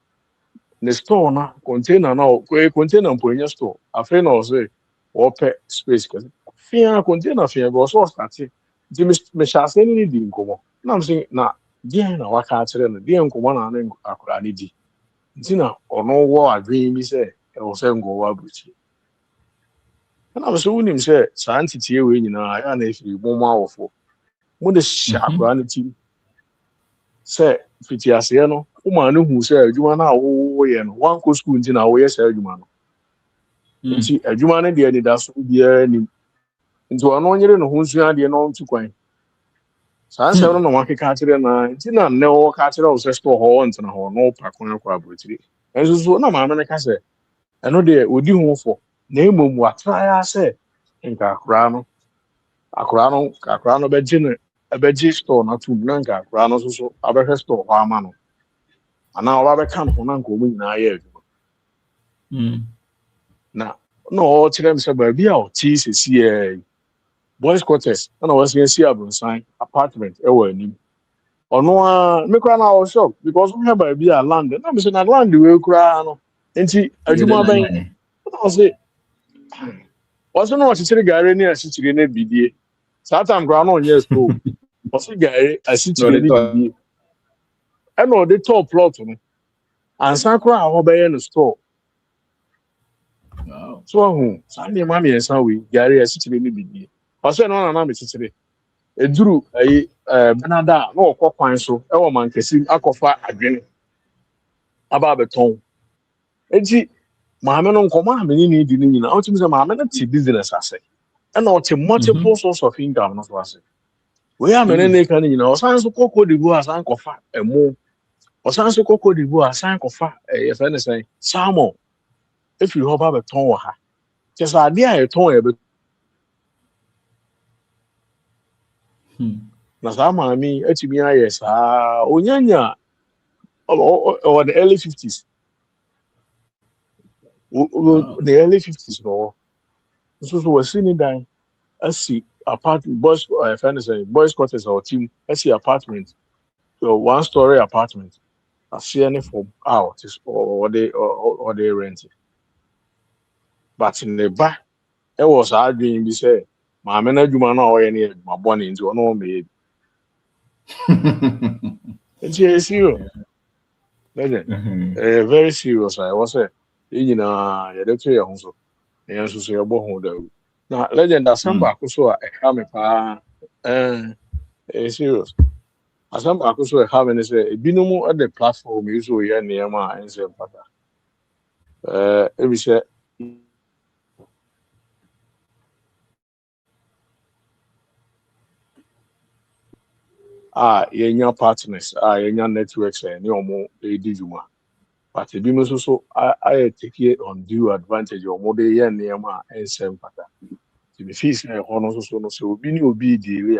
ne store na container na container mponya store afei na ɔsɛ wɔpɛ space kɛse fia container fia bɛ ɔsɛ ɔstate nti mehyɛ ase ne di nkɔmmɔ na m sɛ na deɛn na waka akyerɛ no deɛn nkɔmmɔ na ne akwaraa ne di nti na ɔno wɔ adwene bi sɛ ɛwɔ sɛ nkɔwɔ aburukyi ɛna m sɛ wonim sɛ saa nteteɛ wei nyinaa ɛa na ɛfiri mo mu awɔfoɔ mo de hyɛ akwaraa no tim sɛ fiti aseɛ no woma no hu sɛ adwuma no a woyɛ no wankɔ school nti na woyɛ saa adwuma no nti adwuma no deɛ anidaso biara nim nti ɔno nyere no ho nsua adeɛ na ɔntu kwan saa nsɛm no na wakeka akyerɛ na nti na nnɛ wɔka akyerɛ wo sɛ store hɔ ɔntena hɔ na ɔpa kwan akɔ aburokyire ɛnso so na maame no ka sɛ ɛno deɛ ɔdi ho fɔ na mmom watraeɛ sɛ nka akwaraa no bɛgye store no atom na nka akwaraa no nso so abɛhwɛ store hɔ ama no anaa ɔbɛka no ho na nka ɔmu nyinaa yɛ adwuma na ɔkyerɛ me sɛ baabi a ɔte sɛsiɛ boys quarters na wɔsɛ si abronsan apartment ɛwɔ anim ɔno a me kora na ɔwɔ shop because wohwɛ baabi a land na me sɛ na land wei koraa no nti adwuma bɛn na ɔsɛ na ɔkyekyere gare ne asikyire no bidie saa time koraa na ɔnyɛ store ɔsɛ gare asikyire no bidie ɛna ɔde tɔɔ plot no ansa koraa a wɔbɛyɛ no store so ahu saa nneɛma mmiɛnsa wei gare asikyire no bidie ɔsɛ no na me kyekyere eduru benada na ɔkɔ kwan so ɛwɔ mankasi akɔfa adwene aba abɛtɔn enti maame no nkɔmɔ a menni di no nyinaa ɔtumi sɛ maame no te business ase ɛna ɔte multiple source of income no so ase wei a mene ne ka no nyinaa ɔsan so kɔ Cote d'Ivoire asan kɔfa ɛmo ɔsan so kɔ Cote d'Ivoire asan kɔfa yɛfrɛ ne sɛn salmon efiri hɔ ba bɛtɔn wɔ ha kyɛ sɛ adeɛ a yɛtɔn yɛbɛ na saa maame atumi ayɛ saa onyanya or the early 50s the early 50s no so wasi ni dan asi apartment boys boys quarters or team asi apartment so 1-story apartment asia ne for out or they rent but in the back it was hard doing be say maame na adwuma na ɔyɛ ne adwuma bɔne nti ɔno ɔmɛyɛ nti ɛyɛ serious very serious a ɛwɔ sɛ yɛn nyinaa yɛde to yɛn ho so na yɛn nso so yɛbɔ ho dawu na legend asɛm baako so a ɛha me paa ɛyɛ serious asɛm baako so a ɛha me ne sɛ ebinom de platform yi so yɛ nneɛma a ɛnsɛ mpata ebi sɛ yɛnya partners yɛnya networks ne ɔmo ɛdi dwuma but ebi mo so ayɛ take undue advantage ɔmo de yɛ nneɛma a ɛnsɛ mpata nti me feel sɛ ɛhɔ no so no sɛ obi ne obi deele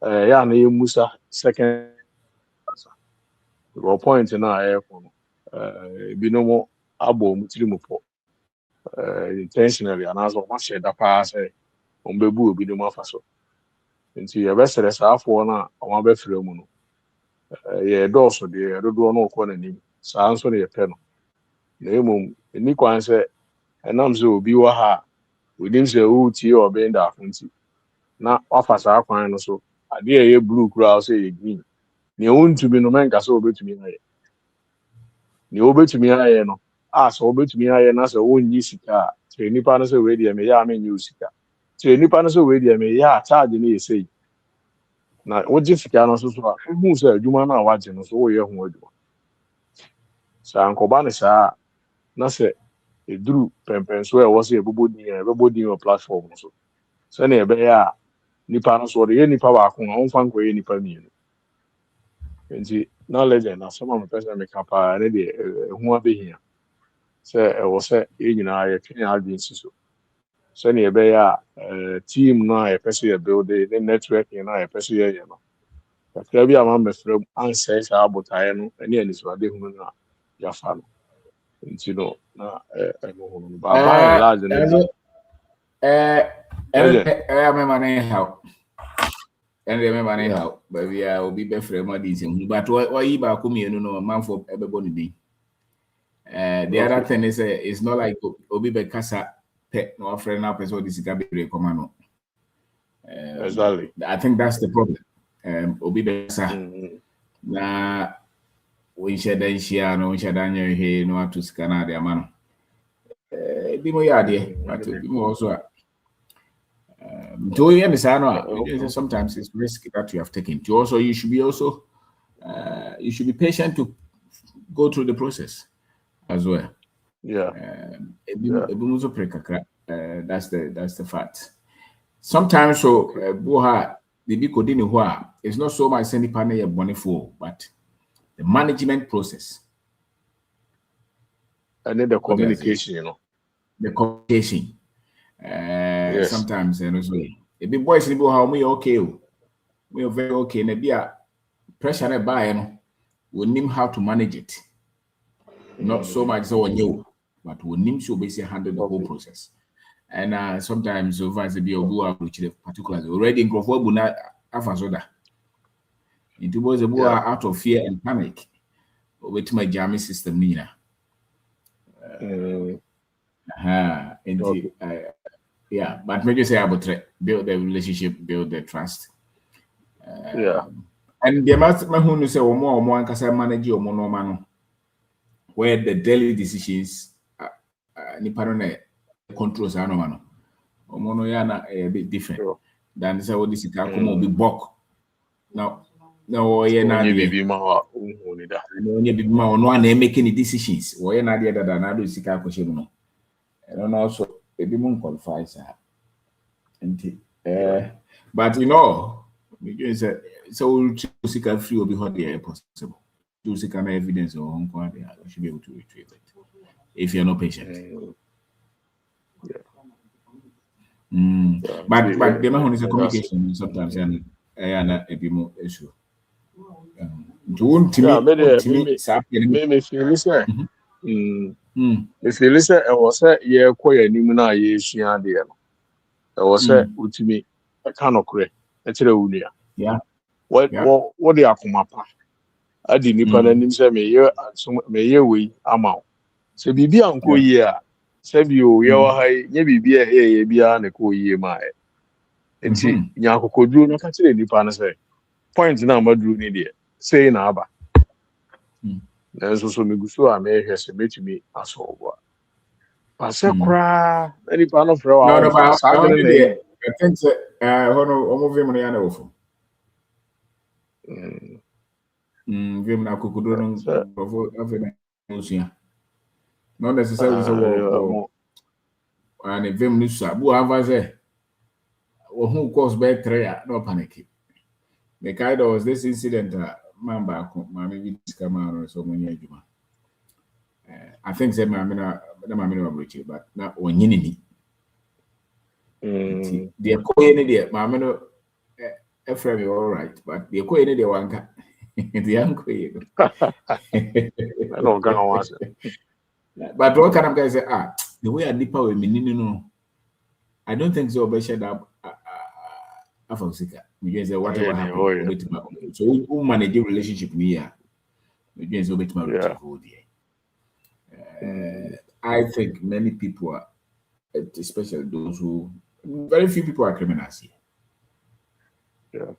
a yɛ a na yɛmusa second point no a ɛyɛkɔ no ebinom abɔ ɔmo tiri mu pɔ intentionally anaasɛ ɔmo ahyɛ da paa sɛ ɔmo bɛbu obinom afa so nti yɛbɛsrɛ saafoɔ no a ɔmo abɛfrɛ mu no yɛ dɔɔso deɛ dodoɔ no ɔkɔ n'anim saa nso ne yɛpɛ no na mmom ɛni kwan sɛ ɛnam sɛ obi wɔ ha a onim sɛ wotie ɔbɛn daafo nti na wafa saa kwan no so adeɛ a ɛyɛ blue koraa sɛ ɛyɛ green nea wontumi no mɛnka sɛ wobɛtumi ayɛ nea wobɛtumi ayɛ no sɛ wobɛtumi ayɛ na sɛ wonnyi sika a kyerɛ nnipa no sɛ wei deɛ meyɛ a menyɛ wo sika kyerɛ nnipa no sɛ wei deɛ meyɛ a charge no yɛ sɛyi na wogye sika no nso so a wohu sɛ adwuma no a wagye no so woyɛ ho adwuma saa nkɔba ne saa na sɛ ɛduru pɛmpɛn so a ɛwɔ sɛ yɛbɛbɔ din wɔ platform no so sɛnea ɛbɛyɛ a nnipa no so ɔde yɛ nnipa baako a ɔmfa nkɔyɛ nnipa mmienu nti na legend asɛm a mepɛ sɛ meka paa ne deɛ ɛho abɛhia sɛ ɛwɔ sɛ yɛn nyinaa yɛtwe adwene si so sɛnea ɛbɛyɛ a team no a yɛpɛ sɛ yɛbuilde ne networking no a yɛpɛ sɛ yɛyɛ no kakra bi a ma mmɛfrɛ mu ansɛe saa abotaeɛ no ne anisoade hunu no a yɛafa no nti no na ɛno ho no baaba large no mema ne how And remember anyhow, but we will be better for more these. But what you back me, no man for everybody. The other thing is, it's not like Obi Bekasa pet no friend up as well. This is gonna be recommend. Exactly. I think that's the problem. Obi Bekasa. Na we share then share no we share Daniel here no to scan the man. Be more idea, but be more also. Do you understand? Sometimes it's risk that you have taken. You should be patient to go through the process as well. Yeah. That's the fact. Sometimes it's not so much sending partner money for, but the management process. And then the communication, The communication. Yes. Sometimes the big boys how we okay. We are very okay. And be a pressure by we know how to manage it. Not so much so on you, but we need to basically handle the whole process. And sometimes over the be particularly already in Crawford Buna Afasoda. It was out of fear and panic with my jamming system Nina. Yeah, but maybe say about build the relationship, build the trust. And the master who say more can manage your monomano where the daily decisions controls are no mono a bit different than say what this is will be buck. Now making the decisions. Why not the other than I do sika question. And also maybe moon qualifies but so seek free will be hot the possible. To seek an evidence or home quality, I should be able to retrieve it if you're not patient. But the man is a communication sometimes and a bit more issue. If you listen, I was a year quite nimuna yeshian dear. I was a ultimate a canoe cray, a unia. Yeah. What they are from up? I didn't even say me year and some may we amount. So be uncle year. Save you, your high, maybe be a beyond a cool year, my. And see, Yanko could do not consider the partner say. Point number drew near, say Naba. There's also Migusu, I may have submitted to me as over. But so cry any panel for I think almost him Vim not necessarily so and if Vim Nusa, who have who caused bad tray, no panic. The kind was this incident, man back, maybe this come out or so many. I think that Mamma, but not when you need the Koyani, Mamma, a friend, all right, but the Koyani, one the uncle. I don't know. But what kind of guys say, the way I nip with me, I don't think so. But shut up. Afosika. Because whatever happened, so who manage the relationship here? Because I think many people are, especially those who, very few people are criminals here.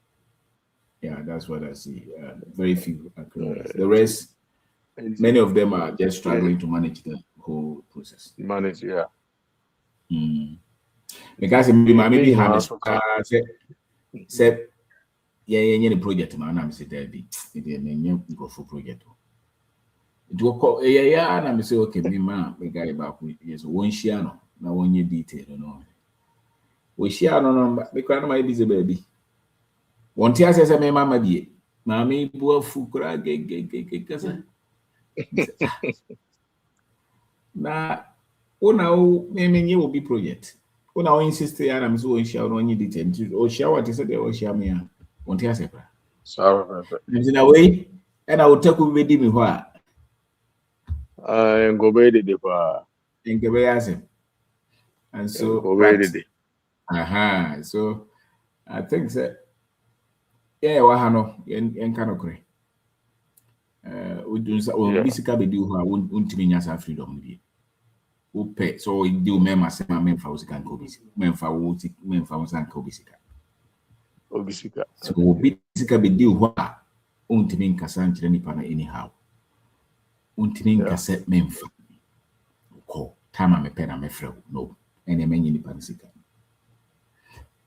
Yeah, that's what I see. Very few are criminals. The rest, many of them are just struggling to manage the whole process. Manage, because maybe have said, yeah, project, man. I'm saying that go for project. It will call, yeah, and I'm saying, okay, me, man, the guy back with yes, one share, no, now 1 year detail, no. We share, no, because my busy baby. One tear says, my mamma, dear, mammy, poor fukra, now, oh, now, maybe you will be project. Oh, now, insist, and I'm so share 1 year detail, or share what is it, or share me, one tear separate. Sorry, in a way, and I will take with me what. I go by the and so so I think that Yeah, wahano yen kind of kre. We basically be do who untimi nyasa freedom bi. Upe so do mema sema memfa usika nko bisi. Memfa usan ko bisika. Obisika. So basically be do who untimi nkasa nkyere nipa na anyhow. Untimi nkasa memfa. Ko time me pena me frɛ no. Ene menyi nipa nisika.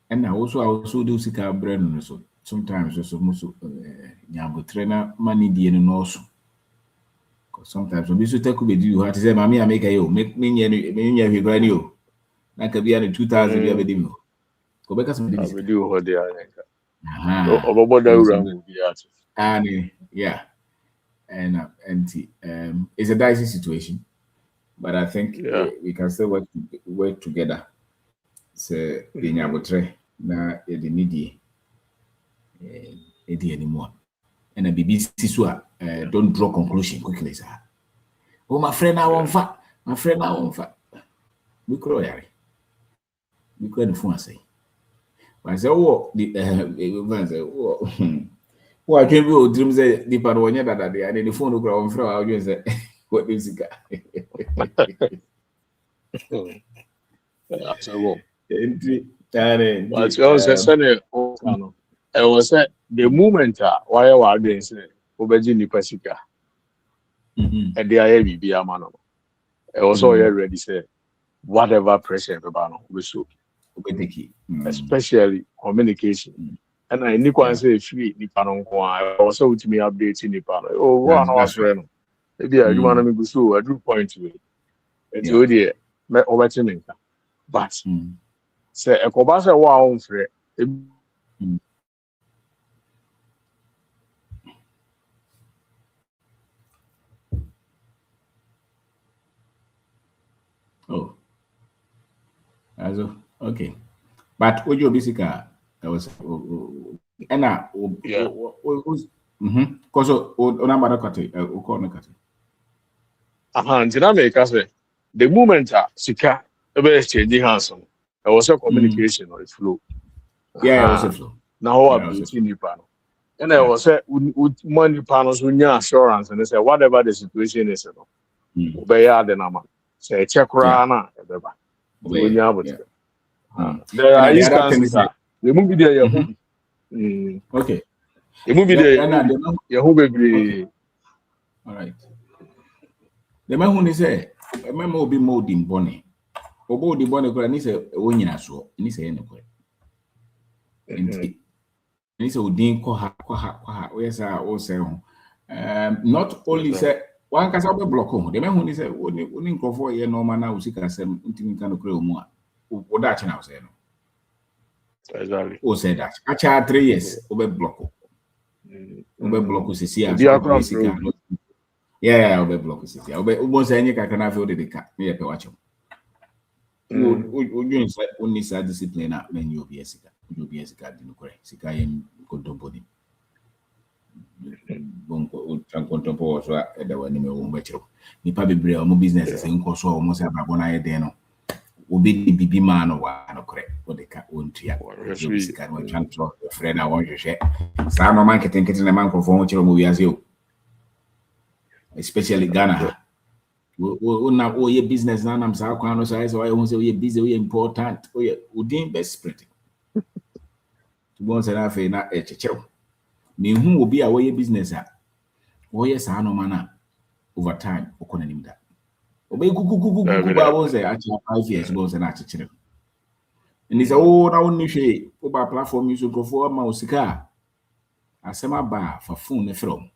And also do sika brand so sometimes also musu nyambo trainer money die no also. Cause sometimes we so take be do how to say mami ameka yo make me nya hwe grani yo. Na ka bia no 2000 bia be dim. Ko be ka some We do what they are. Aha. Oboboda ura mu bia. And yeah. And it's a dicey situation, but I think we can still work together. So the nyabotre na the needy anymore. And a BBC so don't draw conclusion quickly, sir. Oh, my friend, I won't fat. My friend, I won't fat. We cry. We cry the phone say. But I say, oh, oh, I can't go dreams the Paronia that day, and the phone will grow on from our use what music. So, but was a Sunday. I was at the moment why I was doing say Obejini Pasika. And they are heavy be a man. I also already said whatever pressure we should especially communication. And I need to say free Nippon. I also to me updating Nippon. Oh, one hour friend. Maybe I do want to make so I do point to it. It's already over to me. But say a Kobasa wow friend. Oh, also okay, but Ojo Bisika, that was Anna. Yeah. Cause Onamada Kati, Okona Kati. Dynamic say the moment Sika changing handsome. There was a communication or flow. Yeah, it was a flow. Now I'm between you panel. And I was say money panels with your assurance and they say whatever the situation is, obey the number. Say check rana, there are instances the movie there. Okay. The movie there. Yahoo. All right. The man who say, a man will be more than Bonnie. Obo the Bonnie, and he said, "When you are so, and he said, anyway." And he said, "Udin koha. Where's our old sale?" Not only say. One can say block home. The man who is only for a year no man now, she can say, "Intimate can create more." What that now say? Exactly. Who said that? Actually, 3 years over block. Over block is here. Yeah, over block is here. Over almost any can have the cat. Me a watch him. You only say discipline up when you be a sicker. You be a sicker, you know, sicker in contemporary. Contempo so the one me wo mbetro nipa bebre o mo business se nko so o mo se ababona ye den no obi bibi man no wa no kre o de ka ontua o sika no transfer friend na won hwehwe sa no man keten na man konfo ho kire mo wiase o especially Ghana o na o ye business na nam sa kwa no so o ye say o ye busy o ye important o ye udin best spread to go say na fe na e chechero me hu obi a wo ye business a wo ye sa no man over time okona nim da obe gugu ba wo say a 5 years go say na chechero and say oh na woni hwe o ba platform use go for ma osika asema ba for phone from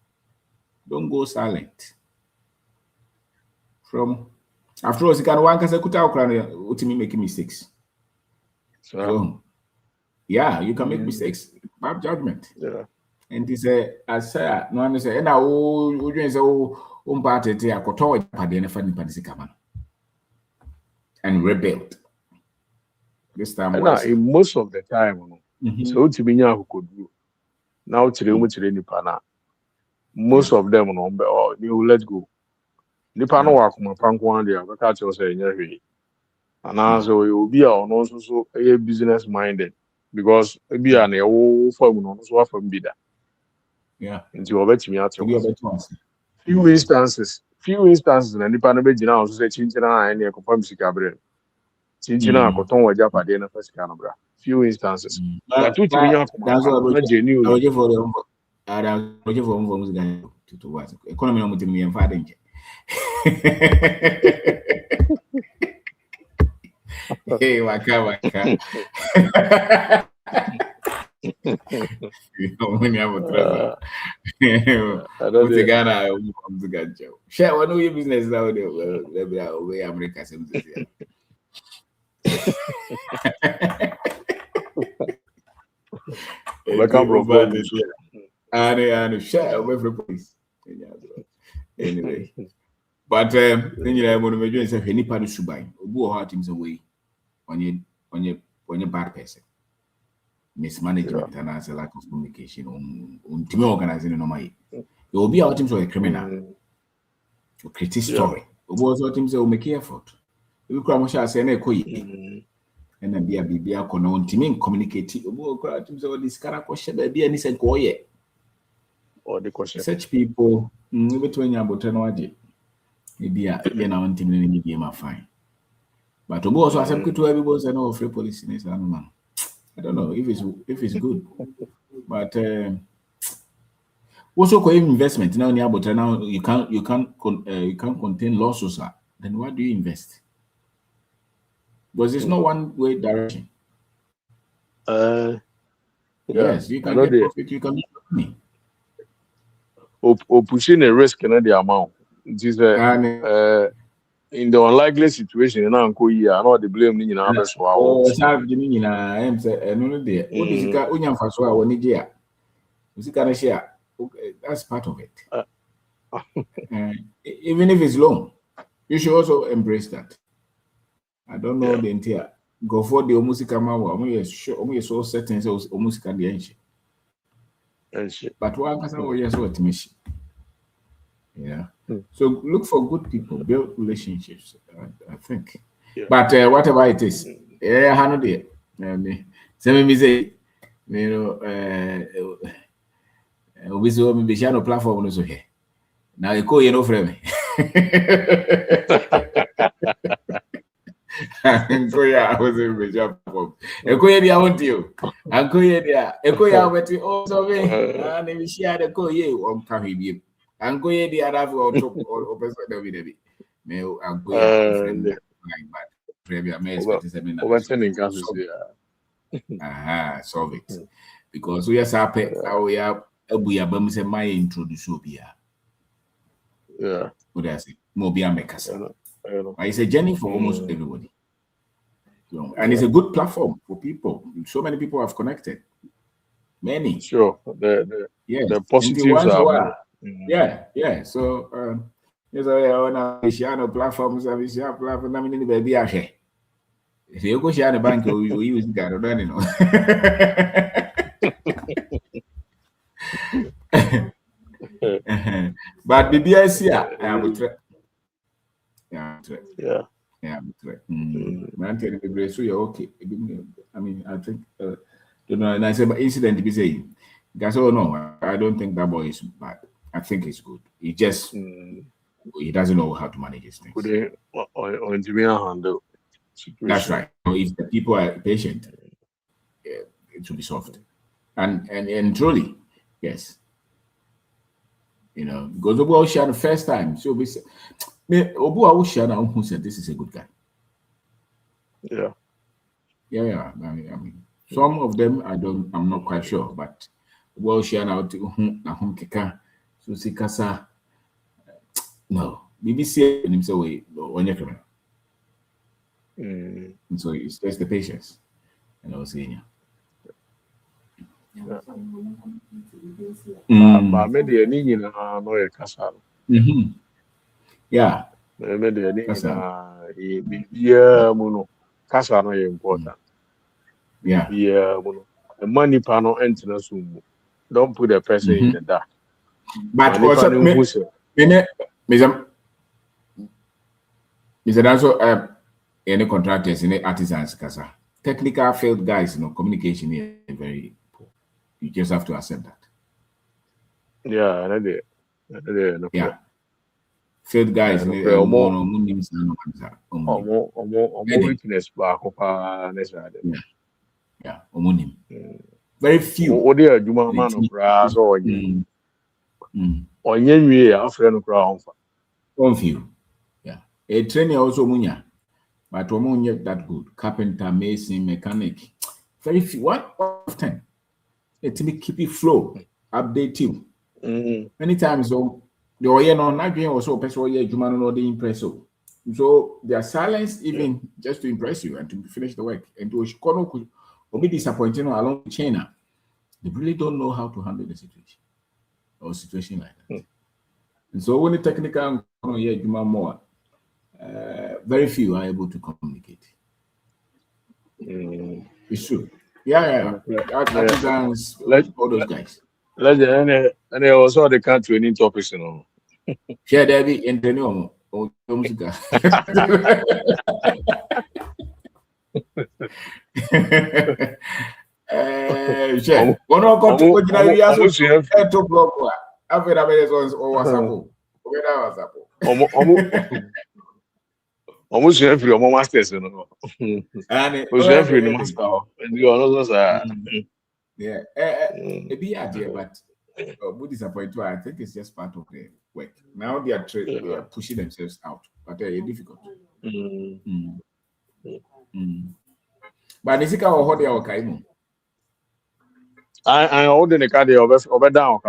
don't go silent from after all osika no wan kasa kuta okra no utimi make mistakes so yeah you can make mistakes bad judgment and this I say no one say na o dwen say o mpatete akoto pade na fa ni pade sika man and rebuild this time in most of the time so utimi nya akokoduro now tire mu tire nipa na most of them no you let go nipa no wa kuma pankwan dia ka ka che say nya hwe ana so obi a ono so business minded because maybe an old form no so from bida. Yeah. Into over to me at Maybe over to us. few instances na nipa no be gina on so say chinchina na e confirm sikabre. Chinchina akoton waja pade na first can bra. Few instances. But to me That's what na genuine. I would for the I would for guy to what economy no mutim yem fa denje. Hey, waka. When you have a trouble. What's the Ghana from the Ganjo? Share one of your business now. Way America seems to see. And share away from police. Anyway. But then you know, when we say any part of Subai, who hurt him away on your bad person. Mismanagement and as a lack of communication on team organizing no my. You will be out into a criminal. To create story. Was what him say make effort. You come shall say na koyi. And then be a bibia kono on team communicate. Obo kra him say this cara question be any say koye. Or the question. Such people between your botre no ade. Maybe na on team ni be ma fine. But obo also accept to everybody say no free police in say no. I don't know if it's good, but also for investment now you can't contain losses. Then why do you invest? Because it's not one way direction. Yes, you can get profit, you can make money. Or pushing a risk in the amount. This in the unlikely situation, you know, I know the blame in our best. Oh, I'm say, no, dear. What is it? Unyam Faswa, or Nigeria. Share. That's part of it. Even if it's long, you should also embrace that. I don't know the entire. Go for the music mawa. Only so certain so music and the ancient. But one person will just what mission. Yeah. So look for good people, build relationships. I think. Yeah. But whatever it is, I know there. Some me say, you know, we saw me be channel platform also here. Now you call you no frame. I was in the job. I want you. Uncle, I went to also me. And we share the call you on Kahibi. Uncle, the other or person that we did. No, Uncle, solve it. Because we are happy. We are my introduce Obia. Yeah. What I say? Mobia makers. It's a journey for almost everybody. And it's a good platform for people. So many people have connected. Many. Sure. The positives are. Yeah. So, yes, I want to share no platforms. I will share platform. I mean, baby, I share. If you go share the bank, you use the card, don't you know? But the BIC, I have try. Yeah. Man, tell the grace, so you're okay. I mean, I think, don't know, and I said, but incident be saying, guys, oh no, I don't think that boy is bad. I think he's good. He just, he doesn't know how to manage his things. That's right. So if the people are patient, it will be solved. And truly, yes. You know, because Obu Awusha the first time, so we say, Obu Awusha now who said this is a good guy. Yeah. I mean, some of them I'm not quite sure, but Obu Awusha now to keka so si kasa no. BBC and himself when you come. So it's just the patience, and I was saying. But maybe any no kasa. Yeah. Maybe any yeah, mono kasa no important. Yeah. Yeah, mono. The money panel enter soon. Don't put the person in the dark. But also, Mr. Also, any contractors, any artisans, kasa. technical field guys, communication is very poor. You just have to accept that. Yeah, I did. Yeah. Field guys, weakness yeah, very few. Few. Yeah. A trainer also munya, but we that good. Carpenter, mason, mechanic. Very few. 1 out of 10. Let me keep it flow, update you. Many times, so the not doing also person no they impress so. So their silence even just to impress you and to finish the work and to be disappointing along the chain. They really don't know how to handle the situation or situation like that. And so when the technical more, very few are able to communicate. It's true. Yeah. Artisans, all those guys. And they also the can't training topics, Share Debbie and the new music. Almost every masters, and every master, and you are not yeah, maybe idea, but would disappoint you. I think it's just part of the work. Now they are pushing themselves out, but they're difficult. But is it our holiday or Kaimu? I ordered a card over down,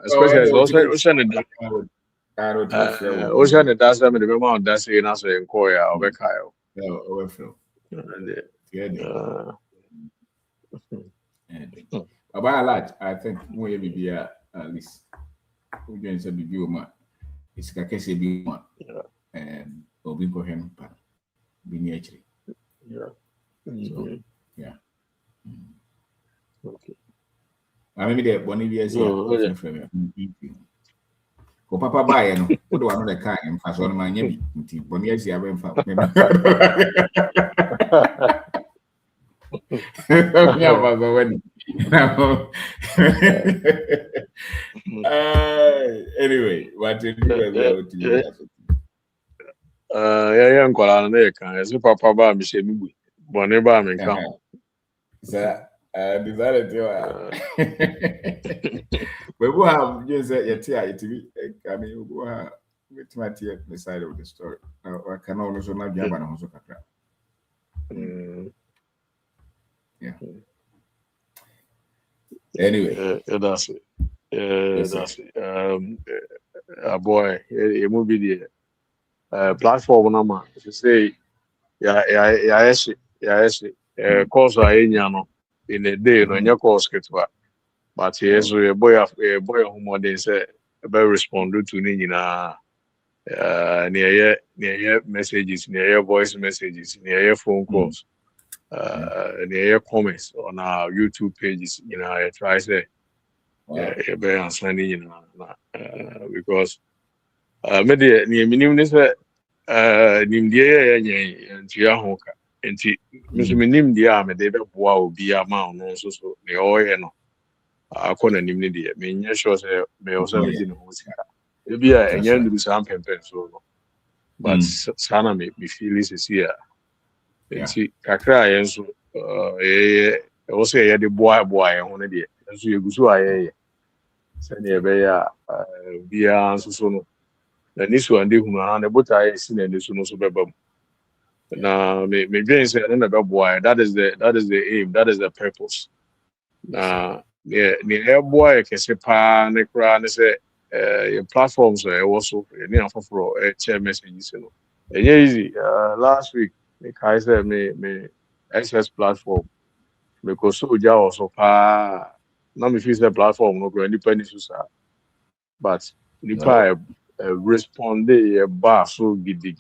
especially Ocean and that's them in the amount that's in us in Korea over Kyle. Overflow. About a lot, I think more be at least. Who joins a big woman? It's a case of one and Obinko him, be naturally. Yeah. Okay. I mean, the Bonivia's here. Papa buy no put one on the car and pass on my name. Bonivia's here. Anyway, what did you Papa Ba Michel Boneba and come. Sir, decided to. We will have just a tear to be. I mean, we will have with my tear the side of the story. I can also not jump on also. Yeah. Anyway, that's it. That's it. A boy, a movie platform number. You say, course I in a day, no, your course get what. But yes, a boy who more than say about respond to Nina near messages, near voice messages, near phone calls. Near comments on our YouTube pages, I try say, very understanding, because maybe near minimum is Nimdia and Tiahoka, and Nim Diam, they will be a mount also, so the oil, I couldn't immediately mean, yes, may also be in Hosea. Maybe a young do some so, but Sana make me feel this is here. See, Kakra, and so also the boy, on it. So you go to I send a beer, so the this one, they who are but I seen and this one so bad. Now, me James said, another boy, that is the aim, that is the purpose. Now, the boy can say, Necra, and say, your platforms are also near for a chair messages. And easy, last week. I said, me access platform because so also now me feel the platform no go independent but the respond a bar so giddy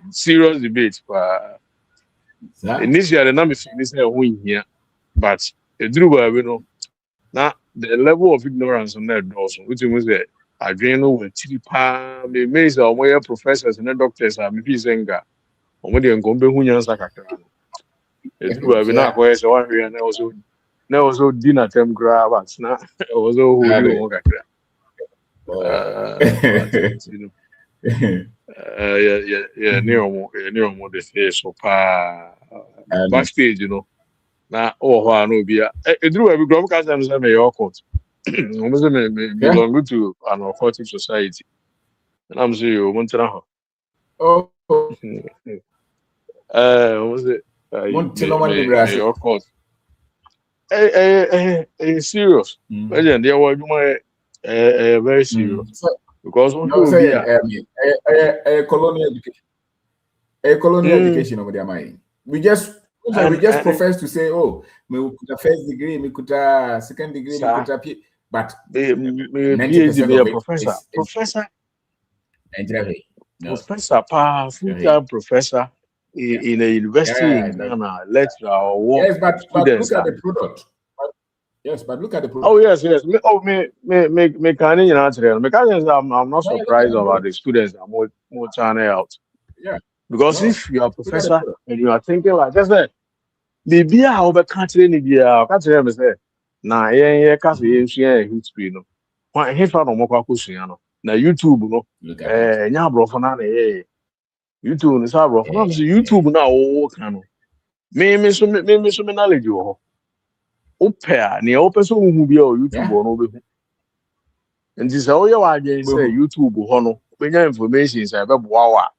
serious debate initially now me feel this win here but the drew now the level of ignorance on that also which means that I don't know what me maze or more professors and doctors are me saying that Omodi Ngombe who nyans like It's good. We're not going to one here and also dinner time grab us. Now, also who you want to near more the face of backstage, you know. Now, oh, no, be a drew every group cast and say, your court. Almost belong to an aquatic society. And I'm saying, you want to know. Oh, was it? Your court. Serious. Imagine they were very serious. Because colonial education. A colonial education over there, mind. We just profess to say, oh, me could a first degree, me could a second degree, me could a but PhD be a professor. Professor, full-time professor in a university in Ghana, lecturer or work. Yes, but look at the product. Yes, but look at the product. Oh yes. I'm not surprised about the students that are more channel out. Yeah. Because if you are a professor and you are thinking like just maybe I over country Nigeria, country me say, na history no. Why he found no more question no. Na YouTube no. Nya brofo na YouTube ni sa brofo na YouTube na o kan no. Me so knowledge wo. Opera ni open so hu bi o YouTube no be hu. Nti say o ye wa agye say YouTube ho no, benya information say be boa wa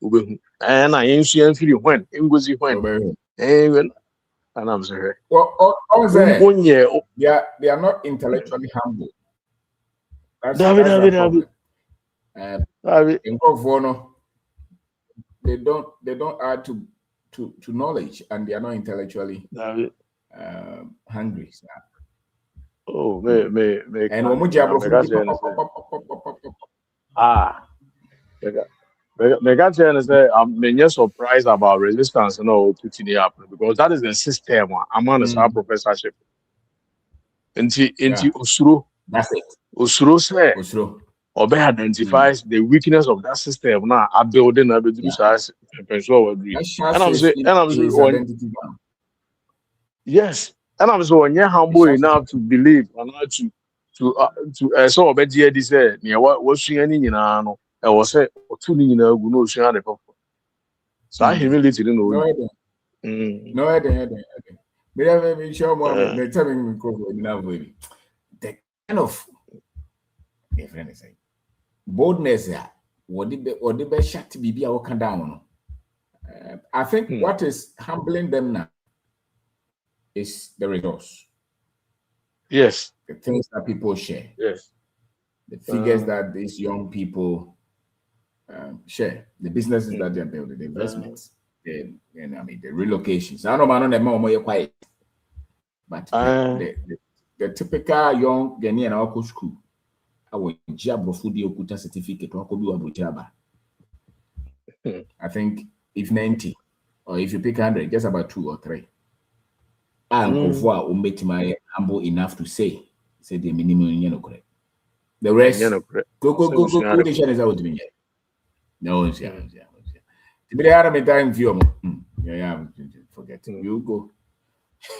obe hu. Na yensu feel when ngozi when. And I'm sorry. Well, they are not intellectually humble. That's the problem. They don't add to knowledge, and they are not intellectually hungry. Oh, I'm surprised about resistance, putting it up because that is the system. I'm on a professorship. Into Usuro. That's it. Usuro say Obe identifies the weakness of that system. Now I building a bit size and I'm saying, yes, and I'm so humble enough to believe and not to so Obe GD say near what she any no. I was say two no share the purpose. So I humility didn't know. No, I didn't. Maybe show more. They're telling me the kind of boldness. What the best shot to be our down. I think what is humbling them now is the resource. Yes, the things that people share. Yes, the figures that these young people share, the businesses that they're building, the investments, the relocations. I don't know more quiet, but the typical young Ghanaian our school, our job Fudi Okuta certificate, I think if 90 or if you pick 100, just about 2 or 3. And my humble enough to say the minimum correct. The rest go the channels out to me. No, forget you go.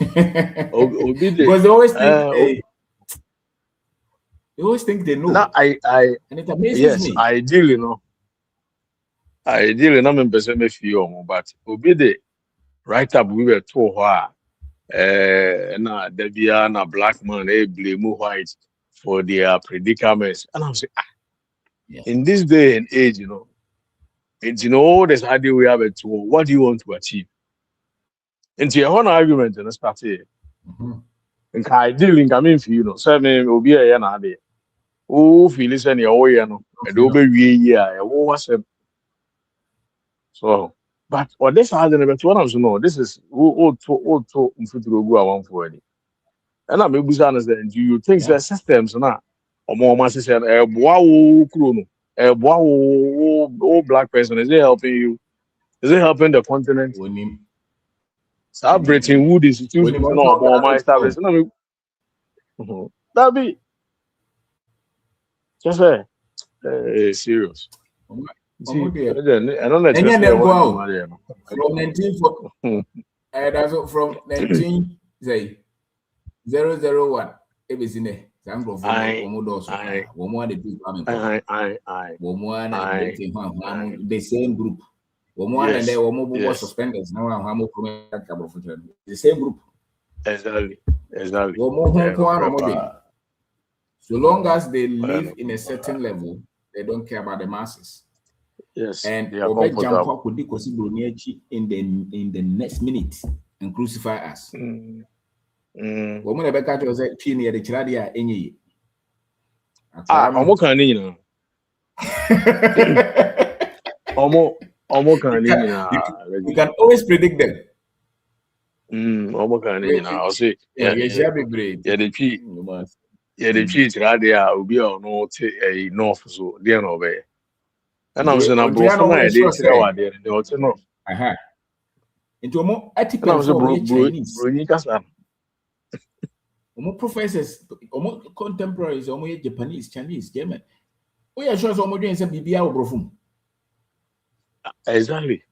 Because they always think they know. No, and it amazes me. Ideally, I'm person me feel, but obi the write up we were told na Debbie black man blame white for their predicaments, and I'm saying, in this day and age, there's idea we have it. What do you want to achieve? And your own argument and start here. And ideally, I mean, say me will be a yana there. Oh, feel listen your and obey what's it? So, but what this has never to know, this is to go for it. And I'm able to understand. Do you think the systems now, or more masses said, black person, is it helping you? Is it helping the continent? Start Bretton Wood institution, no more my establishment. That be just serious. I don't let you go out from 1940. That's from 1901. Ebisine. Zango for Omodos. Woman, the people the same group. Woman and they were mobile suspenders. Now I'm the same group. Exactly. So long as they live in a certain level, they don't care about the masses. Yes. And they are jump up with the in the next minute and crucify us. Woman the back was a chin the chiradia any. Omo can you you can always predict them. Omo can you I'll say the cheat radio will be on no a north so dear no way. And I was in a broken idea there. They also know. Into a more ethical Chinese. More professors, more contemporaries, more Japanese, Chinese, German. We are sure some more doing some BBA brofum. Exactly.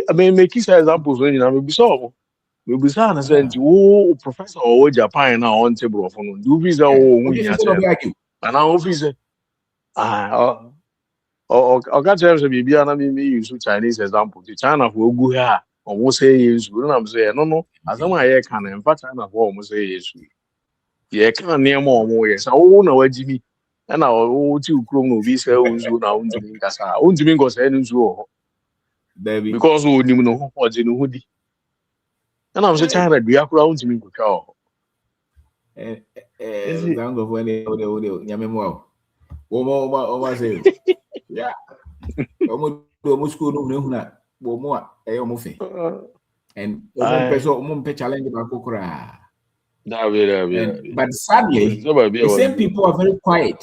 I mean, make examples when you know, maybe so. Maybe so, and say, oh, professor or Japan now on table of on do visa or and our officer. Or got to have some BBA and I mean, use Chinese example. The China will go here or will say is, I'm saying, no, as I'm a can, in fact, China will say is. Yeah, can near more, yes. I won't know Jimmy. And our 2 Chrome visa now to me, Cassa, won't you go say because we didn't know what's in Woody. And I'm saying that we are around to me. Zango when they Yamemo. Say, yeah. Almost school no more and person challenge about Kokora. But sadly, the same people are very quiet.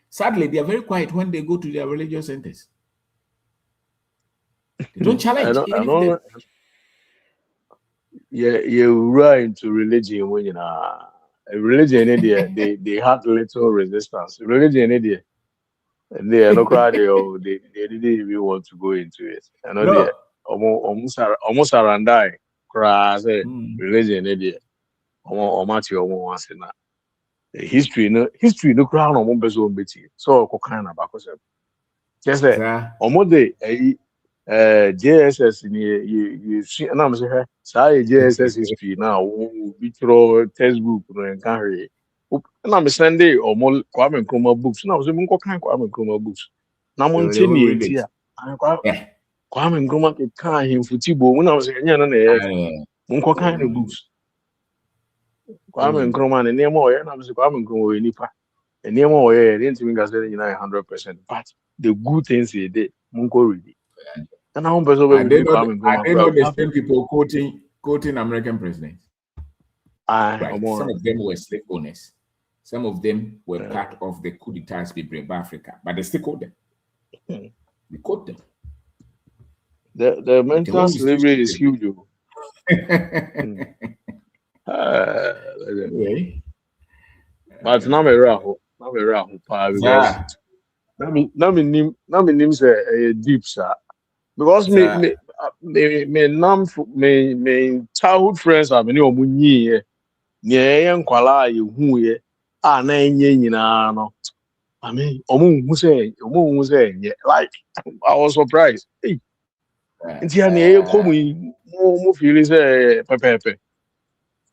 Sadly, they are very quiet when they go to their religious centers. They don't challenge. You're right into religion when you know religion they have little resistance. Religion they are not crowd they didn't even want to go into it. I know they almost around die crass religion history no crown on one person betty. So kind of back just JSS you see and I'm saying say JSS history now we throw textbook and carry and I'm Sunday or more Kwame Nkrumah books now so munko kan Kwame Nkrumah books na mon tini here Kwame Nkrumah kan him futibo when I'm saying na munko kan the books Kwame Nkrumah and name and I'm saying Kwame Nkrumah nipa and name didn't even get 100% but the good things he did munko read and I know the same people quoting American presidents. Right. Some of them were slave owners. Some of them were part of the coup d'etat in Africa, but they still quote them. We quote them. The mental slavery is huge. But now me raho because now me name say deep sir. Because me childhood friends are many omunyi near nkwala ye hu ye a na enye nyina no I mean omu say like I was surprised hey ntia na e komu mo feel say pepe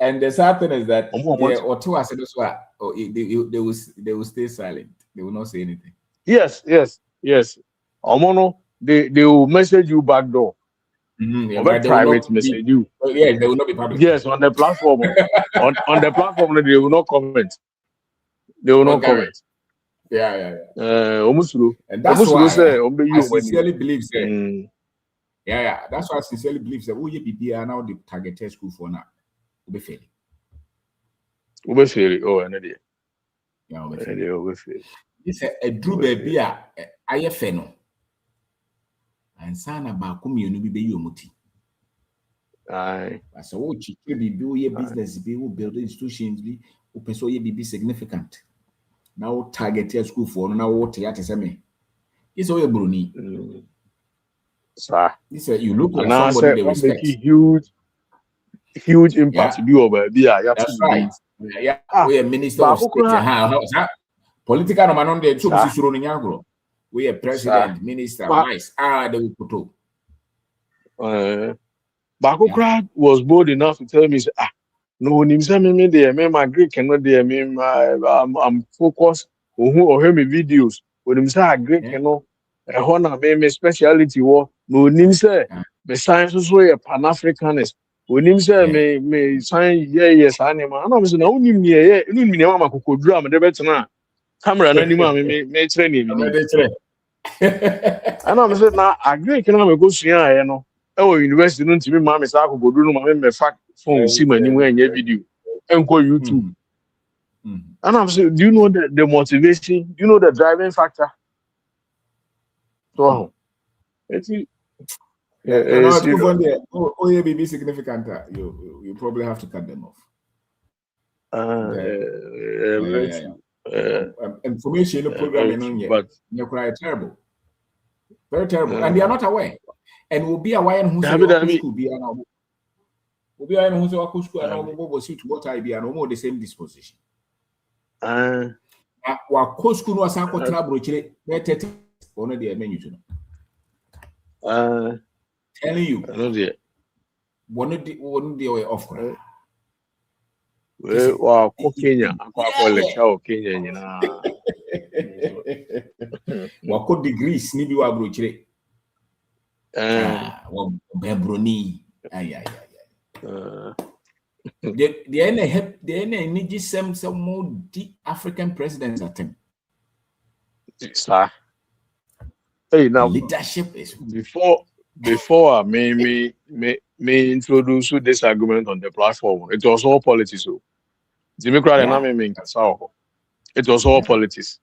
and the sad thing is that they will stay silent. They will not say anything. Yes omono they will message you back door. Private message you. Yes, they will not be public. Yes, on the platform. on the platform, they will not comment. They will not comment. Yeah. And that's why I sincerely believe that. Yeah. That's why I sincerely believe that we are now the targeted school for now. Ube failing. Oh, another. Yeah, ube failing. It's a Drew baby. I feno. And sana ba kumienu bi be yomuti. Aye. So wo chike bi ye business bi wo build institutions bi wo person ye bi significant. Now target your school for now what theater say me. It's all your bruni. Sir. This you look like somebody they respect. Huge. huge impact bi over bi a That's right. Yeah, we are minister of state. Political no man dey so bi suro no nyagro. We are president, minister, vice. They will put up. Bakukra was bold enough to tell me, no, me there, my Greek cannot there, I'm focused on who or me videos. When him say Greek cannot, honor me speciality war. No, him say me science so a Pan Africanist. When him say me science yes animal. I know me say no him yeah, no me mama kukodru am de betena. Camera na ni ma me train me. I know me say na Greek cannot me go sua no. University no ntimi ma me sa akogodu no ma me fact phone see my new enye video enko YouTube. And I'm saying, do you know the motivation? Do you know the driving factor? So it's be significant. You probably have to cut them off. Information programming, but you're quite terrible, very terrible, and they are not aware. And will be aware who will be an will be who's school and all suit what I be and almost the same disposition. What school was a trouble, better one the menu to know. Telling you, one of the way off. Well, Kenya, Kenya, what could degrees need you abroad? Bebroni. The need some more deep African presidents at him. Hey, now leadership is before I may introduce this argument on the platform. It was all politics. So Democrat and it was all politics.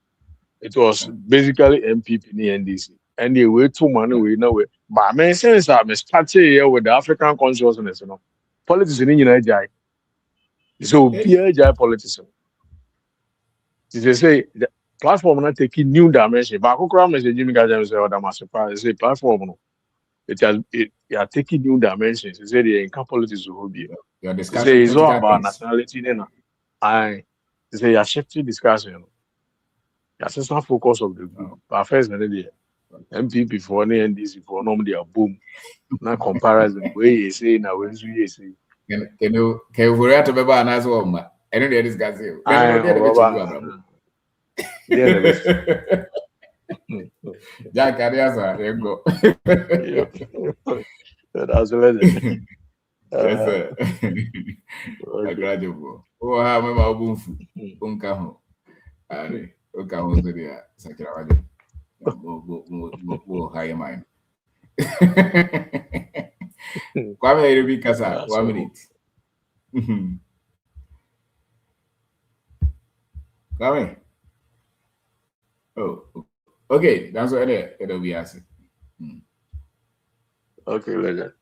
It was basically MPP and NDC. And they were too money we know it. But I mean, since I'm starting here with the African consciousness, you know, politics in Nigeria. So PHI politics. They say the platform not taking new dimension. But I could message Jimmy Gajan say, "Oh, that must surprise." Say platform, it are taking new dimensions. They say the income politics will be. Say it's all about nationality. Then they say you are shifting discussion. You know, that's just not focus of the group. But first, MPP for any NDC for normally a boom. Not comparison. Where you say now, when you say. Can you forget to be a nice woman? I know they discuss you. Jack Ariasa, there you go. That's a legend. Yes, sir. I graduate. Oh, I remember Bunfu. Bunkaho. Bunkaho, the Sakura. We'll hire mine. Kwame Ruby Casa, 1 minute. Kwame. Oh, okay. That's what it'll be asking. Okay, legend.